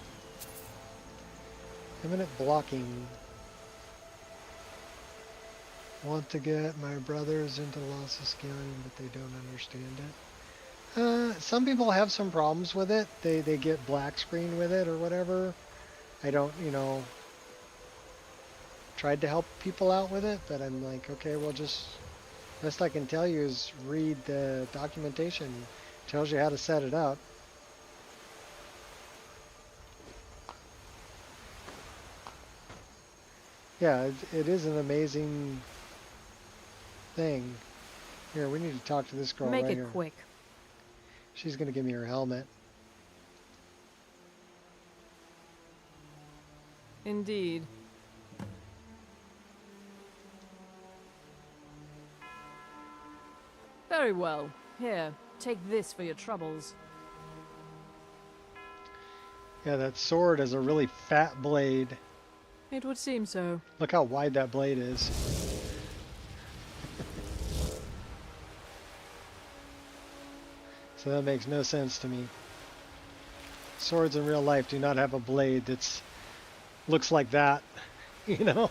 Imminent blocking. Want to get my brothers into lossless scaling, but they don't understand it. Some people have some problems with it. They get black screen with it or whatever. I don't, tried to help people out with it, but I'm like, okay, well, just best I can tell you is read the documentation. It tells you how to set it up. Yeah, it is an amazing thing. Here, we need to talk to this girl Make right it here. quick. She's going to give me her helmet. Indeed. Very well. Here, take this for your troubles. Yeah, that sword has a really fat blade. It would seem so. Look how wide that blade is. So that makes no sense to me. Swords in real life do not have a blade that's looks like that, you know?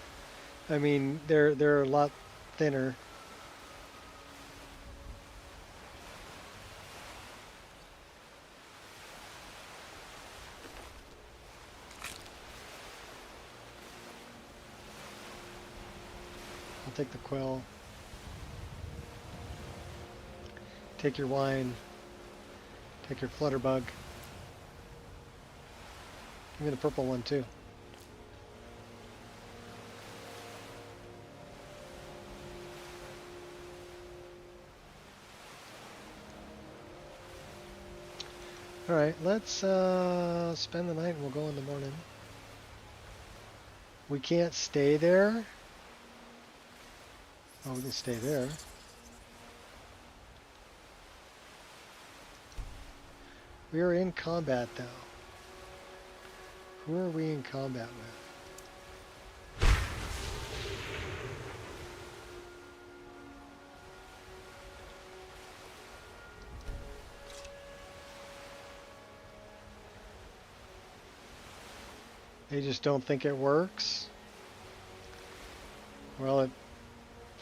I mean, they're a lot thinner. I'll take the quill. Take your wine. Take your flutterbug. Give me the purple one too. Alright, let's spend the night and we'll go in the morning. We can't stay there. Oh, we can stay there. We are in combat though. Who are we in combat with? They just don't think it works? Well, it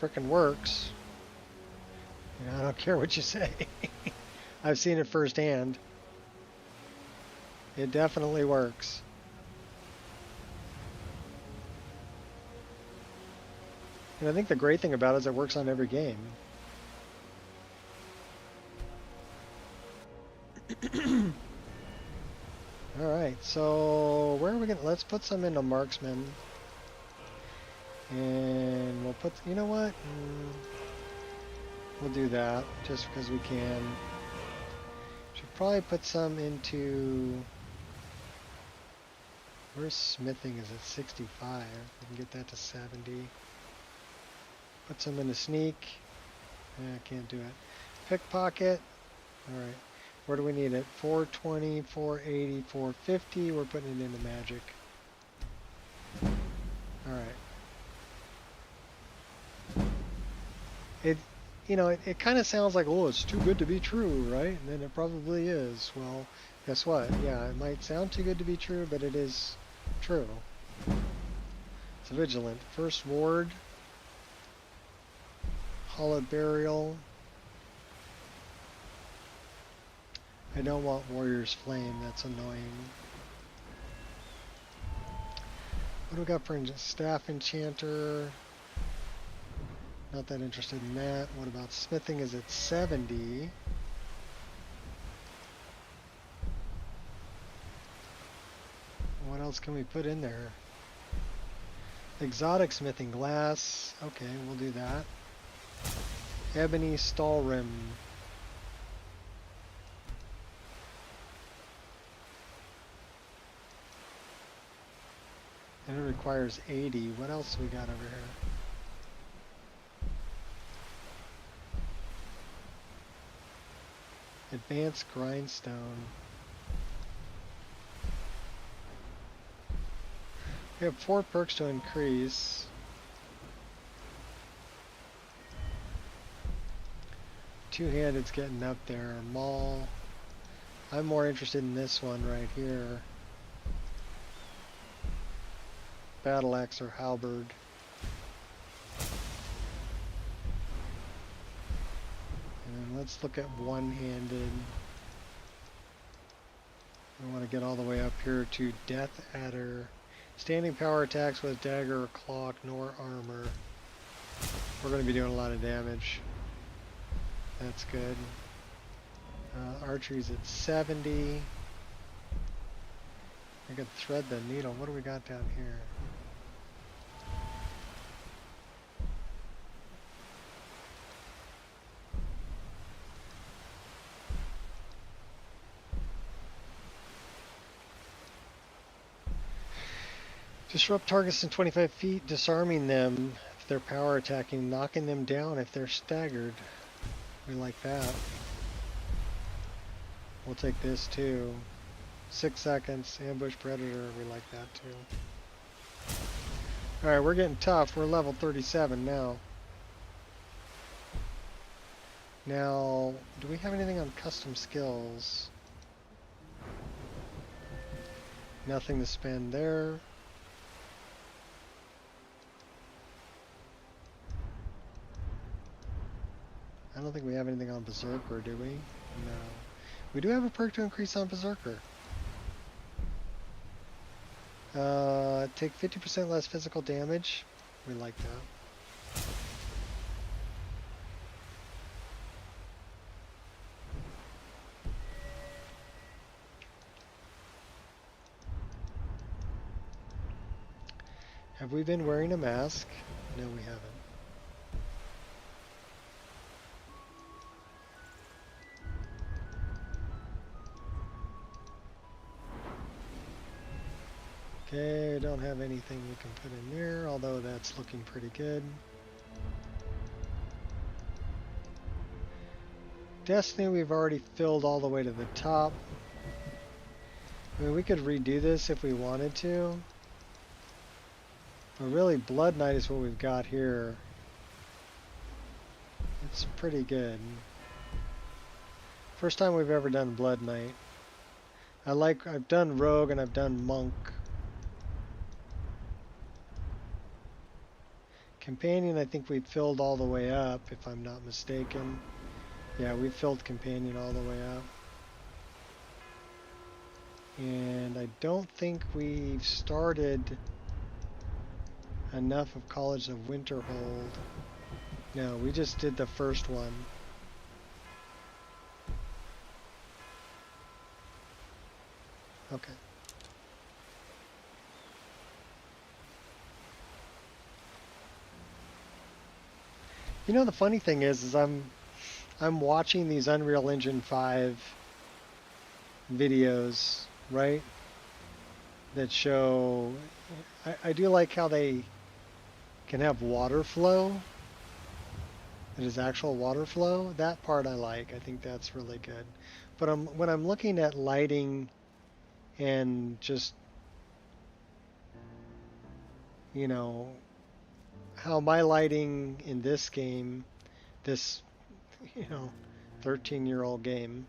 frickin' works. You know, I don't care what you say. I've seen it firsthand. It definitely works. And I think the great thing about it is it works on every game. Alright, so where are we gonna, let's put some into marksman. And we'll put, you know what? We'll do that just because we can. Should probably put some into, where's smithing? Is at 65. We can get that to 70. Put some into sneak. I can't do it. Pickpocket. Alright. Where do we need it? 420, 480, 450. We're putting it into magic. Alright. It, you know, it kind of sounds like, oh, it's too good to be true, right? And then it probably is. Well, guess what? Yeah, it might sound too good to be true, but it is true. It's a vigilant. First ward. Hallowed Burial. I don't want Warrior's Flame, that's annoying. What do we got for Staff Enchanter? Not that interested in that. What about Smithing is at 70. What else can we put in there? Exotic Smithing Glass. Okay, we'll do that. Ebony Stall Rim. And it requires 80. What else we got over here? Advanced Grindstone. We have 4 perks to increase. Two-handed's getting up there. Maul. I'm more interested in this one right here. Battle axe or halberd. And let's look at one-handed. I want to get all the way up here to Death Adder. Standing power attacks with dagger or clock, nor armor. We're going to be doing a lot of damage. That's good. Archery's at 70. I could thread the needle. What do we got down here? Disrupt targets in 25 feet, disarming them if they're power attacking, knocking them down if they're staggered. We like that. We'll take this too. 6 seconds, ambush predator, we like that too. Alright, we're getting tough. We're level 37 now. Now, do we have anything on custom skills? Nothing to spend there. I don't think we have anything on Berserker, do we? No. We do have a perk to increase on Berserker. Take 50% less physical damage. We like that. Have we been wearing a mask? No, we haven't. Okay, don't have anything we can put in there, although that's looking pretty good. Destiny, we've already filled all the way to the top. I mean, we could redo this if we wanted to. But really, Blood Knight is what we've got here. It's pretty good. First time we've ever done Blood Knight. I've done Rogue and I've done Monk. Companion, I think we filled all the way up, if I'm not mistaken. Yeah, we filled Companion all the way up. And I don't think we've started enough of College of Winterhold. No, we just did the first one. Okay. You know, the funny thing is I'm watching these Unreal Engine 5 videos, right? That show, I do like how they can have water flow. It is actual water flow. That part I like. I think that's really good. But when I'm looking at lighting and just, you know, how my lighting in this game, this, 13-year-old game,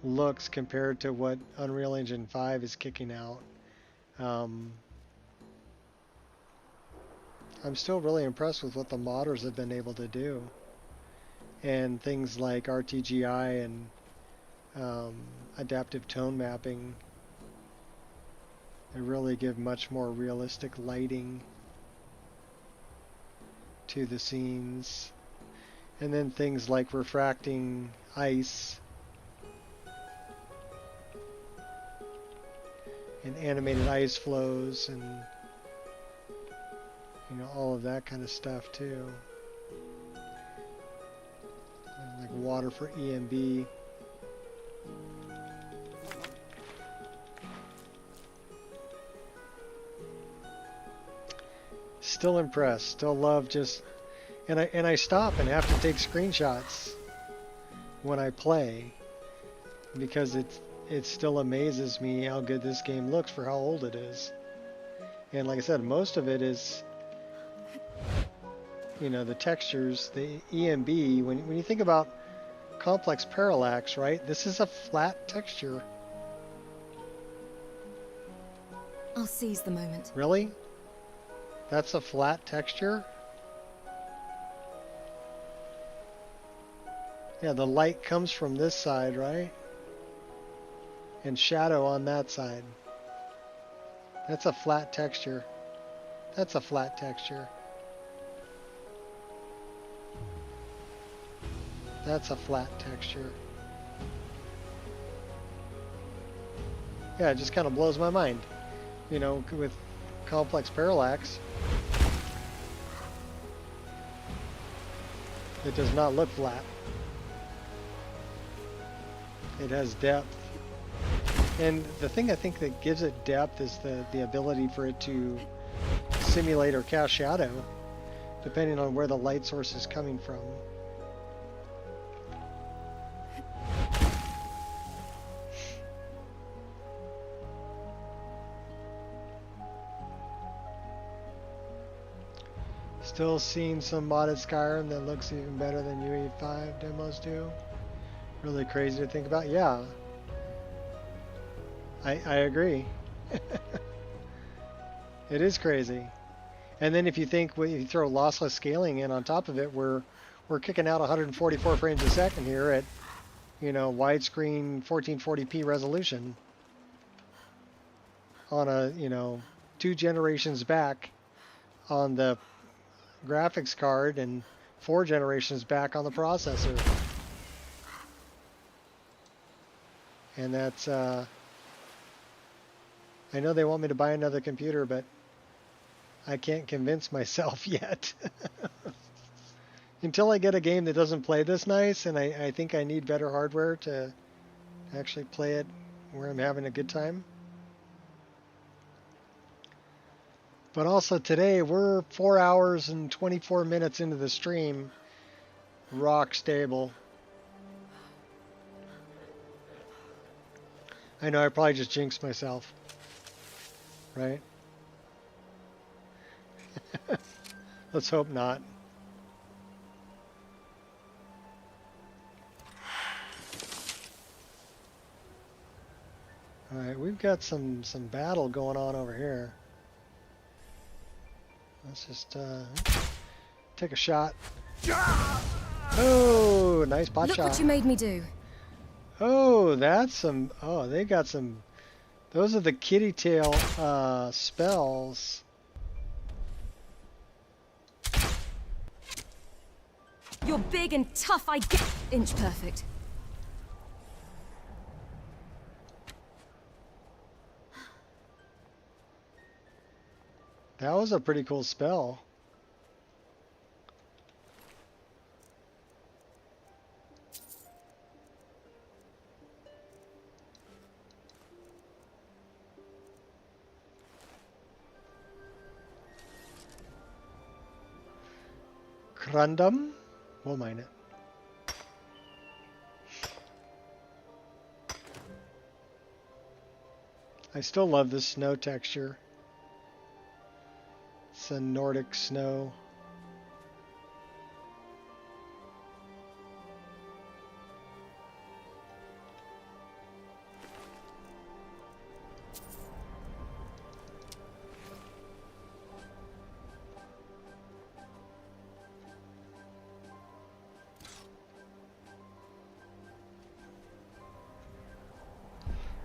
looks compared to what Unreal Engine 5 is kicking out. I'm still really impressed with what the modders have been able to do. And things like RTGI and adaptive tone mapping, they really give much more realistic lighting to the scenes. And then things like refracting ice and animated ice flows and all of that kind of stuff too. Like water for EMB. Still impressed. Still love just, and I stop and have to take screenshots when I play because it still amazes me how good this game looks for how old it is. And like I said, most of it is, the textures, the EMB. When you think about complex parallax, right? This is a flat texture. I'll seize the moment. Really? That's a flat texture? Yeah, the light comes from this side, right? And shadow on that side. That's a flat texture. That's a flat texture. That's a flat texture. Yeah, it just kind of blows my mind. With complex parallax, it does not look flat. It has depth. And the thing I think that gives it depth is the ability for it to simulate or cast shadow, depending on where the light source is coming from. Still seeing some modded Skyrim that looks even better than UE5 demos do. Really crazy to think about. Yeah, I agree. It is crazy. And then if you think when you throw lossless scaling in on top of it, we're kicking out 144 frames a second here at, you know, widescreen 1440p resolution on a, you know, 2 generations back on the graphics card and 4 generations back on the processor. And that's I know they want me to buy another computer, but I can't convince myself yet. Until I get a game that doesn't play this nice, and I think I need better hardware to actually play it where I'm having a good time. But also today, we're 4 hours and 24 minutes into the stream. Rock stable. I know I probably just jinxed myself. Right? Let's hope not. Alright, we've got some battle going on over here. Let's just take a shot. Oh, nice pot shot. Look what you made me do. Oh, that's some... Oh, they got some... Those are the kitty tail spells. You're big and tough, I get... Inch perfect. That was a pretty cool spell. Crundum? We'll mine it. I still love this snow texture. It's a Nordic snow.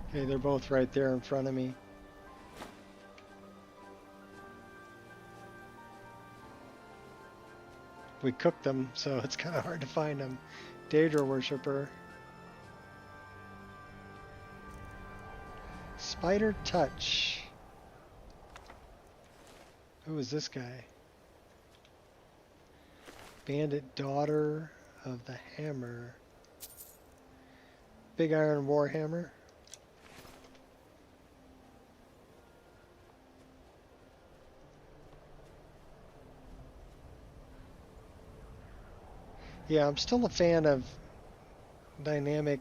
Okay, they're both right there in front of me. We cooked them, so it's kind of hard to find them. Daedra Worshipper. Spider Touch. Who is this guy? Bandit Daughter of the Hammer. Big Iron Warhammer. Yeah, I'm still a fan of dynamic,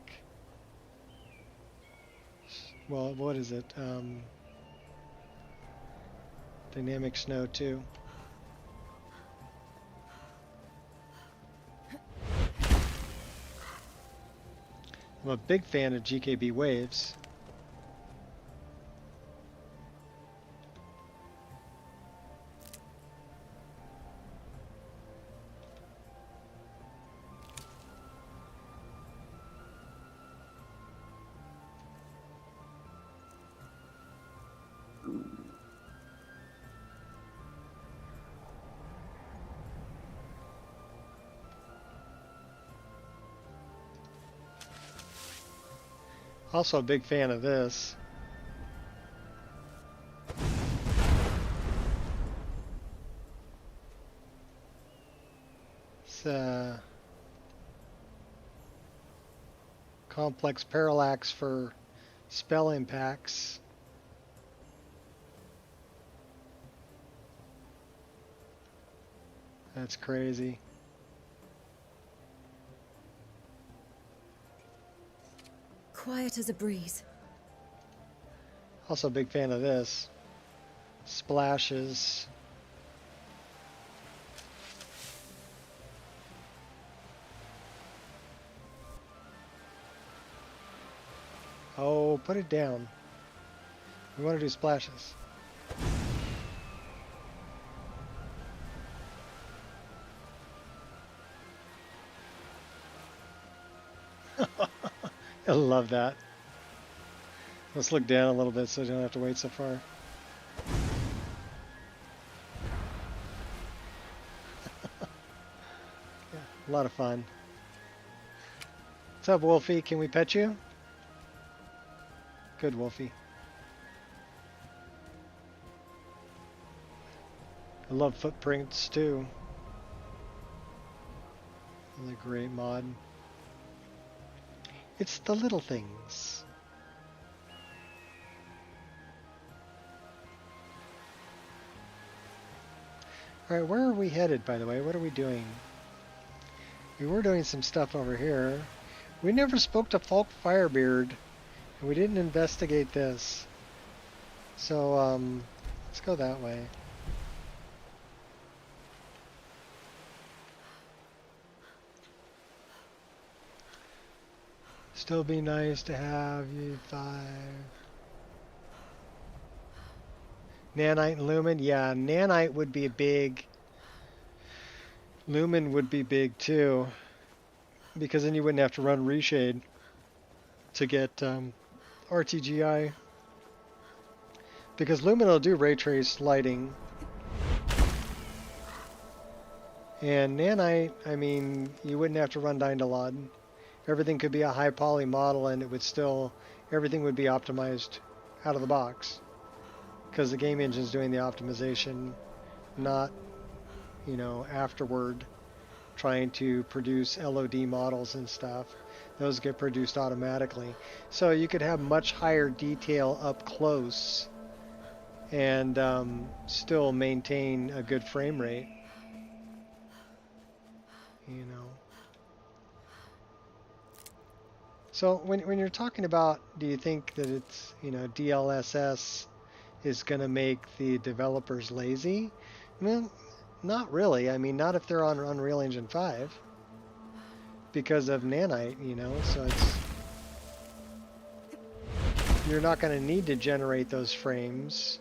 well, what is it? Dynamic snow too. I'm a big fan of GKB waves. Also a big fan of this. It's complex parallax for spell impacts. That's crazy. Quiet as a breeze. Also a big fan of this. Splashes. Oh, put it down. We want to do splashes. I love that. Let's look down a little bit so you don't have to wait so far. Yeah, a lot of fun. What's up, Wolfie? Can we pet you? Good, Wolfie. I love footprints too. Really great mod. It's the little things. Alright, where are we headed, by the way? What are we doing? We were doing some stuff over here. We never spoke to Falk Firebeard, and we didn't investigate this. So, let's go that way. Still be nice to have you 5. Nanite and Lumen? Yeah, Nanite would be big. Lumen would be big too. Because then you wouldn't have to run Reshade to get RTGI. Because Lumen will do ray trace lighting. And Nanite, I mean, you wouldn't have to run Dindalod. Everything could be a high poly model and it would still, everything would be optimized out of the box. Because the game engine's doing the optimization, not, you know, afterward trying to produce LOD models and stuff. Those get produced automatically. So you could have much higher detail up close and still maintain a good frame rate. You know. So when you're talking about, do you think that it's, you know, DLSS is going to make the developers lazy? Well, not really. I mean, not if they're on Unreal Engine 5 because of Nanite, you know, so it's, you're not going to need to generate those frames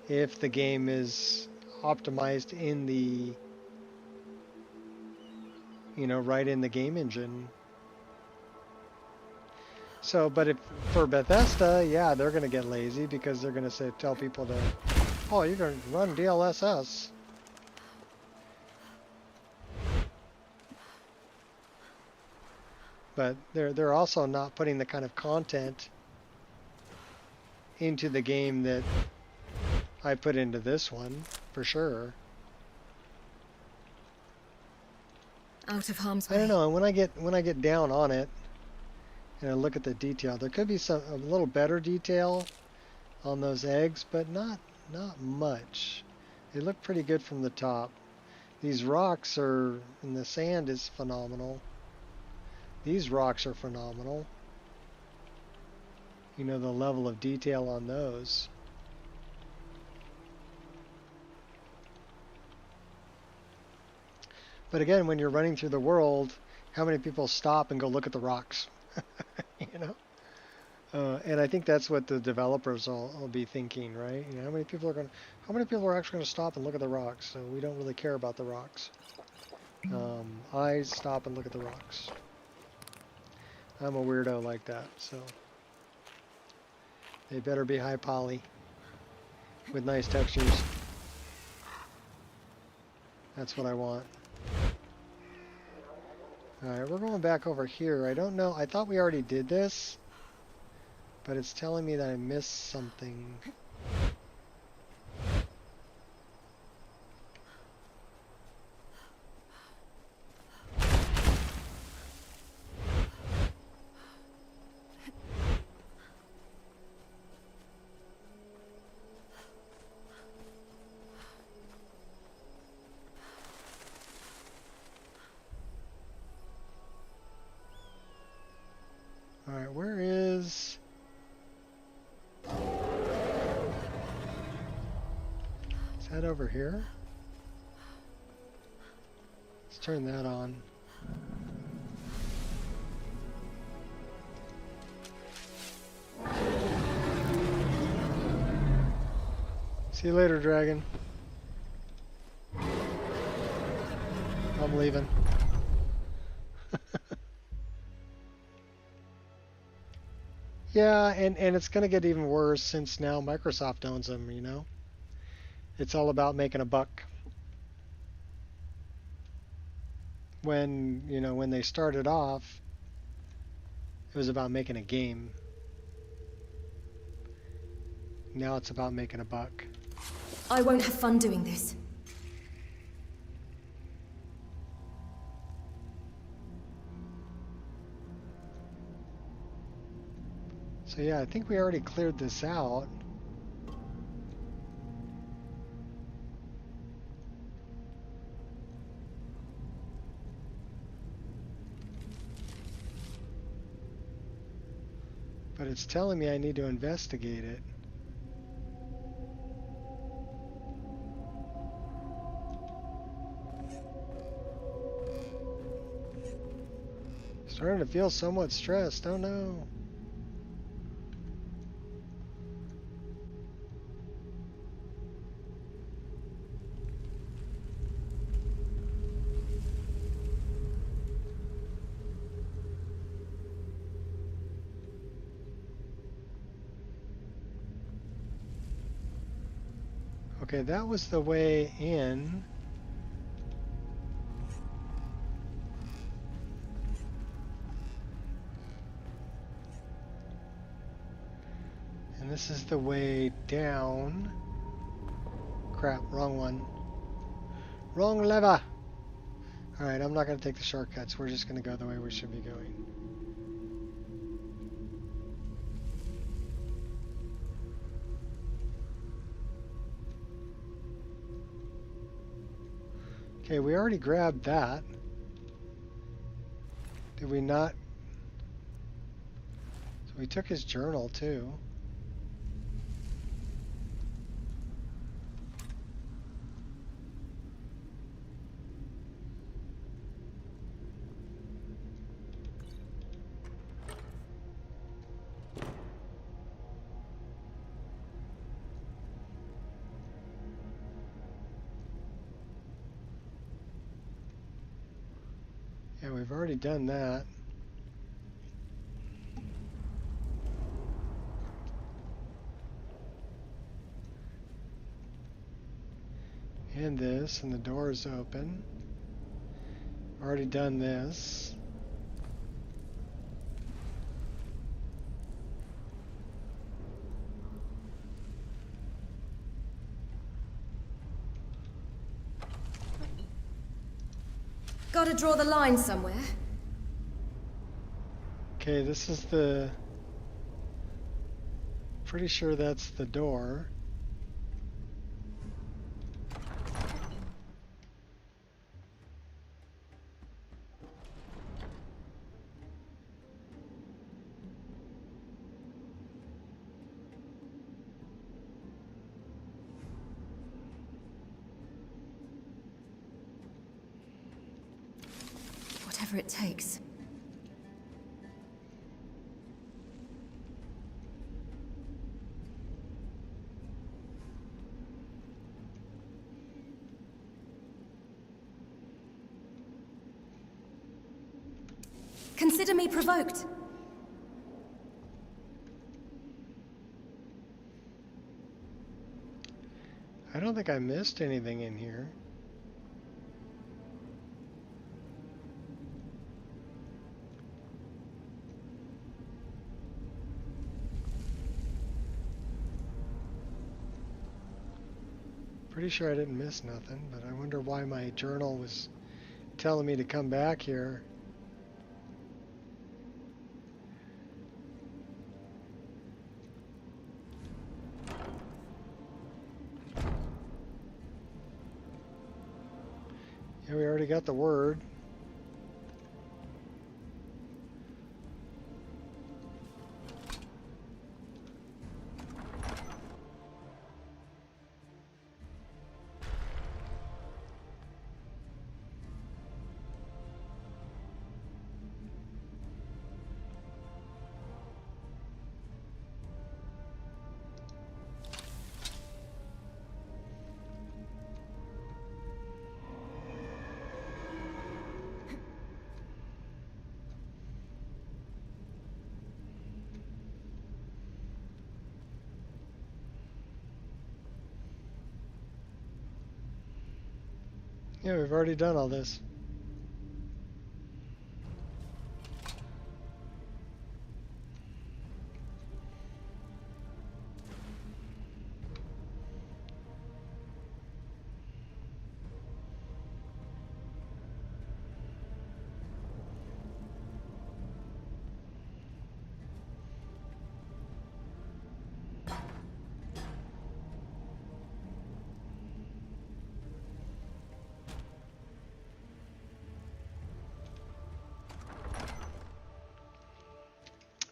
if the game is optimized in the, you know, right in the game engine. So, but if for Bethesda, yeah, they're going to get lazy because they're going to say, tell people to, oh, you're going to run DLSS. But they're also not putting the kind of content into the game that I put into this one, for sure. Out of harm's way. I don't know. When I get down on it and I look at the detail, there could be a little better detail on those eggs, but not much. They look pretty good from the top. These rocks are, and the sand is phenomenal. These rocks are phenomenal. You know, the level of detail on those. But again, when you're running through the world, how many people stop and go look at the rocks? You know? And I think that's what the developers will be thinking, right? You know, how many people are actually going to stop and look at the rocks? So we don't really care about the rocks. I stop and look at the rocks. I'm a weirdo like that, so they better be high poly with nice textures. That's what I want. Alright, we're going back over here. I don't know. I thought we already did this, but it's telling me that I missed something. Alright, where is... Is that over here? Let's turn that on. See you later, dragon. I'm leaving. Yeah, and it's going to get even worse since now Microsoft owns them, you know? It's all about making a buck. When, you know, when they started off, it was about making a game. Now it's about making a buck. I won't have fun doing this. So yeah, I think we already cleared this out. But it's telling me I need to investigate it. Starting to feel somewhat stressed. Oh no. Okay, that was the way in. And this is the way down. Crap, wrong one. Wrong lever! Alright, I'm not going to take the shortcuts. We're just going to go the way we should be going. Okay, we already grabbed that. Did we not? So we took his journal too. Yeah, we've already done that. And this, and the door is open. Already done this. Gotta draw the line somewhere. Okay, this is the... Pretty sure that's the door. Whatever it takes. Consider me provoked. I don't think I missed anything in here. Pretty sure I didn't miss nothing, but I wonder why my journal was telling me to come back here. Yeah, we already got the word. Yeah, we've already done all this.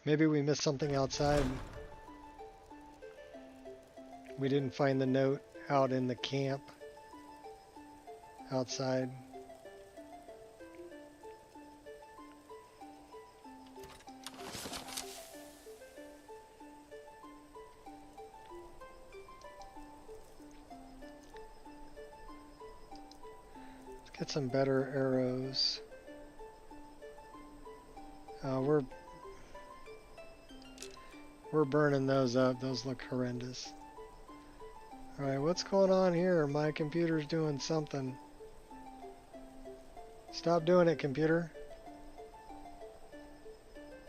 Maybe we missed something outside. We didn't find the note out in the camp outside. Let's get some better arrows. We're burning those up. Those look horrendous. Alright, what's going on here? My computer's doing something. Stop doing it, computer.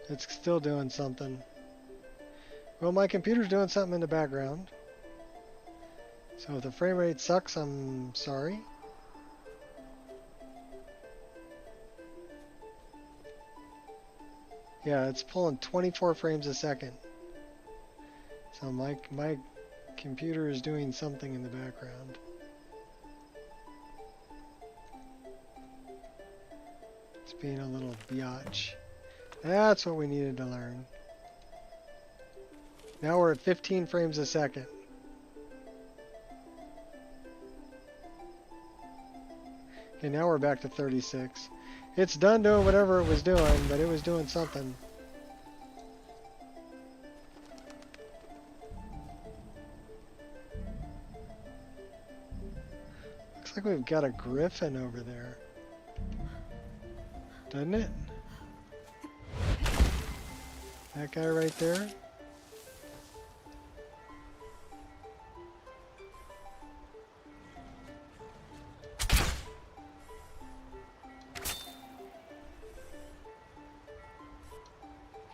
It's still doing something. Well, my computer's doing something in the background. So if the frame rate sucks, I'm sorry. Yeah, it's pulling 24 frames a second. So my computer is doing something in the background. It's being a little biatch. That's what we needed to learn. Now we're at 15 frames a second. Okay, now we're back to 36. It's done doing whatever it was doing, but it was doing something. Looks like we've got a griffin over there. Doesn't it? That guy right there?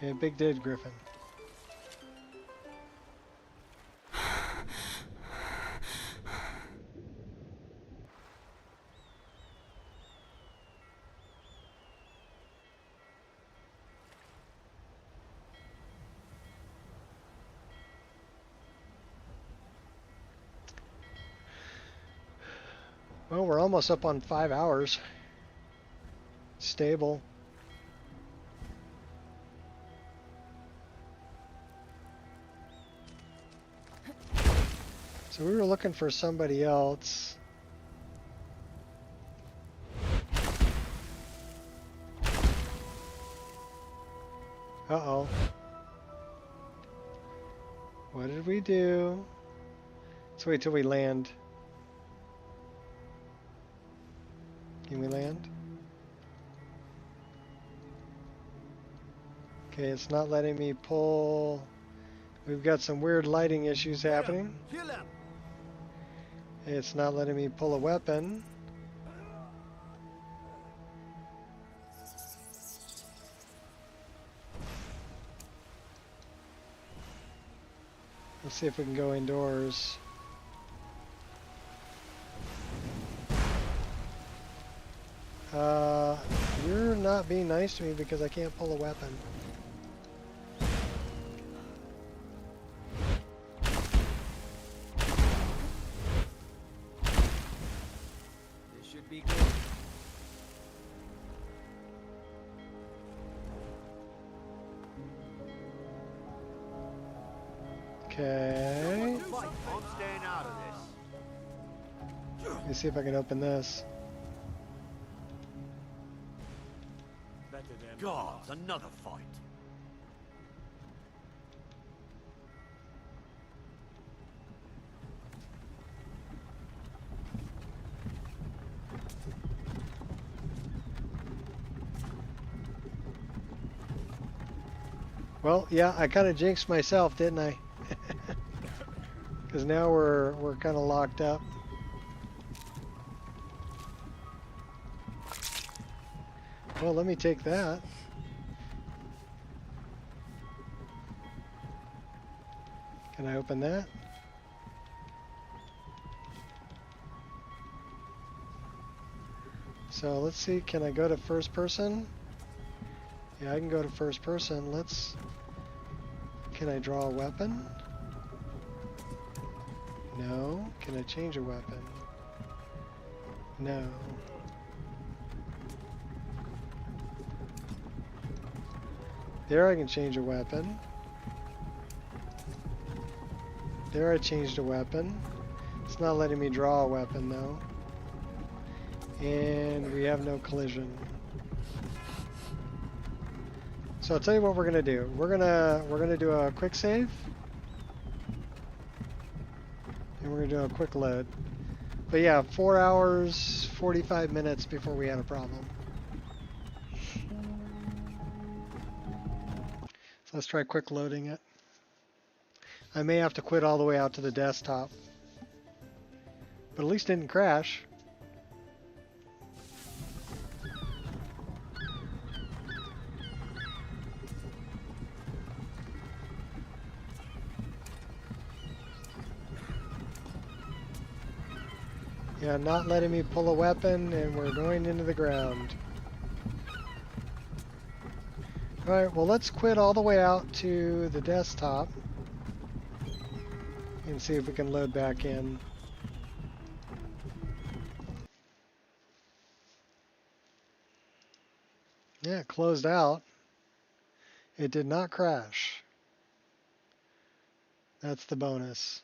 Okay, big dead griffin. Well, we're almost up on 5 hours. Stable. So we were looking for somebody else. Uh-oh. What did we do? Let's wait till we land. Can we land? Okay, it's not letting me pull. We've got some weird lighting issues happening. It's not letting me pull a weapon. Let's see if we can go indoors. You're not being nice to me because I can't pull a weapon. This should be good. Okay. I'm staying out of this. Let me see if I can open this. Gods, another fight. Well, yeah, I kind of jinxed myself, didn't I? Because now we're kind of locked up. Well, let me take that. Can I open that? So let's see, can I go to first person? Yeah, I can go to first person. Can I draw a weapon? No. Can I change a weapon? No. There I can change a weapon. There I changed a weapon. It's not letting me draw a weapon though. And we have no collision. So I'll tell you what we're gonna do. We're gonna do a quick save. And we're gonna do a quick load. But yeah, 4 hours, 45 minutes before we had a problem. So let's try quick loading it. I may have to quit all the way out to the desktop. But at least it didn't crash. Yeah, not letting me pull a weapon, and we're going into the ground. Alright, well let's quit all the way out to the desktop and see if we can load back in. Yeah, it closed out. It did not crash. That's the bonus.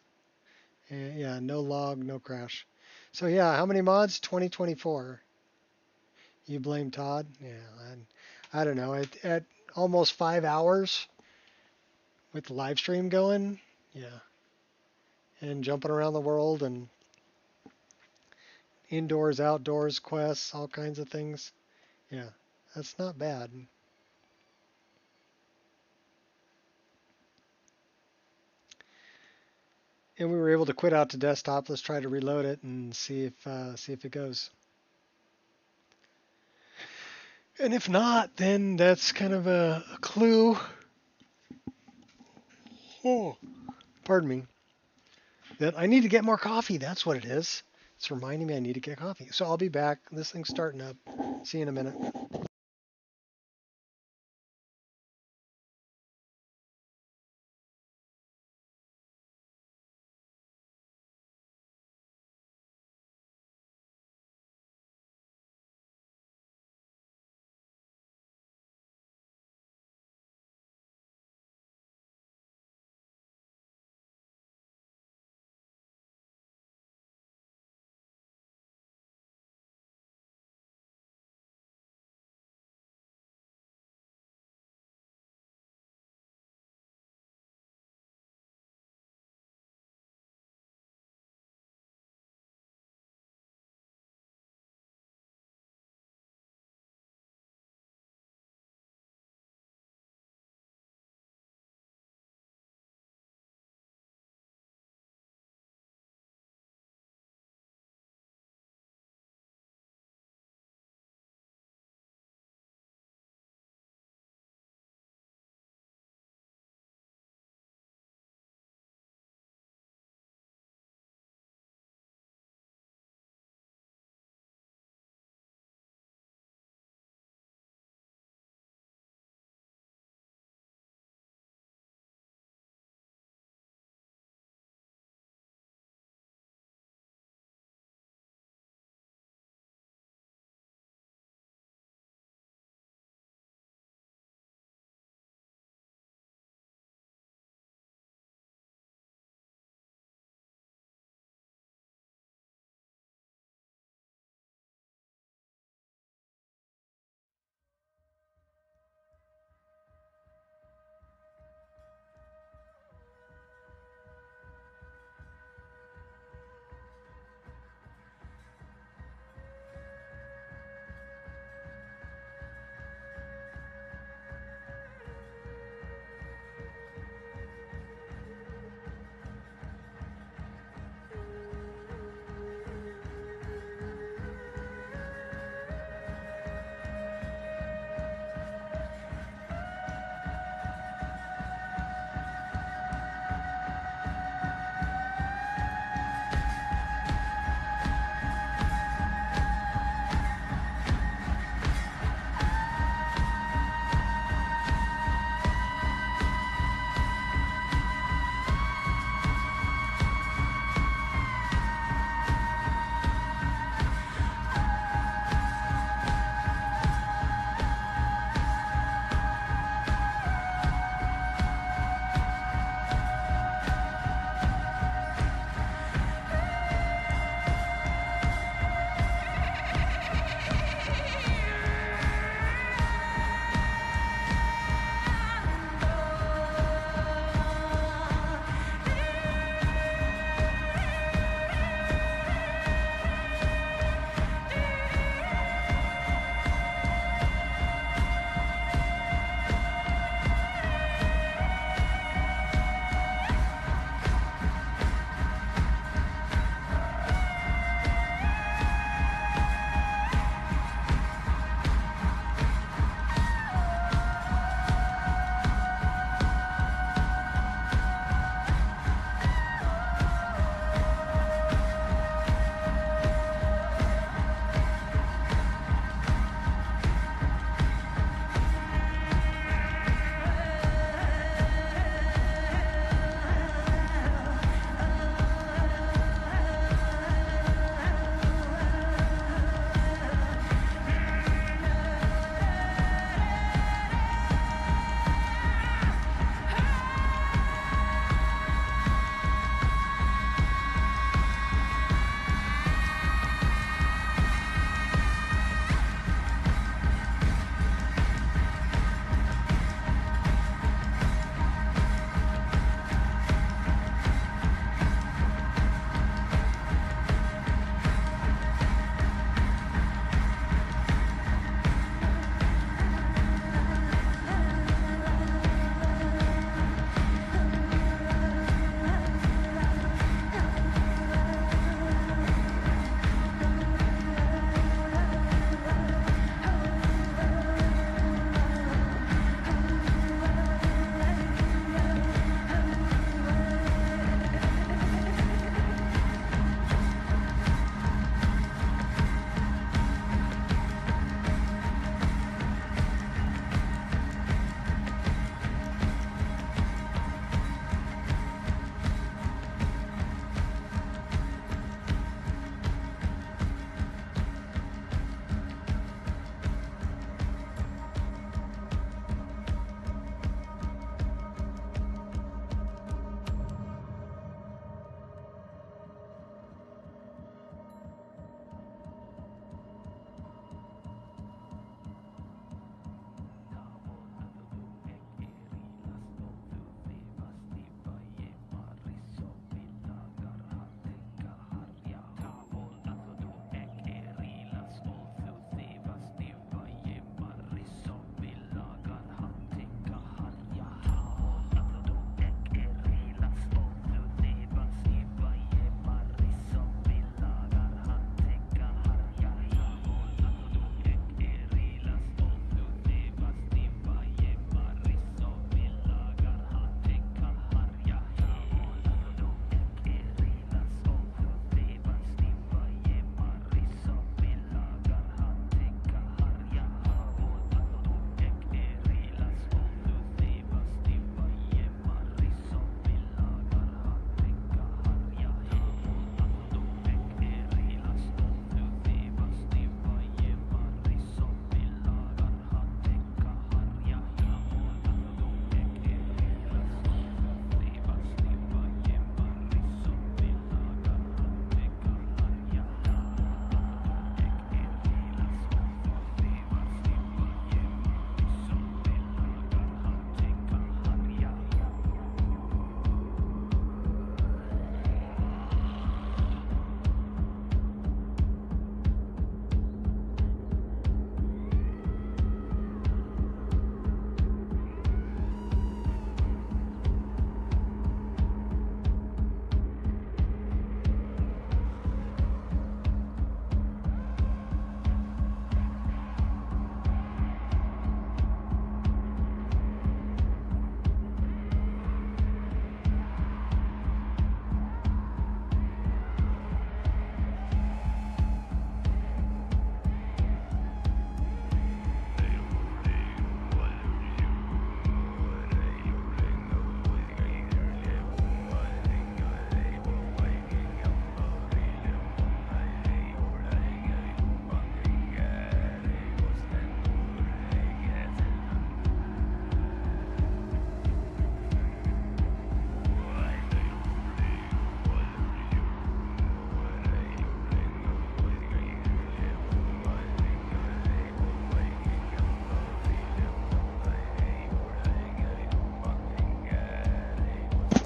And yeah, no log, no crash. So yeah, how many mods? 2024. You blame Todd? Yeah, I don't know. At almost 5 hours with the live stream going, yeah, and jumping around the world and indoors, outdoors quests, all kinds of things. Yeah, that's not bad. And we were able to quit out to desktop. Let's try to reload it and see if it goes. And if not, then that's kind of a clue. Oh, pardon me. That I need to get more coffee. That's what it is. It's reminding me I need to get coffee. So I'll be back. This thing's starting up. See you in a minute.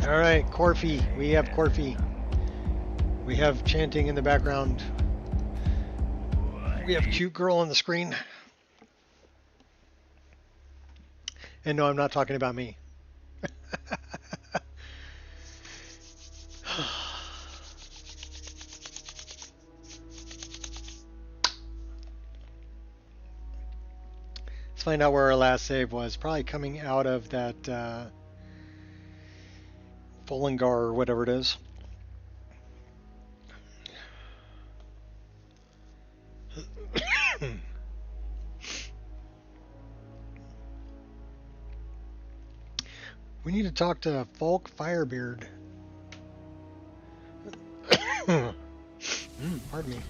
All right, Corfy. We have Corfy. We have chanting in the background. We have cute girl on the screen. And no, I'm not talking about me. Let's find out where our last save was. Probably coming out of that Bollingar or whatever it is. We need to talk to Folk Firebeard. Pardon me.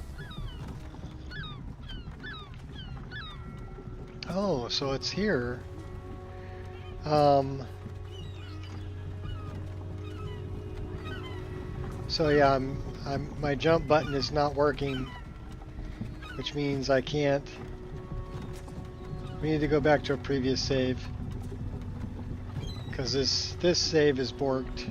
Oh, so it's here. So yeah, my jump button is not working, which means I can't. We need to go back to a previous save because this save is borked.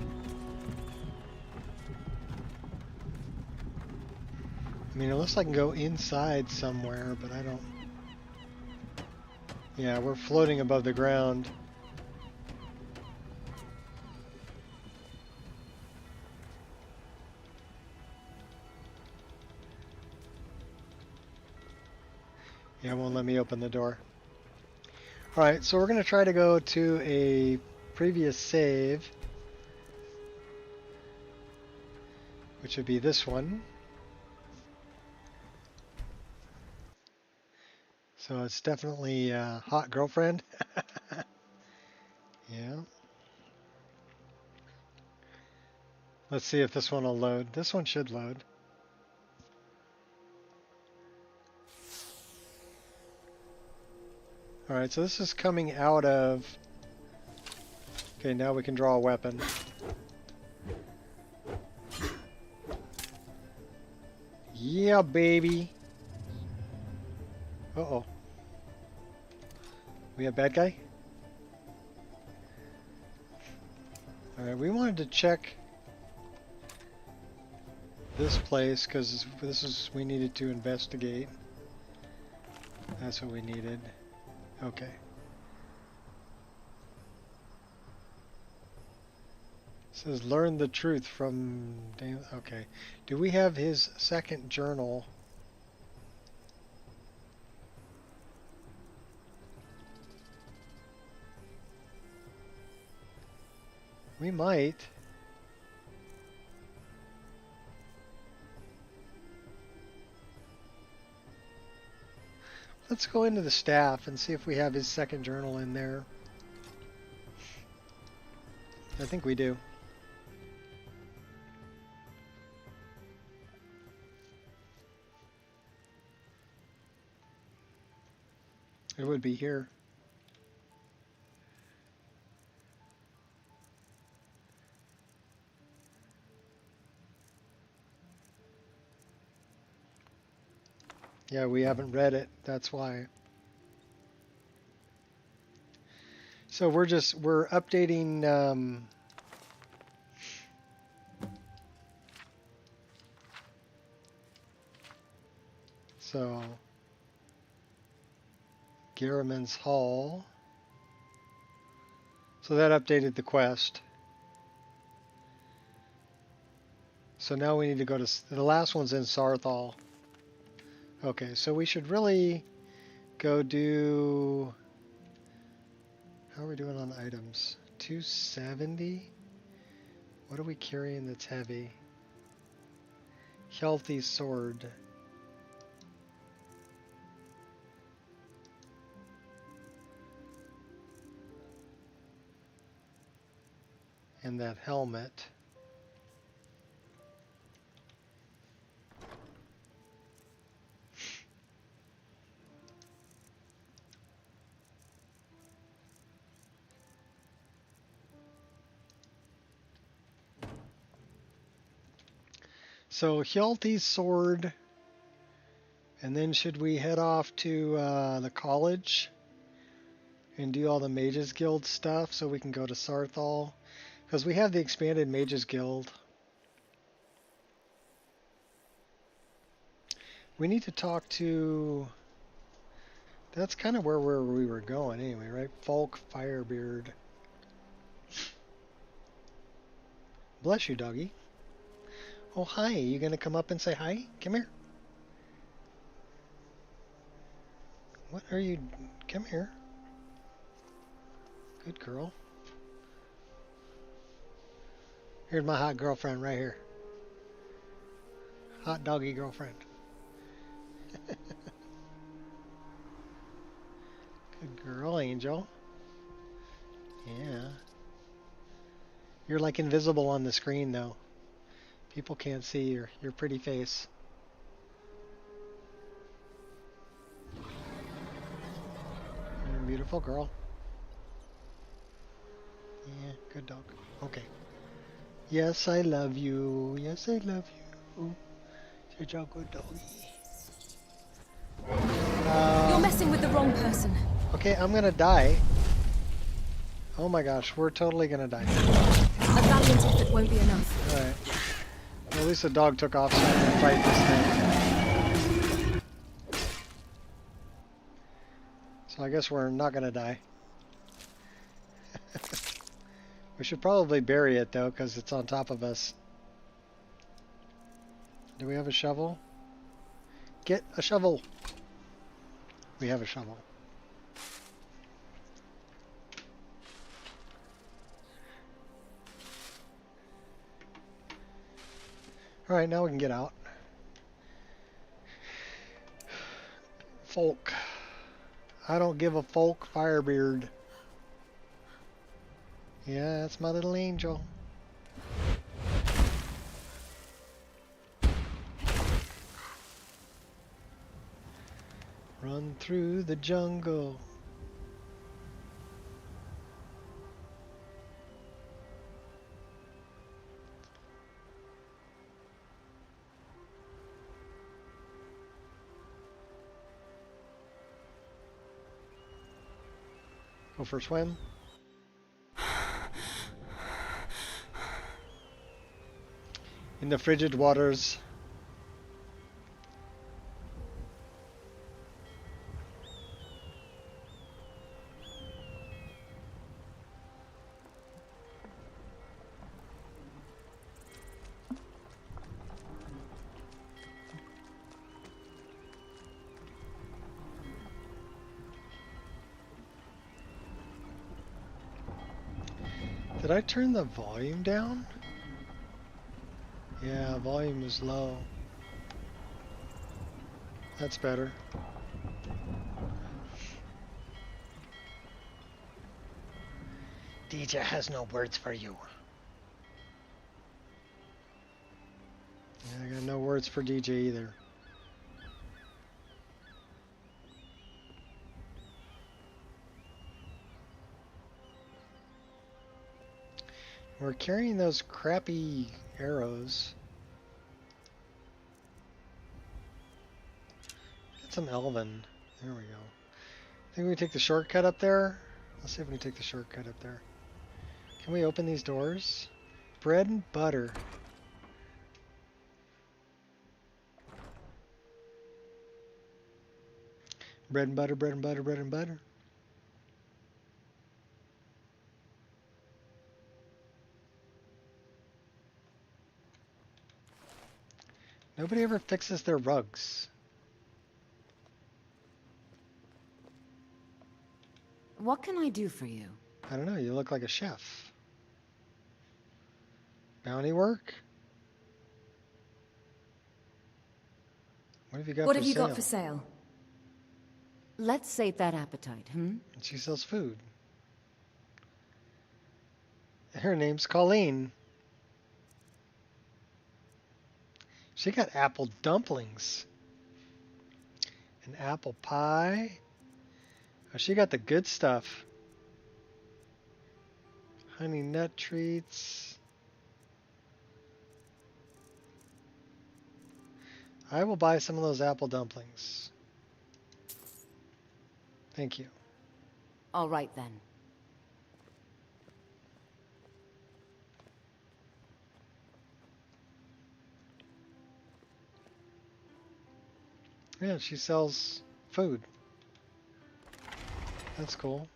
I mean, unless I can go inside somewhere, but I don't. Yeah, we're floating above the ground. Yeah, it won't let me open the door. Alright, so we're going to try to go to a previous save, which would be this one. So it's definitely hot girlfriend. Yeah. Let's see if this one will load. This one should load. Alright, so this is coming out of... Okay, now we can draw a weapon. Yeah, baby! Uh-oh. We have bad guy? Alright, we wanted to check this place because we needed to investigate. That's what we needed. Okay. It says learn the truth from Dan. Okay. Do we have his second journal? We might. Let's go into the staff and see if we have his second journal in there. I think we do. It would be here. Yeah, we haven't read it, that's why. So we're updating so Garriman's Hall. So that updated the quest. So now we need to go to the last one's in Sarthal. Okay, so we should really go do... How are we doing on items? 270? What are we carrying that's heavy? Healthy sword. And that helmet. So Hjalti's sword, and then should we head off to the college and do all the Mages Guild stuff so we can go to Sarthal? Because we have the expanded Mages Guild. We need to talk to... That's kind of where we were going anyway, right? Folk Firebeard. Bless you, doggy. Oh, hi. You gonna come up and say hi? Come here. What are you... Come here. Good girl. Here's my hot girlfriend right here. Hot doggy girlfriend. Good girl, Angel. Yeah. You're like invisible on the screen though. People can't see your pretty face. You're a beautiful girl. Yeah, good dog. Okay. Yes, I love you. Yes, I love you. Such a good doggy. You're messing with the wrong person. Okay, I'm gonna die. Oh my gosh, we're totally gonna die. A valiant effort won't be enough. Alright. Well, at least the dog took off so I can fight this thing. So I guess we're not gonna die. We should probably bury it though, because it's on top of us. Do we have a shovel? Get a shovel! We have a shovel. Alright, now we can get out. Folk. I don't give a folk, Firebeard. Yeah, that's my little angel. Run through the jungle. Go for a swim. In the frigid waters. Did I turn the volume down? Yeah, volume is low. That's better. DJ has no words for you. Yeah, I got no words for DJ either. We're carrying those crappy arrows. Get some elven. There we go. Think we take the shortcut up there? Let's see if we can take the shortcut up there. Can we open these doors? Bread and butter. Bread and butter, bread and butter, bread and butter. Nobody ever fixes their rugs. What can I do for you? I don't know, you look like a chef. Bounty work? What have you got What for have you sale? got for sale? Let's sate that appetite, And she sells food. Her name's Colleen. She got apple dumplings. An apple pie. Oh, she got the good stuff. Honey nut treats. I will buy some of those apple dumplings. Thank you. All right then. Yeah, she sells food. That's cool.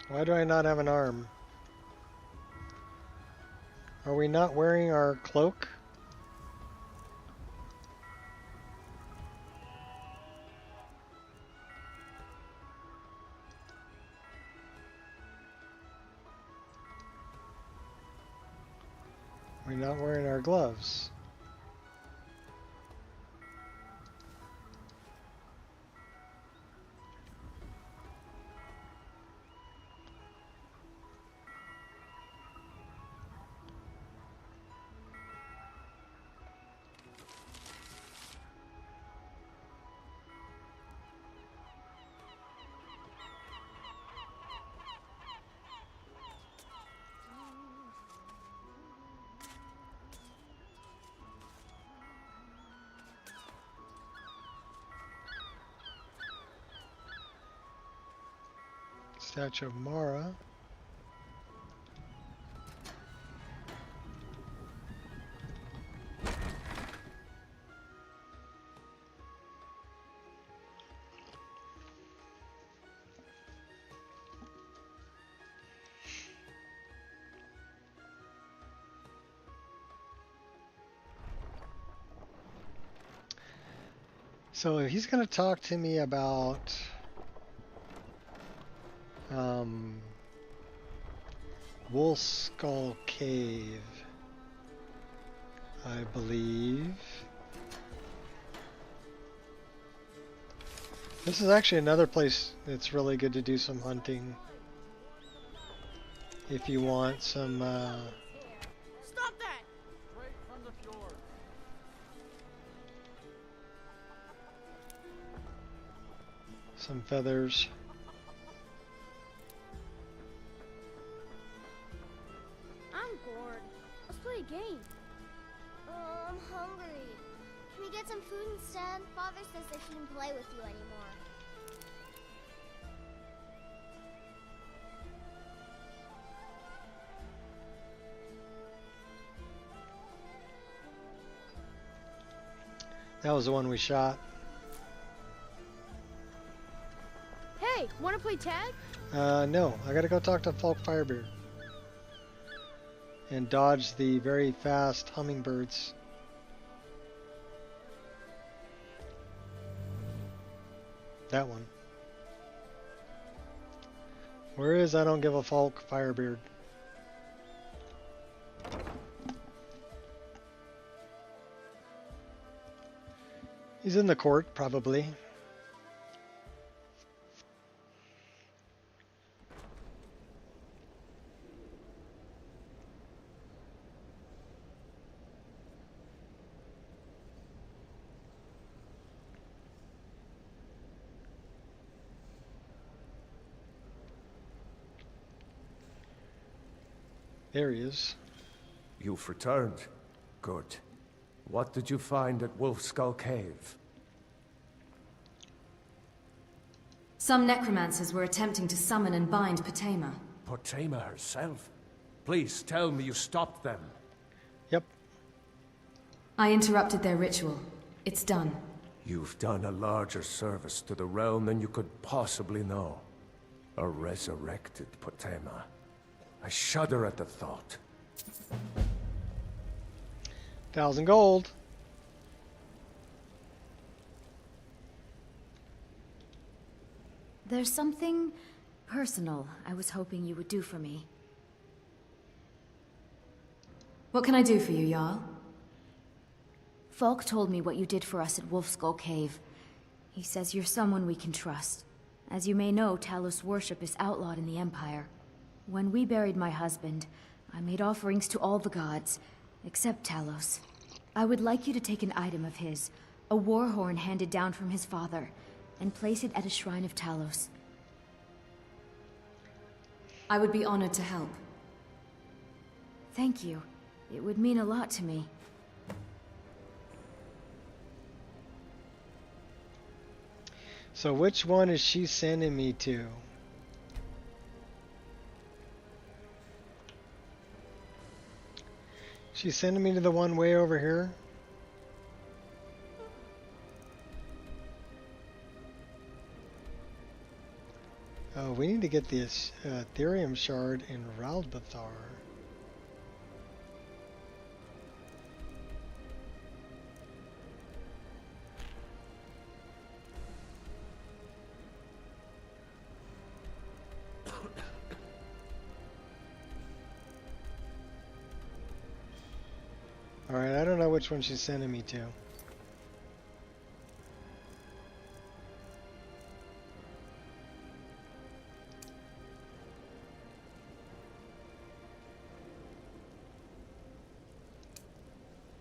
Why do I not have an arm? Are we not wearing our cloak? We're not wearing our gloves. Statue of Mara. So he's going to talk to me about Wolf Skull Cave, I believe. This is actually another place that's really good to do some hunting if you want some Stop that! Straight from the fjord. some feathers. I'm bored. Let's play a game. Oh, I'm hungry. Can we get some food instead? Father says I shouldn't play with you anymore. That was the one we shot. Hey, wanna play tag? No, I gotta go talk to Falk Firebeard and dodge the very fast hummingbirds. That one. Where is I don't give a Falk Firebeard? He's in the court, probably. There he is. You've returned. Good. What did you find at Wolf Skull Cave? Some necromancers were attempting to summon and bind Potema. Potema herself? Please tell me you stopped them. Yep. I interrupted their ritual. It's done. You've done a larger service to the realm than you could possibly know. A resurrected Potema. I shudder at the thought. 1,000 gold. There's something personal I was hoping you would do for me. What can I do for you, Jarl? Falk told me what you did for us at Wolfskull Cave. He says you're someone we can trust. As you may know, Talos worship is outlawed in the Empire. When we buried my husband, I made offerings to all the gods, except Talos. I would like you to take an item of his, a war horn handed down from his father, and place it at a shrine of Talos. I would be honored to help. Thank you. It would mean a lot to me. So which one is she sending me to? She's sending me to the one way over here? Oh, we need to get this Ethereum shard in Ralbathar. Alright, I don't know which one she's sending me to.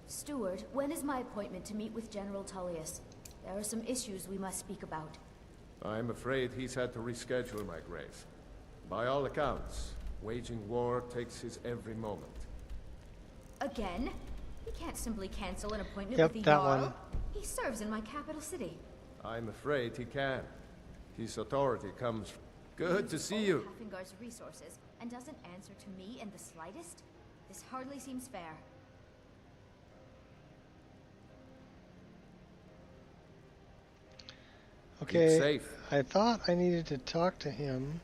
Steward, when is my appointment to meet with General Tullius? There are some issues we must speak about. I'm afraid he's had to reschedule, my Grace. By all accounts, waging war takes his every moment. Again? He can't simply cancel an appointment Yep, with the that Jarl. one. He serves in my capital city. I'm afraid he can. His authority comes from... Good to see you. Hafengar's resources and doesn't answer to me in the slightest? This hardly seems fair. Okay, Keep safe. I thought I needed to talk to him.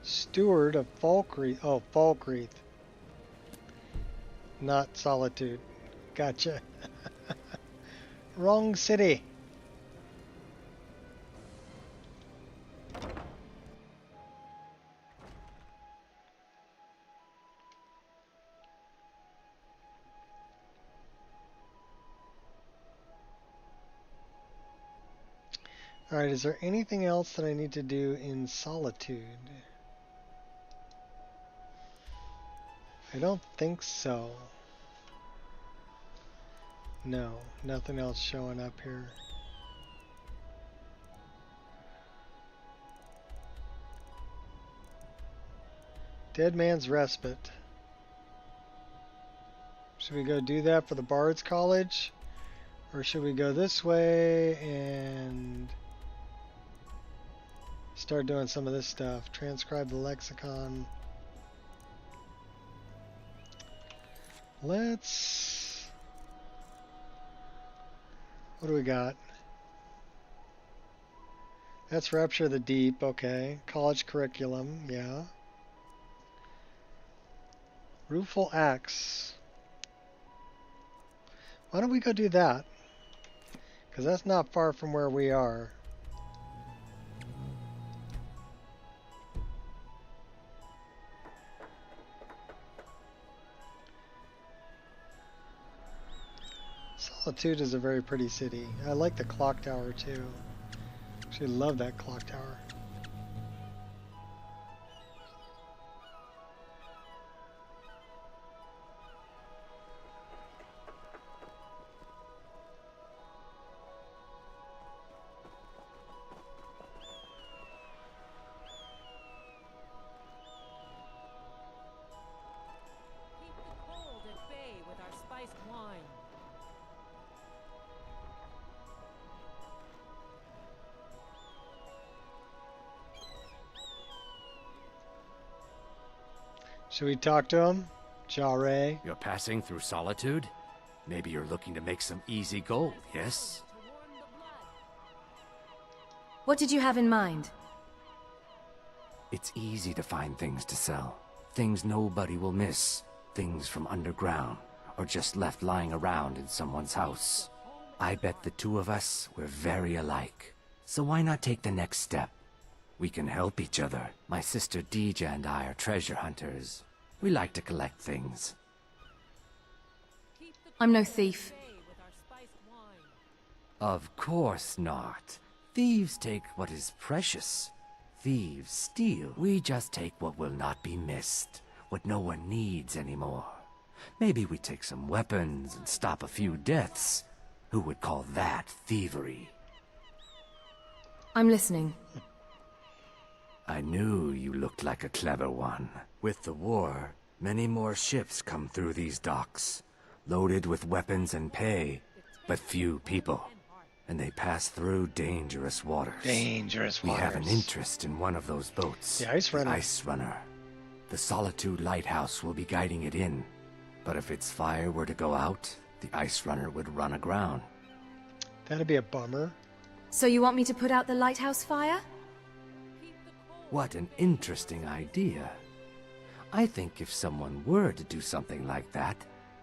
Steward of Falkreath. Oh, Falkreath. Not Solitude. Gotcha. Wrong city. Alright, is there anything else that I need to do in Solitude? I don't think so. No, nothing else showing up here. Dead Man's Respite. Should we go do that for the Bard's College? Or should we go this way and start doing some of this stuff? Transcribe the lexicon. Let's... What do we got? That's Rapture of the Deep, okay. College curriculum, yeah. Rueful Axe. Why don't we go do that? Because that's not far from where we are. Solitude is a very pretty city. I like the clock tower too. Actually love that clock tower. Keep the cold at bay with our spiced wine. Should we talk to him? Jare? You're passing through Solitude? Maybe you're looking to make some easy gold, yes? What did you have in mind? It's easy to find things to sell. Things nobody will miss. Things from underground, or just left lying around in someone's house. I bet the two of us, we're very alike. So why not take the next step? We can help each other. My sister Deja and I are treasure hunters. We like to collect things. I'm no thief. Of course not. Thieves take what is precious. Thieves steal. We just take what will not be missed, what no one needs anymore. Maybe we take some weapons and stop a few deaths. Who would call that thievery? I'm listening. I knew you looked like a clever one. With the war, many more ships come through these docks, loaded with weapons and pay, but few people. And they pass through dangerous waters. Dangerous We waters. have an interest in one of those boats. The Ice Runner. The Ice Runner. The Solitude Lighthouse will be guiding it in. But if its fire were to go out, the Ice Runner would run aground. That'd be a bummer. So you want me to put out the lighthouse fire? What an interesting idea. I think if someone were to do something like that,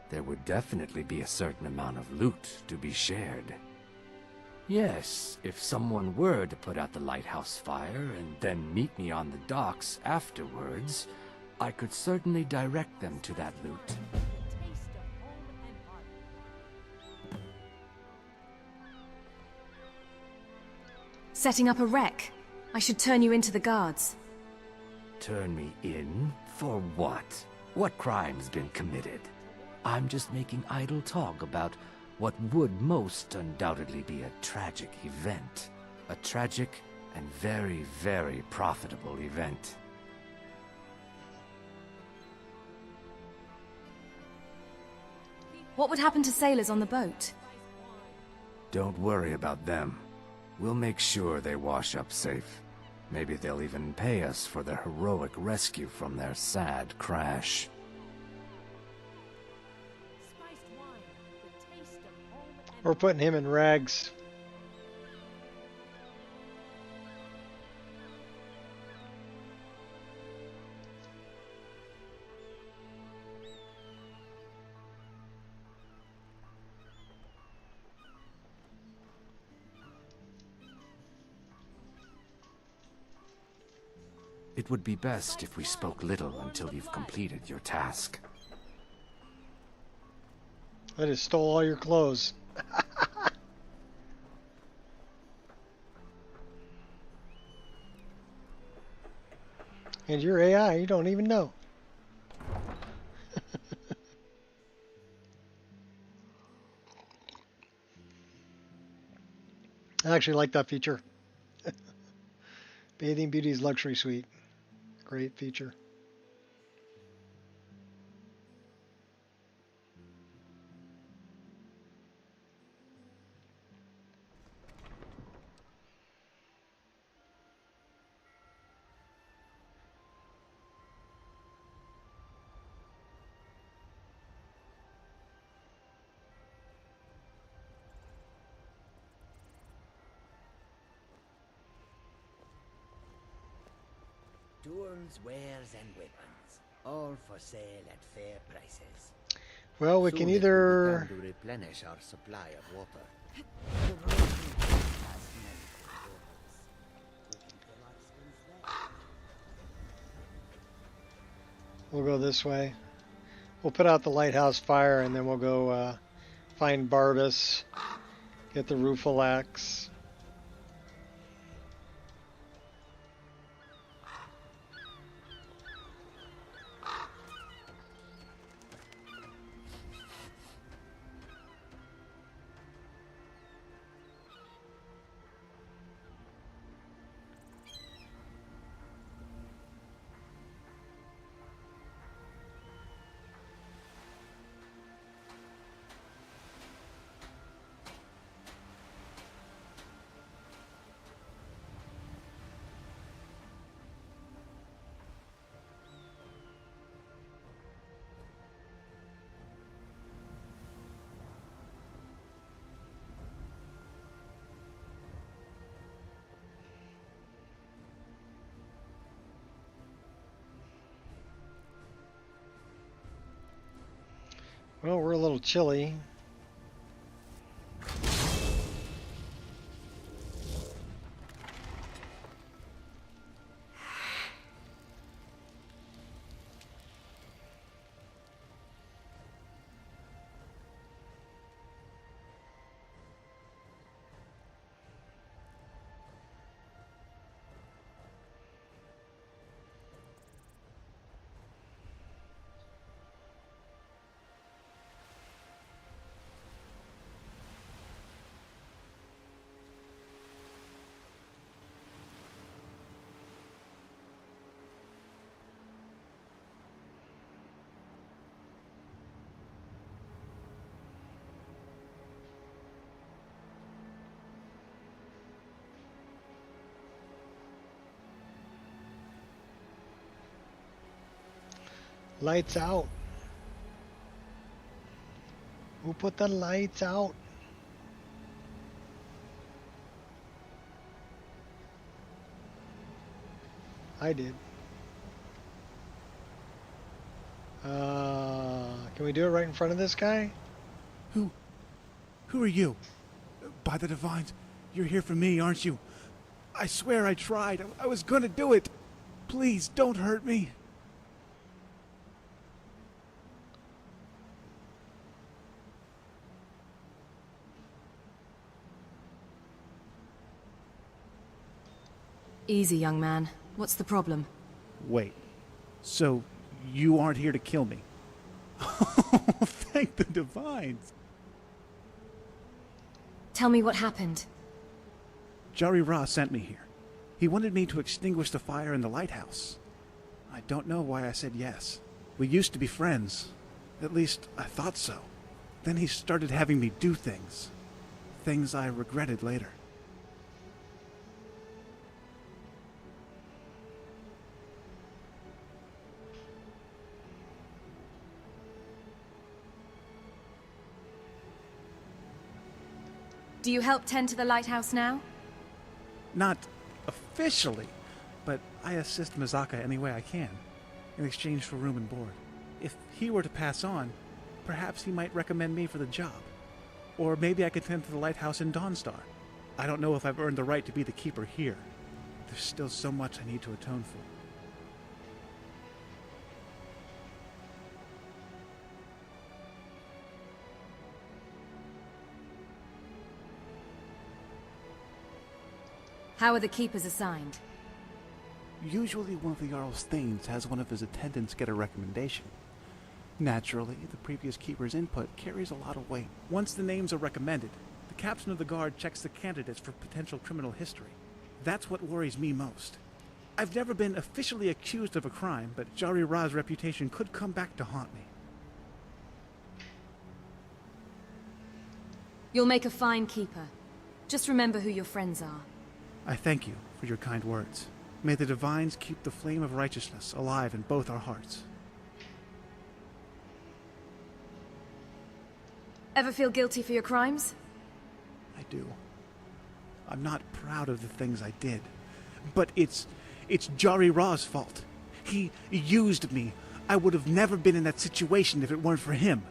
there would definitely be a certain amount of loot to be shared. Yes, if someone were to put out the lighthouse fire and then meet me on the docks afterwards, I could certainly direct them to that loot. Setting up a wreck. I should turn you into the guards. Turn me in? For what? What crime's been committed? I'm just making idle talk about what would most undoubtedly be a tragic event. A tragic and very, very profitable event. What would happen to sailors on the boat? Don't worry about them. We'll make sure they wash up safe. Maybe they'll even pay us for their heroic rescue from their sad crash. We're putting him in rags. It would be best if we spoke little until you've completed your task. I just stole all your clothes. And your AI, you don't even know. I actually like that feature. Bathing Beauty's Luxury Suite. Great feature. Tools, wares, and weapons, all for sale at fair prices. Well, we Soon can it will be either time to replenish our supply of water. we'll go this way. We'll put out the lighthouse fire and then we'll go find Barbas, get the Rufalax. Well, we're a little chilly. Lights out. Who put the lights out? I did. Can we do it right in front of this guy? Who are you? By the Divines, you're here for me, aren't you? I swear I tried. I was gonna do it. Please, don't hurt me. Easy, young man. What's the problem? Wait. So, you aren't here to kill me? Oh, thank the Divines. Tell me what happened. Jari Ra sent me here. He wanted me to extinguish the fire in the lighthouse. I don't know why I said yes. We used to be friends. At least, I thought so. Then he started having me do things. Things I regretted later. Do you help tend to the lighthouse now? Not officially, but I assist Misaka any way I can, in exchange for room and board. If he were to pass on, perhaps he might recommend me for the job. Or maybe I could tend to the lighthouse in Dawnstar. I don't know if I've earned the right to be the keeper here. There's still so much I need to atone for. How are the keepers assigned? Usually one of the Jarl's Thanes has one of his attendants get a recommendation. Naturally, the previous keeper's input carries a lot of weight. Once the names are recommended, the captain of the guard checks the candidates for potential criminal history. That's what worries me most. I've never been officially accused of a crime, but Jari Ra's reputation could come back to haunt me. You'll make a fine keeper. Just remember who your friends are. I thank you for your kind words. May the Divines keep the flame of righteousness alive in both our hearts. Ever feel guilty for your crimes? I do. I'm not proud of the things I did. But it's Jari Ra's fault. He used me. I would have never been in that situation if it weren't for him.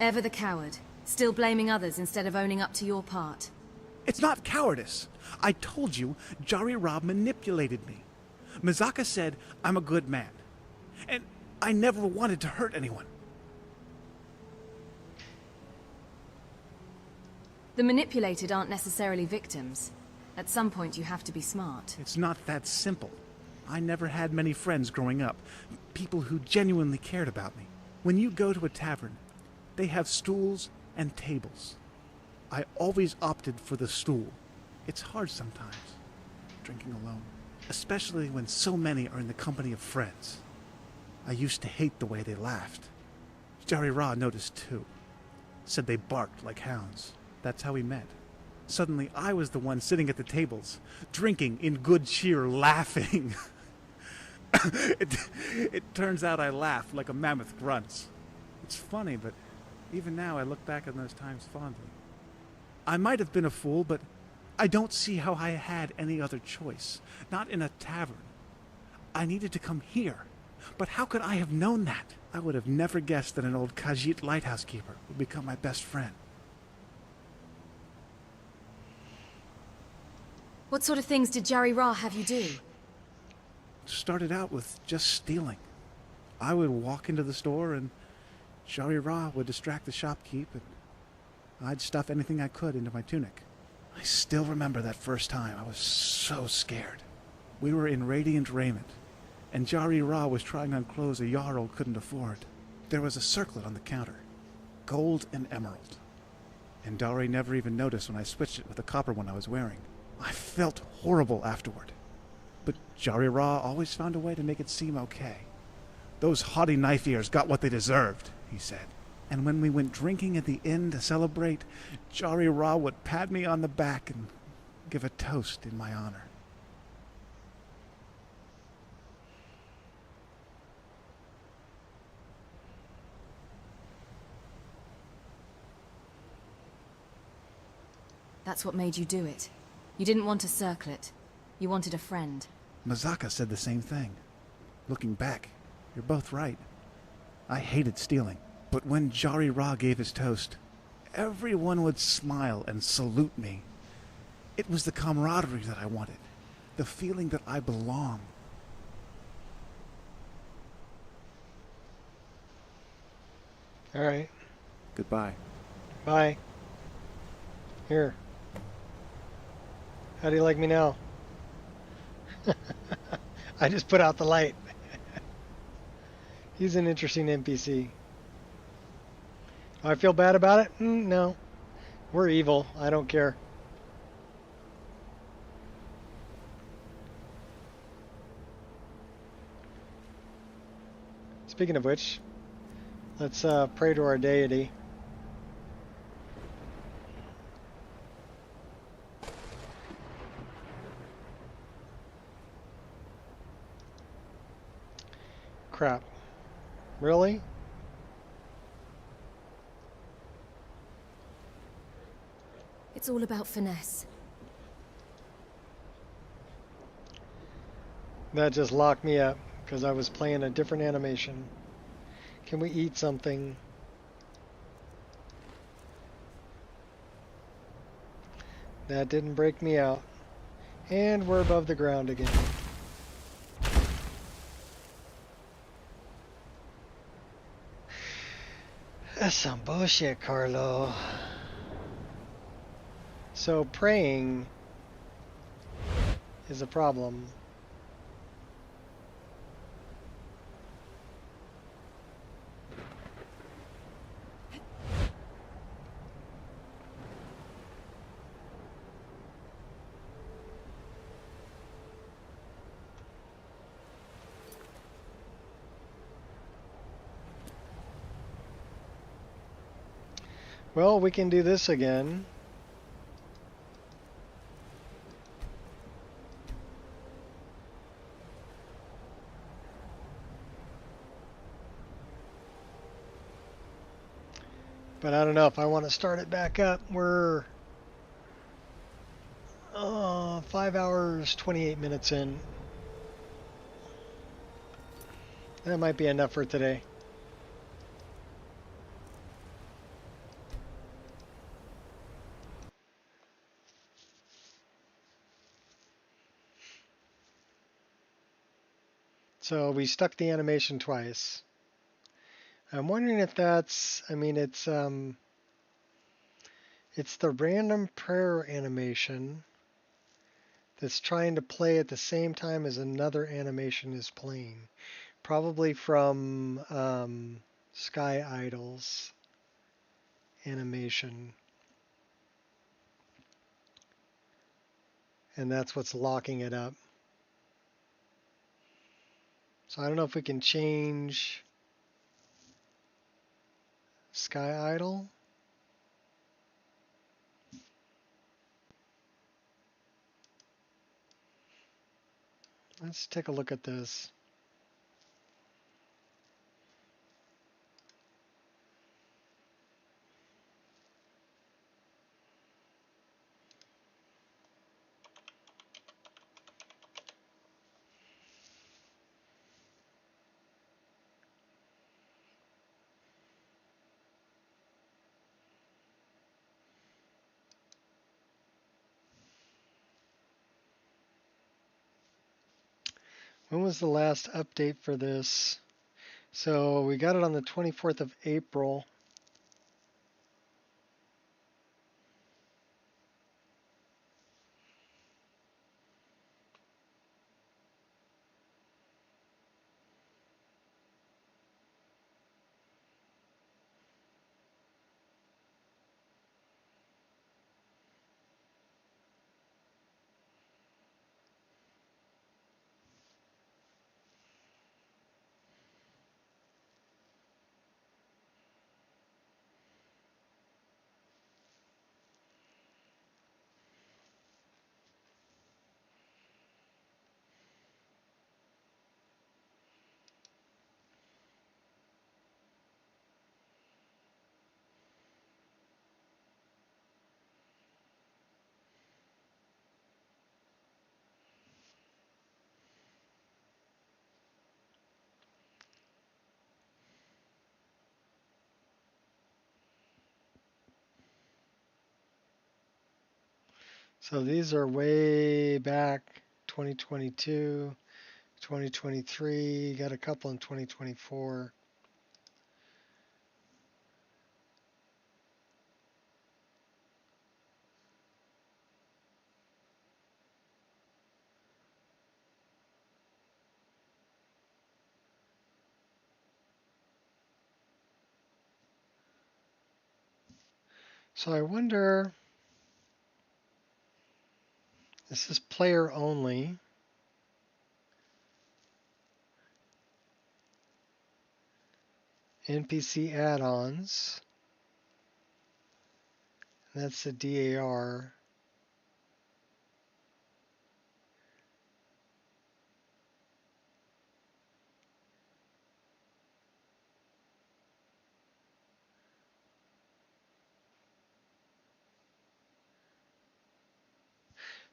Ever the coward, still blaming others instead of owning up to your part. It's not cowardice. I told you, Jari Ra manipulated me. Misaka said I'm a good man. And I never wanted to hurt anyone. The manipulated aren't necessarily victims. At some point you have to be smart. It's not that simple. I never had many friends growing up. People who genuinely cared about me. When you go to a tavern, they have stools and tables. I always opted for the stool. It's hard sometimes, drinking alone. Especially when so many are in the company of friends. I used to hate the way they laughed. Jari Ra noticed too. Said they barked like hounds. That's how we met. Suddenly I was the one sitting at the tables, drinking in good cheer, laughing. It turns out I laughed like a mammoth grunts. It's funny, but even now I look back on those times fondly. I might have been a fool, but I don't see how I had any other choice. Not in a tavern. I needed to come here. But how could I have known that? I would have never guessed that an old Khajiit lighthouse keeper would become my best friend. What sort of things did Jari Ra have you do? Started out with just stealing. I would walk into the store and Jari Ra would distract the shopkeep and I'd stuff anything I could into my tunic. I still remember that first time. I was so scared. We were in radiant raiment, and Jari Ra was trying on clothes a Jarl couldn't afford. There was a circlet on the counter, gold and emerald. And Dari never even noticed when I switched it with the copper one I was wearing. I felt horrible afterward. But Jari Ra always found a way to make it seem okay. Those haughty knife-ears got what they deserved, he said. And when we went drinking at the inn to celebrate, Jari Ra would pat me on the back and give a toast in my honor. That's what made you do it. You didn't want a circlet. You wanted a friend. Mazaka said the same thing. Looking back, you're both right. I hated stealing, but when Jari Ra gave his toast, everyone would smile and salute me. It was the camaraderie that I wanted, the feeling that I belong. All right. Goodbye. Bye. Here. How do you like me now? I just put out the light. He's an interesting NPC. Do I feel bad about it? No. We're evil. I don't care. Speaking of which, let's pray to our deity. Crap. Really? It's all about finesse. That just locked me up because I was playing a different animation. Can we eat something? That didn't break me out. And we're above the ground again. That's some bullshit, Carlo. So praying is a problem. Well, we can do this again. But I don't know if I want to start it back up. We're 5 hours, 28 minutes in. That might be enough for today. So we stuck the animation twice. I'm wondering if that's, I mean, it's the random prayer animation that's trying to play at the same time as another animation is playing. Probably from Sky Idol's animation. And that's what's locking it up. So I don't know if we can change Sky Idol. Let's take a look at this. When was the last update for this? So we got it on the 24th of April. So these are way back 2022, 2023, got a couple in 2024. So I wonder, this is player only. NPC add-ons. That's the DAR.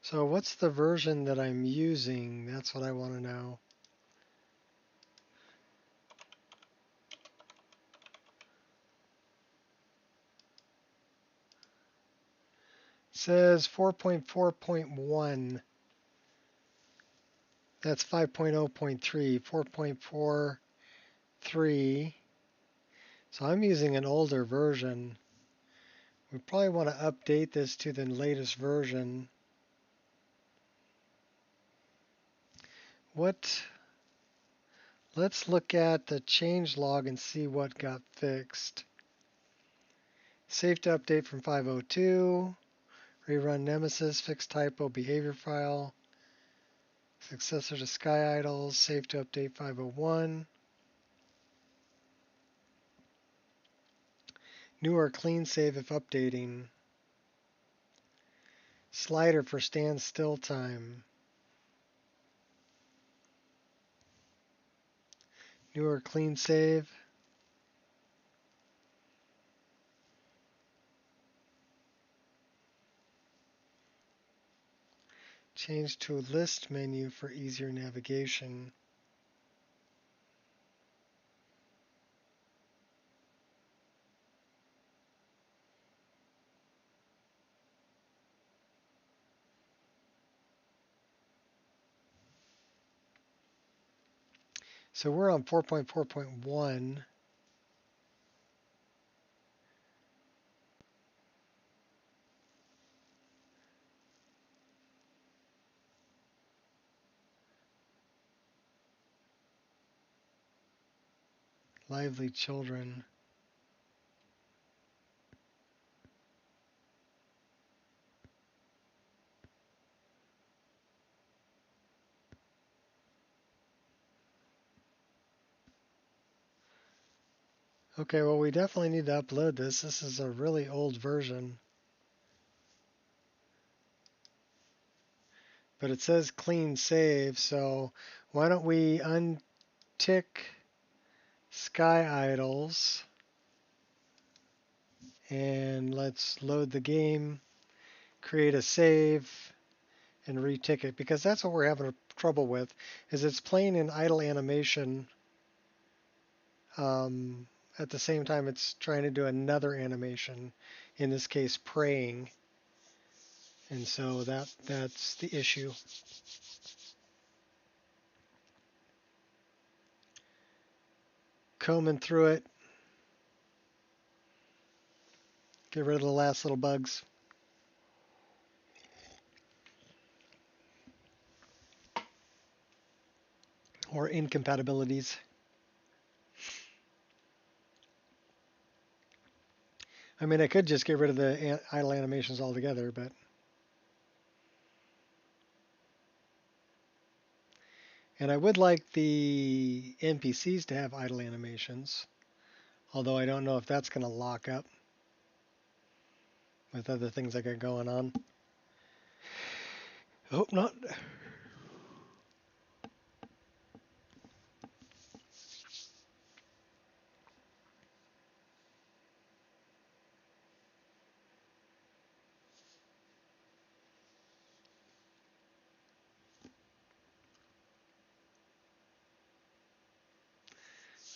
So what's the version that I'm using? That's what I want to know. It says 4.4.1. That's 5.0.3, 4.43. So I'm using an older version. We probably want to update this to the latest version. Let's look at the change log and see what got fixed. Safe to update from 502. Rerun Nemesis, fixed typo behavior file. Successor to Sky Idols, safe to update 501. New or clean save if updating. Slider for standstill time. New or clean save. Change to a list menu for easier navigation. So we're on 4.4.1. Lively children. Okay, well, we definitely need to upload this. This is a really old version. But it says clean save, so why don't we untick Sky Idols and let's load the game, create a save, and retick it, because that's what we're having trouble with, is it's playing in idle animation. At the same time, it's trying to do another animation, in this case, praying. And so that's the issue. Combing through it. Get rid of the last little bugs. Or incompatibilities. I mean, I could just get rid of the idle animations altogether, but... And I would like the NPCs to have idle animations, although I don't know if that's going to lock up with other things I got going on. I hope not.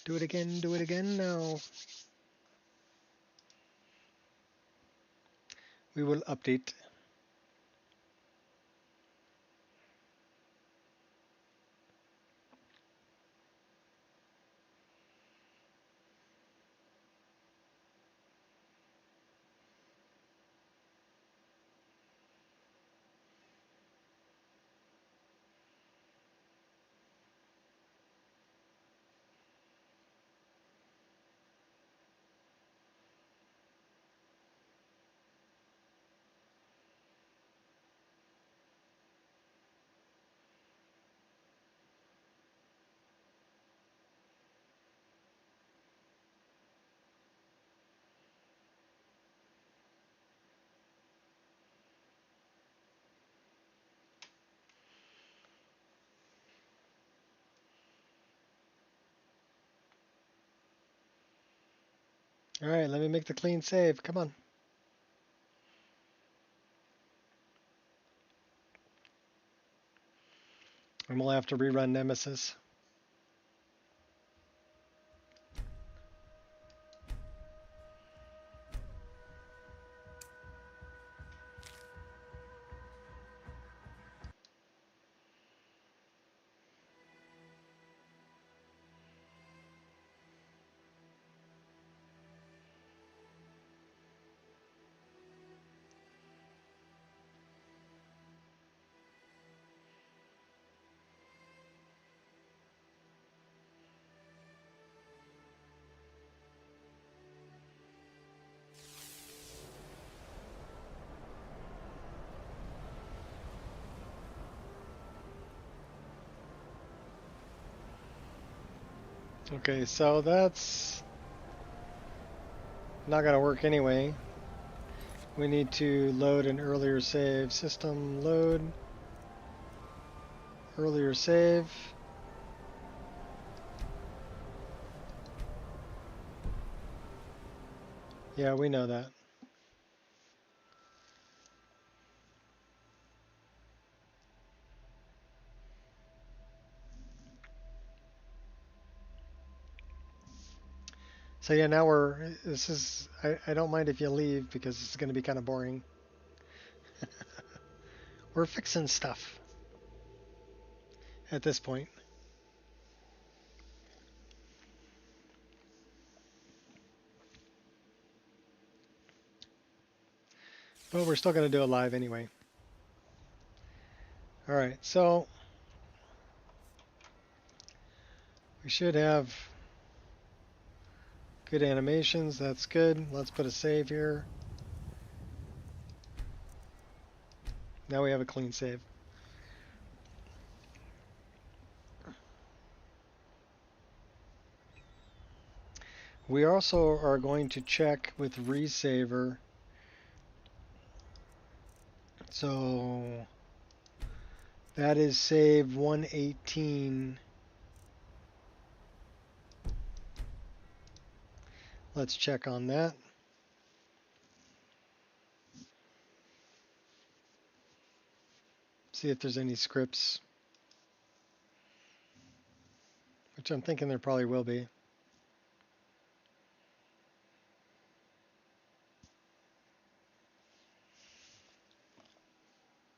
Do it again, no. We will update. All right, let me make the clean save. Come on. And we'll have to rerun Nemesis. Okay, so that's not going to work anyway. We need to load an earlier save. System load. Earlier save. Yeah, we know that. So yeah, now I don't mind if you leave because it's going to be kind of boring. We're fixing stuff at this point. But we're still going to do it live anyway. All right, so we should have good animations. That's good. Let's put a save here. Now we have a clean save. We also are going to check with Resaver. So that is save 118. Let's check on that. See if there's any scripts, which I'm thinking there probably will be.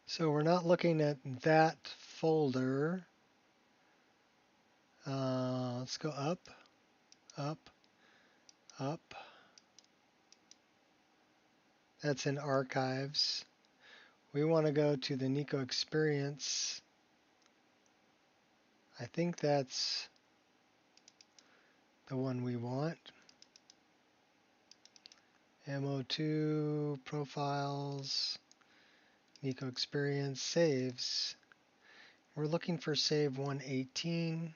So we're not looking at that folder. Let's go up, up, up. That's in archives. We want to go to the Nico Experience. I think that's the one we want. MO2, profiles, Nico Experience, saves. We're looking for save 118.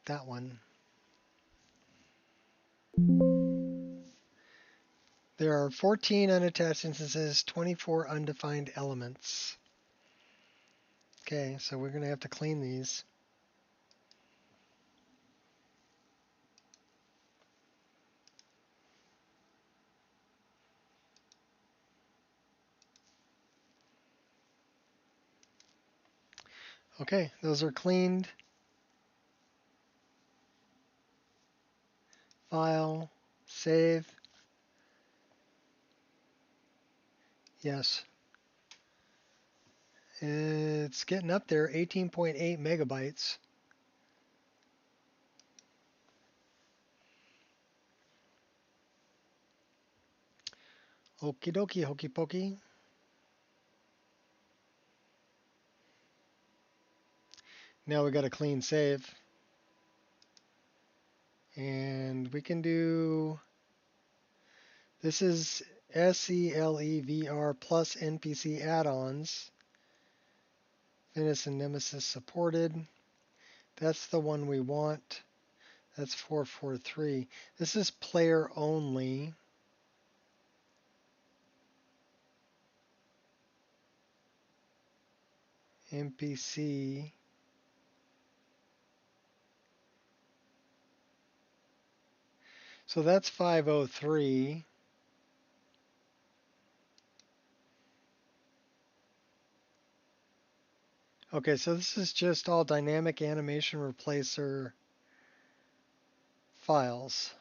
That one. There are 14 unattached instances, 24 undefined elements. Okay, so we're going to have to clean these. Okay, those are cleaned. File, save. Yes. It's getting up there, 18.8 megabytes. Okie dokie, hokey pokey. Now we got a clean save. And we can do, this is SELEVR plus NPC add-ons. Venus and Nemesis supported. That's the one we want. That's 443. This is player only. NPC. So that's 503. Okay, so this is just all dynamic animation replacer files.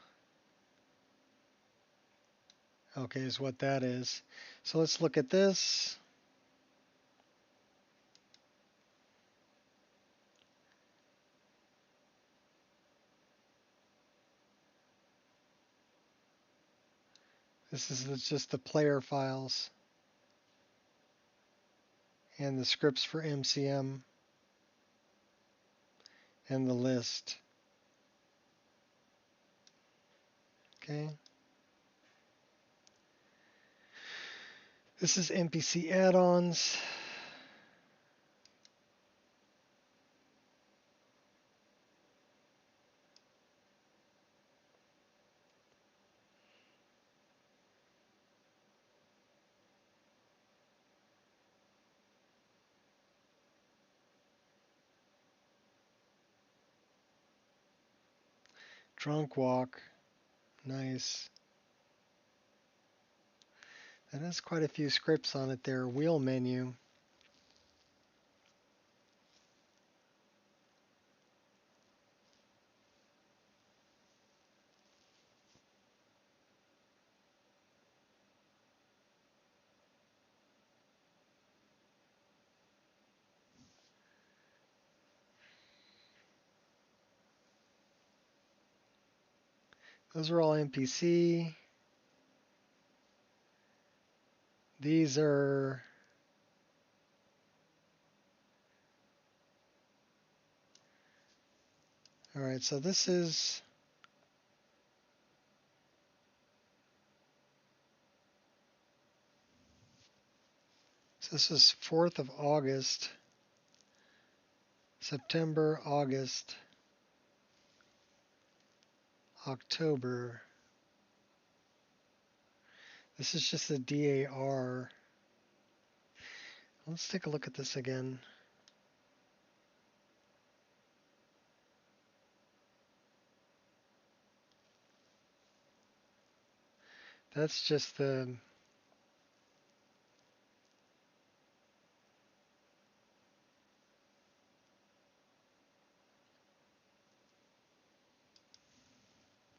Okay, is what that is. So let's look at this. This is just the player files and the scripts for MCM and the list. Okay. This is NPC add-ons. Drunk walk. Nice. That has quite a few scripts on it there. Wheel menu. Those are all NPC. These are all right, so this is this is 4th of August, September, August, October. This is just a DAR. Let's take a look at this again. That's just the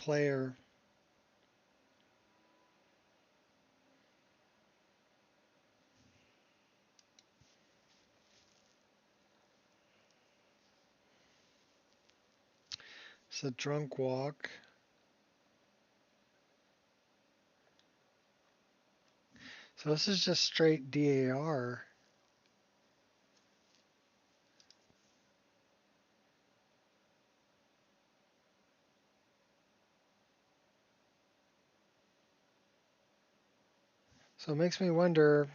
player. It's a drunk walk. So this is just straight DAR. So it makes me wonder,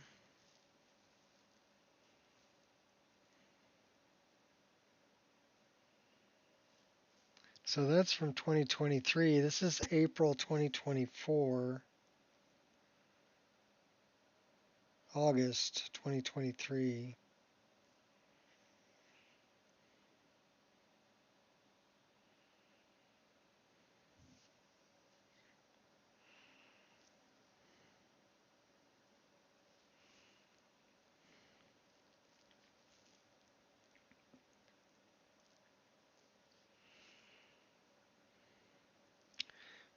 so that's from 2023. This is April 2024. August 2023.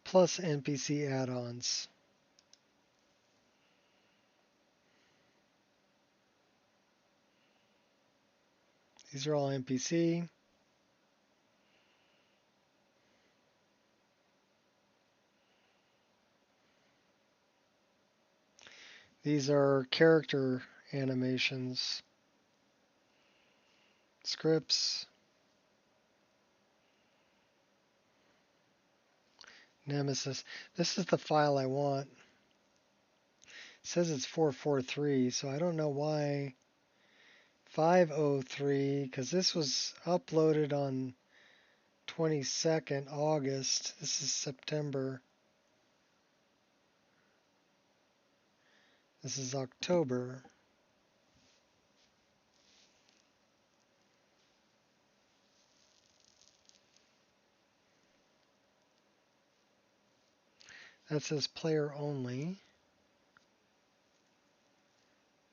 Plus NPC add-ons. These are all NPC. These are character animations, scripts, Nemesis. This is the file I want. It says it's 443, so I don't know why 503, because this was uploaded on 22nd August. This is September. This is October. That says player only.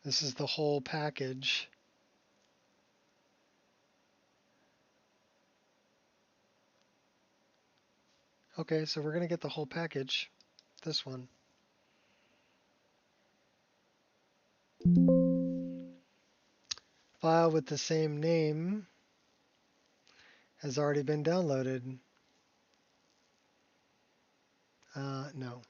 This is the whole package. Okay, so we're going to get the whole package. This one. File with the same name has already been downloaded. No.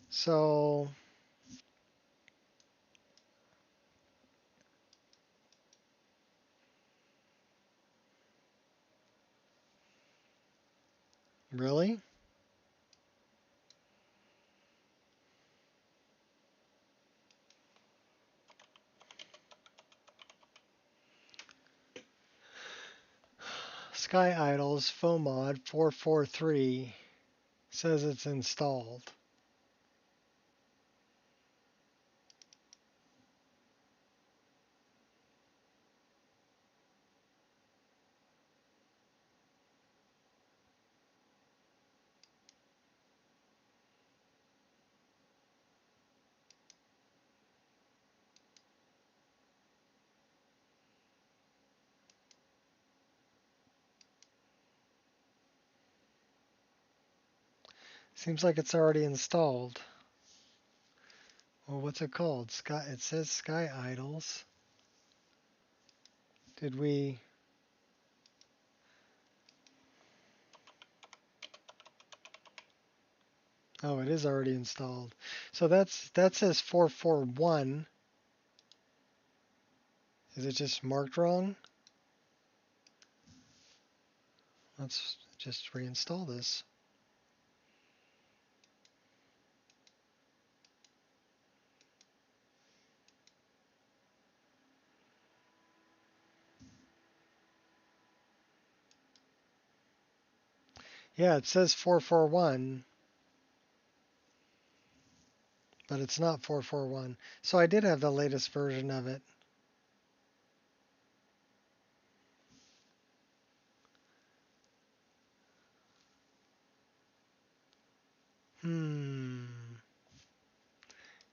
So really? Sky Idols FOMOD 443 says it's installed. Seems like it's already installed. Well, what's it called? It says Sky Idols. Did we? Oh, it is already installed. So that says 441. Is it just marked wrong? Let's just reinstall this. Yeah, it says 441, but it's not 441. So I did have the latest version of it.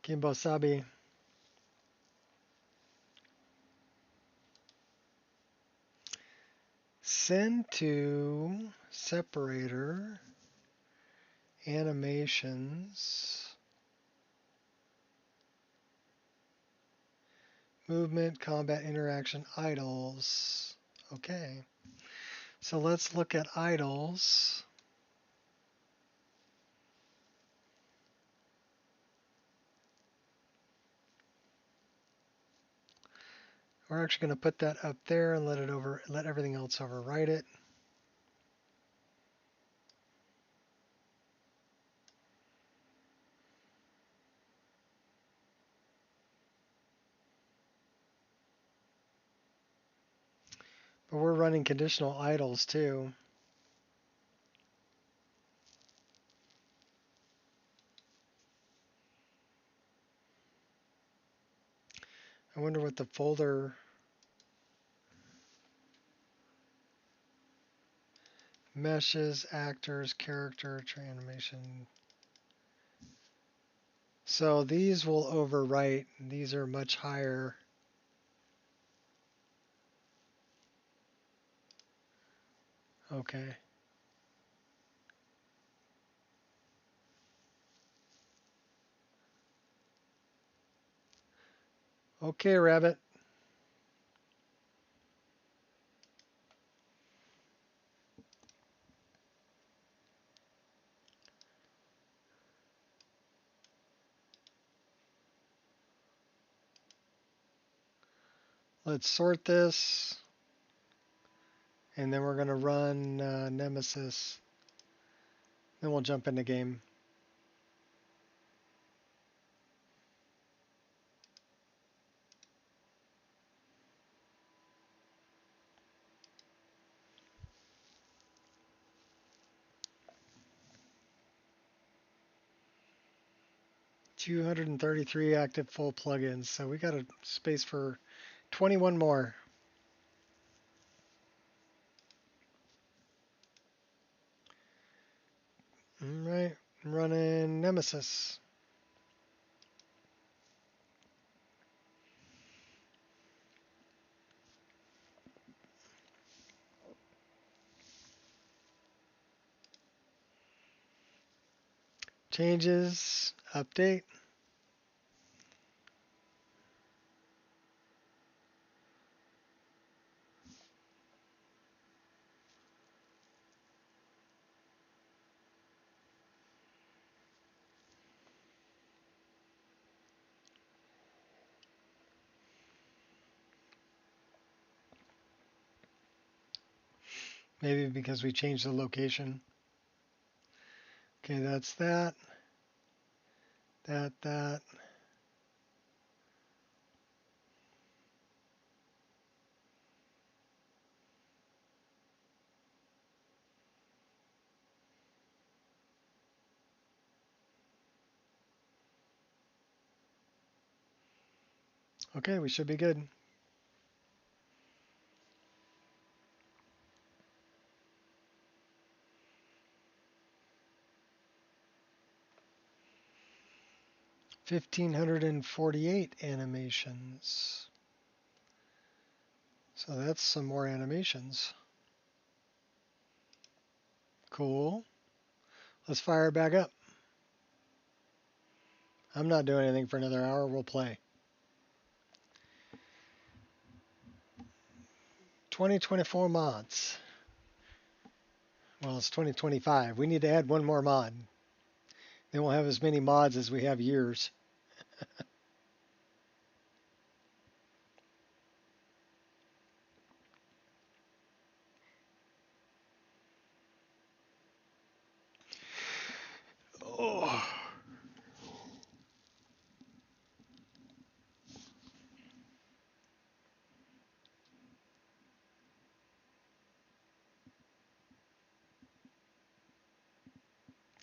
Kimbo Sabi. Send to separator animations movement combat interaction idols. Okay, so let's look at idols. We're actually going to put that up there and let everything else overwrite it. But we're running conditional idols too. I wonder what the folder meshes, actors, character, animation. So these will overwrite. These are much higher. Okay. Okay, Rabbit. Let's sort this. And then we're going to run Nemesis. Then we'll jump into game. $233 active full plugins. So we got a space for 21 more. I'm running Nemesis. Changes, update. Maybe because we changed the location. Okay, that's that. That. Okay, we should be good. $1,548 animations. So that's some more animations. Cool. Let's fire it back up. I'm not doing anything for another hour. We'll play. 2024 mods. Well, it's 2025. We need to add one more mod. Then we'll have as many mods as we have years. Oh.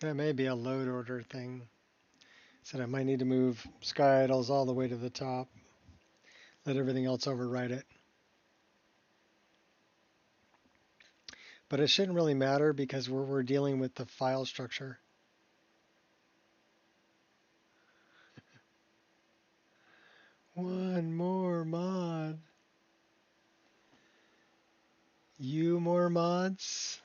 That may be a load order thing. Said I might need to move Sky Idols all the way to the top. Let everything else override it. But it shouldn't really matter because we're dealing with the file structure. One more mod. You more mods?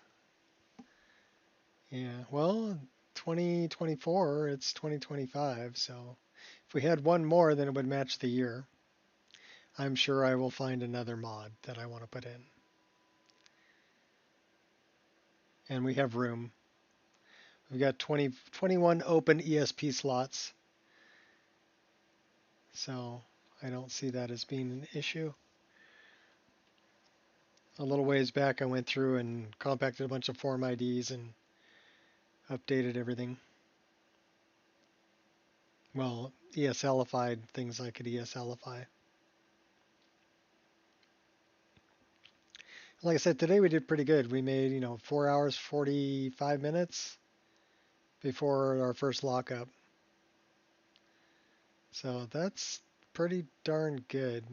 Yeah, well, 2024, it's 2025, so if we had one more, then it would match the year. I'm sure I will find another mod that I want to put in. And we have room. We've got 21 open ESP slots. So I don't see that as being an issue. A little ways back, I went through and compacted a bunch of form IDs and updated everything. Well, ESLified things I could ESLify. Like I said, today we did pretty good. We made, 4 hours, 45 minutes before our first lockup. So that's pretty darn good.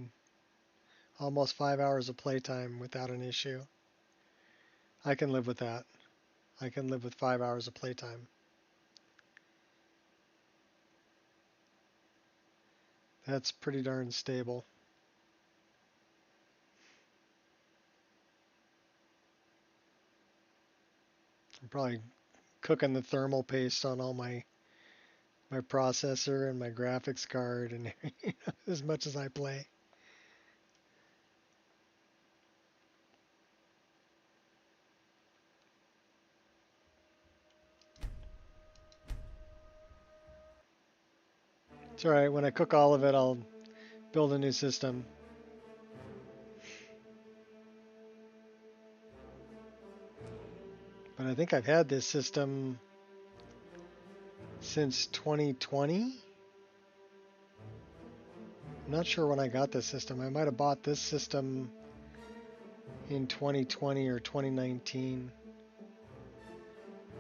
Almost 5 hours of playtime without an issue. I can live with that. I can live with 5 hours of playtime. That's pretty darn stable. I'm probably cooking the thermal paste on all my processor and my graphics card and as much as I play. It's alright, when I cook all of it, I'll build a new system. But I think I've had this system since 2020. I'm not sure when I got this system. I might have bought this system in 2020 or 2019.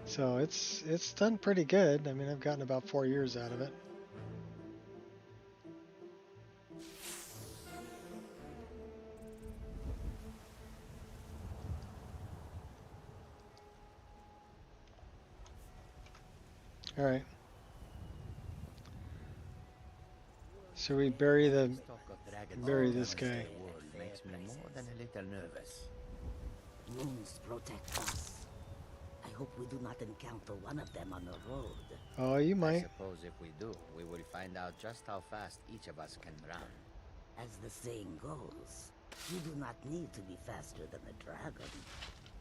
So it's done pretty good. I mean, I've gotten about 4 years out of it. Alright. So we bury this guy. Makes me more than a little nervous. Moons protect us. I hope we do not encounter one of them on the road. Oh, you I might. suppose if we do, we will find out just how fast each of us can run. As the saying goes, you do not need to be faster than a dragon.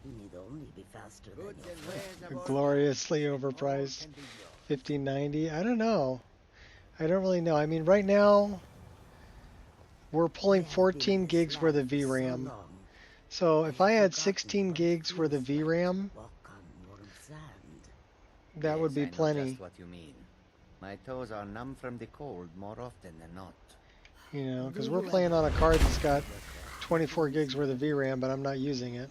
You need only be faster than your friend. Gloriously overpriced. 1590. I don't know. I don't really know. I mean, right now we're pulling 14 gigs worth of VRAM. So if I had 16 gigs worth of VRAM, that would be I know plenty. just what you mean. My toes are numb from the cold more often than not. You know, because we're playing on a card that's got 24 gigs worth of VRAM, but I'm not using it.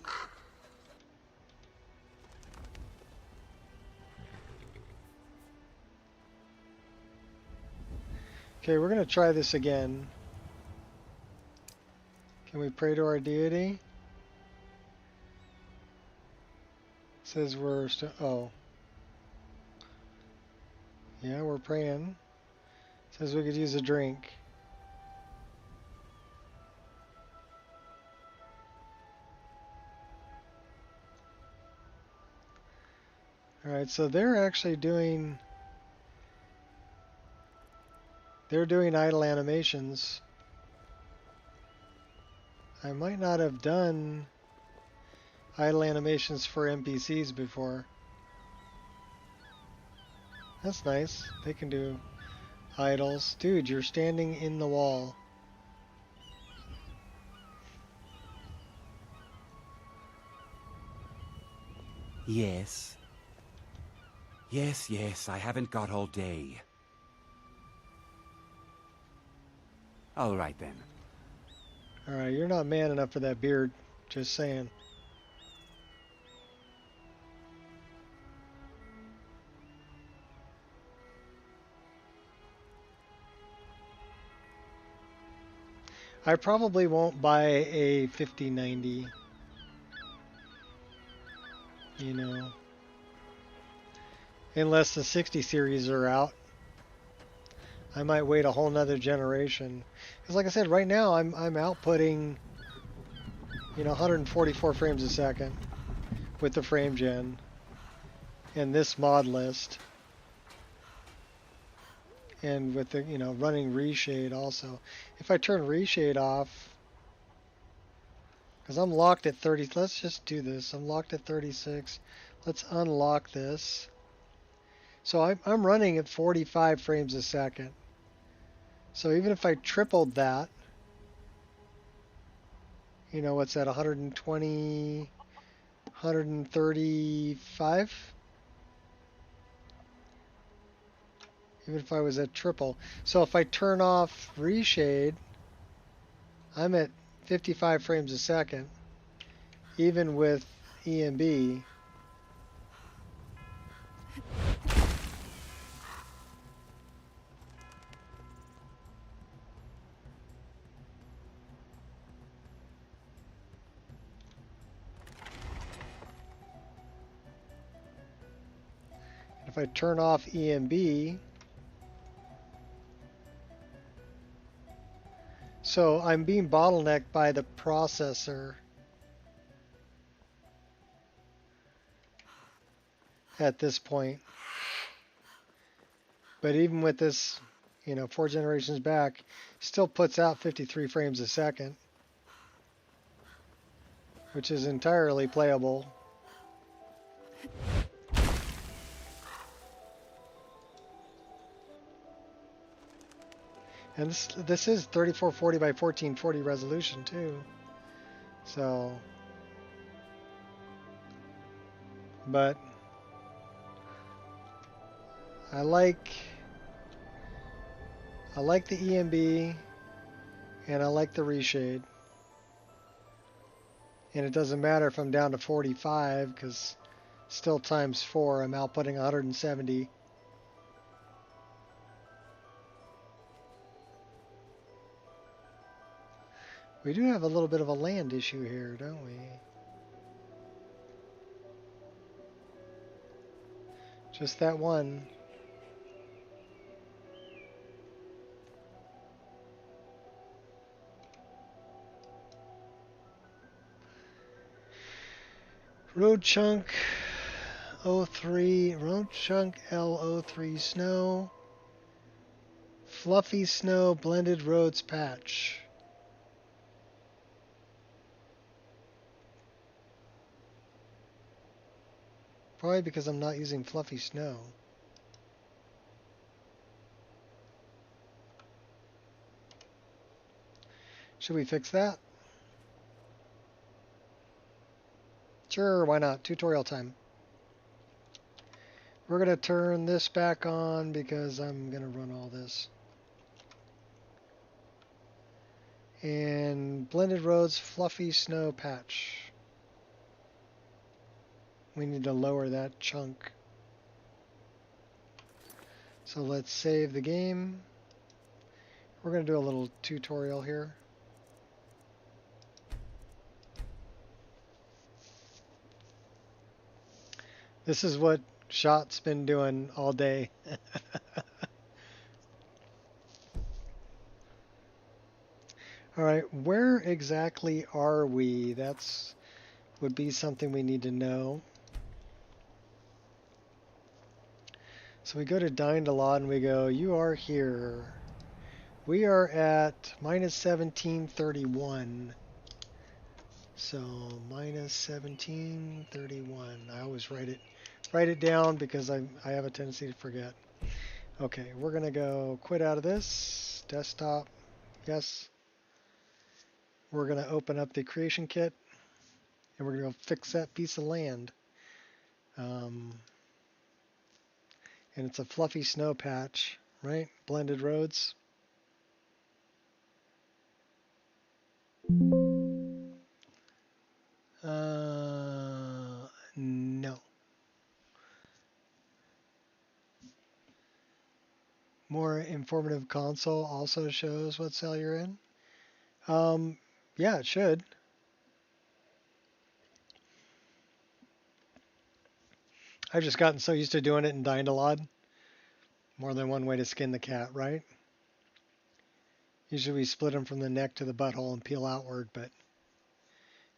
Okay, we're going to try this again. Can we pray to our deity? It says we're still... Oh. Yeah, we're praying. It says we could use a drink. Alright, so they're actually doing... They're doing idle animations. I might not have done idle animations for NPCs before. That's nice. They can do idles. Dude, you're standing in the wall. Yes. Yes, I haven't got all day. All right then. Alright, you're not man enough for that beard. Just saying. I probably won't buy a 5090. You know. Unless the 60 series are out. I might wait a whole nother generation. Because like I said, right now I'm outputting, you know, 144 frames a second with the frame gen and this mod list. And with the, you know, running Reshade also. If I turn Reshade off, because I'm locked at 30, let's just do this. I'm locked at 36. Let's unlock this. So I'm running at 45 frames a second. So even if I tripled that, you know, what's that, 120, 135? Even if I was at triple. So if I turn off Reshade, I'm at 55 frames a second, even with EMB. If I turn off EMB, so I'm being bottlenecked by the processor at this point. But even with this, you know, 4 generations back, still puts out 53 frames a second, which is entirely playable. And this is 3440 by 1440 resolution too. So, but I like the EMB and I like the Reshade. And it doesn't matter if I'm down to 45 because still times 4 I'm outputting 170. We do have a little bit of a land issue here, don't we? Just that one. Road chunk 03, road chunk L03 snow, fluffy snow blended roads patch. Probably because I'm not using fluffy snow. Should we fix that? Sure, why not? Tutorial time. We're going to turn this back on because I'm going to run all this. And blended roads, fluffy snow patch. We need to lower that chunk. So let's save the game. We're going to do a little tutorial here. This is what Shot's been doing all day. All right, where exactly are we? That's would be something we need to know. So we go to Dindalot and we go, you are here. We are at minus 1731. So minus 1731. I always write it down because I have a tendency to forget. Okay, we're gonna go quit out of this. Desktop, yes. We're gonna open up the creation kit and we're gonna go fix that piece of land. And it's a fluffy snow patch, right? Blended roads. No. More informative console also shows what cell you're in. Yeah, it should. I've just gotten so used to doing it in Dindalot. More than one way to skin the cat, right? Usually we split them from the neck to the butthole and peel outward, but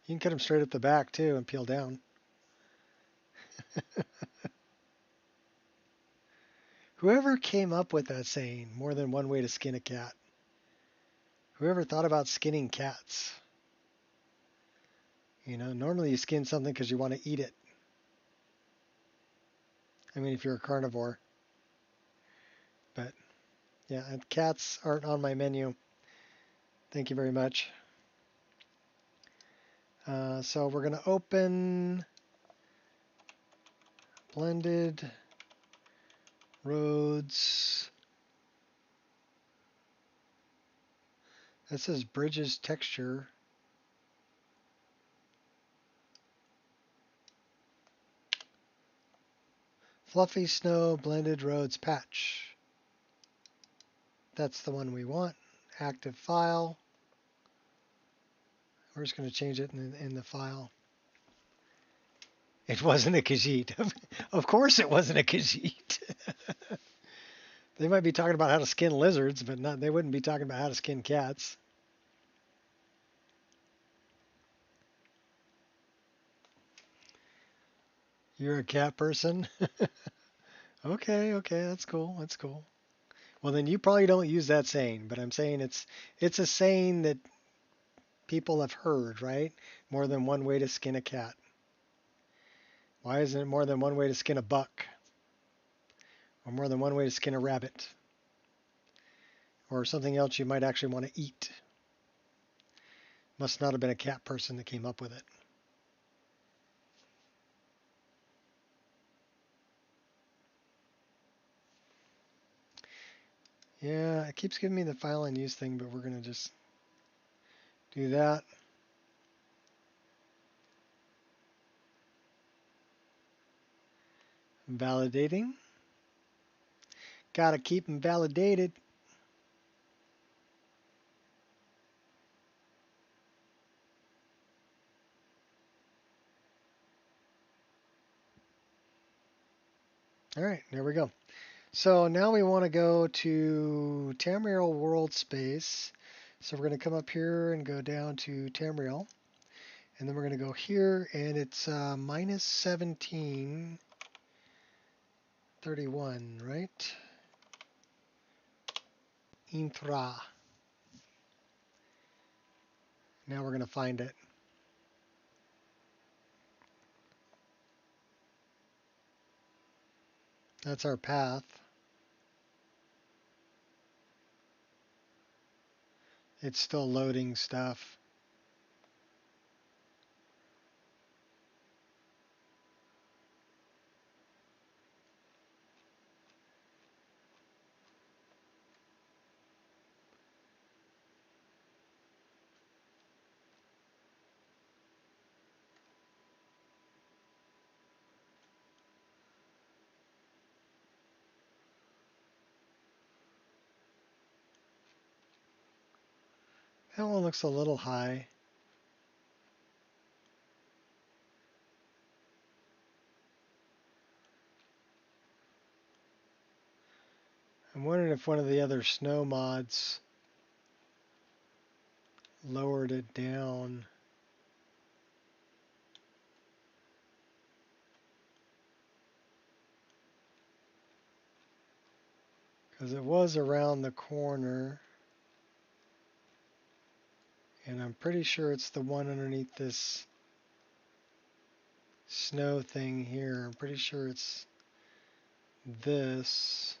you can cut them straight up the back too and peel down. Whoever came up with that saying, more than one way to skin a cat? Whoever thought about skinning cats? You know, normally you skin something because you want to eat it. I mean, if you're a carnivore. But, yeah, and cats aren't on my menu. Thank you very much. So we're going to open blended roads. That says bridges texture. Fluffy snow blended roads patch. That's the one we want. Active file. We're just going to change it in the file. It wasn't a Khajiit. Of course it wasn't a Khajiit. They might be talking about how to skin lizards, but not. They wouldn't be talking about how to skin cats. You're a cat person? Okay, that's cool. That's cool. Well, then you probably don't use that saying, but I'm saying it's a saying that people have heard, right? More than one way to skin a cat. Why isn't it more than one way to skin a buck? Or more than one way to skin a rabbit? Or something else you might actually want to eat? Must not have been a cat person that came up with it. Yeah, it keeps giving me the file and use thing, but we're going to just do that. Validating. Gotta keep them validated. All right, there we go. So now we want to go to Tamriel World Space. So we're going to come up here and go down to Tamriel. And then we're going to go here, and it's minus 1731, right? Intra. Now we're going to find it. That's our path. It's still loading stuff. That one looks a little high. I'm wondering if one of the other snow mods lowered it down. Because it was around the corner. And I'm pretty sure it's the one underneath this snow thing here. I'm pretty sure it's this.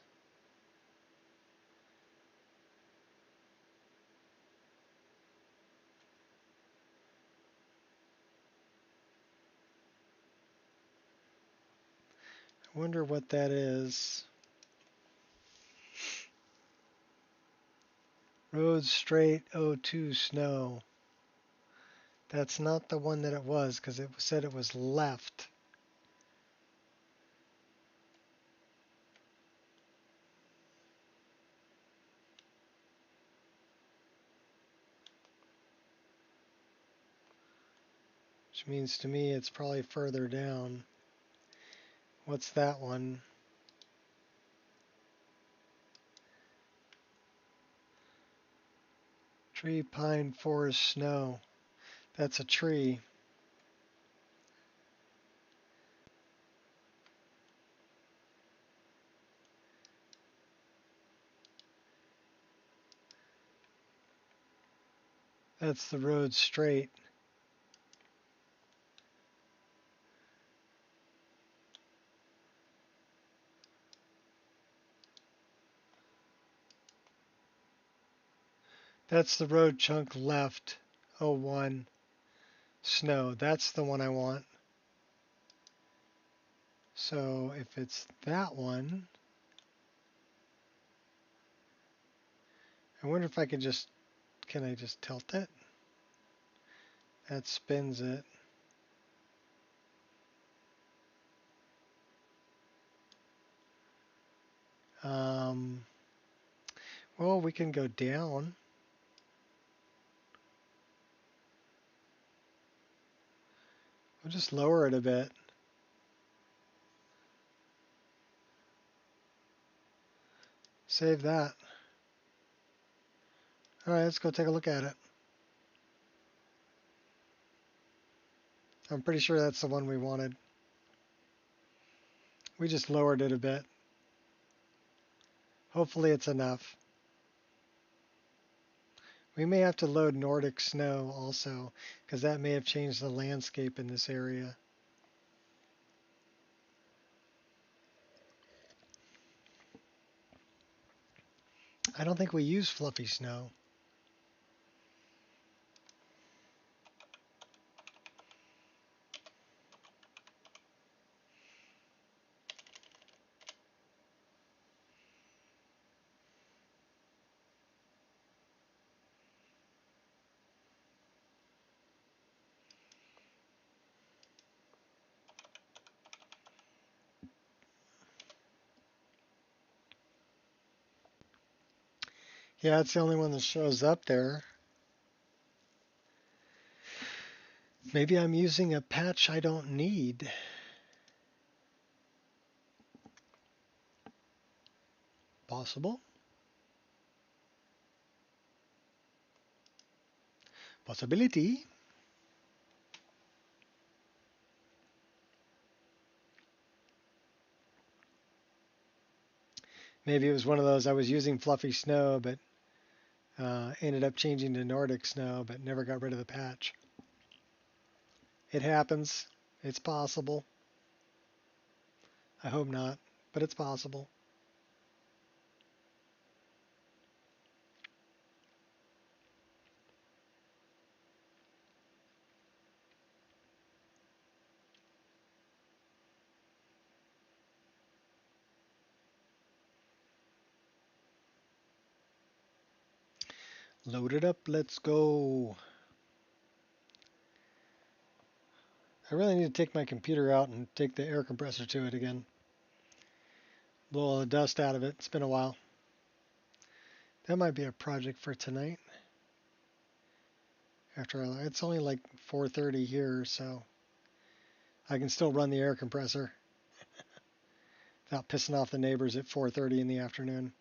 I wonder what that is. Road straight O2 snow. That's not the one that it was because it said it was left. Which means to me it's probably further down. What's that one? Tree, pine, forest, snow. That's a tree. That's the road straight. That's the road chunk left. 01. Snow. That's the one I want. So if it's that one, I wonder if I can I just tilt it? That spins it. Well, we can go down. We'll just lower it a bit. Save that. All right, let's go take a look at it. I'm pretty sure that's the one we wanted. We just lowered it a bit. Hopefully it's enough. We may have to load Nordic snow also, because that may have changed the landscape in this area. I don't think we use fluffy snow. Yeah, it's the only one that shows up there. Maybe I'm using a patch I don't need. Possible. Possibility. Maybe it was one of those, I was using fluffy snow, but ended up changing to Nordic snow, but never got rid of the patch. It happens. It's possible. I hope not, but it's possible. Load it up, let's go. I really need to take my computer out and take the air compressor to it again. Blow all the dust out of it. It's been a while. That might be a project for tonight. It's only like 4:30 here, so I can still run the air compressor without pissing off the neighbors at 4:30 in the afternoon.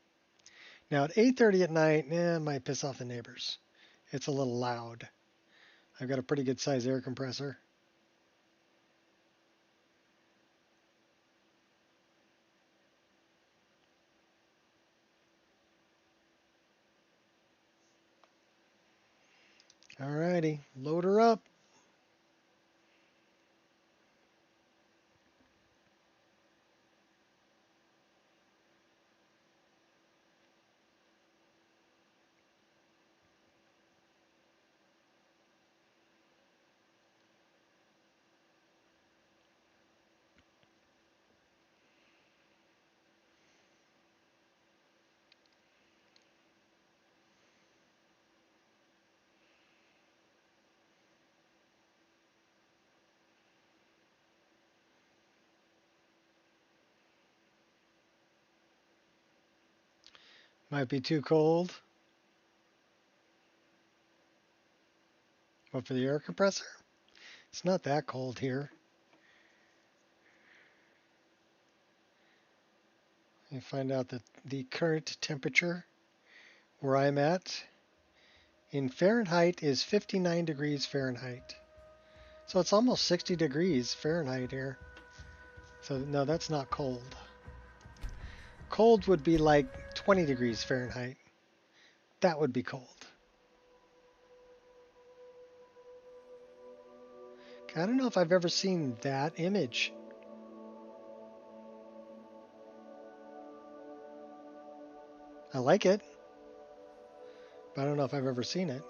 Now at 8:30 at night, it might piss off the neighbors. It's a little loud. I've got a pretty good size air compressor. Alrighty, load her up. Might be too cold. But for the air compressor, it's not that cold here. You find out that the current temperature where I'm at in Fahrenheit is 59 degrees Fahrenheit. So it's almost 60 degrees Fahrenheit here. So no, that's not cold. Cold would be like 20 degrees Fahrenheit. That would be cold. I don't know if I've ever seen that image. I like it, but I don't know if I've ever seen it.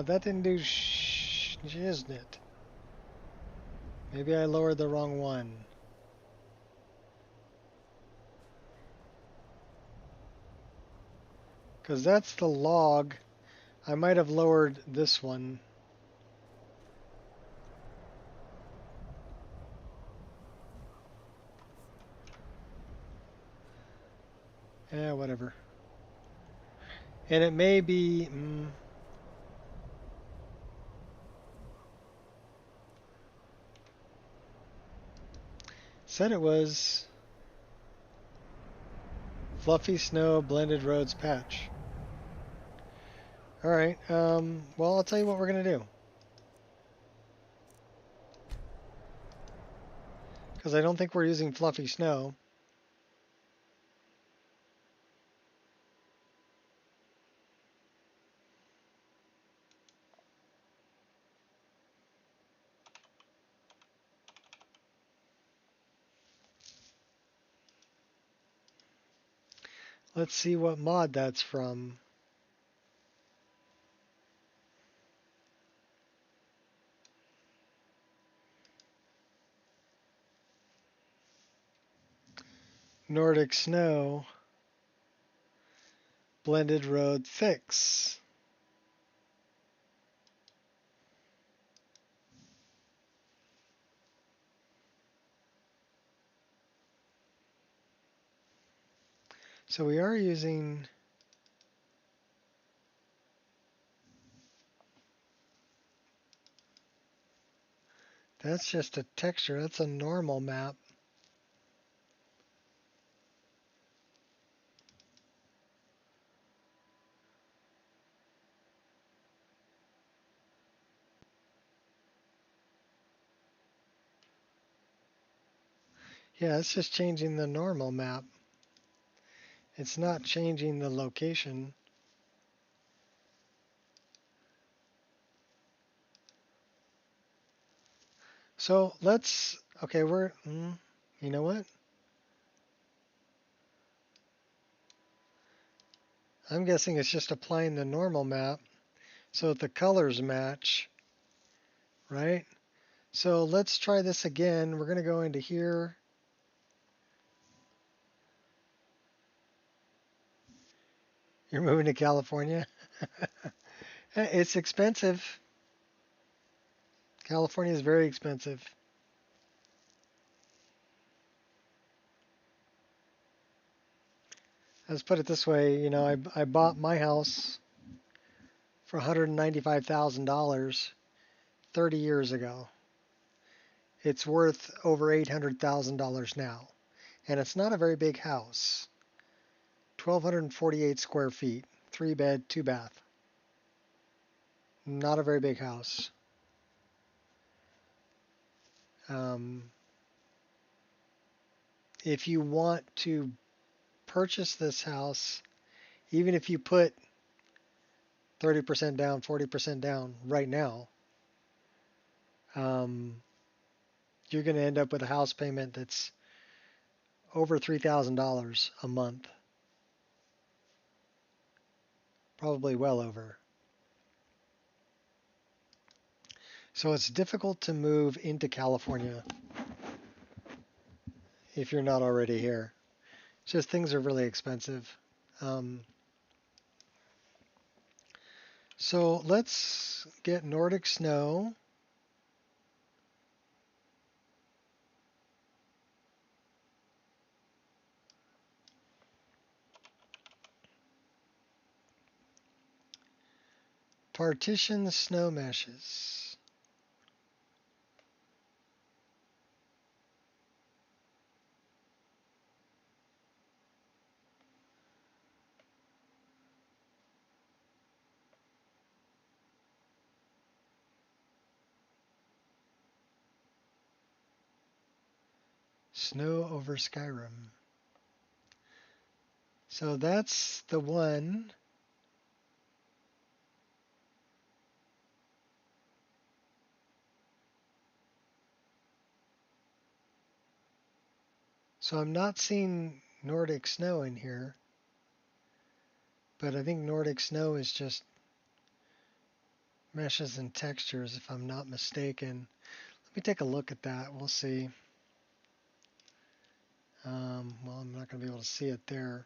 That didn't do shiznit. Maybe I lowered the wrong one. Because that's the log. I might have lowered this one. Yeah, whatever. And it may be... said it was Fluffy Snow Blended Roads patch. Alright, well, I'll tell you what we're going to do. Because I don't think we're using Fluffy Snow. Let's see what mod that's from. Nordic Snow Blended Road Fix. So we are using... That's just a texture. That's a normal map. Yeah, it's just changing the normal map. It's not changing the location. So let's, okay, you know what? I'm guessing it's just applying the normal map so that the colors match, right? So let's try this again. We're going to go into here. You're moving to California? It's expensive. California is very expensive. Let's put it this way, you know, I bought my house for $195,000 30 years ago. It's worth over $800,000 now. And it's not a very big house. 1,248 square feet, 3-bed, 2-bath. Not a very big house. If you want to purchase this house, even if you put 30% down, 40% down right now, you're going to end up with a house payment that's over $3,000 a month. Probably well over. So it's difficult to move into California if you're not already here. It's just things are really expensive. So let's get Nordic Snow. Partition snow meshes. Snow over Skyrim. So that's the one. So I'm not seeing Nordic Snow in here, but I think Nordic Snow is just meshes and textures if I'm not mistaken. Let me take a look at that. We'll see. Well, I'm not going to be able to see it there.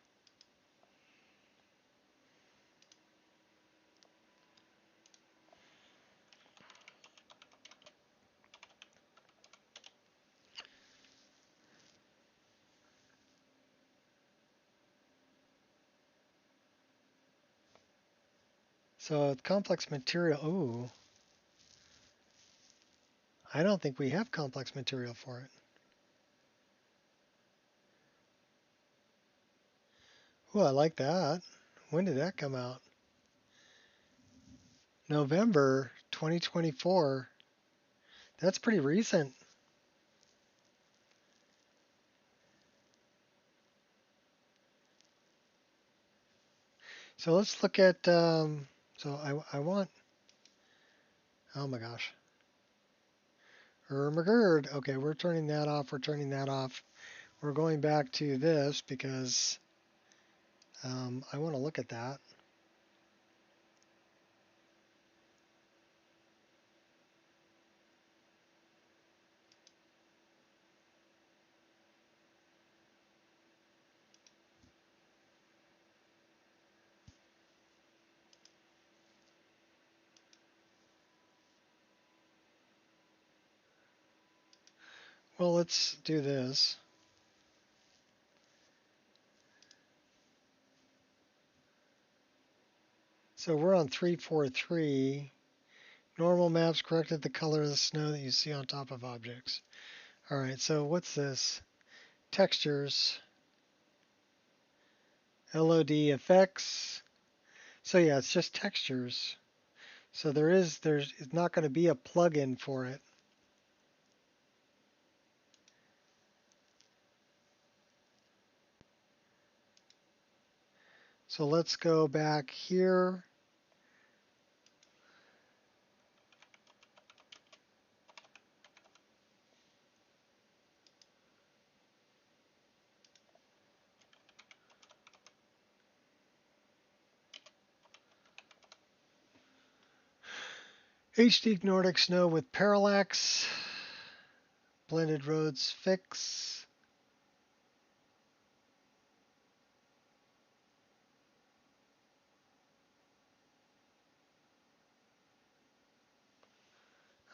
So complex material. Ooh. I don't think we have complex material for it. Ooh, I like that. When did that come out? November 2024. That's pretty recent. So let's look at, so I want, oh my gosh. Ermagerd. Okay, we're turning that off. We're turning that off. We're going back to this because I want to look at that. Well, let's do this. So we're on 343. Normal maps corrected the color of the snow that you see on top of objects. All right, so what's this? Textures. LOD effects. So yeah, it's just textures. So there's not going to be a plugin for it. So let's go back here. HD Nordic Snow with Parallax. Blended Roads Fix.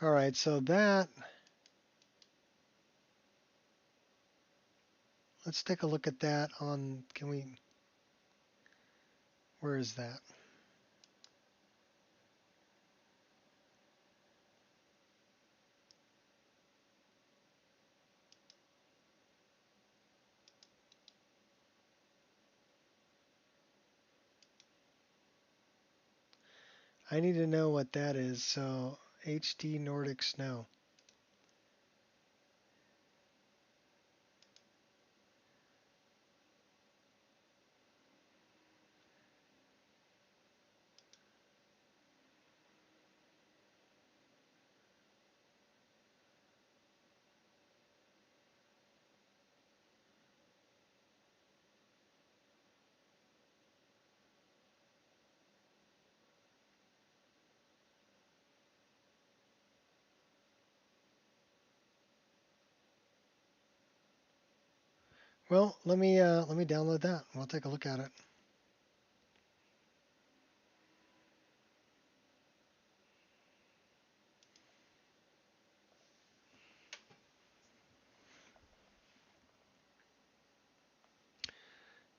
All right, so that, let's take a look at that on, where is that? I need to know what that is, so HD Nordic Snow. Well, let me download that. We'll take a look at it.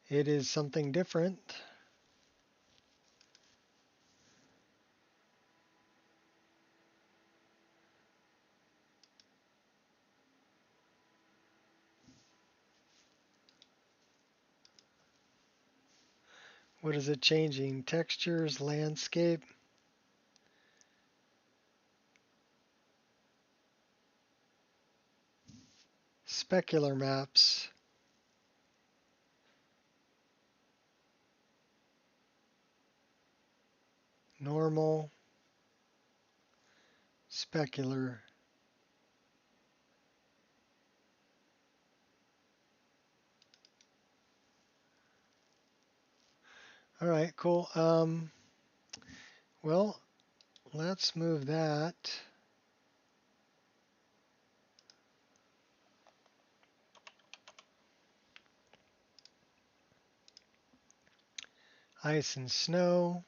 It is something different. What is it changing? Textures, landscape. Specular maps. Normal. Specular. All right, cool. Well, let's move that. Ice and snow.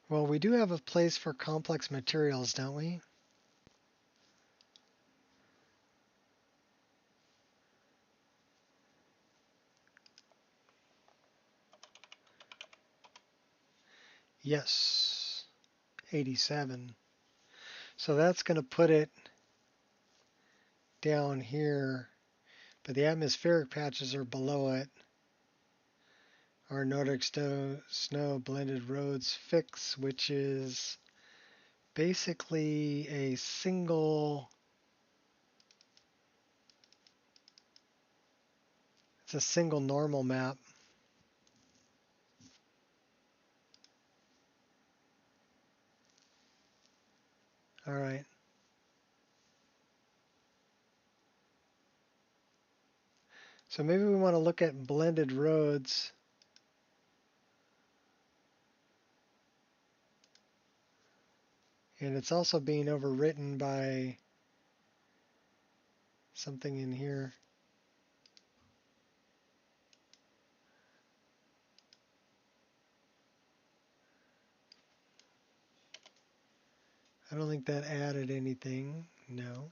Well, we do have a place for complex materials, don't we? Yes, 87. So that's going to put it down here, but the atmospheric patches are below it. Our Nordic snow blended roads fix, which is basically a single, it's a single normal map. All right. So maybe we want to look at blended roads. And it's also being overwritten by something in here. I don't think that added anything. No.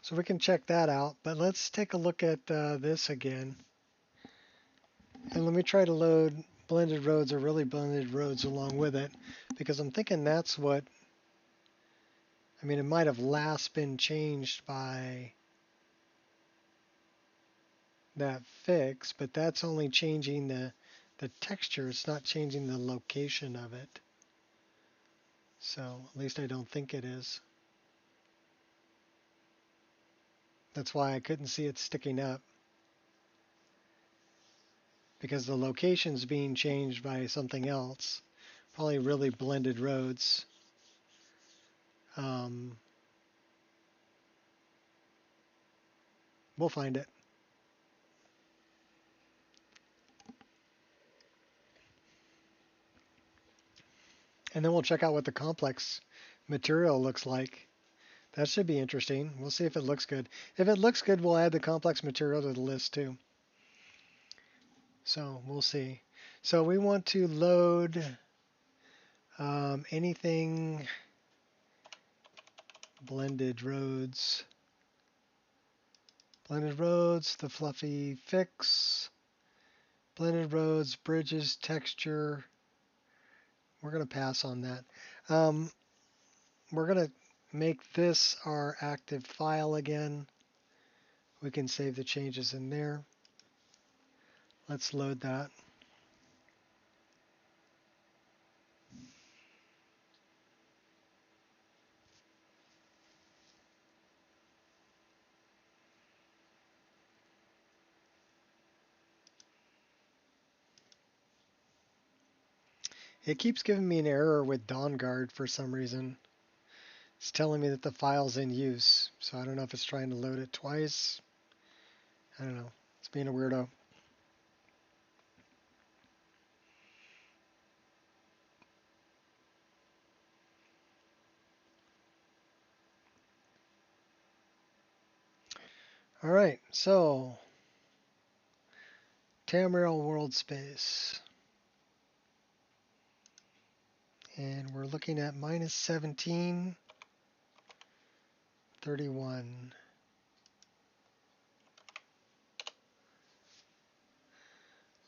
So we can check that out, but let's take a look at this again. And let me try to load blended roads or really blended roads along with it, because I'm thinking that's what, I mean, it might have last been changed by that fix, but that's only changing the texture. It's not changing the location of it. So at least I don't think it is. That's why I couldn't see it sticking up. Because the location's being changed by something else. Probably really blended roads. We'll find it. And then we'll check out what the complex material looks like. That should be interesting. We'll see if it looks good. If it looks good, we'll add the complex material to the list too. So we'll see. So we want to load anything blended roads. Blended roads, the fluffy fix. Blended roads, bridges, texture. We're going to pass on that. We're going to make this our active file again. We can save the changes in there. Let's load that. It keeps giving me an error with Dawnguard for some reason. It's telling me that the file's in use, so I don't know if it's trying to load it twice. I don't know. It's being a weirdo. All right, so Tamriel World Space. And we're looking at minus 17, 31.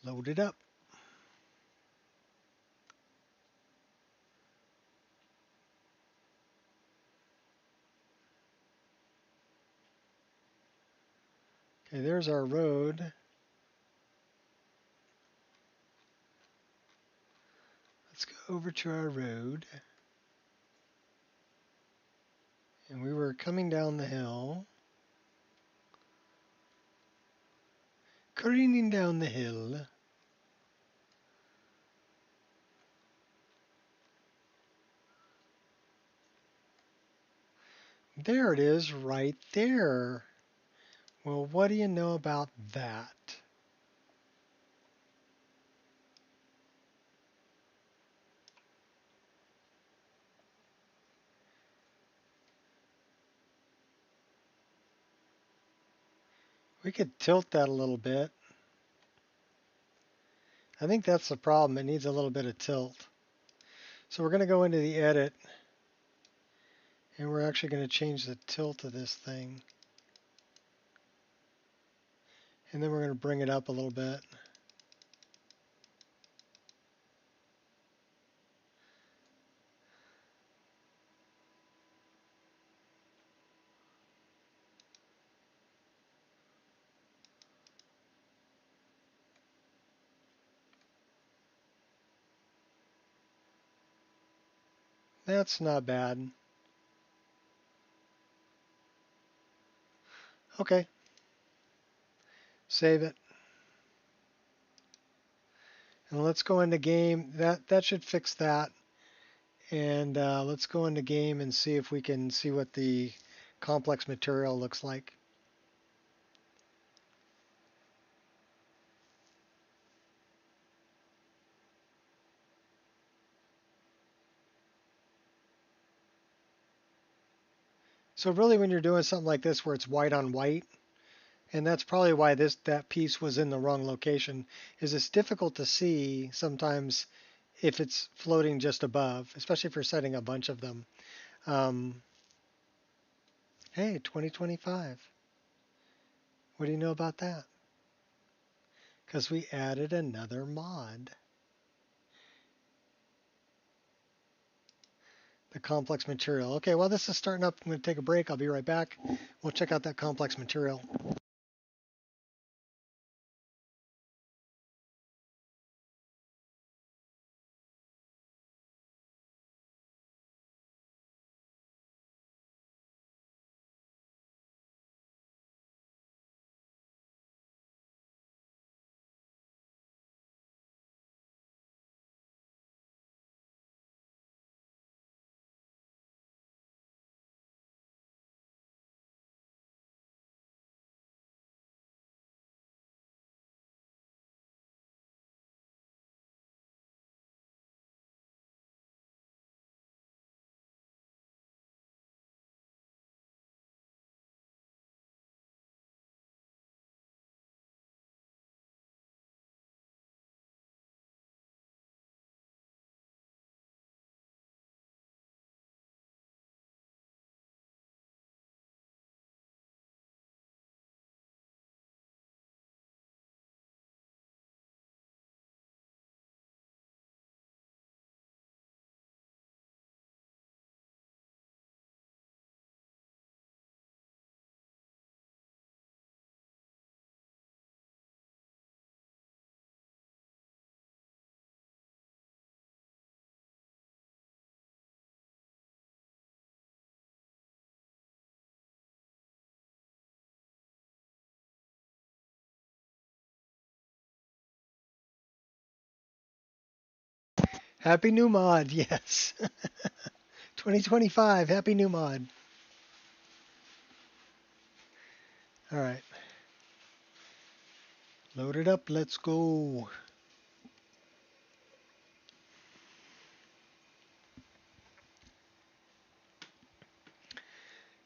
Load it up. Okay, there's our road. Let's go over to our road. And we were coming down the hill. Careening down the hill. There it is, right there. Well, what do you know about that? We could tilt that a little bit. I think that's the problem. It needs a little bit of tilt. So we're going to go into the edit. And we're actually going to change the tilt of this thing. And then we're going to bring it up a little bit. That's not bad. Okay. Save it. And let's go into game. That should fix that. And let's go into game and see if we can see what the complex material looks like. So really when you're doing something like this where it's white on white, and that's probably why that piece was in the wrong location, is it's difficult to see sometimes if it's floating just above, especially if you're setting a bunch of them. Hey, 2025. What do you know about that? Because we added another mod. The complex material. Okay, while this is starting up, I'm going to take a break. I'll be right back. We'll check out that complex material. Happy new mod, yes. 2025, happy new mod. All right. Load it up, let's go.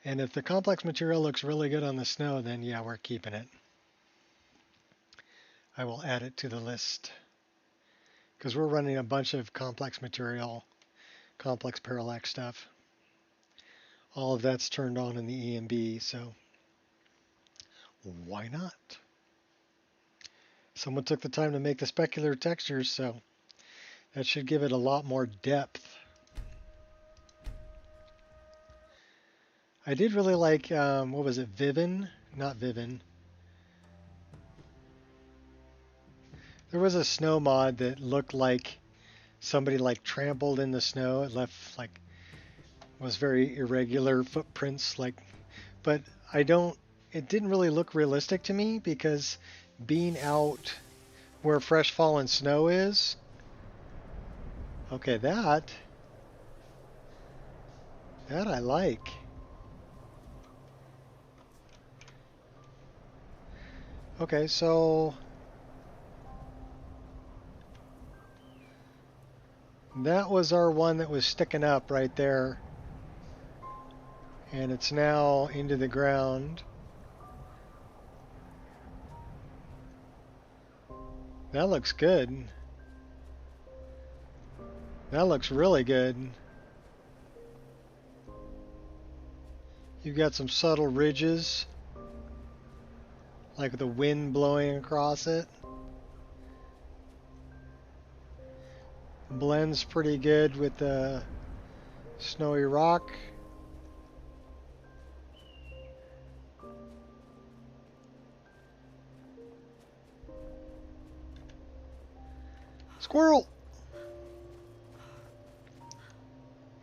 And if the complex material looks really good on the snow, then yeah, we're keeping it. I will add it to the list. Because we're running a bunch of complex material, complex parallax stuff. All of that's turned on in the EMB, so why not? Someone took the time to make the specular textures, so that should give it a lot more depth. I did really like, what was it, Vivin? Not Vivin. There was a snow mod that looked like somebody like trampled in the snow. It left like, was very irregular footprints, like, but it didn't really look realistic to me because being out where fresh fallen snow is, okay, that I like. Okay, so that was our one that was sticking up right there. And it's now into the ground. That looks good. That looks really good. You've got some subtle ridges, like the wind blowing across it. Blends pretty good with the snowy rock. Squirrel!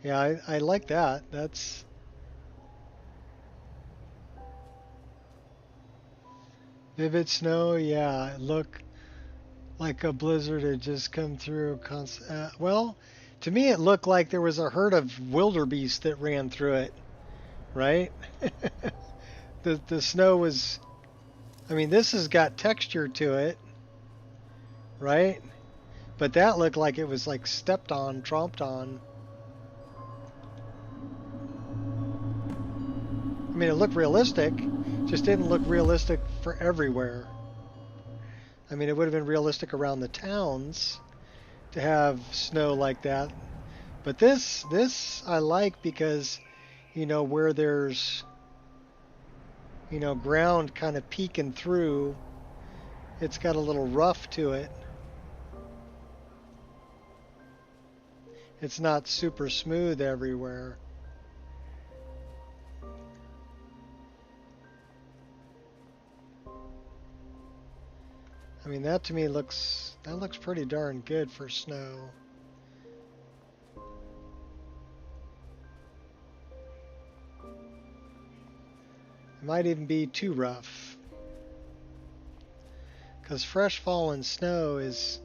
Yeah, I like that. That's... Vivid snow, yeah, it looked like a blizzard had just come through. Well, to me it looked like there was a herd of wildebeest that ran through it, right? The snow was... I mean, this has got texture to it, right? But that looked like it was like stepped on, tromped on. I mean, it looked realistic, just didn't look realistic for everywhere. I mean, it would have been realistic around the towns to have snow like that. But this I like because, you know, where there's, you know, ground kind of peeking through, it's got a little rough to it. It's not super smooth everywhere. I mean, that to me looks pretty darn good for snow. It might even be too rough, because fresh fallen snow is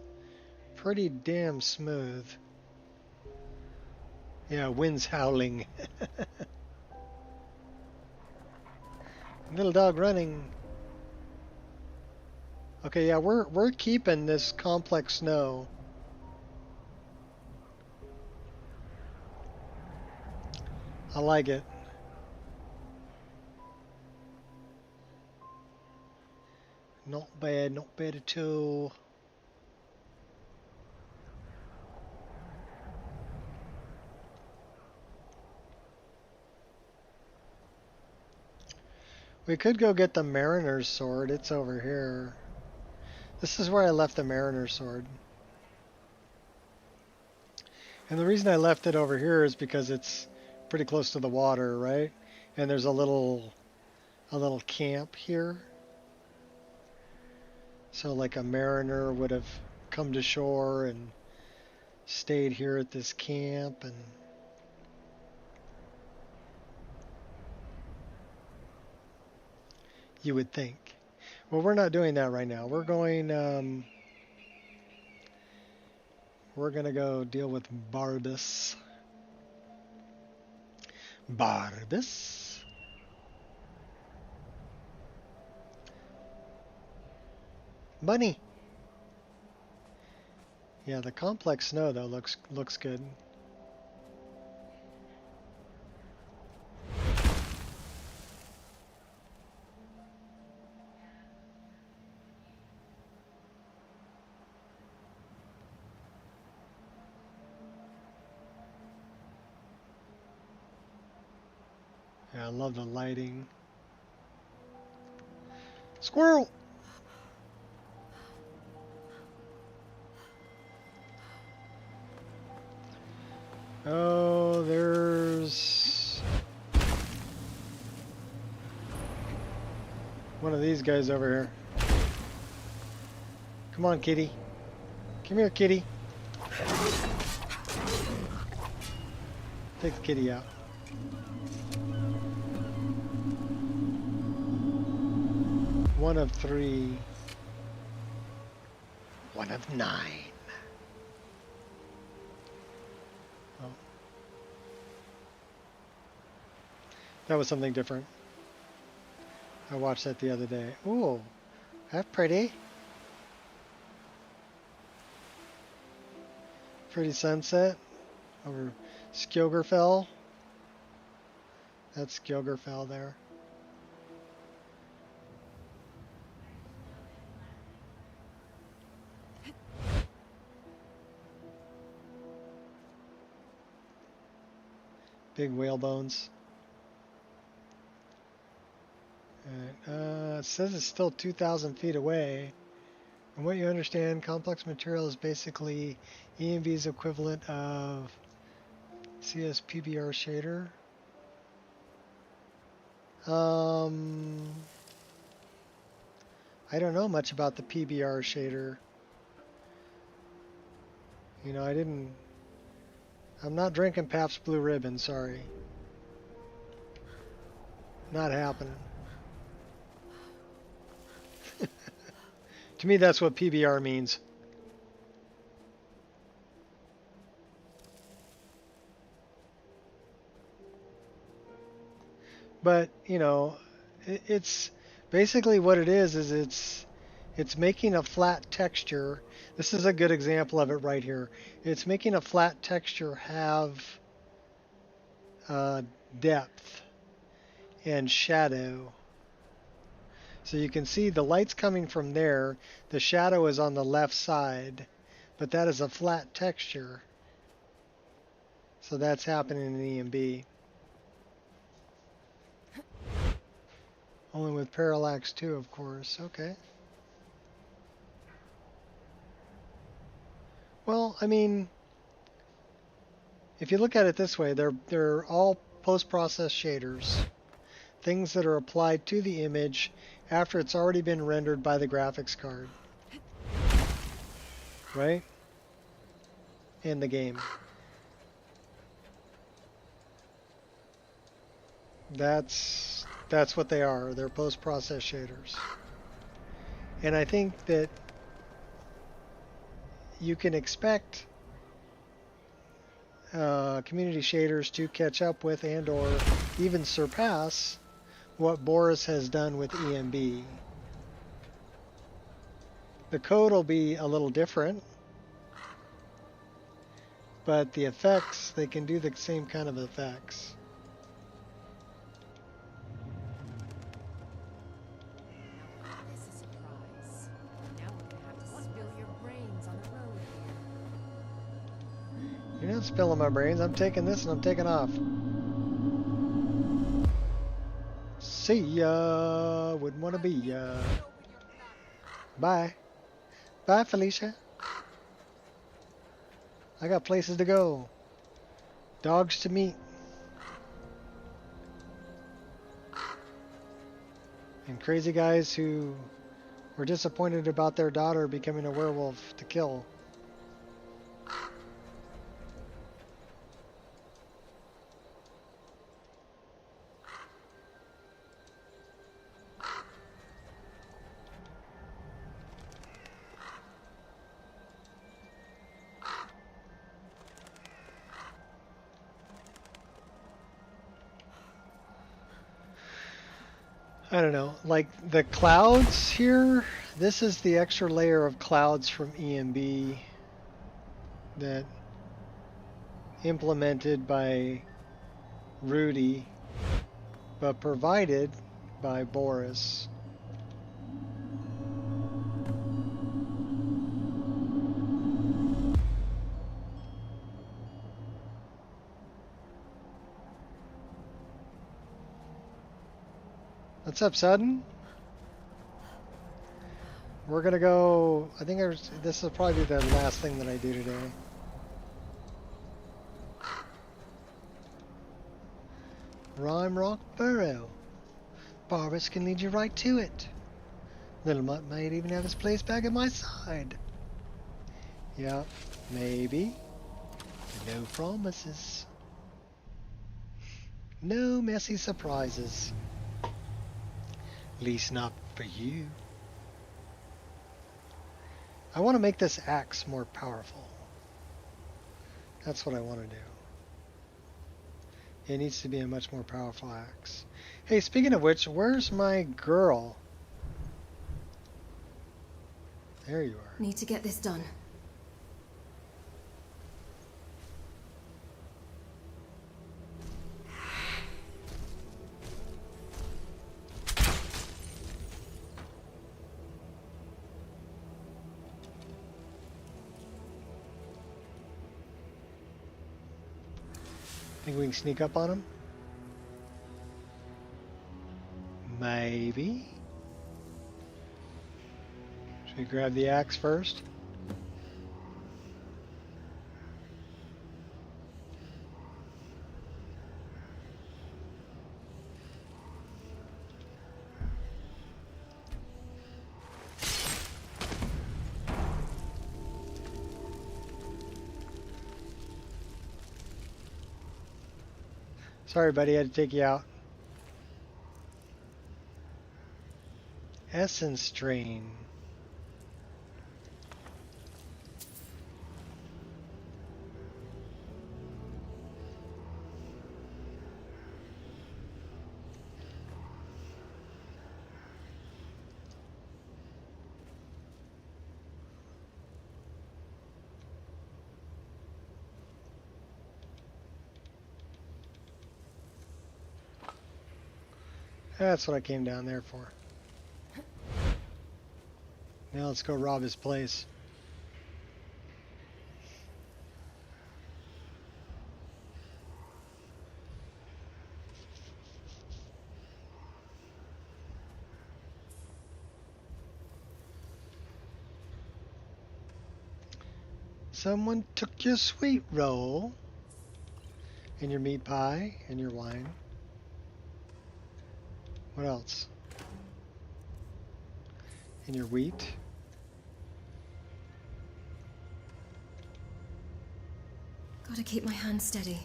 pretty damn smooth. Yeah, wind's howling. Little dog running. Okay, yeah, we're keeping this complex snow. I like it. Not bad at all. We could go get the Mariner's Sword. It's over here. This is where I left the Mariner's Sword. And the reason I left it over here is because it's pretty close to the water, right? And there's a little camp here. So like a mariner would have come to shore and stayed here at this camp, and you would think. Well, we're not doing that right now. We're going we're gonna go deal with Barbas. Barbas. Bunny. Yeah, the complex snow though looks good. Yeah, I love the lighting. Squirrel! Oh, there's one of these guys over here. Come on, kitty. Come here, kitty. Take the kitty out. One of 3. One of 9. Oh. That was something different. I watched that the other day. Ooh, that's pretty. Pretty sunset over Skjolgerfell. That's Skjolgerfell there. Big whale bones. It says it's still 2,000 feet away. From what you understand, complex material is basically ENV's equivalent of CSPBR shader. I don't know much about the PBR shader. You know, I'm not drinking Pabst Blue Ribbon, sorry. Not happening. To me, that's what PBR means. But, you know, it's basically what it is it's making a flat texture. This is a good example of it right here. It's making a flat texture have depth and shadow. So you can see the light's coming from there. The shadow is on the left side, but that is a flat texture. So that's happening in ENB. Only with parallax 2, of course. Okay. Well, I mean, if you look at it this way, they're all post-processed shaders. Things that are applied to the image after it's already been rendered by the graphics card. Right? In the game. That's what they are. They're post-processed shaders. And I think that you can expect community shaders to catch up with and or even surpass what Boris has done with ENB. The code will be a little different, but the effects, they can do the same kind of effects. You're not spilling my brains. I'm taking this and I'm taking off. See ya. Wouldn't want to be ya. Bye. Bye, Felicia. I got places to go. Dogs to meet. And crazy guys who were disappointed about their daughter becoming a werewolf to kill. I don't know, like the clouds here, this is the extra layer of clouds from EMB that implemented by Rudy, but provided by Boris. What's up, Sudden? We're gonna go. I think this will probably be the last thing that I do today. Rhyme Rock Burrow. Boris can lead you right to it. Little Mutt might even have his place back at my side. Yeah, maybe. No promises. No messy surprises. At least not for you. I want to make this axe more powerful. That's what I want to do. It needs to be a much more powerful axe. Hey, speaking of which, where's my girl? There you are. Need to get this done. Think we can sneak up on him? Maybe. Should we grab the axe first? Sorry, buddy, I had to take you out. Essence Drain. That's what I came down there for. Now let's go rob his place. Someone took your sweet roll and your meat pie and your wine. What else? And your wheat. Gotta keep my hand steady.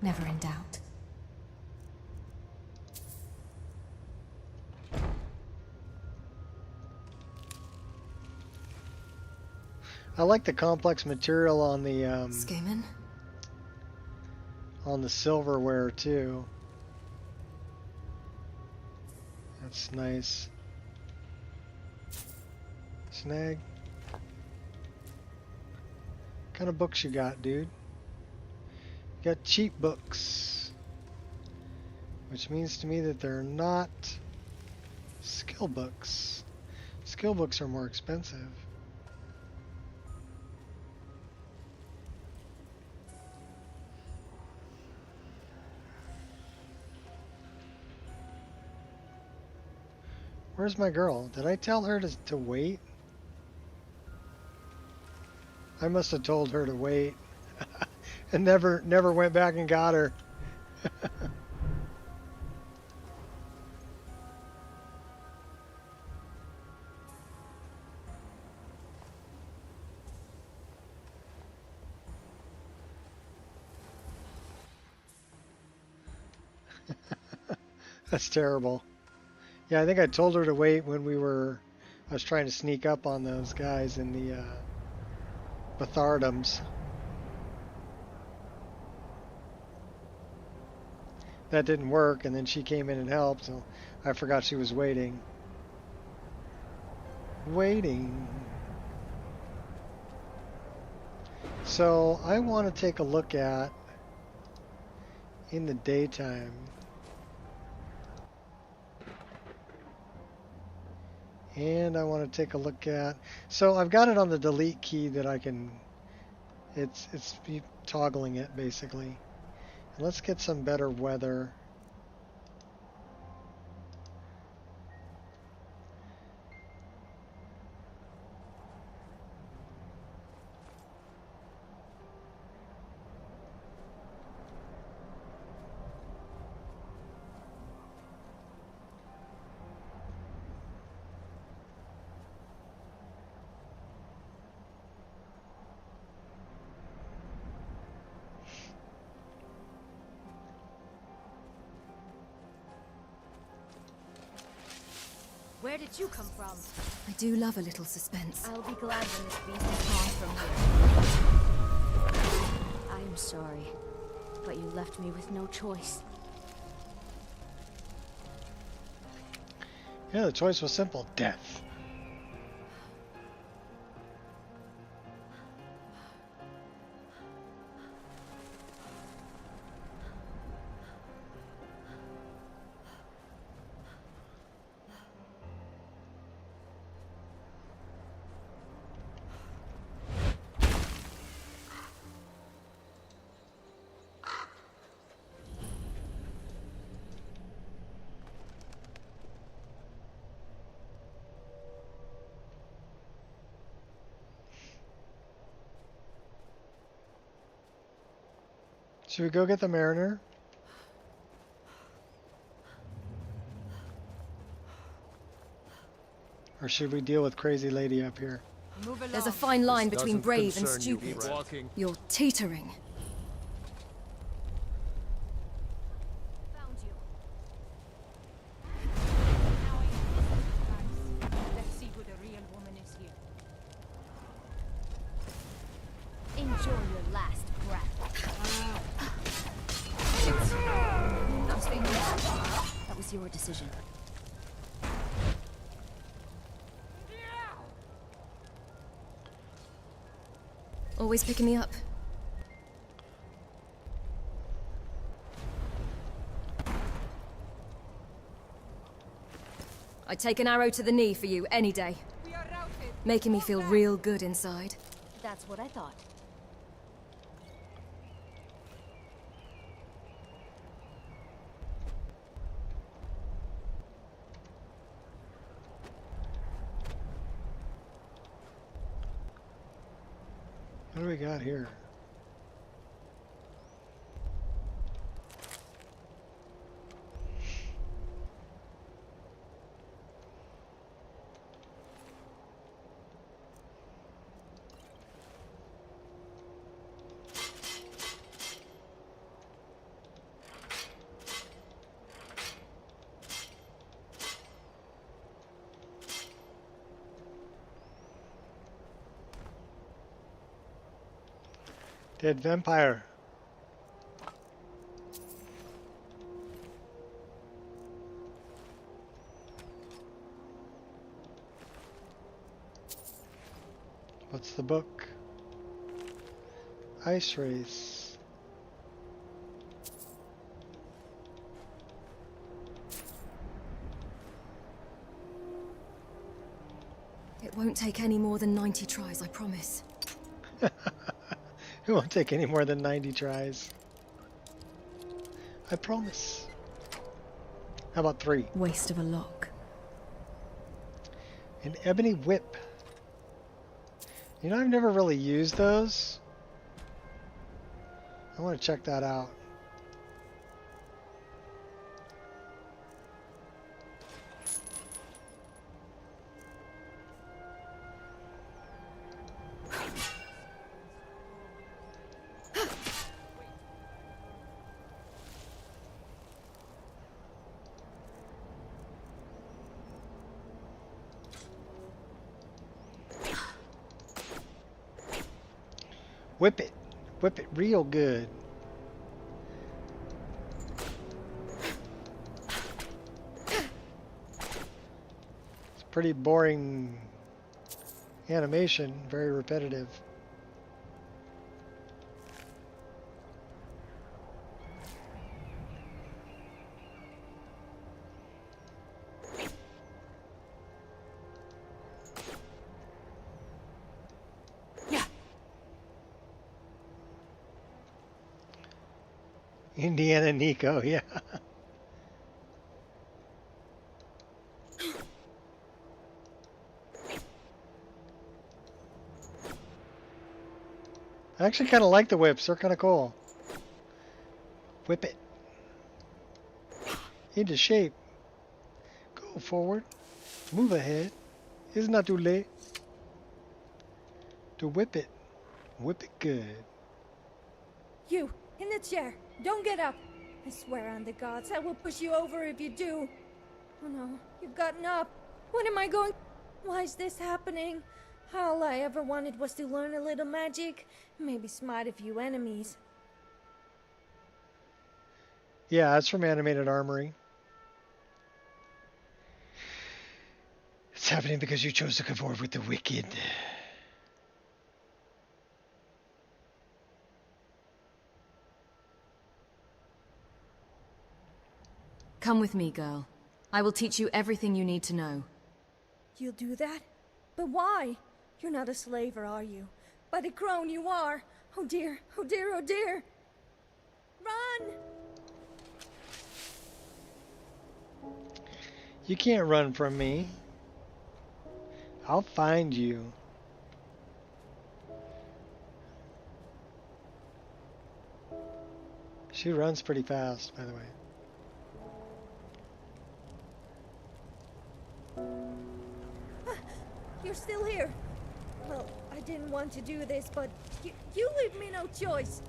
Never in doubt. I like the complex material on the Skaman? On the silverware too. That's nice. Snag. What kind of books you got, dude? You got cheap books. Which means to me that they're not skill books. Skill books are more expensive. Where's my girl? Did I tell her to wait? I must have told her to wait and never went back and got her. That's terrible. Yeah, I think I told her to wait when I was trying to sneak up on those guys in the Bethardums. that didn't work, and then she came in and helped, so I forgot she was waiting. So I want to take a look at, in the daytime, and I want to take a look at, so I've got it on the delete key that I can, it's toggling it basically. And let's get some better weather. Where did you come from? I do love a little suspense. I'll be glad when this beast is gone from here. I'm sorry, but you left me with no choice. Yeah, the choice was simple: death. Should we go get the Mariner? Or should we deal with Crazy Lady up here? There's a fine line between brave and stupid. You're teetering. Found you. Let's see who the real woman is here. Enjoy your last breath. That was your decision. Always picking me up. I'd take an arrow to the knee for you any day. Making me feel real good inside. That's what I thought. What do we got here? Dead vampire. What's the book? Ice Race. It won't take any more than 90 tries, I promise. It won't take any more than 90 tries. I promise. How about 3? Waste of a lock. An ebony whip. You know, I've never really used those. I want to check that out. Whip it real good. pretty boring animation, very repetitive. Indiana Nico, yeah. I actually kind of like the whips. They're kind of cool. Whip it. Into shape. Go forward. Move ahead. It's not too late to whip it. Whip it good. You, in the chair. Don't get up. I swear on the gods, I will push you over if you do. Oh no, you've gotten up. What am I going... Why is this happening? All I ever wanted was to learn a little magic. Maybe smite a few enemies. Yeah, it's from Animated Armory. It's happening because you chose to conform with the wicked. Come with me, girl. I will teach you everything you need to know. You'll do that? But why? You're not a slaver, are you? By the crone, you are. Oh dear, oh dear, oh dear. Run! You can't run from me. I'll find you. She runs pretty fast, by the way. You're still here. Well, I didn't want to do this, but you leave me no choice.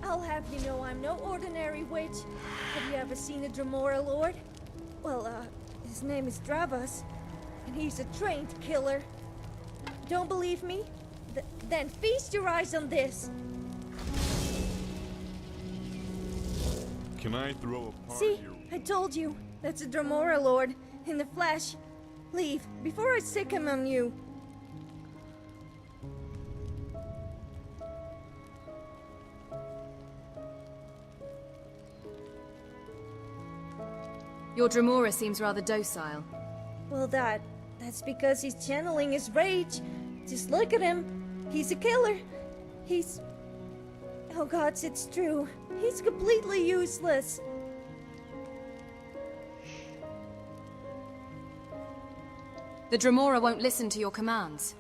I'll have you know I'm no ordinary witch. Have you ever seen a Dremora Lord? Well, his name is Dravas, and he's a trained killer. Don't believe me? Then feast your eyes on this. Can I throw a party? See? I told you. That's a Dremora Lord, in the flesh. Leave, before I sick him on you. Your Dremora seems rather docile. Well, that's because he's channeling his rage. Just look at him. He's a killer. He's... Oh gods, it's true. He's completely useless. The Dremora won't listen to your commands.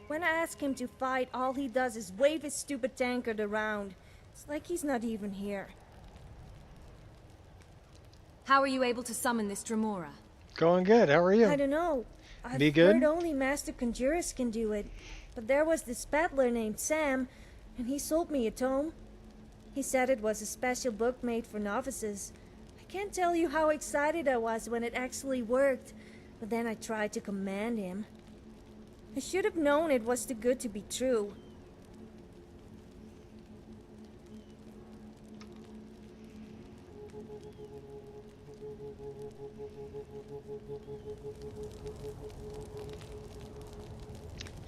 When I ask him to fight, all he does is wave his stupid tankard around. It's like he's not even here. How are you able to summon this Dremora? Going good. How are you? I don't know. I've Be good? heard only Master Conjurers can do it. But there was this peddler named Sam, and he sold me a tome. He said it was a special book made for novices. I can't tell you how excited I was when it actually worked. But then I tried to command him. I should have known it was too good to be true.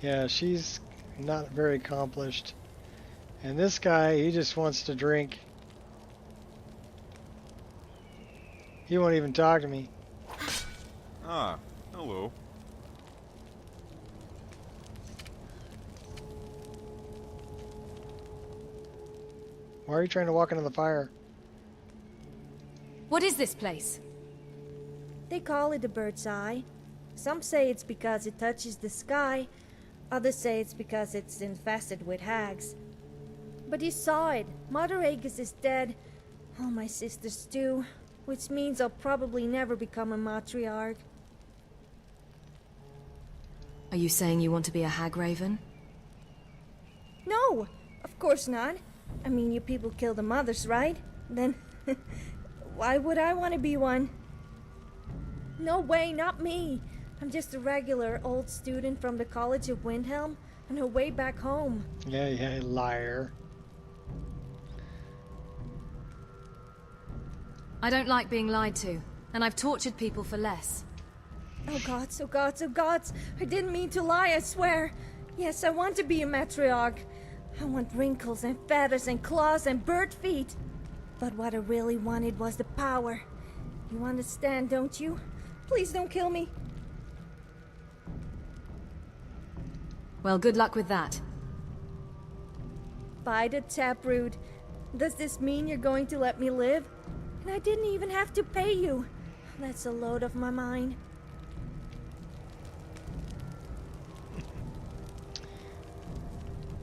Yeah, she's not very accomplished. And this guy, he just wants to drink. He won't even talk to me. Ah, hello. Why are you trying to walk into the fire? What is this place? They call it the bird's eye. Some say it's because it touches the sky. Others say it's because it's infested with hags. But you saw it. Mother Aegis is dead. All my sisters too. Which means I'll probably never become a matriarch. Are you saying you want to be a hag raven? No, of course not. I mean, you people kill the mothers, right? Then, why would I want to be one? No way, not me. I'm just a regular old student from the College of Windhelm on her way back home. Yeah, liar. I don't like being lied to, and I've tortured people for less. Oh gods, oh gods, oh gods! I didn't mean to lie, I swear! Yes, I want to be a matriarch. I want wrinkles and feathers and claws and bird feet. But what I really wanted was the power. You understand, don't you? Please don't kill me. Well, good luck with that. By the taproot. Does this mean you're going to let me live? And I didn't even have to pay you. That's a load off my mind.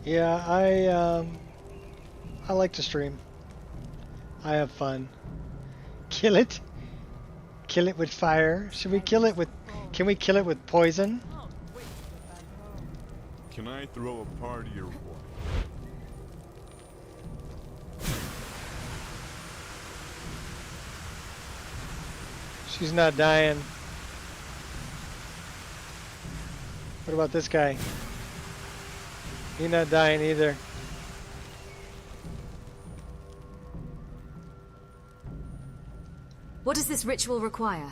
Yeah, I like to stream. I have fun. Kill it. Kill it with fire. Should we kill it with... Can we kill it with poison? Can I throw a party or what? She's not dying. What about this guy? He's not dying either. What does this ritual require?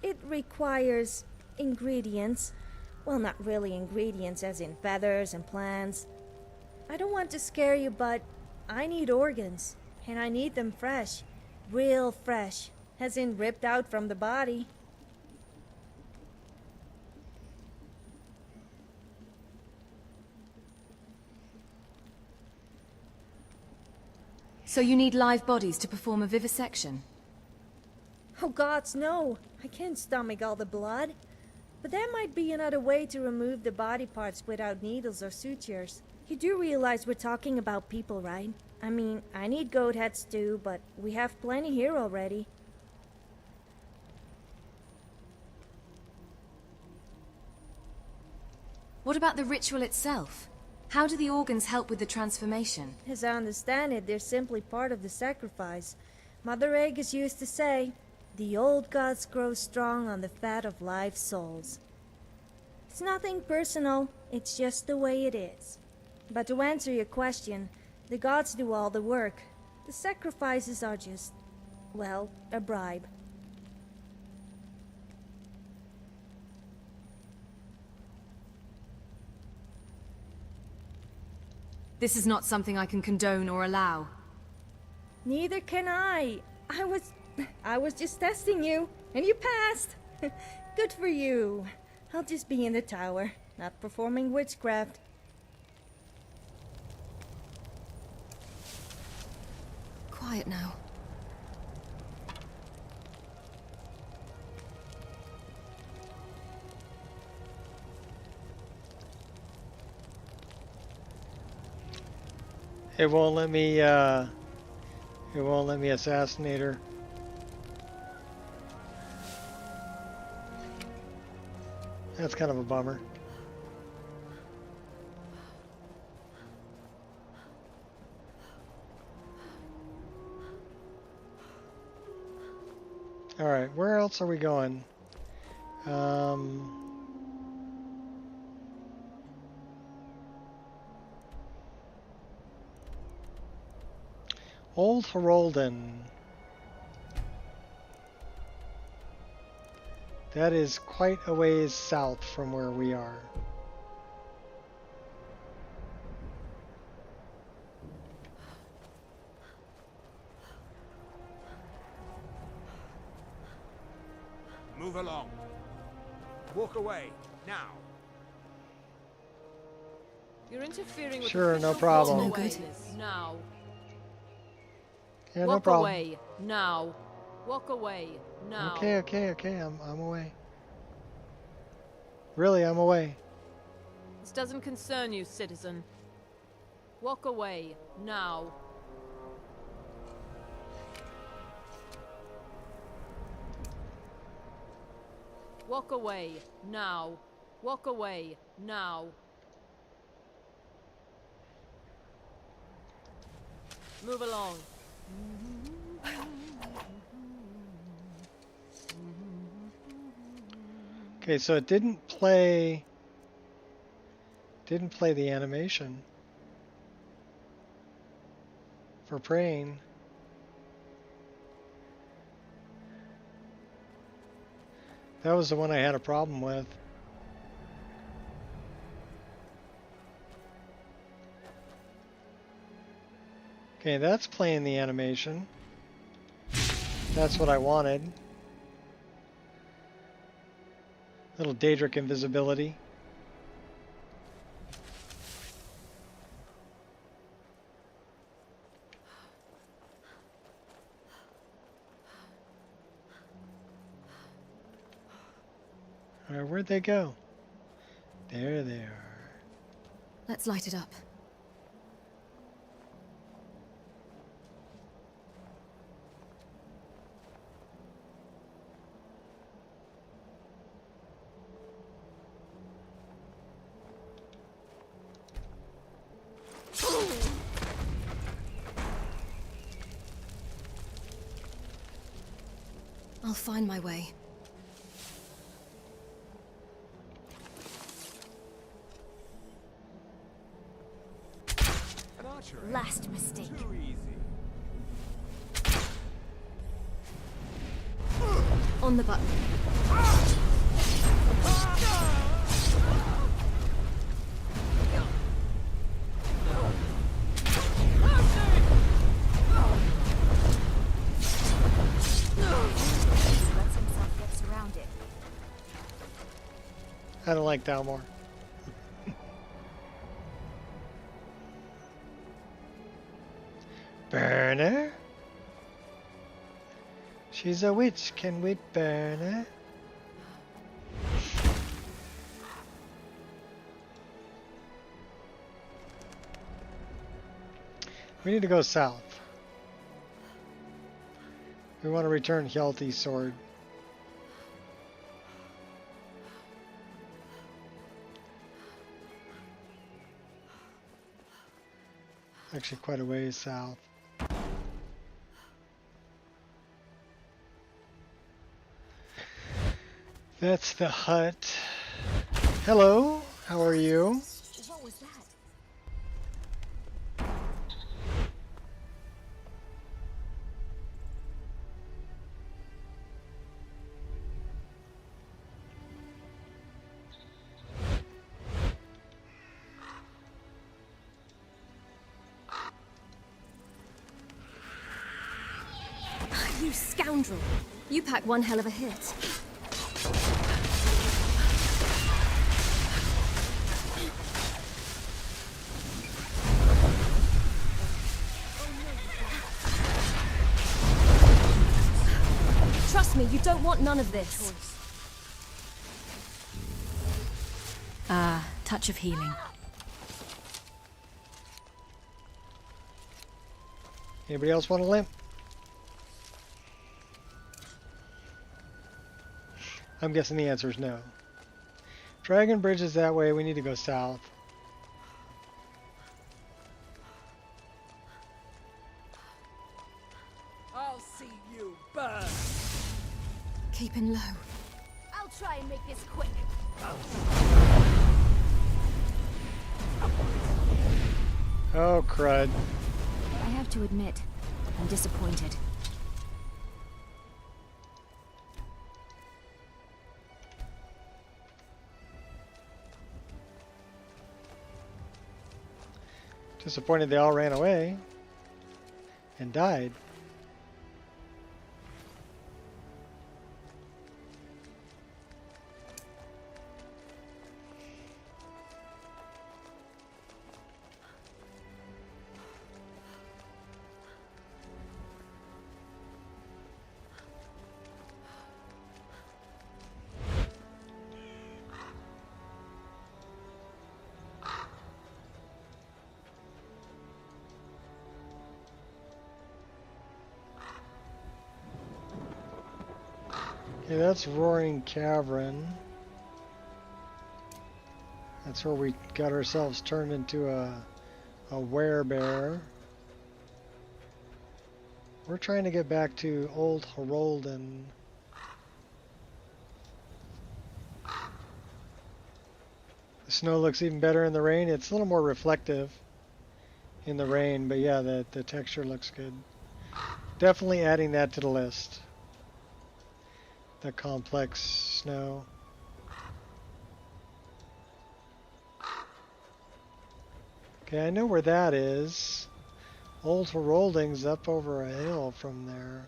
It requires ingredients. Well, not really ingredients as in feathers and plants. I don't want to scare you, but I need organs. And I need them fresh. Real fresh. As in ripped out from the body. So you need live bodies to perform a vivisection? Oh gods, no! I can't stomach all the blood. But there might be another way to remove the body parts without needles or sutures. You do realize we're talking about people, right? I mean, I need goat heads too, but we have plenty here already. What about the ritual itself? How do the organs help with the transformation? As I understand it, they're simply part of the sacrifice. Mother Aegis used to say, the old gods grow strong on the fat of live souls. It's nothing personal, it's just the way it is. But to answer your question, the gods do all the work. The sacrifices are just, well, a bribe. This is not something I can condone or allow. Neither can I. I was just testing you, and you passed. Good for you. I'll just be in the tower, not performing witchcraft. Quiet now. It won't let me assassinate her. That's kind of a bummer. All right, where else are we going? Old Herolden. That is quite a ways south from where we are. Move along. Walk away, now. You're interfering with Sure, no official problem. walk No away. good. Now. Yeah, no Walk problem. away. Now. Walk away. Now. Okay. I'm away. Really, I'm away. This doesn't concern you, citizen. Walk away. Now. Walk away. Now. Walk away. Now. Move along. Okay, so it didn't play the animation for praying. That was the one I had a problem with. Okay, that's playing the animation. That's what I wanted. Little Daedric invisibility. Alright, where'd they go? There they are. Let's light it up. I'll find my way. Last mistake. Too easy. On the button. Lets himself get surrounded. I don't like Dalmor. Burn her? She's a witch. Can we burn her? We need to go south. We want to return Hjalti's sword. Actually quite a ways south. That's the hut. Hello, how are you? What was that? You scoundrel! You pack one hell of a hit. Trust me, you don't want none of this. Touch of healing. Anybody else want a limp? I'm guessing the answer is no. Dragon Bridge is that way. We need to go south. I'll see you burn. Keeping low. I'll try and make this quick. Oh, crud. I have to admit, I'm disappointed. Disappointed they all ran away and died. Okay, that's Roaring Cavern. That's where we got ourselves turned into a werebear. We're trying to get back to Old Herolden. The snow looks even better in the rain. It's a little more reflective in the rain, but yeah, the texture looks good. Definitely adding that to the list. the complex snow. Okay, I know where that is. Old Herolding's up over a hill from there.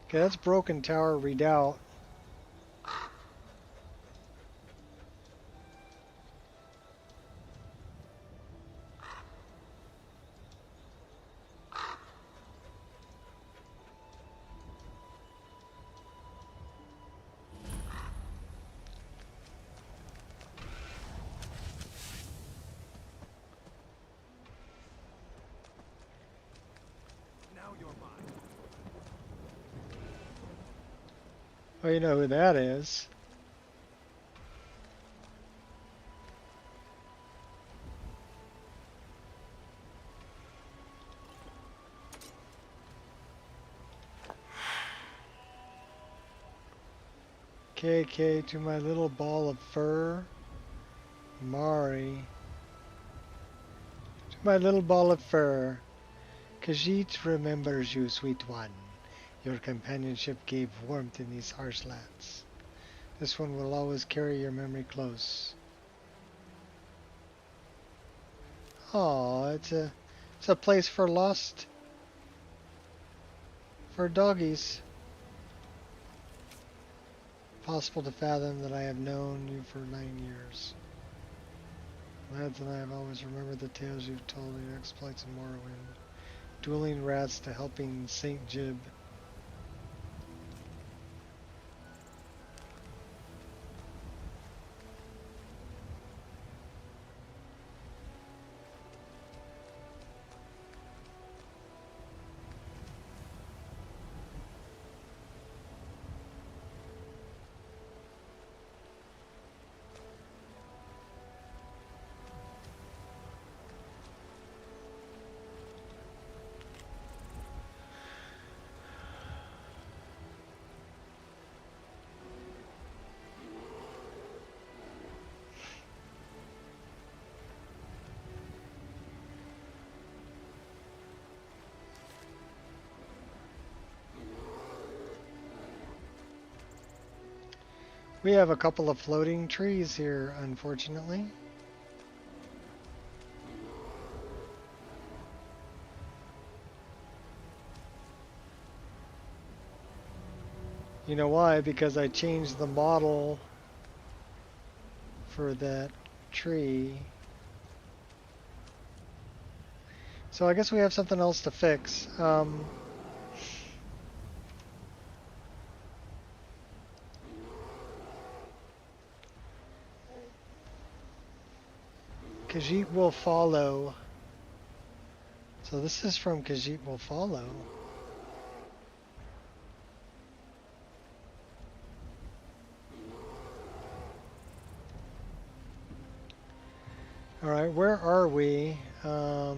Okay, that's Broken Tower Redoubt. Oh, you know who that is. KK to my little ball of fur. Mari. To my little ball of fur. Khajiit remembers you, sweet one. Your companionship gave warmth in these harsh lands. This one will always carry your memory close. Oh, it's a place for lost, for doggies. Possible to fathom that I have known you for 9 years. Lads and I have always remembered the tales you've told of your exploits in Morrowind. Dueling rats to helping Saint Jib. We have a couple of floating trees here, unfortunately. You know why? Because I changed the model for that tree. So I guess we have something else to fix. Khajiit will follow. So this is from Khajiit will follow. Alright, where are we? We're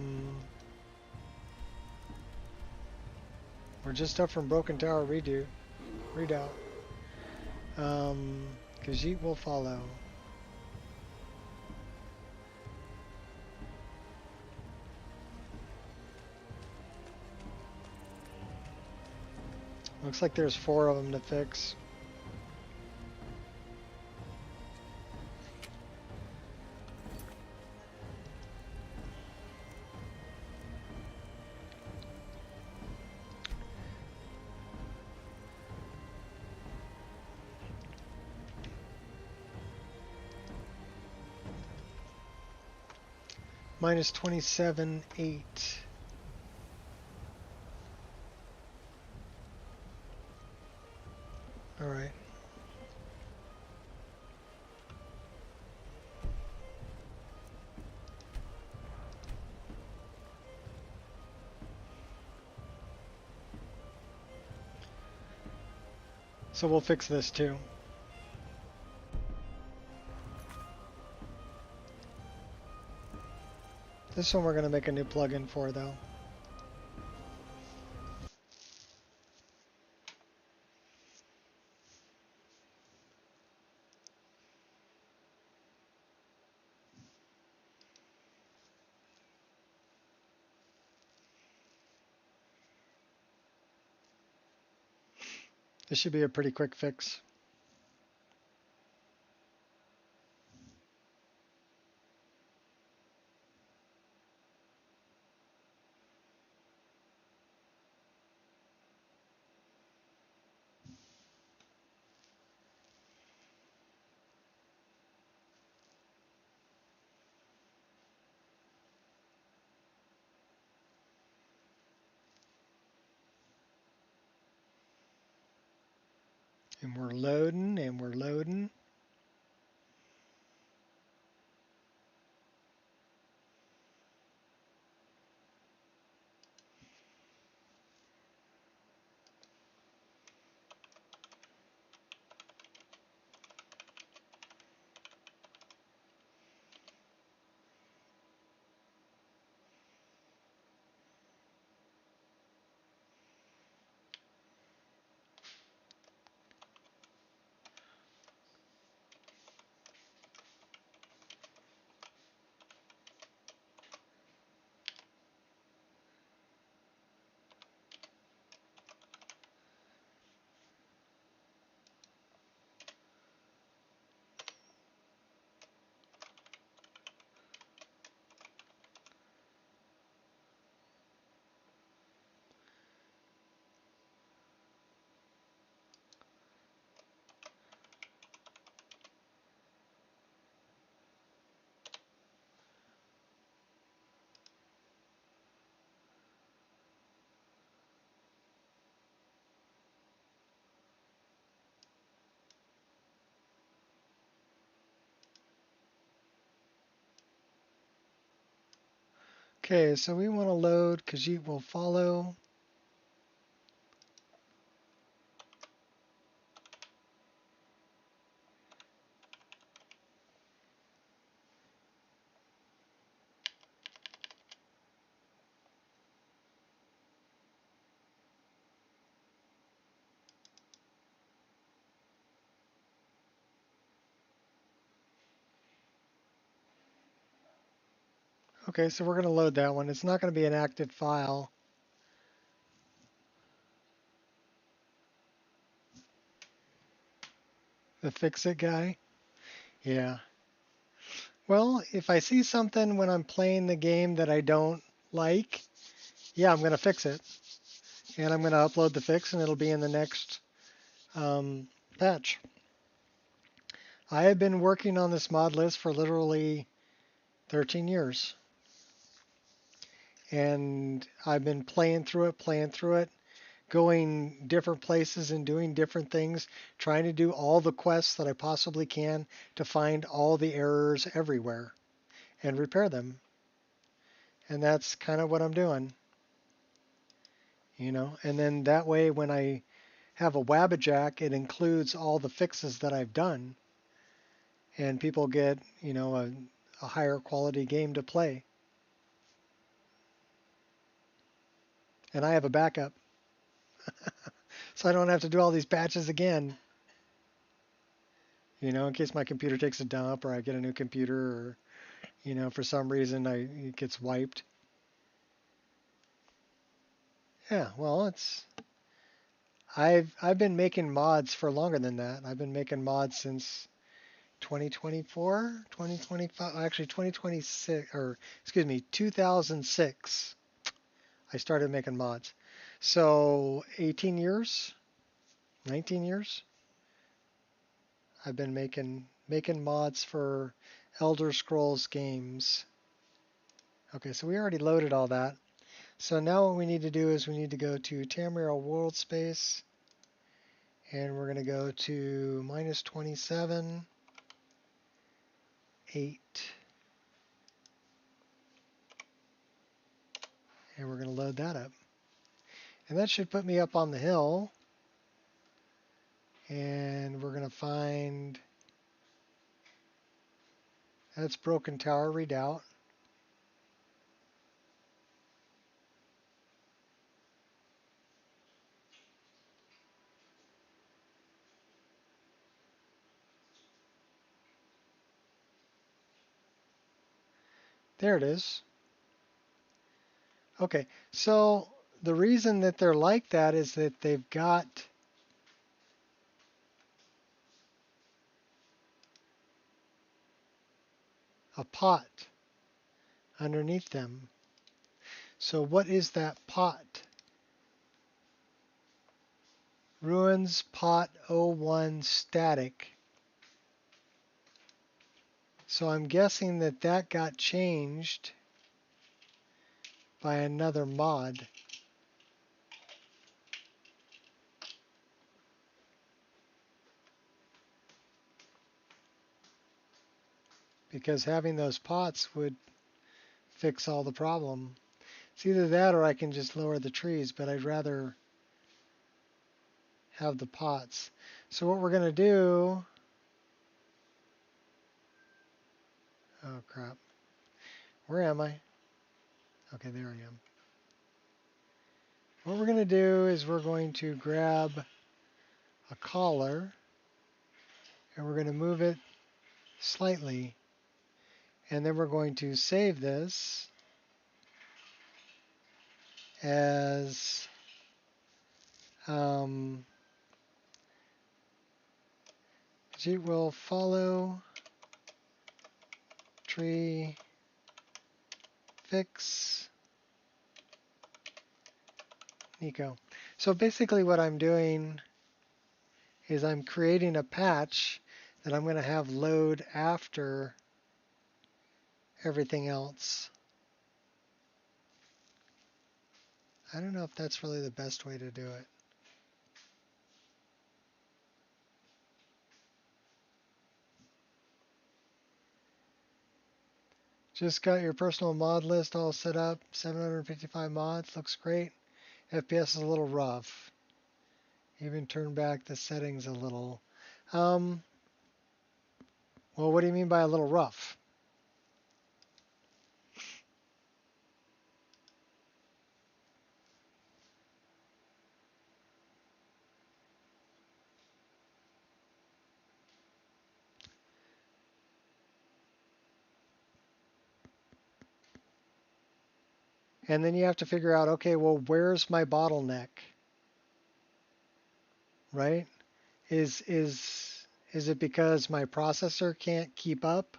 just up from Broken Tower Redoubt. Khajiit will follow. Looks like there's 4 of them to fix. Minus 27.8. All right. So we'll fix this too. This one we're going to make a new plugin for though. This should be a pretty quick fix. And we're loading and we're loading. Okay, so we want to load Khajiit will follow. Okay, so we're going to load that one. It's not going to be an active file. The fix-it guy? Yeah. Well, if I see something when I'm playing the game that I don't like, yeah, I'm going to fix it. And I'm going to upload the fix, and it'll be in the next patch. I have been working on this mod list for literally 13 years. And I've been playing through it, going different places and doing different things, trying to do all the quests that I possibly can to find all the errors everywhere and repair them. And that's kind of what I'm doing. You know, and then that way when I have a Wabbajack, it includes all the fixes that I've done, and people get, you know, a higher quality game to play. And I have a backup, so I don't have to do all these patches again. You know, in case my computer takes a dump or I get a new computer, or you know, for some reason it gets wiped. Yeah, well, I've been making mods for longer than that. I've been making mods since 2024, 2025, actually 2026, or excuse me, 2006. I started making mods. So 18 years, 19 years, I've been making mods for Elder Scrolls games. Okay, so we already loaded all that. So now what we need to do is we need to go to Tamriel World Space, and we're going to go to -27, 8, and we're going to load that up. And that should put me up on the hill, and we're going to find, that's Broken Tower Redoubt. There it is. Okay, so the reason that they're like that is that they've got a pot underneath them. So what is that pot? Ruins pot 01 static. So I'm guessing that that got changed by another mod. Because having those pots would fix all the problem. It's either that or I can just lower the trees, but I'd rather have the pots. So what we're going to do... Oh, crap. Where am I? Okay, there I am. What we're going to do is we're going to grab a collar, and we're going to move it slightly. And then we're going to save this as it will follow tree fix Nico. So basically what I'm doing is I'm creating a patch that I'm going to have load after everything else. I don't know if that's really the best way to do it. Just got your personal mod list all set up. 755 mods. Looks great. FPS is a little rough. Even turn back the settings a little. Well, what do you mean by a little rough? And then you have to figure out, okay, well, where's my bottleneck? Right? Is it because my processor can't keep up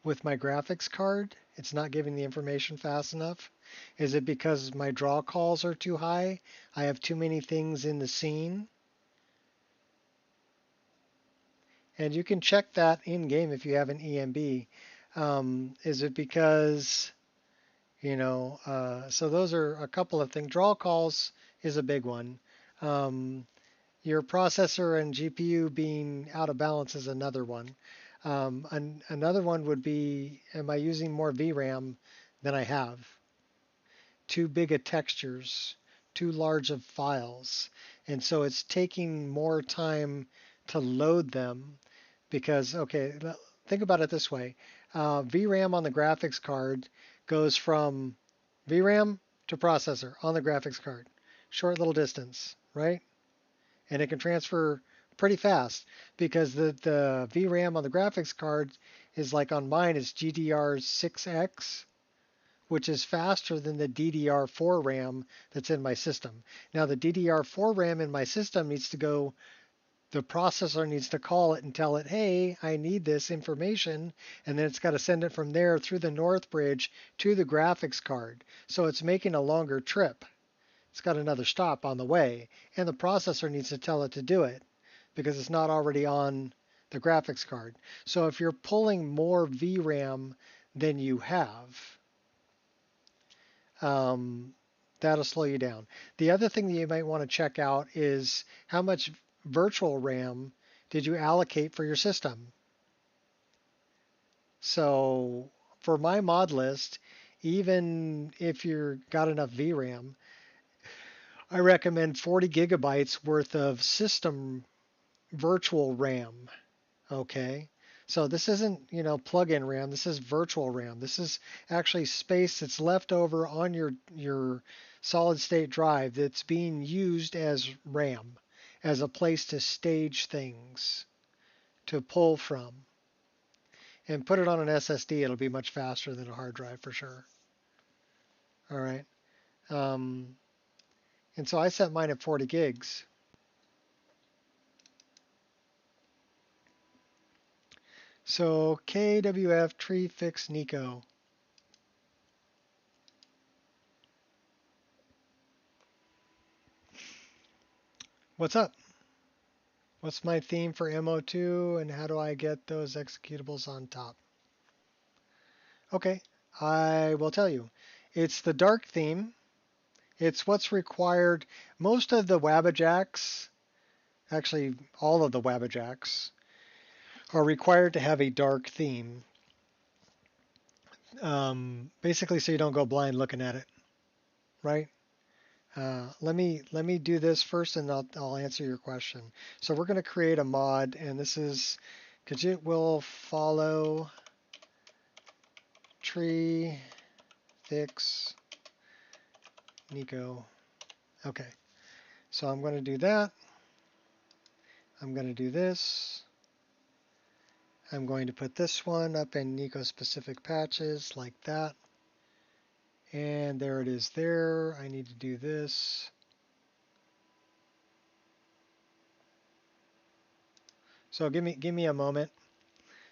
with my graphics card? It's not giving the information fast enough? Is it because my draw calls are too high? I have too many things in the scene? And you can check that in-game if you have an EMB. Is it because, so those are a couple of things. Draw calls is a big one. Your processor and GPU being out of balance is another one. Another one would be, am I using more VRAM than I have? Too big of textures, too large of files. And so it's taking more time to load them because, okay, think about it this way. VRAM on the graphics card goes from VRAM to processor on the graphics card. Short little distance, right? And it can transfer pretty fast because the VRAM on the graphics card is like on mine is GDR6X, which is faster than the DDR4 RAM that's in my system. Now the DDR4 RAM in my system needs to go, the processor needs to call it and tell it, hey, I need this information, and then it's got to send it from there through the North Bridge to the graphics card. So it's making a longer trip. It's got another stop on the way, and the processor needs to tell it to do it because it's not already on the graphics card. So if you're pulling more VRAM than you have, that'll slow you down. The other thing that you might want to check out is how much virtual RAM did you allocate for your system? So for my mod list, even if you've got enough VRAM, I recommend 40 gigabytes worth of system virtual RAM. Okay. So this isn't, plug-in RAM. This is virtual RAM. This is actually space that's left over on your solid state drive that's being used as RAM, as a place to stage things, to pull from. And put it on an SSD. It'll be much faster than a hard drive for sure. All right. And so I set mine at 40 gigs. So KWF tree fix Nico. What's up? What's my theme for MO2 and how do I get those executables on top? Okay, I will tell you. It's the dark theme. It's what's required. Most of the Wabbajacks, actually all of the Wabbajacks, are required to have a dark theme. Basically so you don't go blind looking at it, right? Let me do this first and I'll answer your question. So we're going to create a mod and this is because it will follow tree fix Nico. Okay, so I'm going to do that. I'm going to do this. I'm going to put this one up in Nico specific patches like that. And there it is there. I need to do this. So give me a moment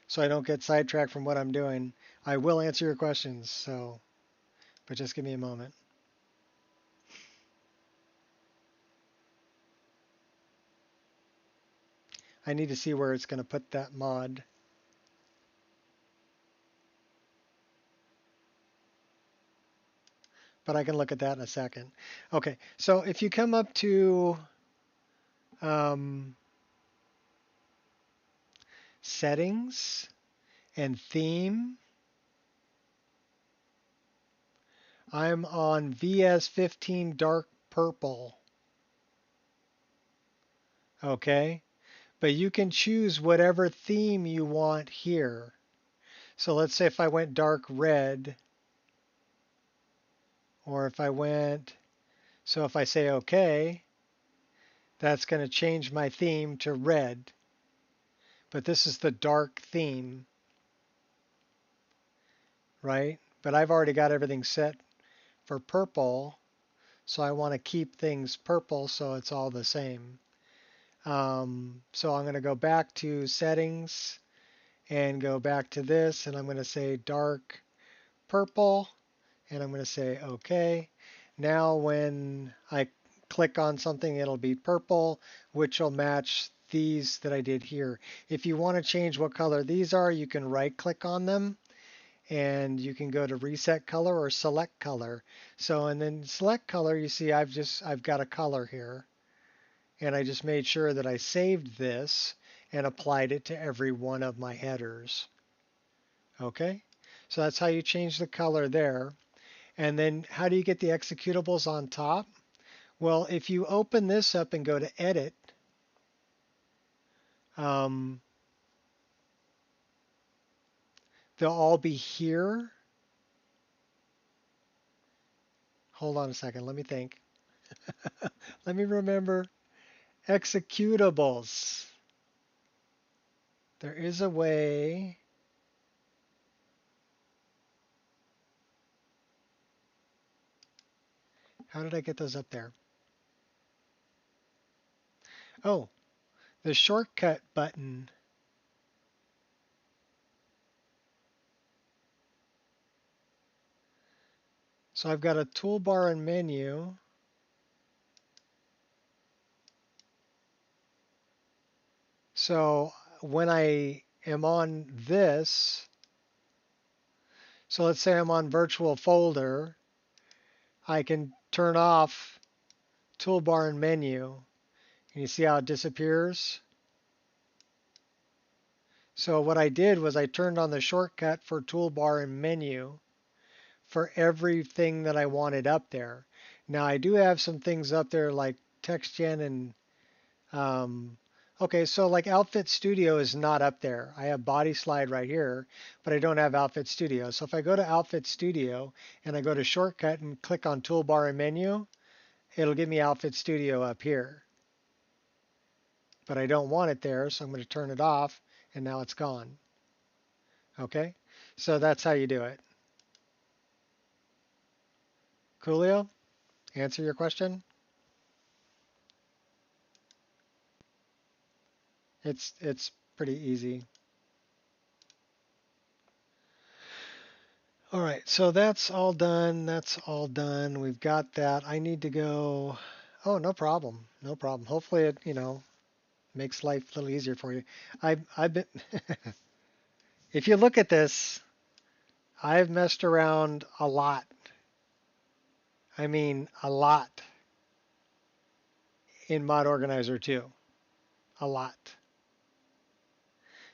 so I don't get sidetracked from what I'm doing. I will answer your questions, so but just give me a moment. I need to see where it's going to put that mod. But I can look at that in a second. Okay, so if you come up to settings and theme, I'm on VS15 dark purple. Okay, but you can choose whatever theme you want here. So let's say if I went dark red, or if I went, so if I say OK, that's going to change my theme to red. But this is the dark theme, right? But I've already got everything set for purple, so I want to keep things purple so it's all the same. So I'm going to go back to settings and go back to this, and I'm going to say dark purple, and I'm going to say OK. Now when I click on something, it'll be purple, which will match these that I did here. If you want to change what color these are, you can right click on them and you can go to reset color or select color. So and then select color, you see I've got a color here, and I just made sure that I saved this and applied it to every one of my headers. Okay, so that's how you change the color there. And then how do you get the executables on top? Well, if you open this up and go to edit, they'll all be here. Hold on a second, let me think. Let me remember. Executables. There is a way. How did I get those up there? Oh, the shortcut button. So I've got a toolbar and menu. So when I am on this, so let's say I'm on virtual folder, I can turn off toolbar and menu. And you see how it disappears? So what I did was I turned on the shortcut for toolbar and menu for everything that I wanted up there. Now I do have some things up there like text gen and okay, so like Outfit Studio is not up there. I have Body Slide right here, but I don't have Outfit Studio. So if I go to Outfit Studio and I go to Shortcut and click on Toolbar and Menu, it'll give me Outfit Studio up here. But I don't want it there, so I'm going to turn it off, and now it's gone. Okay, so that's how you do it. Coolio, answer your question? It's pretty easy. All right, so that's all done. That's all done. We've got that. I need to go. Oh, no problem. No problem. Hopefully it, makes life a little easier for you. I've been if you look at this, I've messed around a lot. I mean, a lot in Mod Organizer 2. A lot.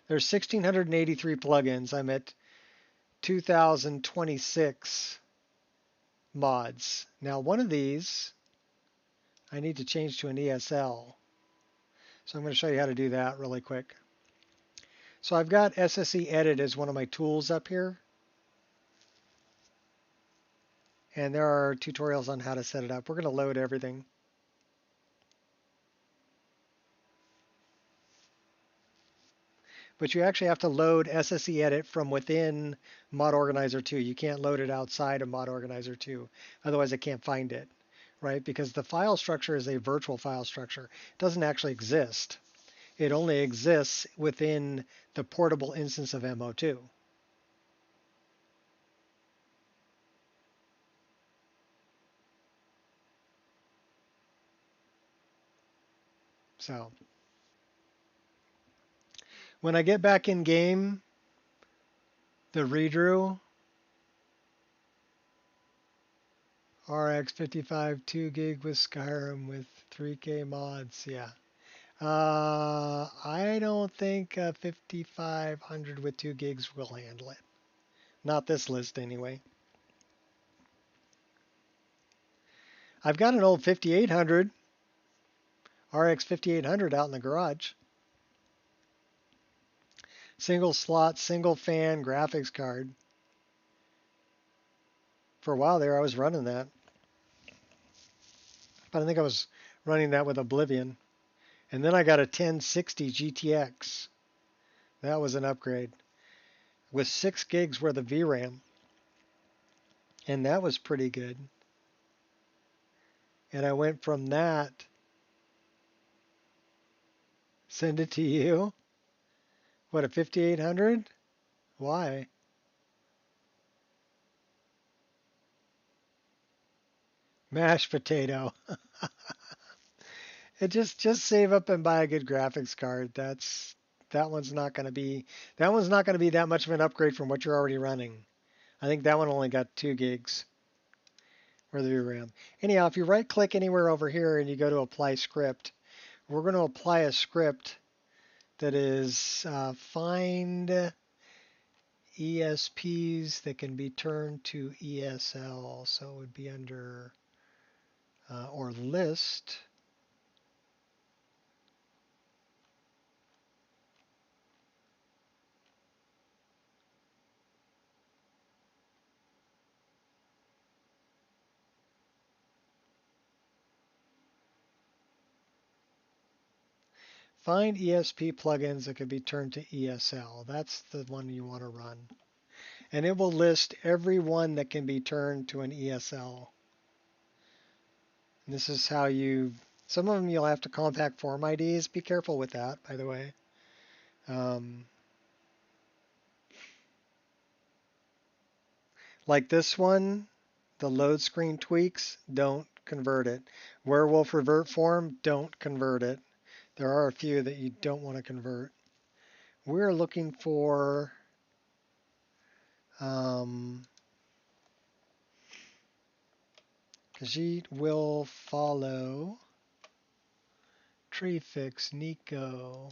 There's 1,683 plugins. I'm at 2,026 mods. Now, one of these I need to change to an ESL. So I'm going to show you how to do that really quick. So I've got SSE Edit as one of my tools up here. And there are tutorials on how to set it up. We're going to load everything. But you actually have to load SSE Edit from within Mod Organizer 2. You can't load it outside of Mod Organizer 2. Otherwise, it can't find it, right? Because the file structure is a virtual file structure. It doesn't actually exist. It only exists within the portable instance of MO2. So when I get back in game, the redrew RX 55 2 gig with Skyrim with 3K mods, yeah. I don't think 5500 with 2 gigs will handle it. Not this list anyway. I've got an old 5800 RX 5800 out in the garage. Single slot, single fan graphics card. For a while there, I was running that. But I think I was running that with Oblivion. And then I got a 1060 GTX. That was an upgrade. With 6 gigs worth of VRAM. And that was pretty good. And I went from that. Send it to you. What, a 5800? Why? Mashed potato. It just save up and buy a good graphics card. That one's not going to be that much of an upgrade from what you're already running. I think that one only got 2 gigs worth of VRAM. Anyhow, if you right click anywhere over here and you go to apply script, we're going to apply a script that is find ESPs that can be turned to ESL. So it would be under or list. Find ESP plugins that can be turned to ESL. That's the one you want to run. And it will list every one that can be turned to an ESL. And this is how some of them you'll have to compact form IDs. Be careful with that, by the way. Like this one, the load screen tweaks, don't convert it. Werewolf revert form, don't convert it. There are a few that you don't want to convert. We're looking for Khajiit will follow tree fix Nico.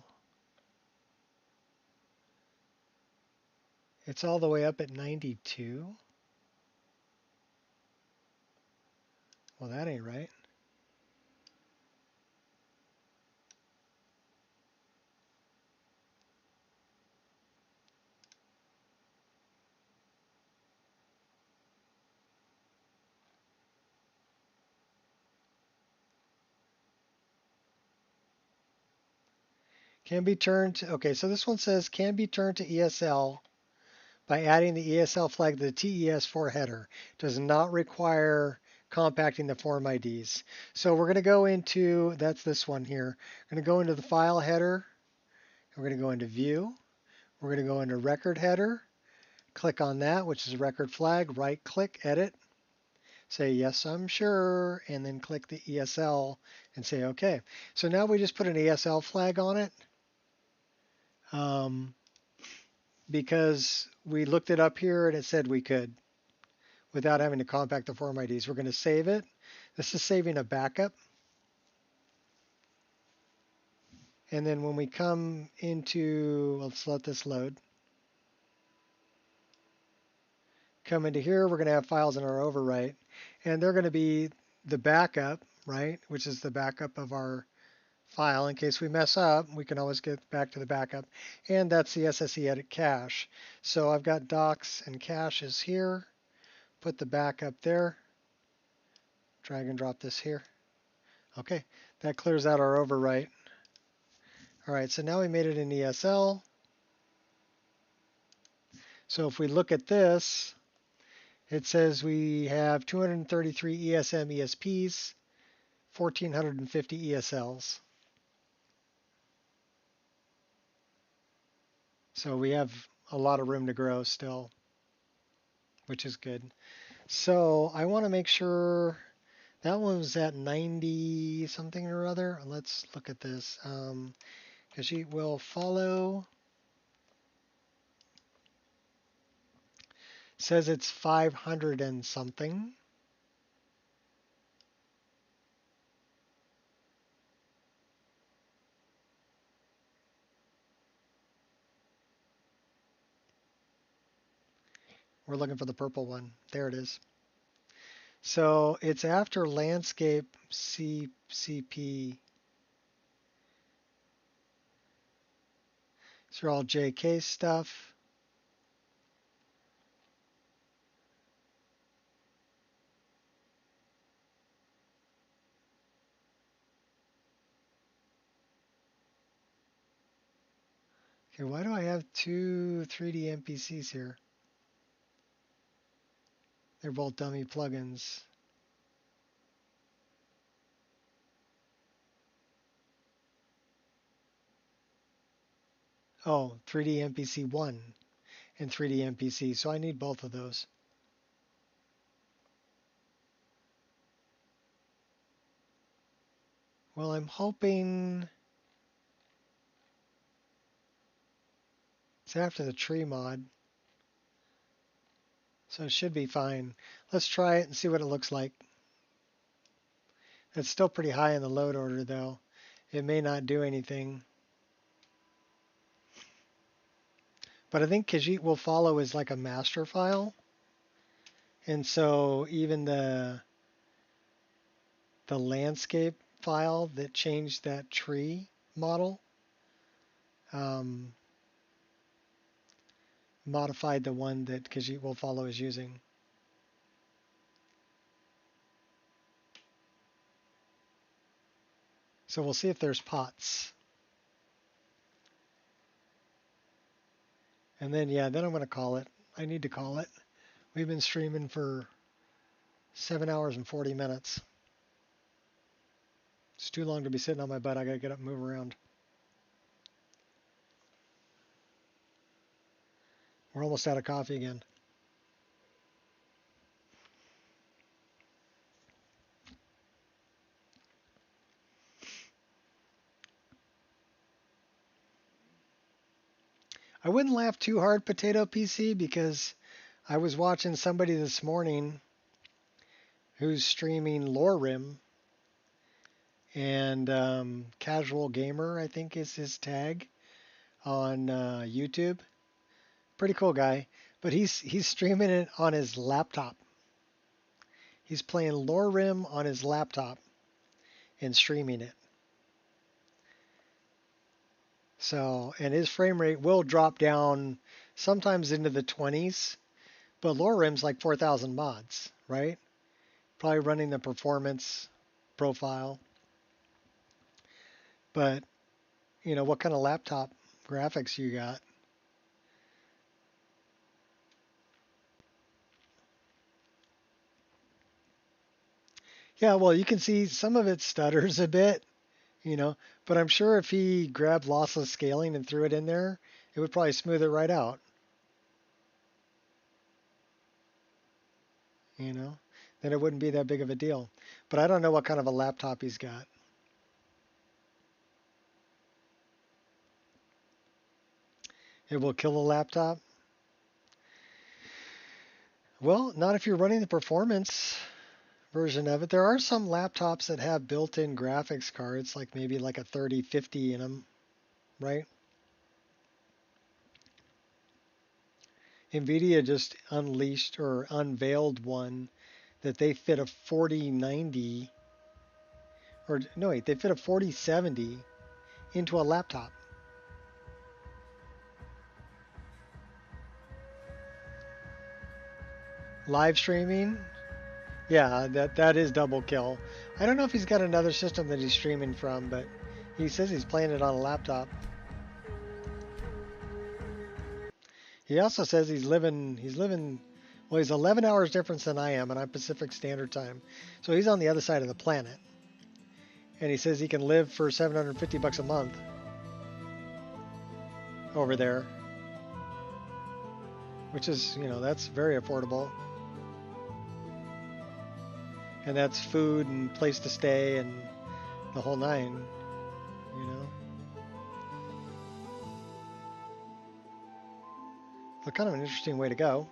It's all the way up at 92. Well, that ain't right. Can be turned to, okay, so this one says can be turned to ESL by adding the ESL flag to the TES4 header. Does not require compacting the form IDs. So we're going to go into, that's this one here. We're going to go into the file header. We're going to go into view. We're going to go into record header, Click on that, which is a record flag, right click, edit, say yes, I'm sure, and then click the ESL and say okay. So now we just put an ESL flag on it because we looked it up here and it said we could without having to compact the form IDs. We're going to save it. This is saving a backup. And then when we come into, let's let this load. Come into here, we're going to have files in our overwrite. And they're going to be the backup, right? Which is the backup of our file. In case we mess up, we can always get back to the backup. And that's the SSE edit cache. So I've got docs and caches here. Put the backup there. Drag and drop this here. Okay, that clears out our overwrite. All right, so now we made it in ESL. So if we look at this, it says we have 233 ESM ESPs, 1,450 ESLs. So we have a lot of room to grow still, which is good. So I want to make sure that one was at 90 something or other. Let's look at this. Because she will follow. Says it's 500 and something. We're looking for the purple one. There it is. So it's after landscape CP. These are all JK stuff. Okay, why do I have two 3D NPCs here? They're both dummy plugins. Oh, 3D NPC 1 and 3D NPC. So I need both of those. Well, I'm hoping it's after the tree mod. So it should be fine. Let's try it and see what it looks like. It's still pretty high in the load order though. It may not do anything. But I think Khajiit will follow is like a master file. And so even the landscape file that changed that tree model modified the one that Khajiit will follow is using. So we'll see if there's pots. And then, yeah, then I'm going to call it. I need to call it. We've been streaming for 7 hours and 40 minutes. It's too long to be sitting on my butt. I got to get up and move around. We're almost out of coffee again. I wouldn't laugh too hard, Potato PC, because I was watching somebody this morning who's streaming Lorerim, and Casual Gamer, I think is his tag on YouTube. Pretty cool guy, but he's streaming it on his laptop. He's playing Lorerim on his laptop and streaming it. So, and his frame rate will drop down sometimes into the 20s, but Lorerim's like 4,000 mods, right? Probably running the performance profile. But, you know, what kind of laptop graphics you got? Yeah, well, you can see some of it stutters a bit, you know, but I'm sure if he grabbed lossless scaling and threw it in there, it would probably smooth it right out. you know, then it wouldn't be that big of a deal. But I don't know what kind of a laptop he's got. It will kill a laptop? Well, not if you're running the performance version of it. There are some laptops that have built-in graphics cards, like maybe like a 3050 in them, right? NVIDIA just unleashed or unveiled one that they fit a 4090, or no wait, they fit a 4070 into a laptop. Live streaming? Yeah, that is double kill. I don't know if he's got another system that he's streaming from, but he says he's playing it on a laptop. He also says he's living, well, he's 11 hours difference than I am, and I'm Pacific Standard Time. So he's on the other side of the planet. And he says he can live for $750 a month over there. Which is, you know, that's very affordable. And that's food and place to stay and the whole nine, you know. So kind of an interesting way to go.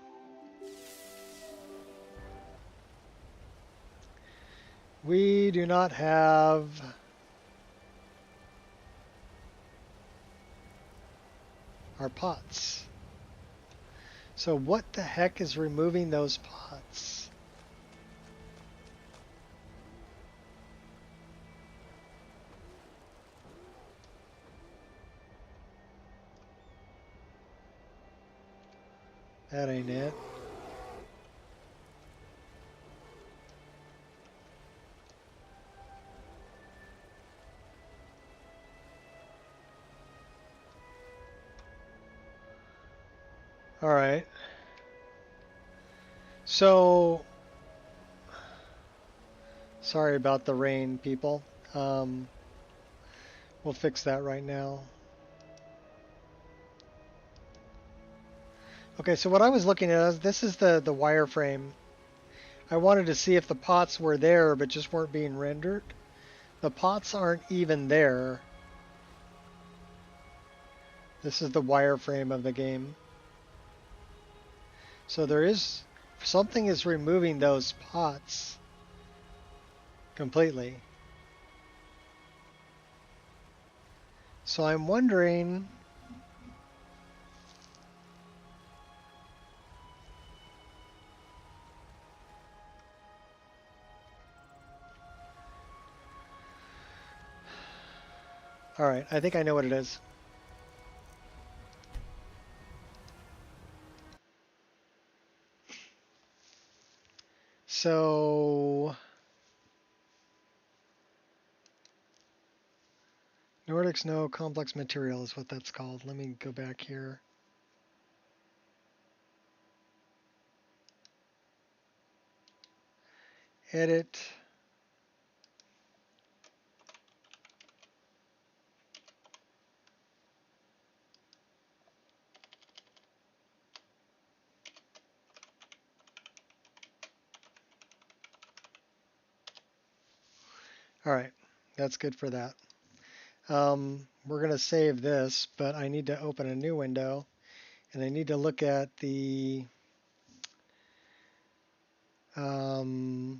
We do not have our pots. So what the heck is removing those pots? That ain't it. All right. So, sorry about the rain, people. We'll fix that right now. Okay, so what I was looking at is this is the wireframe. I wanted to see if the pots were there but just weren't being rendered. The pots aren't even there. This is the wireframe of the game. So there is something is removing those pots completely. So I'm wondering, all right, I think I know what it is. So Nordics know complex material is what that's called. Let me go back here. Edit. All right, that's good for that. We're going to save this, but I need to open a new window, and I need to look at the well,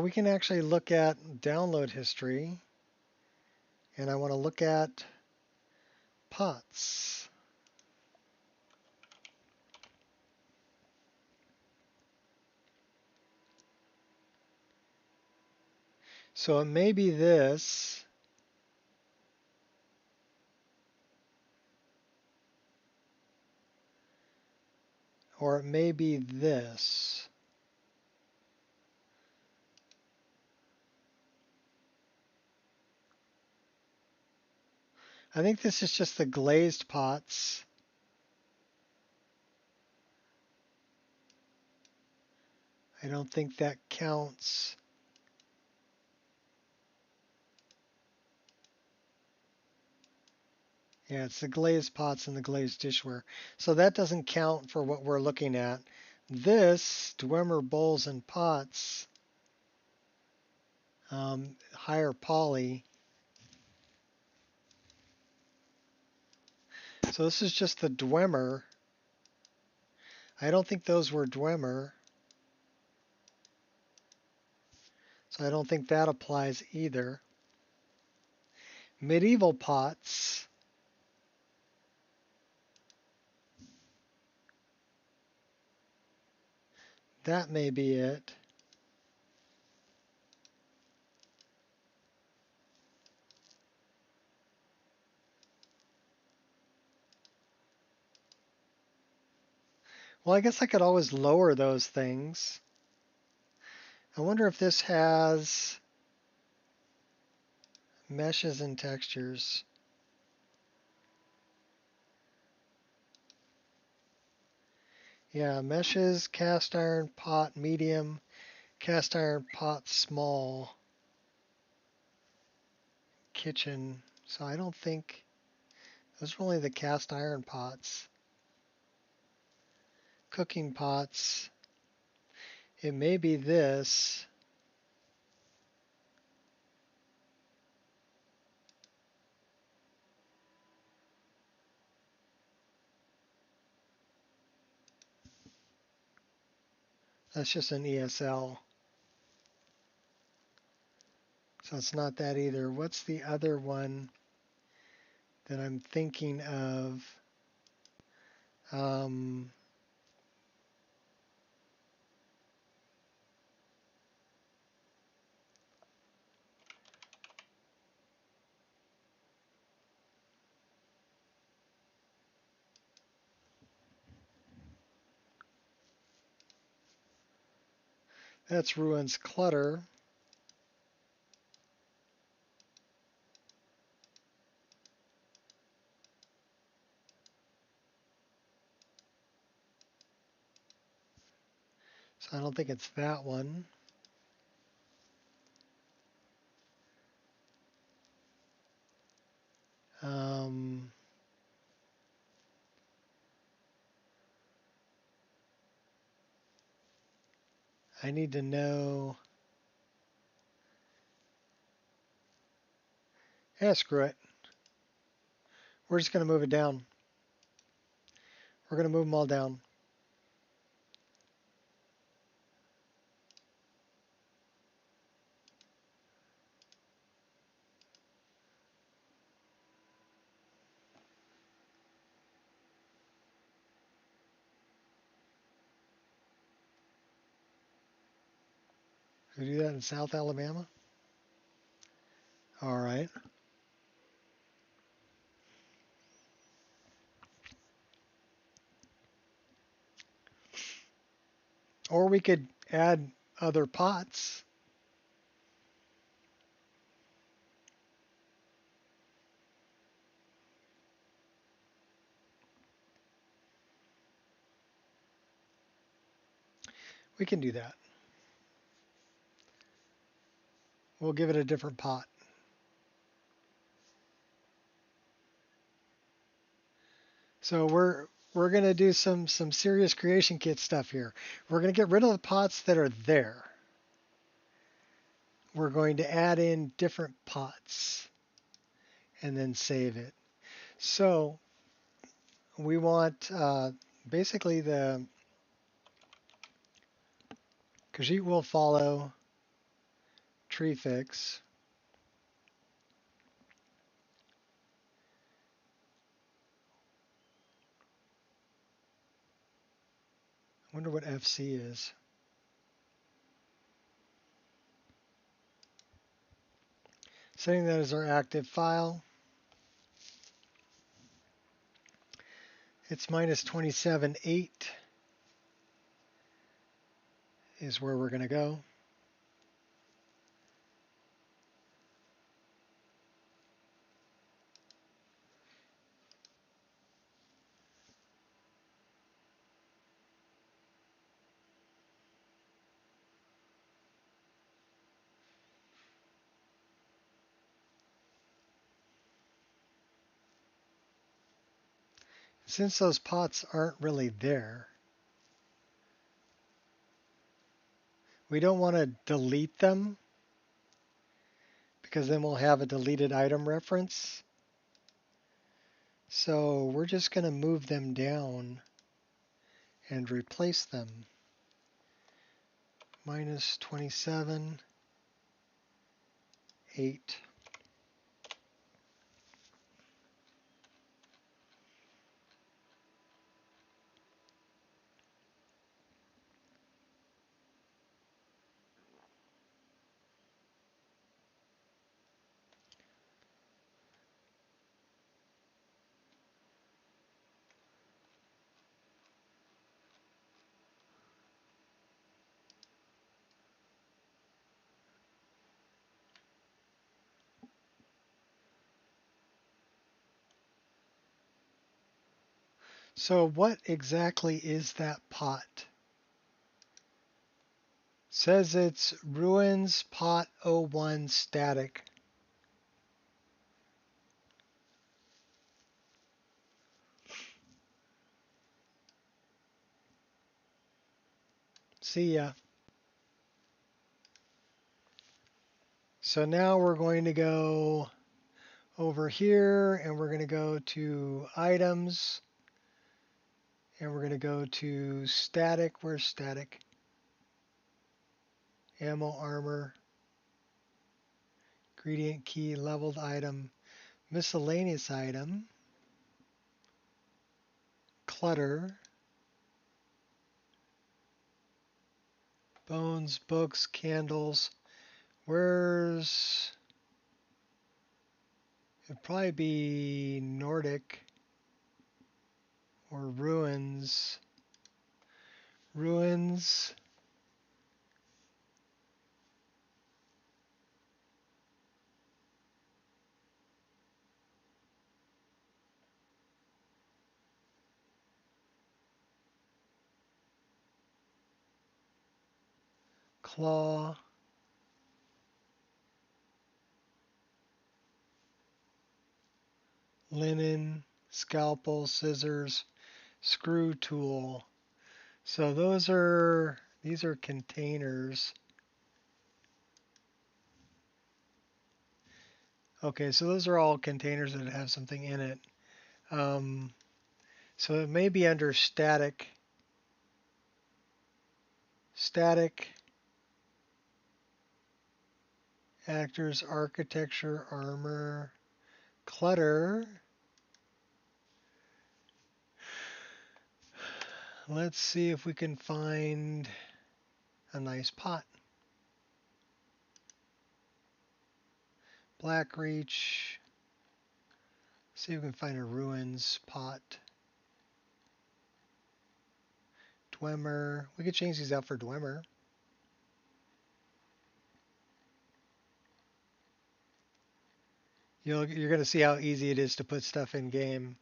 we can actually look at download history, and I want to look at pots. So it may be this, or it may be this. I think this is just the glazed pots. I don't think that counts. Yeah, it's the glazed pots and the glazed dishware. So that doesn't count for what we're looking at. This, Dwemer bowls and pots, higher poly. So this is just the Dwemer. I don't think those were Dwemer. So I don't think that applies either. Medieval pots. That may be it. Well, I guess I could always lower those things. I wonder if this has meshes and textures. Yeah, meshes, cast iron pot medium, cast iron pot small, kitchen. So I don't think those are only the cast iron pots. Cooking pots. It may be this. That's just an ESL. So it's not that either. What's the other one that I'm thinking of? That's Ruins Clutter. So I don't think it's that one. I need to know. Yeah, screw it. We're just going to move it down. We're going to move them all down. We do that in South Alabama? All right. Or we could add other pots. We can do that. We'll give it a different pot. So we're going to do some serious creation kit stuff here. We're going to get rid of the pots that are there. We're going to add in different pots and then save it. So we want basically the Khajiit will follow tree fix. I wonder what FC is. Setting that as our active file. It's minus 27.8 is where we're going to go. Since those pots aren't really there, we don't want to delete them because then we'll have a deleted item reference. So we're just going to move them down and replace them. Minus 27, 8. So what exactly is that pot? Says it's Ruins Pot 01 static. See ya. So now we're going to go over here and we're going to go to items and we're going to go to static. Where's static? Ammo, armor, ingredient key, leveled item, miscellaneous item, clutter, bones, books, candles. Where's... It'd probably be Nordic or ruins. Ruins. Claw. Linen, scalpel, scissors, screw tool. So these are containers. Okay, so those are all containers that have something in it. So it may be under static. Static, actors, architecture, armor, clutter. Let's see if we can find a nice pot. Black Reach. See if we can find a ruins pot. Dwemer. We could change these out for Dwemer. You're going to see how easy it is to put stuff in game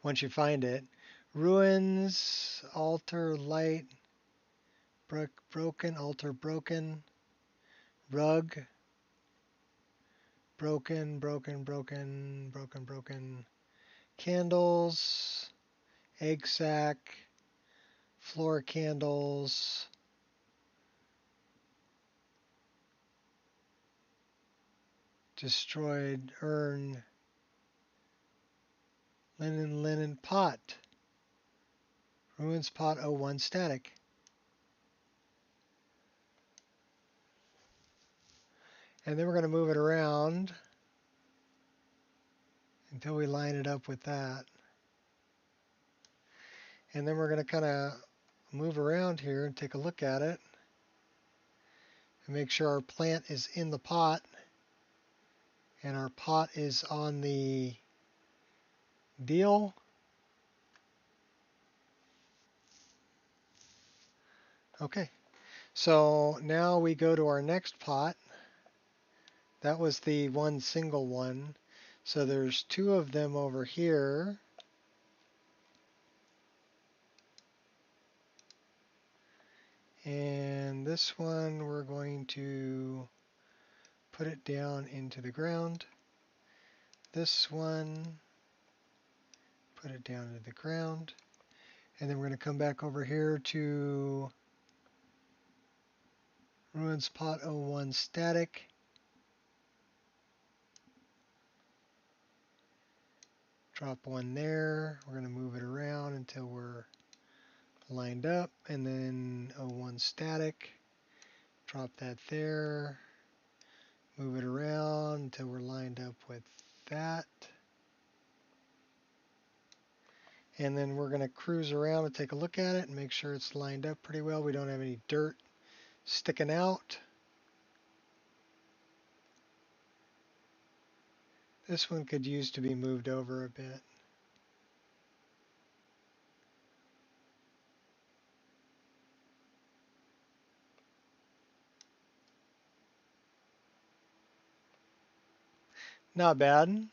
once you find it. Ruins, altar, light, broken, altar, broken, rug, broken, broken, broken, broken, broken, candles, egg sack, floor candles, destroyed urn, linen pot, ruins pot 01 static. And then we're going to move it around until we line it up with that. And then we're going to kind of move around here and take a look at it and make sure our plant is in the pot and our pot is on the deal. Okay, so now we go to our next pot. That was the one single one. So there's two of them over here. And this one we're going to put it down into the ground. This one Put it down into the ground. And then we're going to come back over here to Ruins Pot 01 static. Drop one there. We're going to move it around until we're lined up. And then 01 static. Drop that there. Move it around until we're lined up with that. And then we're going to cruise around and take a look at it and make sure it's lined up pretty well. We don't have any dirt sticking out. This one could use to be moved over a bit. Not bad.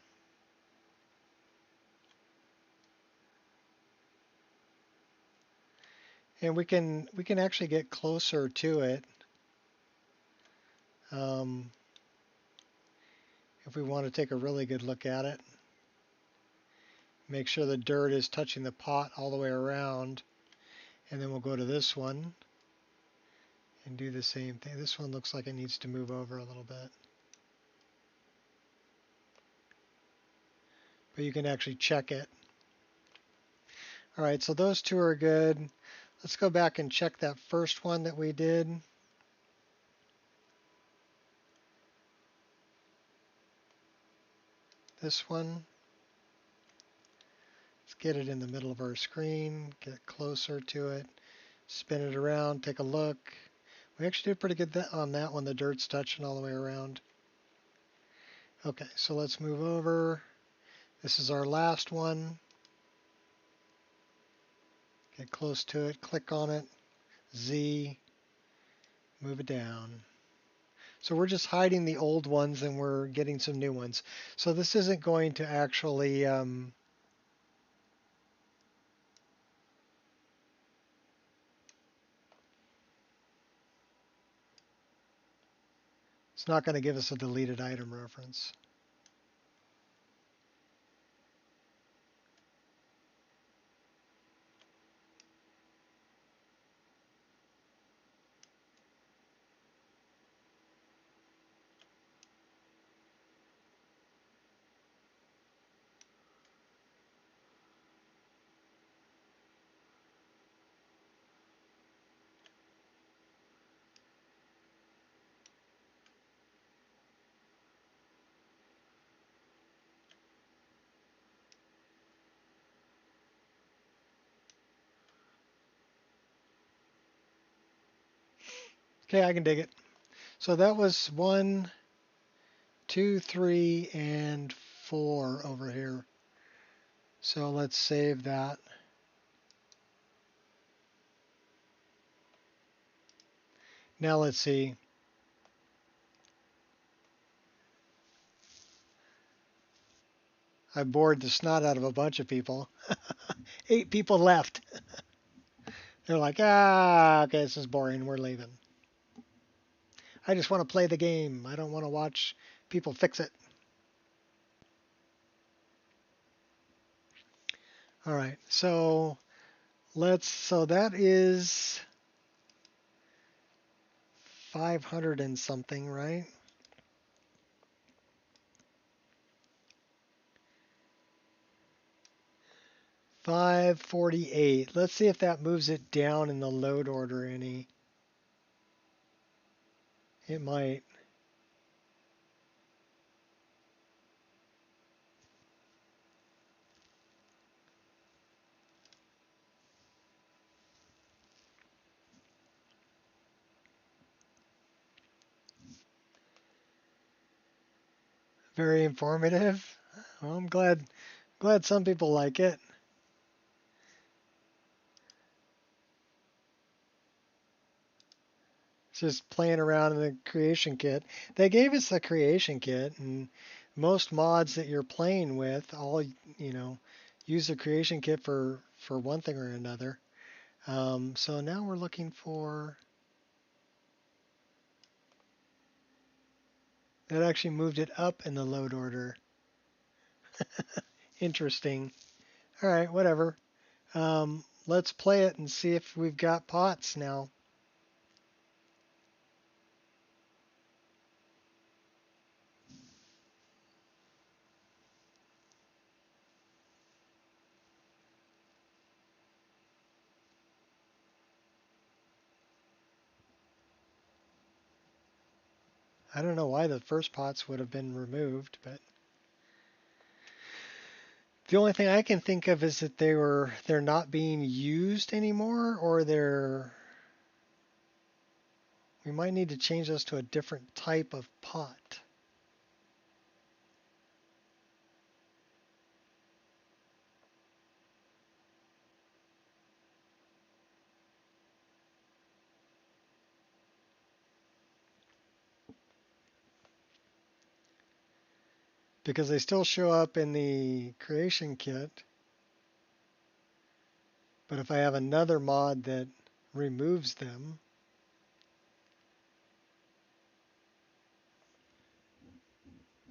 And we can actually get closer to it if we want to take a really good look at it. Make sure the dirt is touching the pot all the way around. And then we'll go to this one and do the same thing. This one looks like it needs to move over a little bit. But you can actually check it. All right, so those two are good. Let's go back and check that first one that we did. This one. Let's get it in the middle of our screen, get closer to it, spin it around, take a look. We actually did pretty good on that one. The dirt's touching all the way around. Okay, so let's move over. This is our last one. Get close to it, click on it, Z, move it down. So we're just hiding the old ones and we're getting some new ones. So this isn't going to actually it's not going to give us a deleted item reference. Okay, I can dig it. So that was 1, 2, 3, and 4 over here. So let's save that. Now let's see. I bored the snot out of a bunch of people. 8 people left. They're like, okay, this is boring. We're leaving. I just want to play the game. I don't want to watch people fix it. All right, so so that is 500 and something, right? $548. Let's see if that moves it down in the load order any. It might. Very informative. Well, I'm glad some people like it. It's just playing around in the creation kit. They gave us the creation kit, and most mods that you're playing with all, use the creation kit for one thing or another. So now we're looking for... That actually moved it up in the load order. Interesting. All right, whatever. Let's play it and see if we've got pots now. I don't know why the first pots would have been removed, but the only thing I can think of is that they're not being used anymore, or we might need to change those to a different type of pot. Because they still show up in the creation kit. But if I have another mod that removes them,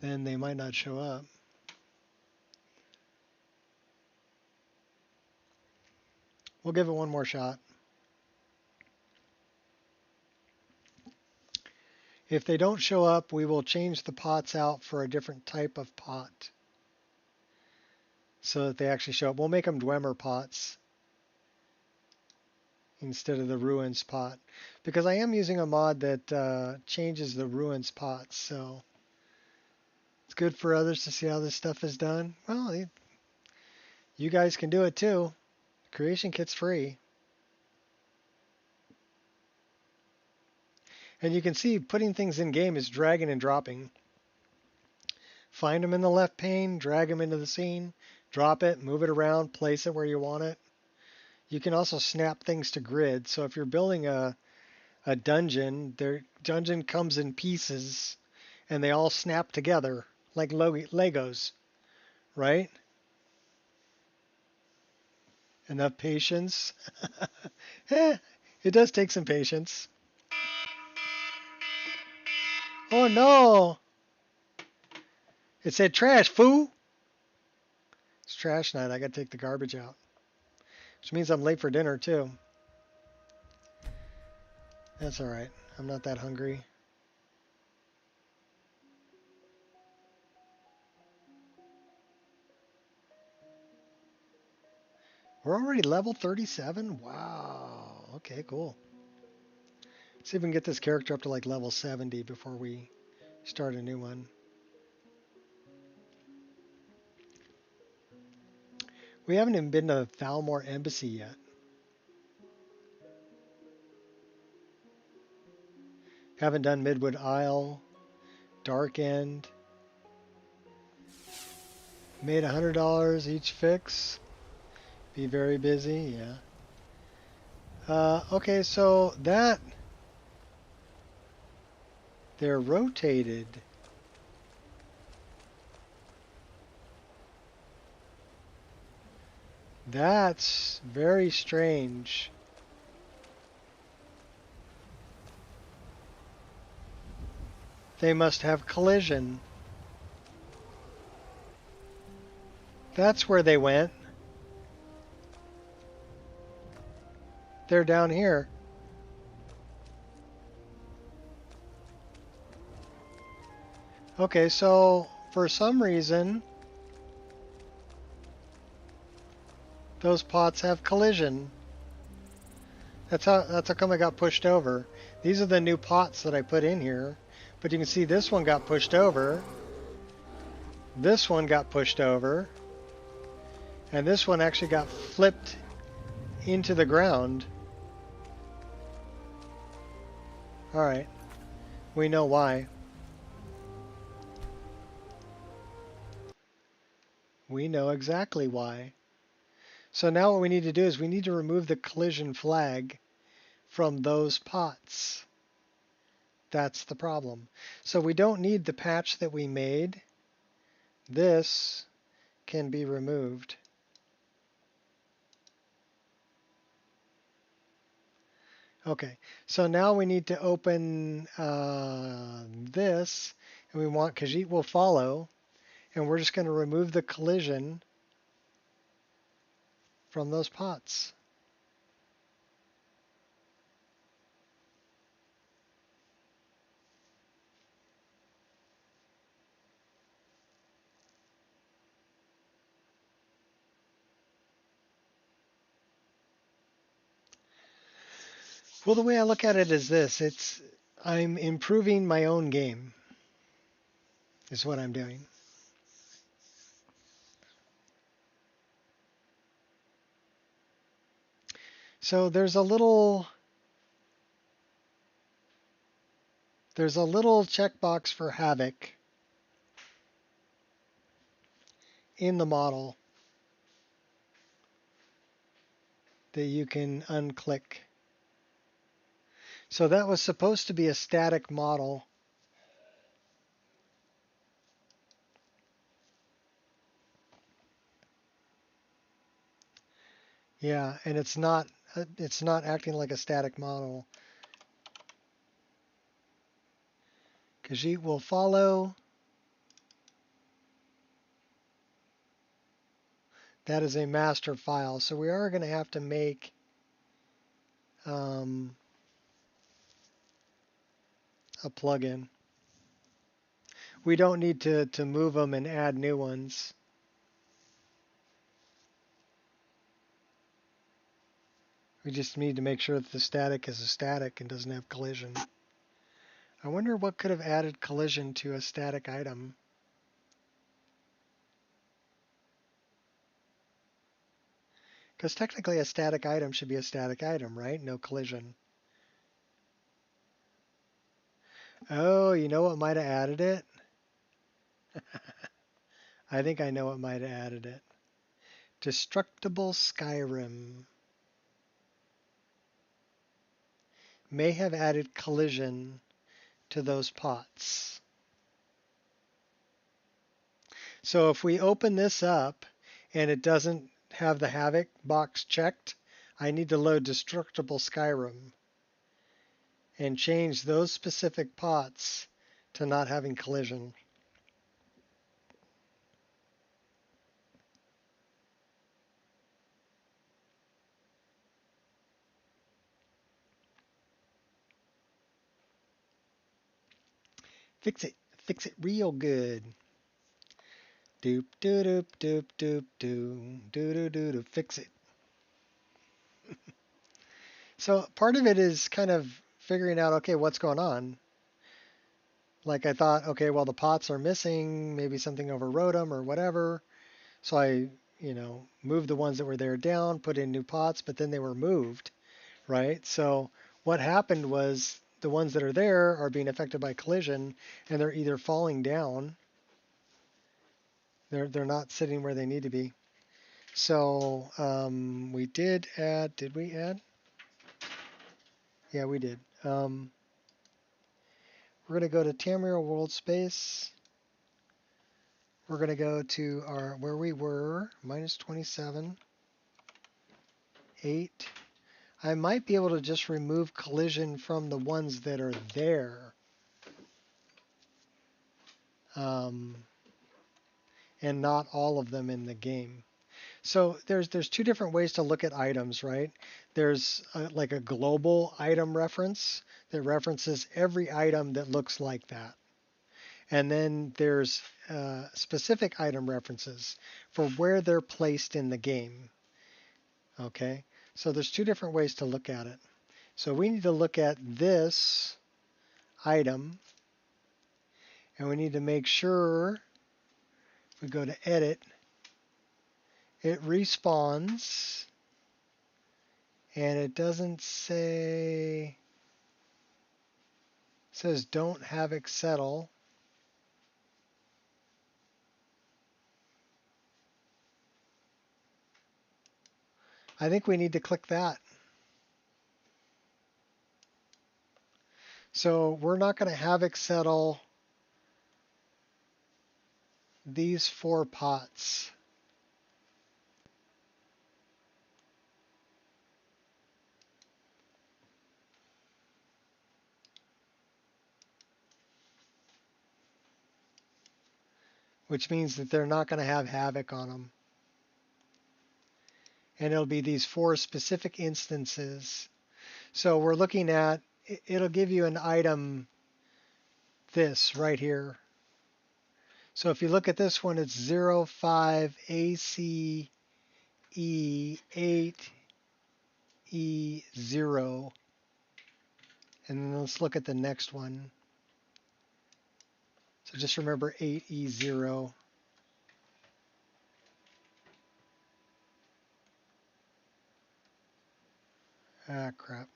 then they might not show up. We'll give it one more shot. If they don't show up, we will change the pots out for a different type of pot so that they actually show up. We'll make them Dwemer pots instead of the Ruins pot, because I am using a mod that changes the Ruins pots, so it's good for others to see how this stuff is done. Well, you guys can do it too. Creation kit's free. And you can see putting things in game is dragging and dropping. Find them in the left pane, drag them into the scene, drop it, move it around, place it where you want it. You can also snap things to grid. So if you're building a dungeon, their dungeon comes in pieces and they all snap together like Legos, right? Enough patience. It does take some patience. Oh no! It said trash, fool! It's trash night. I gotta take the garbage out. Which means I'm late for dinner too. That's alright. I'm not that hungry. We're already level 37? Wow. Okay, cool. Let's see if we can get this character up to like level 70 before we start a new one. We haven't even been to Thalmor Embassy yet. Haven't done Midwood Isle, Dark End. Made $100 each fix. Be very busy, yeah. Okay, so that... They're rotated. That's very strange. They must have collision. That's where they went. They're down here. Okay, so for some reason, those pots have collision. That's how come I got pushed over. These are the new pots that I put in here. But you can see this one got pushed over. This one got pushed over. And this one actually got flipped into the ground. Alright. We know why. We know exactly why. So now what we need to do is we need to remove the collision flag from those pots. That's the problem. So we don't need the patch that we made. This can be removed. Okay, so now we need to open this, and we want Khajiit will follow, and we're just going to remove the collision from those pots. Well, the way I look at it is this. I'm improving my own game, is what I'm doing. So there's a little checkbox for Havoc in the model that you can unclick. So that was supposed to be a static model. Yeah, and it's not acting like a static model. Khajiit will follow. That is a master file, so we are going to have to make a plugin. We don't need to move them and add new ones. We just need to make sure that the static is a static and doesn't have collision. I wonder what could have added collision to a static item. Because technically a static item should be a static item, right? No collision. Oh, you know what might have added it? I think I know what might have added it. Destructible Skyrim may have added collision to those pots. So if we open this up and it doesn't have the Havoc box checked, I need to load Destructible Skyrim and change those specific pots to not having collision. Fix it real good. Doop doop doop doop doop doop doop doop doop. Fix it. So part of it is kind of figuring out, okay, what's going on. Like I thought, okay, well the pots are missing, maybe something overrode them or whatever. So I, moved the ones that were there down, put in new pots, but then they were moved, right? So what happened was the ones that are there are being affected by collision, and they're either falling down. They're not sitting where they need to be. So we did add. Did we add? Yeah, we did. We're going to go to Tamriel World Space. We're going to go to where we were, minus 27, 8. I might be able to just remove collision from the ones that are there. And not all of them in the game. So there's two different ways to look at items, right? There's like a global item reference that references every item that looks like that. And then there's specific item references for where they're placed in the game. Okay, so there's two different ways to look at it. So we need to look at this item, and we need to make sure we go to edit, it respawns, and it doesn't say, it says don't havoc settle. I think we need to click that. So we're not going to havoc settle these 4 pots. Which means that they're not going to have havoc on them. and it'll be these 4 specific instances. So we're looking at, it'll give you an item, this right here. So if you look at this one, it's 05 ACE 8E0. And then let's look at the next one. So just remember 8E0. Ah, crap.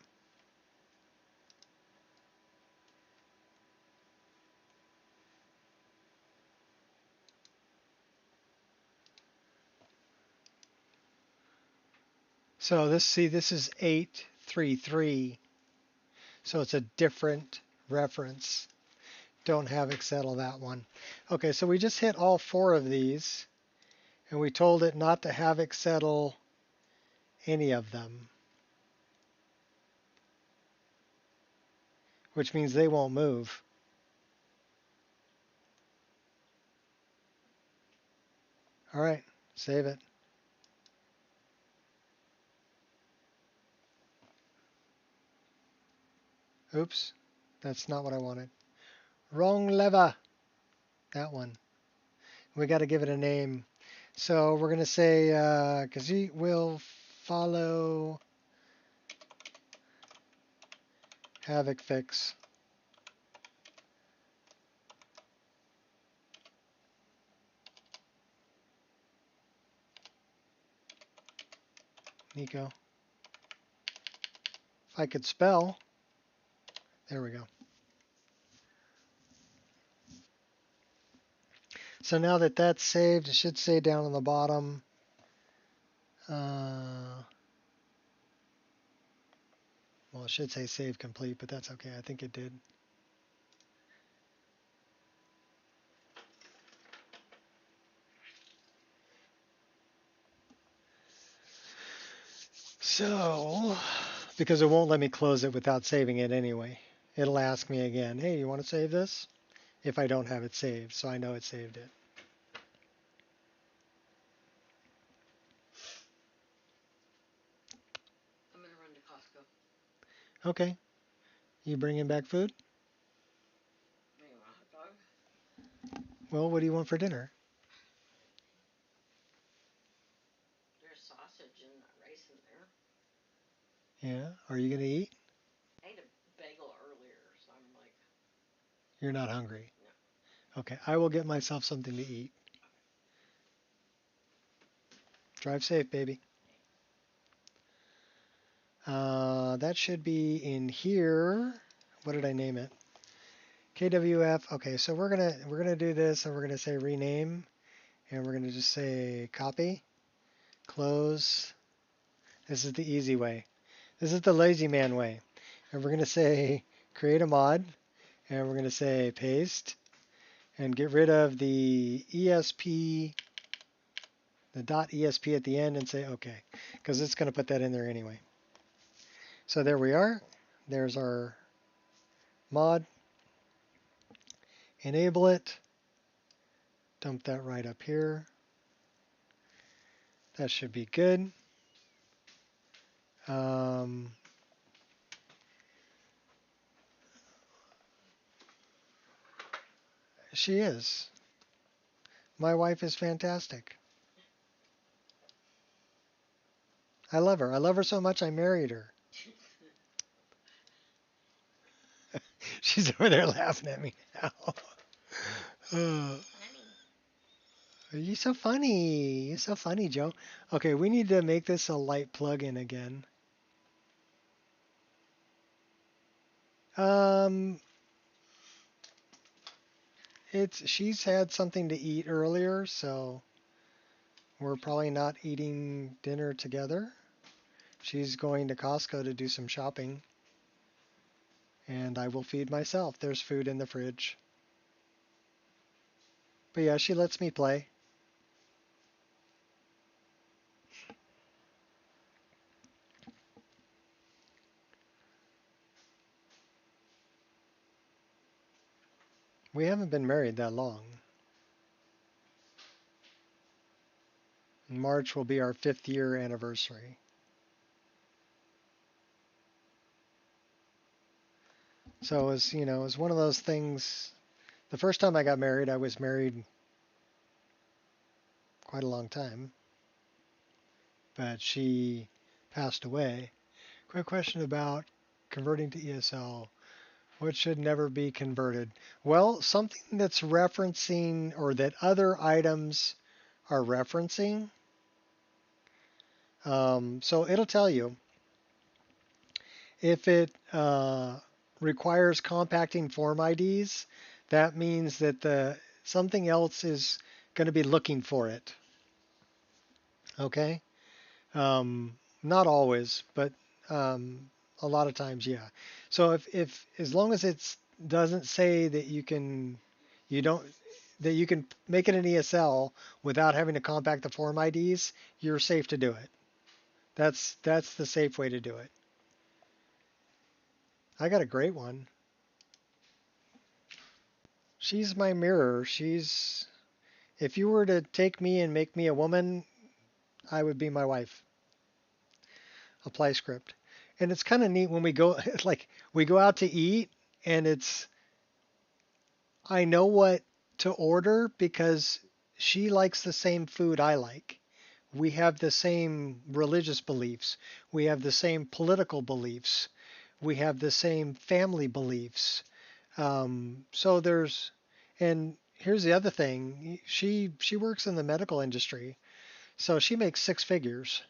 So this is 833. So it's a different reference. Don't havoc settle that one. Okay, so we just hit all 4 of these, and we told it not to havoc settle any of them, which means they won't move. All right, save it. Oops, that's not what I wanted. Wrong lever. That one. We got to give it a name. So we're going to say, because he will follow havoc fix. Nico. If I could spell. There we go. So now that that's saved, it should say down on the bottom. Well, it should say save complete, but that's okay. I think it did. So, because it won't let me close it without saving it anyway. It'll ask me again, hey, you want to save this? If I don't have it saved, so I know it saved it. I'm gonna run to Costco. Okay. You bringing back food? Maybe a hot dog? Well, what do you want for dinner? There's sausage and rice in there. Yeah. Are you going to eat? I ate a bagel earlier, so I'm like... You're not hungry? No. Okay. I will get myself something to eat. Drive safe, baby. That should be in here. What did I name it? KWF. Okay, so we're gonna do this, and we're gonna say rename, and we're gonna just say copy, close. This is the easy way. This is the lazy man way. And we're gonna say create a mod, and we're gonna say paste, and get rid of the ESP, the .esp at the end, and say okay, because it's gonna put that in there anyway. So there we are. There's our mod. Enable it. Dump that right up here. That should be good. She is. My wife is fantastic. I love her. I love her so much I married her. She's over there laughing at me now. You're so funny. You're so funny, Joe. Okay, we need to make this a light plug-in again. She's had something to eat earlier, so we're probably not eating dinner together. She's going to Costco to do some shopping. And I will feed myself. There's food in the fridge. But yeah, she lets me play. We haven't been married that long. March will be our 5th year anniversary. So it was, it was one of those things. The first time I got married, I was married quite a long time, but she passed away. Quick question about converting to ESL. What should never be converted? Well, something that's referencing or that other items are referencing. So it'll tell you if it requires compacting form IDs, that means that something else is going to be looking for it. Okay? Not always, but a lot of times, yeah. So if as long as it doesn't say that you can make it an ESL without having to compact the form IDs, you're safe to do it. That's the safe way to do it. I got a great one. She's my mirror. If you were to take me and make me a woman, I would be my wife. Apply script. And it's kind of neat when we go, like, we go out to eat, and I know what to order because she likes the same food I like. We have the same religious beliefs. We have the same political beliefs. We have the same family beliefs. So and here's the other thing. She works in the medical industry, so she makes 6 figures.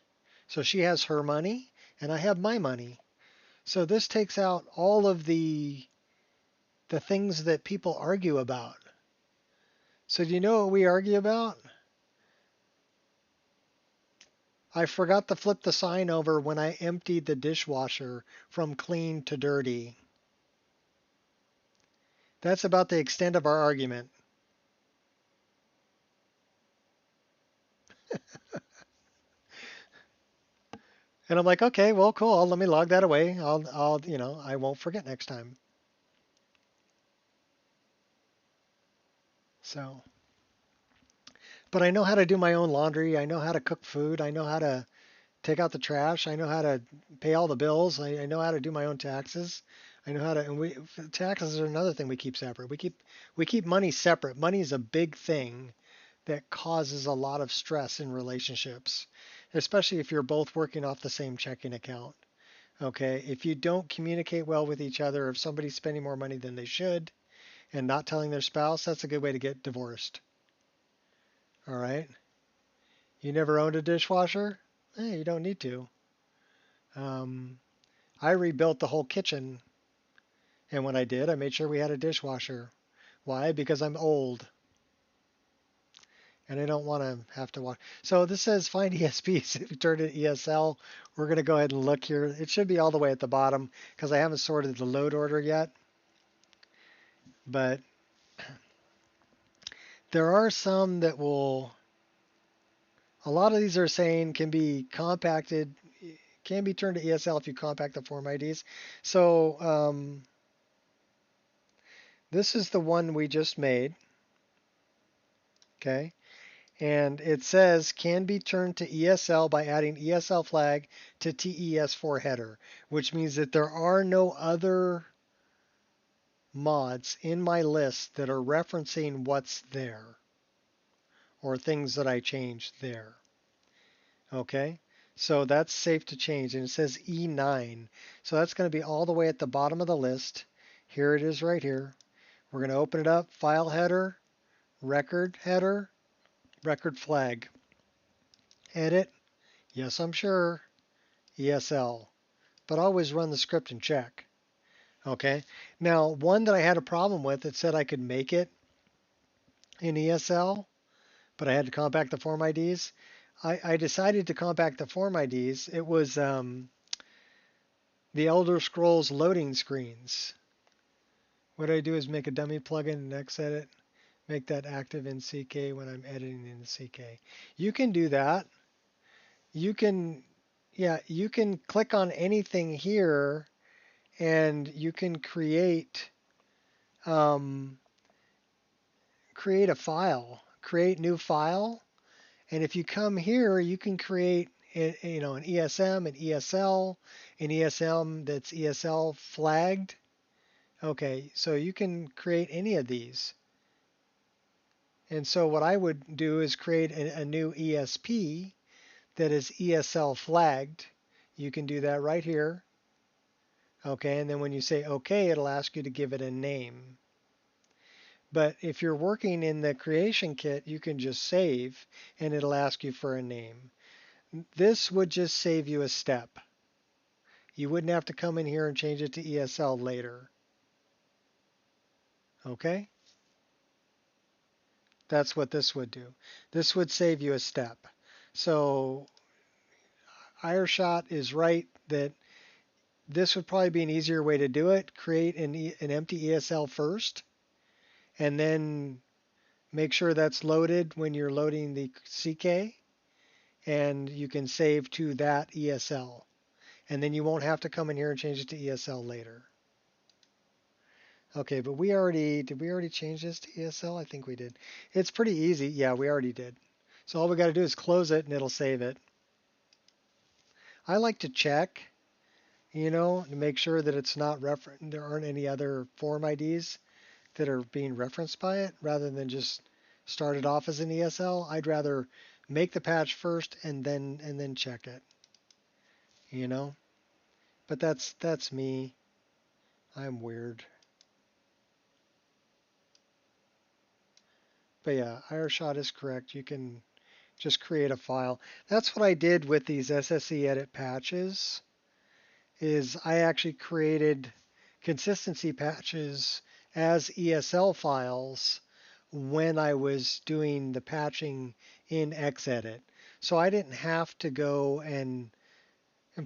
So she has her money, and I have my money. So this takes out all of the things that people argue about. So do you know what we argue about? I forgot to flip the sign over when I emptied the dishwasher from clean to dirty. That's about the extent of our argument. And I'm like, okay, well, cool. Let me log that away. I won't forget next time. So, but I know how to do my own laundry. I know how to cook food. I know how to take out the trash. I know how to pay all the bills. I know how to do my own taxes. I know how to, and taxes are another thing we keep separate. We keep money separate. Money is a big thing that causes a lot of stress in relationships, especially if you're both working off the same checking account. Okay, if you don't communicate well with each other, if somebody's spending more money than they should and not telling their spouse, that's a good way to get divorced. All right. You never owned a dishwasher? You don't need to. I rebuilt the whole kitchen, and when I did, I made sure we had a dishwasher. Why? Because I'm old, and I don't want to have to wash. So this says find ESPs. If you turn it ESL, we're going to go ahead and look here. It should be all the way at the bottom because I haven't sorted the load order yet. But there are some that will, a lot of these are saying can be compacted, can be turned to ESL if you compact the form IDs. So this is the one we just made. Okay. And it says can be turned to ESL by adding ESL flag to TES4 header, which means that there are no other mods in my list that are referencing what's there or things that I changed there. Okay, so that's safe to change, and it says E9. So that's going to be all the way at the bottom of the list. Here it is right here. We're going to open it up, file header, record flag. Edit, yes, I'm sure, ESL, but always run the script and check. Okay, now one that I had a problem with, it said I could make it in ESL, but I had to compact the form IDs. I decided to compact the form IDs. It was the Elder Scrolls loading screens. What I do is make a dummy plugin in Nexedit, make that active in CK when I'm editing in CK. You can do that. You can click on anything here and you can create a file, create new file, And if you come here, you can create an ESM, an ESL, an ESM that's ESL flagged. Okay, so you can create any of these. And so what I would do is create a new ESP that is ESL flagged. You can do that right here. Okay, and then when you say OK, it'll ask you to give it a name. But if you're working in the creation kit, you can just save and it'll ask you for a name. This would just save you a step. You wouldn't have to come in here and change it to ESL later. Okay? That's what this would do. This would save you a step. So Ireshot is right that this would probably be an easier way to do it. Create an empty ESL first, and then make sure that's loaded when you're loading the CK, and you can save to that ESL. And then you won't have to come in here and change it to ESL later. Okay, but did we already change this to ESL? I think we did. It's pretty easy. Yeah, we already did. So all we got to do is close it and it'll save it. I like to check, to make sure that it's not there aren't any other form IDs that are being referenced by it, rather than just start it off as an ESL. I'd rather make the patch first and then check it. But that's me. I'm weird. But yeah, Ireshot is correct. You can just create a file. That's what I did with these SSE edit patches, is I actually created consistency patches as ESL files when I was doing the patching in Xedit. So I didn't have to go and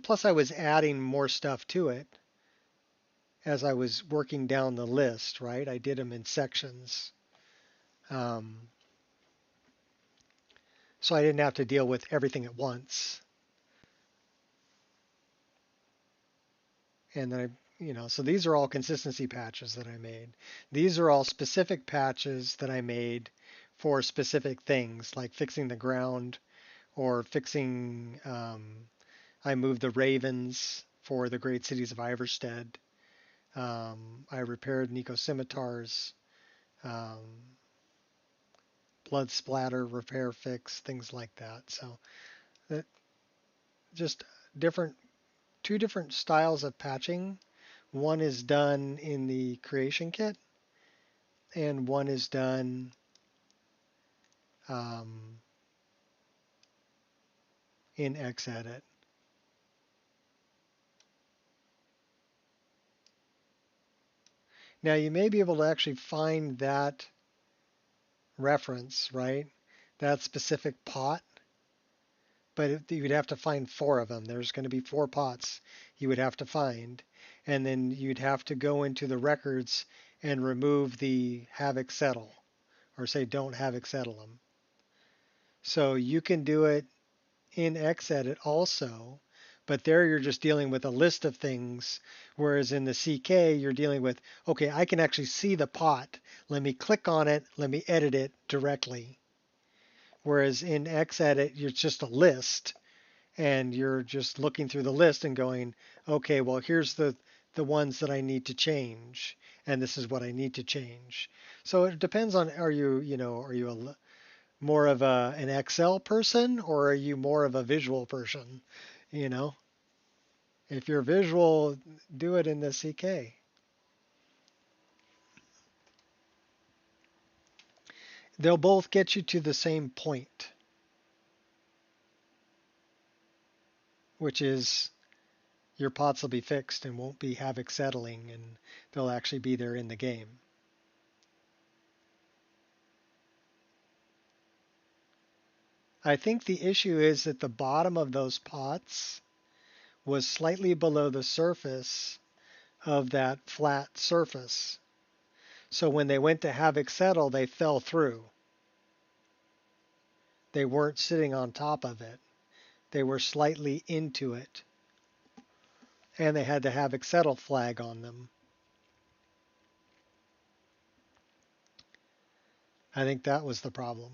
plus I was adding more stuff to it as I was working down the list, right? I did them in sections. So I didn't have to deal with everything at once. And then so these are all consistency patches that I made. These are all specific patches that I made for specific things, like fixing the ground or fixing, I moved the ravens for the great cities of Iverstead. I repaired Nico scimitars, blood splatter, repair, fix, things like that. So that just two different styles of patching. One is done in the creation kit, and one is done in Xedit. Now you may be able to actually find that reference, right? That specific pot, but you would have to find 4 of them. There's going to be 4 pots you would have to find, and then you'd have to go into the records and remove the havoc settle, or say don't havoc settle them. So you can do it in Xedit also, but there you're just dealing with a list of things, whereas in the CK you're dealing with, okay, I can actually see the pot. Let me click on it. Let me edit it directly. Whereas in Xedit, it's just a list, and you're just looking through the list and going, okay, well, here's the ones that I need to change, and this is what I need to change. So it depends on, are you more of an Excel person, or are you more of a visual person? If you're visual, do it in the CK. They'll both get you to the same point, which is your pots will be fixed and won't be havoc settling, and they'll actually be there in the game. I think the issue is that the bottom of those pots was slightly below the surface of that flat surface. So when they went to havoc settle, they fell through. They weren't sitting on top of it. They were slightly into it. And they had the havoc settle flag on them. I think that was the problem.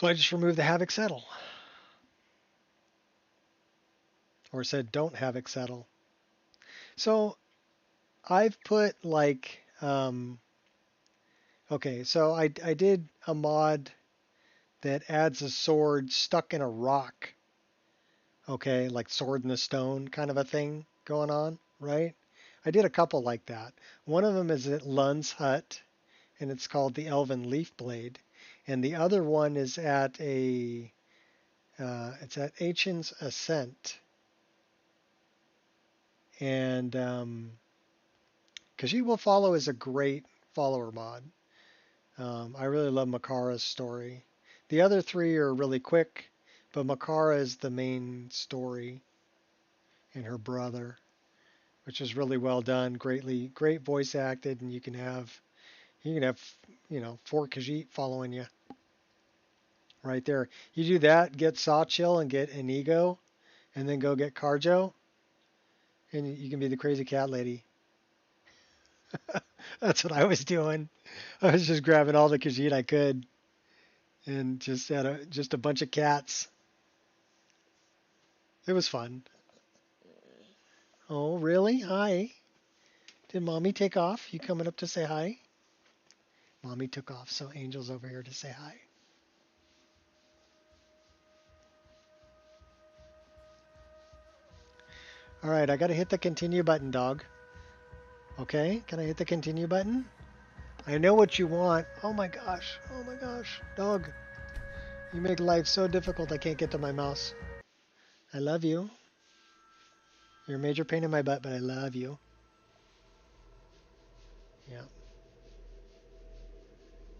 So I just removed the Havoc Settle. Or said don't Havoc Settle. So I've put like, okay, so I did a mod that adds a sword stuck in a rock. Okay, like Sword in the Stone kind of a thing going on, right? I did a couple like that. One of them is at Lund's Hut, and it's called the Elven Leaf Blade. And the other one is at it's at Ancient's Ascent. And because You Will Follow is a great follower mod. I really love Makara's story. The other three are really quick, but Makara is the main story, and her brother, which is really well done, great voice acted, and you can have 4 Khajiit following you right there. You do that, get Sawchill and get Inigo, and then go get Karjo, and you can be the crazy cat lady. That's what I was doing. I was just grabbing all the Khajiit I could, and just had just a bunch of cats. It was fun. Oh, really? Hi. Did Mommy take off? You coming up to say hi? Mommy took off, so Angel's over here to say hi. All right, I got to hit the continue button, dog. Okay, can I hit the continue button? I know what you want. Oh my gosh, dog. You make life so difficult I can't get to my mouse. I love you. You're a major pain in my butt, but I love you. Yeah.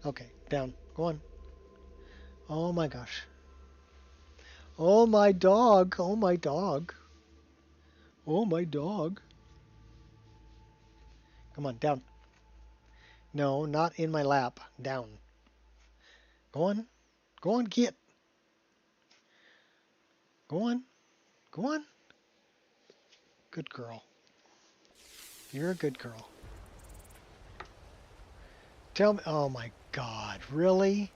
Okay, down. Go on. Oh my gosh. Oh my dog. Oh my dog. Oh my dog. Come on, down. No, not in my lap. Down. Go on. Go on, get. Go on. Go on. Good girl. You're a good girl. Tell me. Oh my God. Really?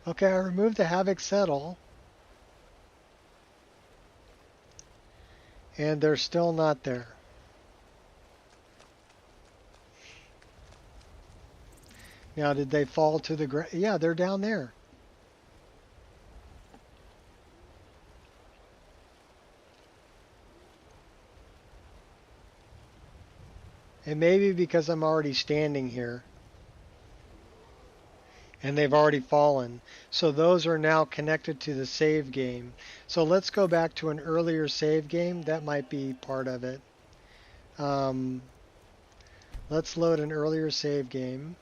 Okay, I removed the Havoc Settle. And they're still not there. Now, did they fall to the ground? Yeah, they're down there. And maybe because I'm already standing here. And they've already fallen. So those are now connected to the save game. So let's go back to an earlier save game. That might be part of it. Let's load an earlier save game.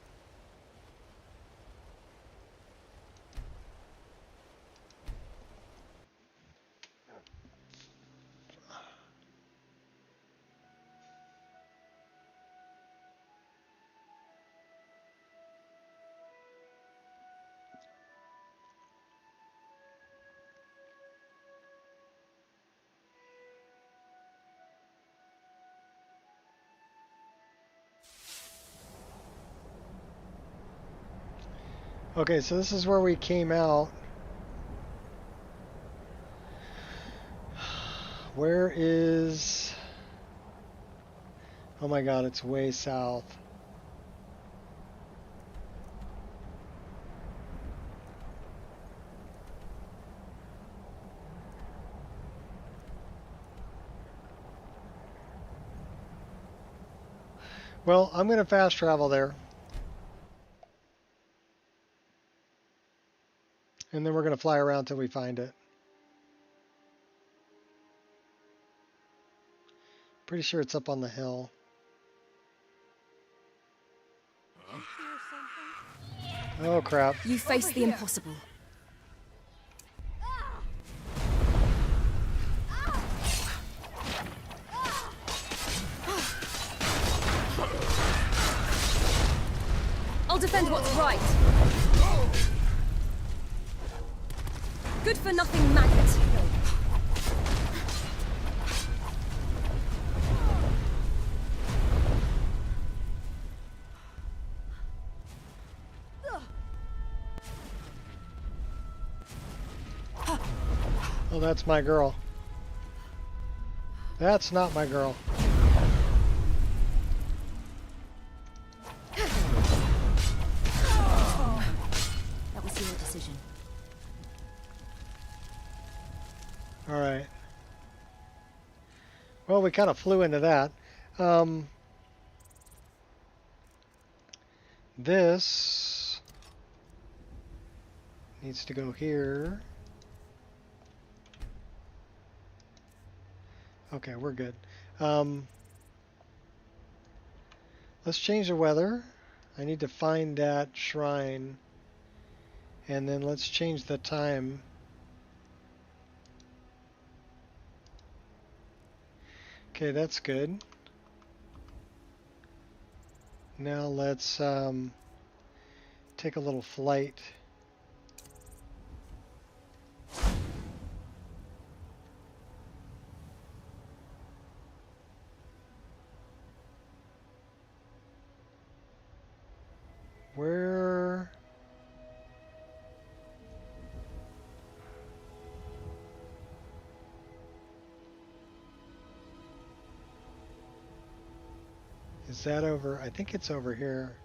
Okay, so this is where we came out. Where is... Oh my God, it's way south. Well, I'm going to fast travel there. And then we're going to fly around till we find it. Pretty sure it's up on the hill. Oh crap. You face the impossible. I'll defend what's right. Good for nothing maggot. Oh, that's my girl. That's not my girl. That was your decision. All right. Well, we kind of flew into that. This needs to go here. Okay, we're good. Let's change the weather. I need to find that shrine. And then let's change the time. Okay, that's good. Now let's take a little flight. Where... Is that over? I think it's over here.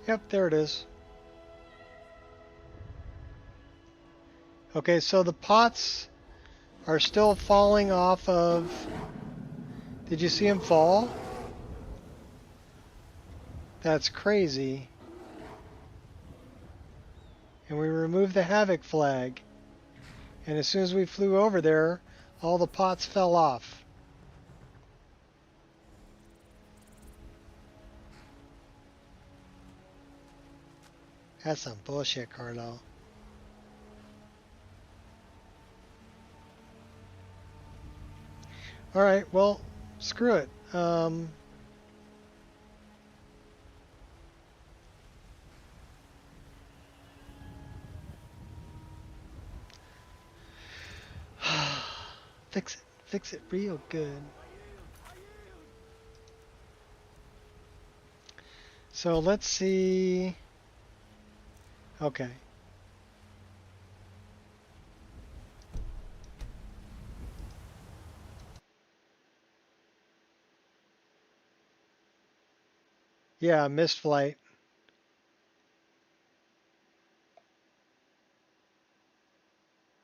Yep, there it is. Okay, so the pots are still falling off of... Did you see them fall? That's crazy. And we removed the Havoc flag. And as soon as we flew over there, all the pots fell off. That's some bullshit, Carlo. Alright, well, screw it. Fix it real good. So let's see. Okay. Yeah, missed flight.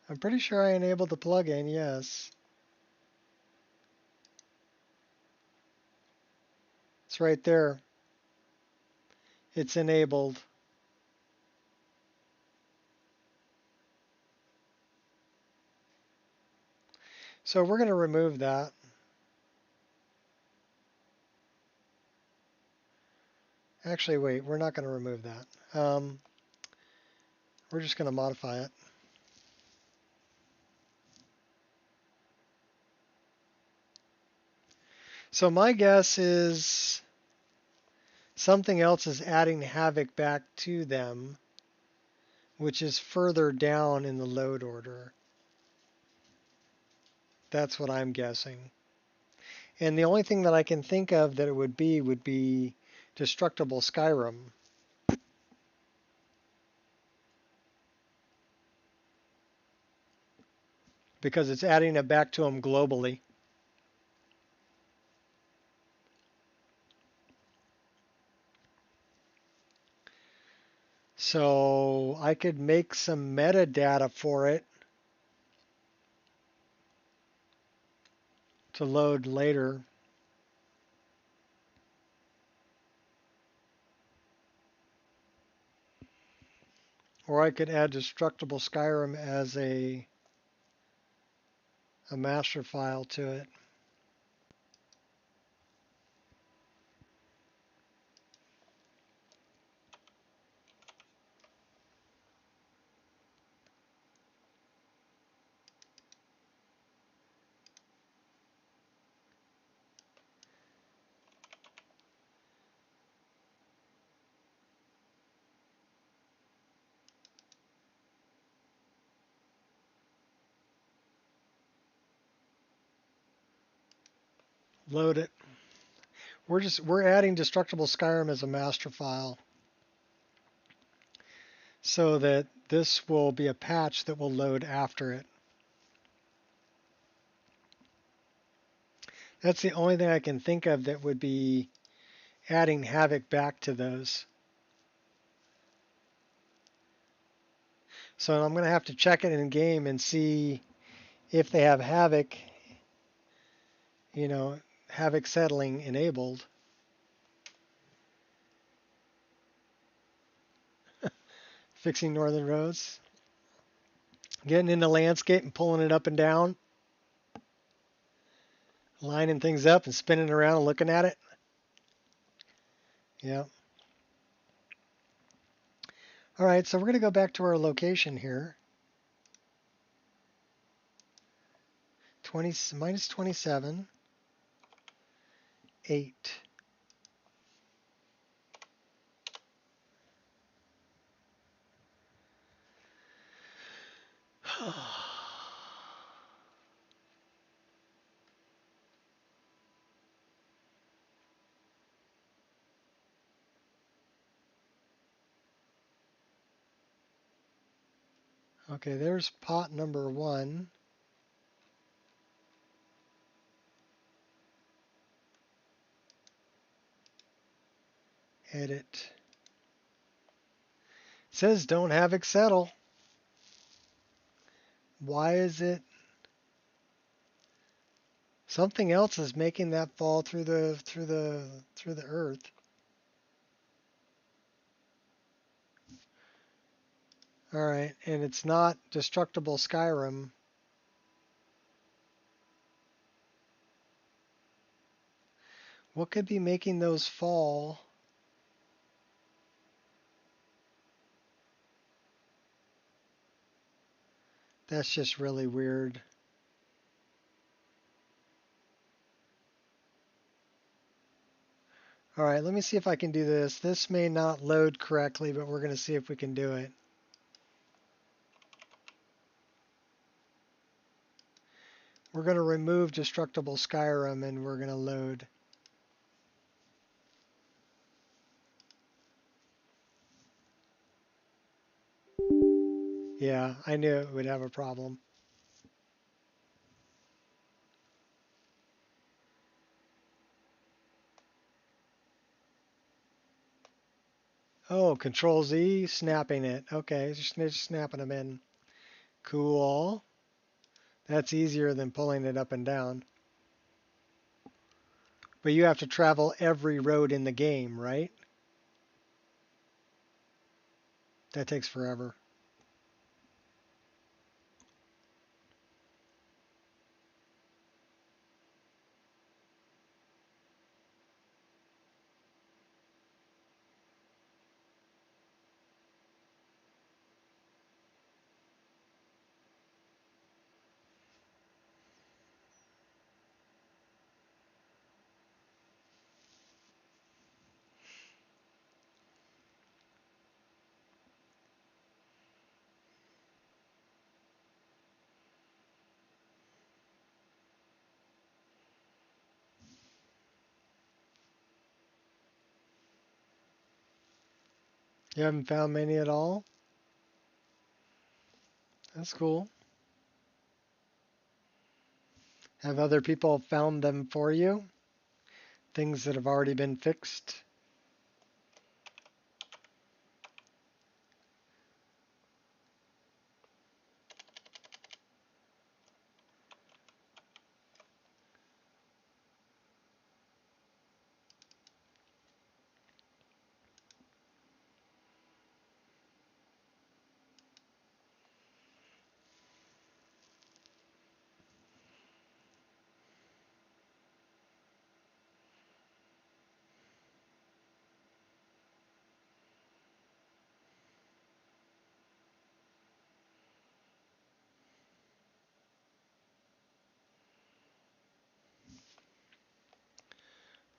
I'm pretty sure I enabled the plugin, yes. It's right there. It's enabled. So we're going to remove that. Actually, wait, we're not going to remove that. We're just going to modify it. So my guess is something else is adding Havoc back to them, which is further down in the load order. That's what I'm guessing. And the only thing that I can think of that it would be Destructible Skyrim. Because it's adding it back to them globally. So I could make some metadata for it to load later. Or I could add Destructible Skyrim as a master file to it. Load it. We're adding Destructible Skyrim as a master file. so that this will be a patch that will load after it. That's the only thing I can think of that would be adding Havoc back to those. So I'm going to have to check it in game and see if they have Havoc, you know, Havoc settling enabled. Fixing northern roads. Getting into landscape and pulling it up and down. Lining things up and spinning around and looking at it. Yeah. All right, so we're going to go back to our location here. Minus 27. 8. Okay, there's pot number 1. Edit. It says don't have it settle. Why is it? Something else is making that fall through the earth. All right, and it's not destructible Skyrim. What could be making those fall? That's just really weird. All right, let me see if I can do this. This may not load correctly, but we're going to see if we can do it. We're going to remove destructible Skyrim and we're going to load. Yeah, I knew it would have a problem. Oh, Control Z, snapping it. Okay, just snapping them in. Cool. That's easier than pulling it up and down. But you have to travel every road in the game, right? That takes forever. You haven't found many at all? That's cool. Have other people found them for you? Things that have already been fixed?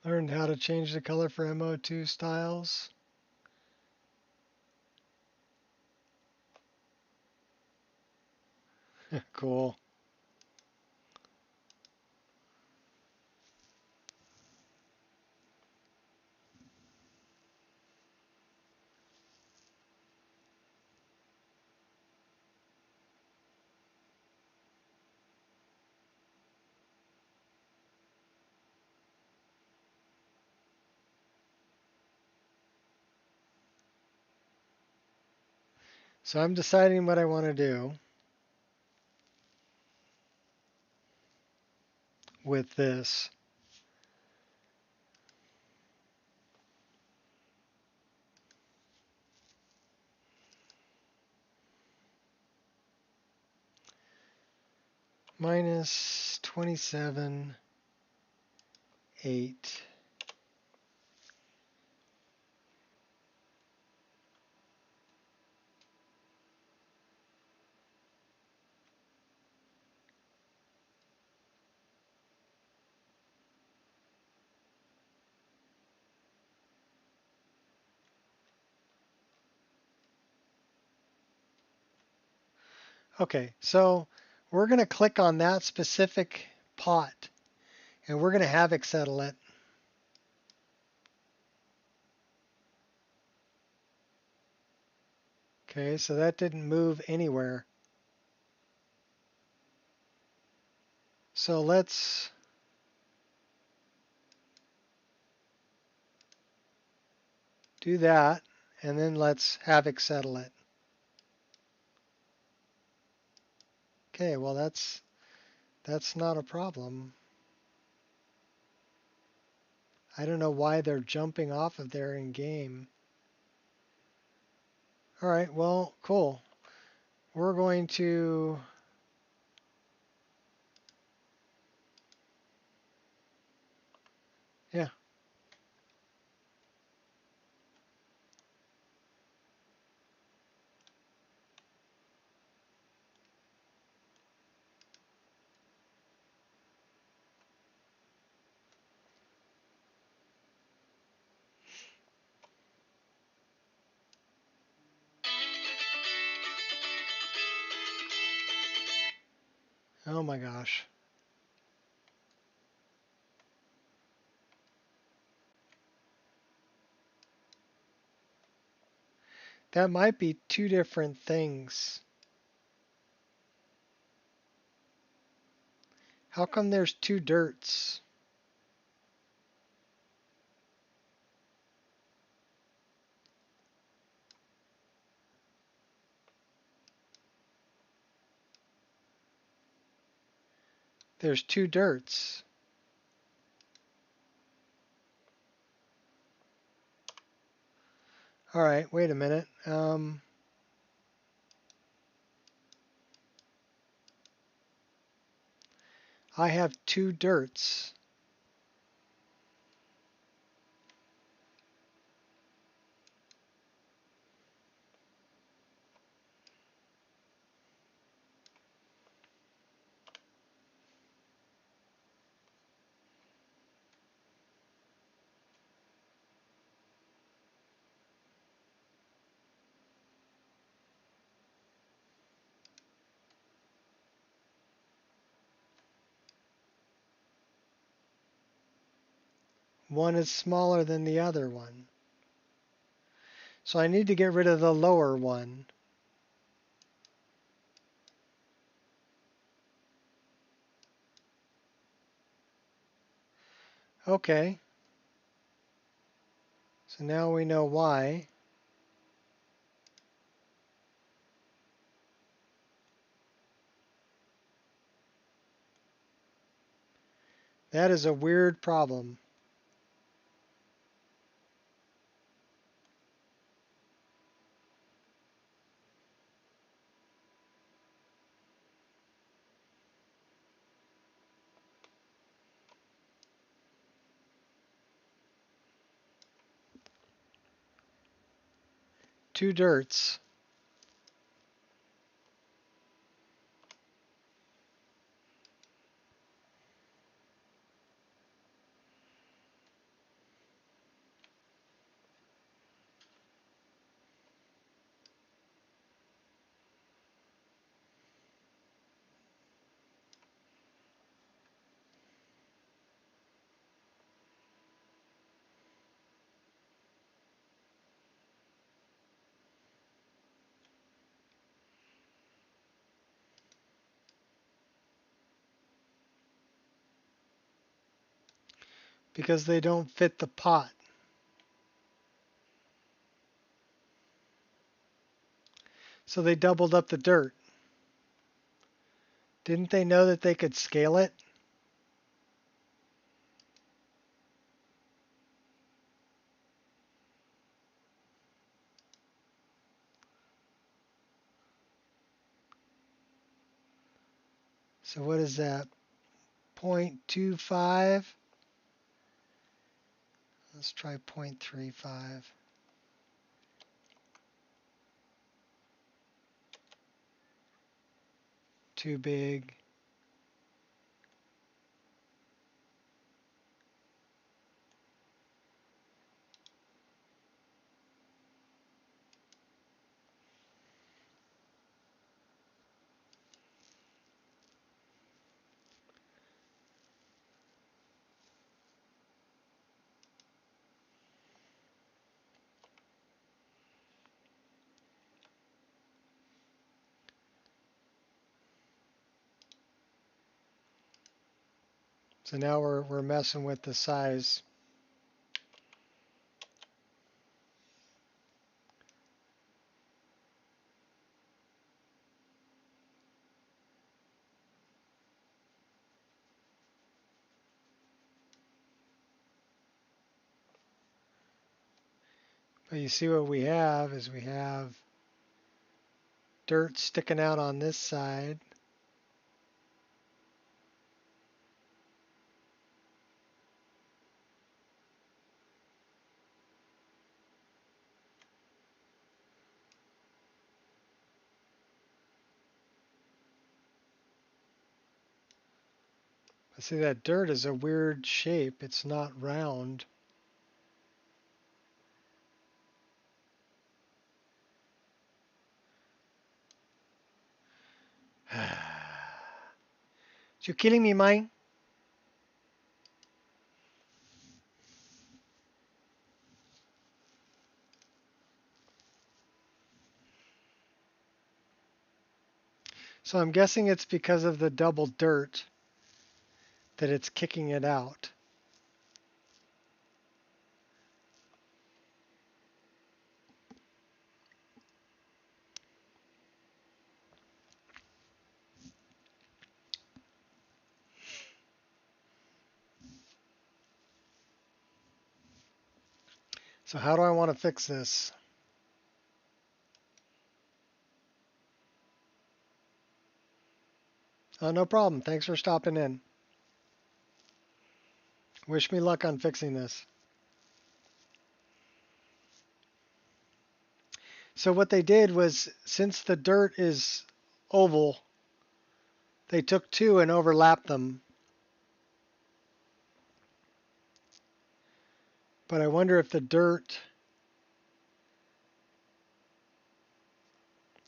Learned how to change the color for MO2 styles. Cool. So I'm deciding what I want to do with this. Minus 27, 8. Okay, so we're going to click on that specific pot and we're going to havoc settle it. Okay, so that didn't move anywhere. So let's do that and then let's havoc settle it. Okay, well that's not a problem. I don't know why they're jumping off of there in game. All right, well, cool. We're going to yeah. Oh my gosh. That might be two different things. How come there's two dirts? There's two dirts. All right, wait a minute. I have two dirts. One is smaller than the other one. So I need to get rid of the lower one. Okay. So now we know why. That is a weird problem. Two dirts. Because they don't fit the pot. So they doubled up the dirt. Didn't they know that they could scale it? So what is that? 0.25? Let's try 0.35. Too big. So now we're messing with the size. But you see what we have is we have dirt sticking out on this side. But see, that dirt is a weird shape. It's not round. You killing me, mine? So I'm guessing it's because of the double dirt that it's kicking it out. So how do I want to fix this? Oh, no problem. Thanks for stopping in. Wish me luck on fixing this. So what they did was, since the dirt is oval, they took two and overlapped them. But I wonder if the dirt,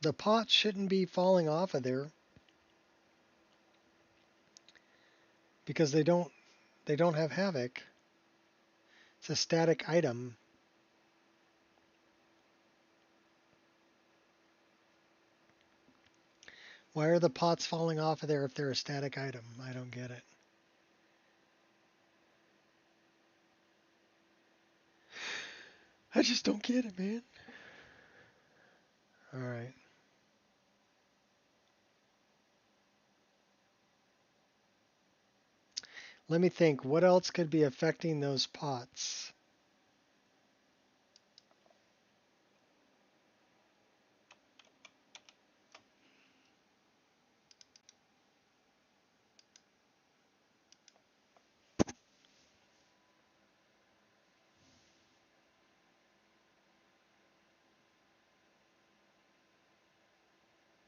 the pot shouldn't be falling off of there because they don't have havoc. It's a static item. Why are the pots falling off of there if they're a static item? I don't get it. I just don't get it, man. All right. Let me think. What else could be affecting those pots?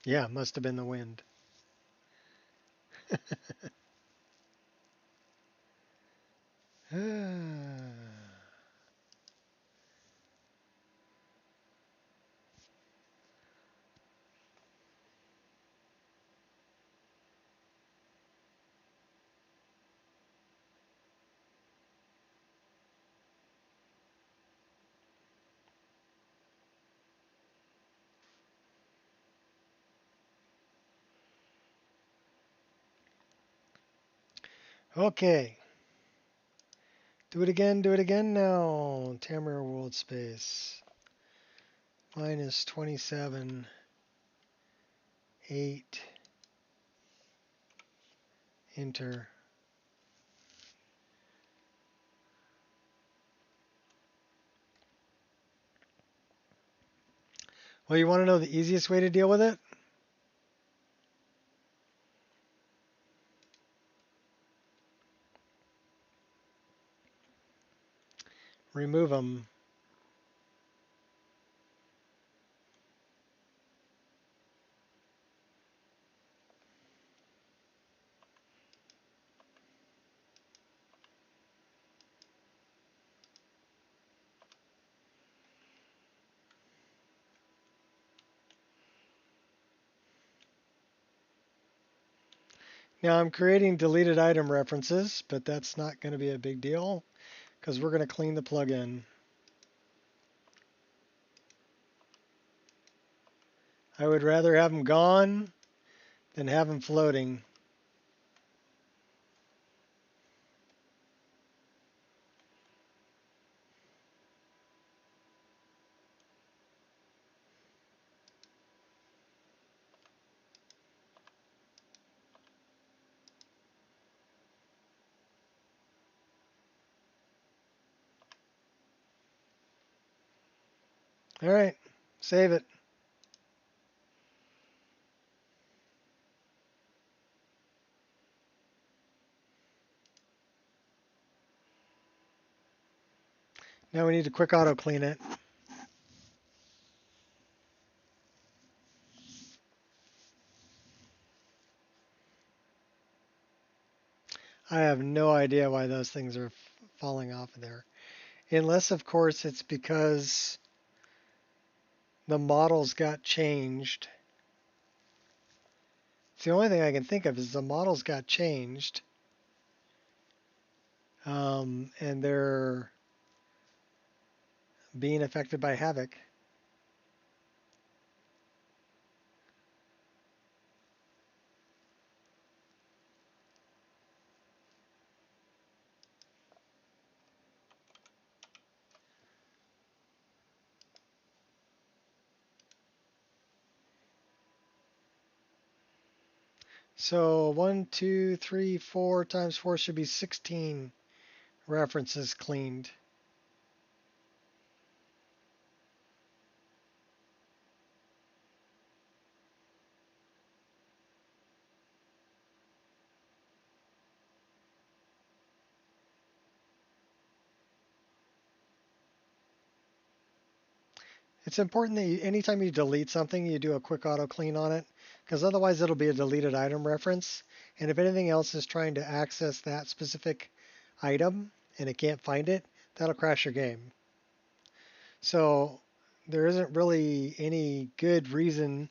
Yeah, must have been the wind. Okay. Do it again now. Tamara World Space. Minus 27. 8. Enter. Well, you want to know the easiest way to deal with it? Remove them. Now I'm creating deleted item references, but that's not going to be a big deal because we're going to clean the plugin. I would rather have them gone than have them floating. All right, save it. Now we need to quick auto clean it. I have no idea why those things are falling off of there. Unless, of course, it's because the models got changed. It's the only thing I can think of is the models got changed. And they're being affected by Havoc. So 1, 2, 3, 4 times 4 should be 16 references cleaned. It's important that anytime you delete something, you do a quick auto clean on it, because otherwise it'll be a deleted item reference. And if anything else is trying to access that specific item and it can't find it, that'll crash your game. So there isn't really any good reason.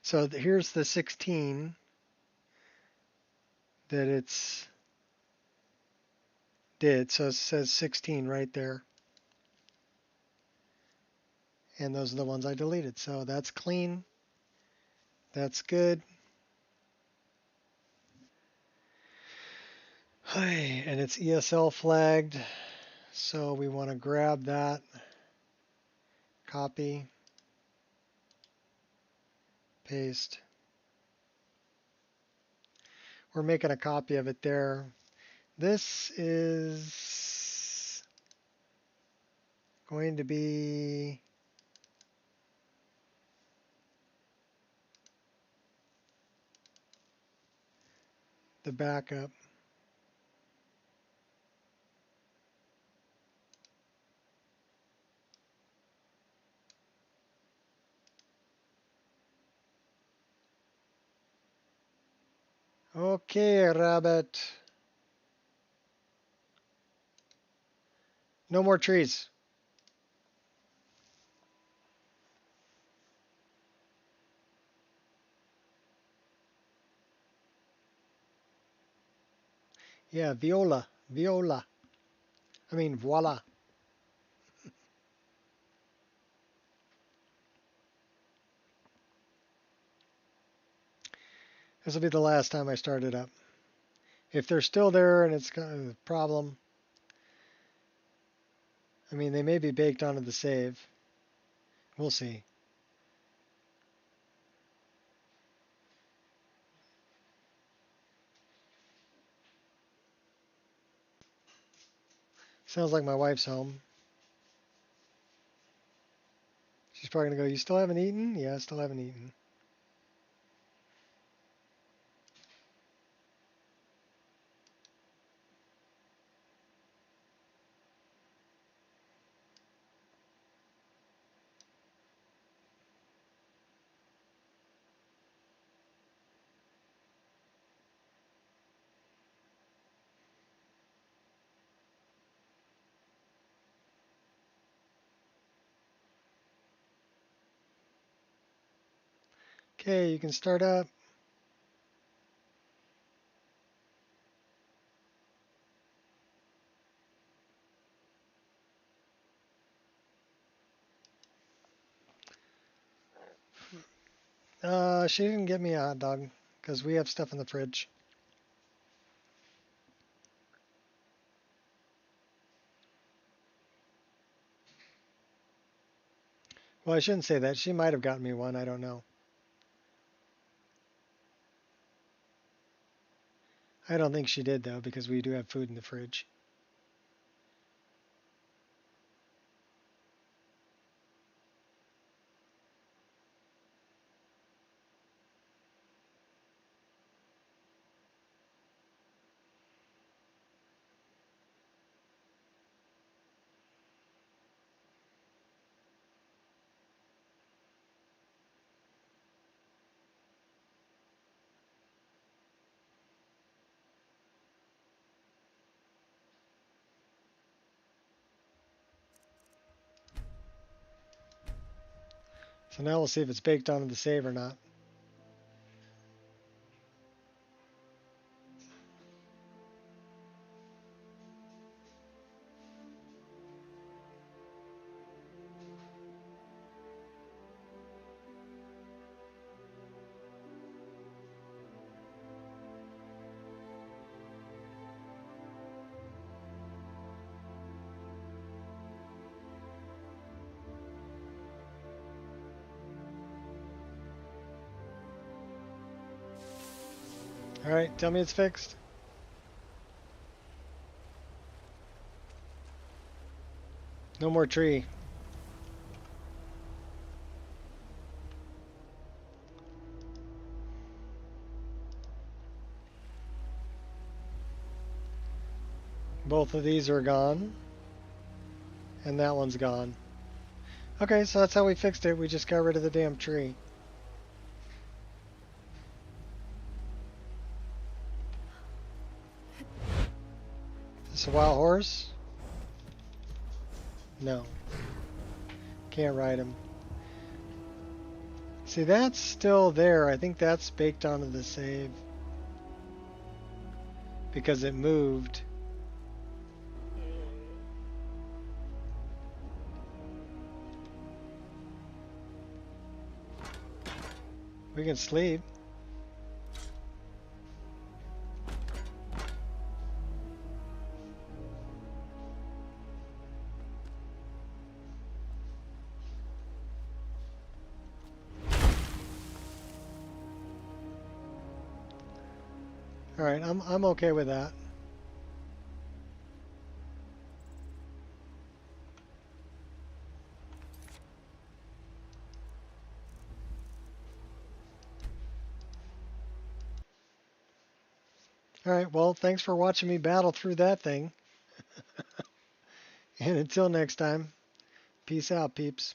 So here's the 16 that it's did. So it says 16 right there. And those are the ones I deleted. So that's clean. That's good. And it's ESL flagged. So we want to grab that, copy, paste. We're making a copy of it there. This is going to be the backup. Okay, rabbit. No more trees. Yeah, viola, viola. I mean, voila. This will be the last time I start it up. If they're still there and it's got a problem, I mean, they may be baked onto the save. We'll see. Sounds like my wife's home. She's probably gonna go, you still haven't eaten? Yeah, I still haven't eaten. Okay, you can start up. She didn't get me a hot dog because we have stuff in the fridge. Well, I shouldn't say that. She might have gotten me one. I don't know. I don't think she did, though, because we do have food in the fridge. So now we'll see if it's baked onto the save or not. All right, tell me it's fixed. No more tree. Both of these are gone. And that one's gone. Okay, so that's how we fixed it. We just got rid of the damn tree. Is this a wild horse? No. Can't ride him. See, that's still there. I think that's baked onto the save. Because it moved. We can sleep. All right, I'm okay with that. All right, well, thanks for watching me battle through that thing. And until next time, peace out, peeps.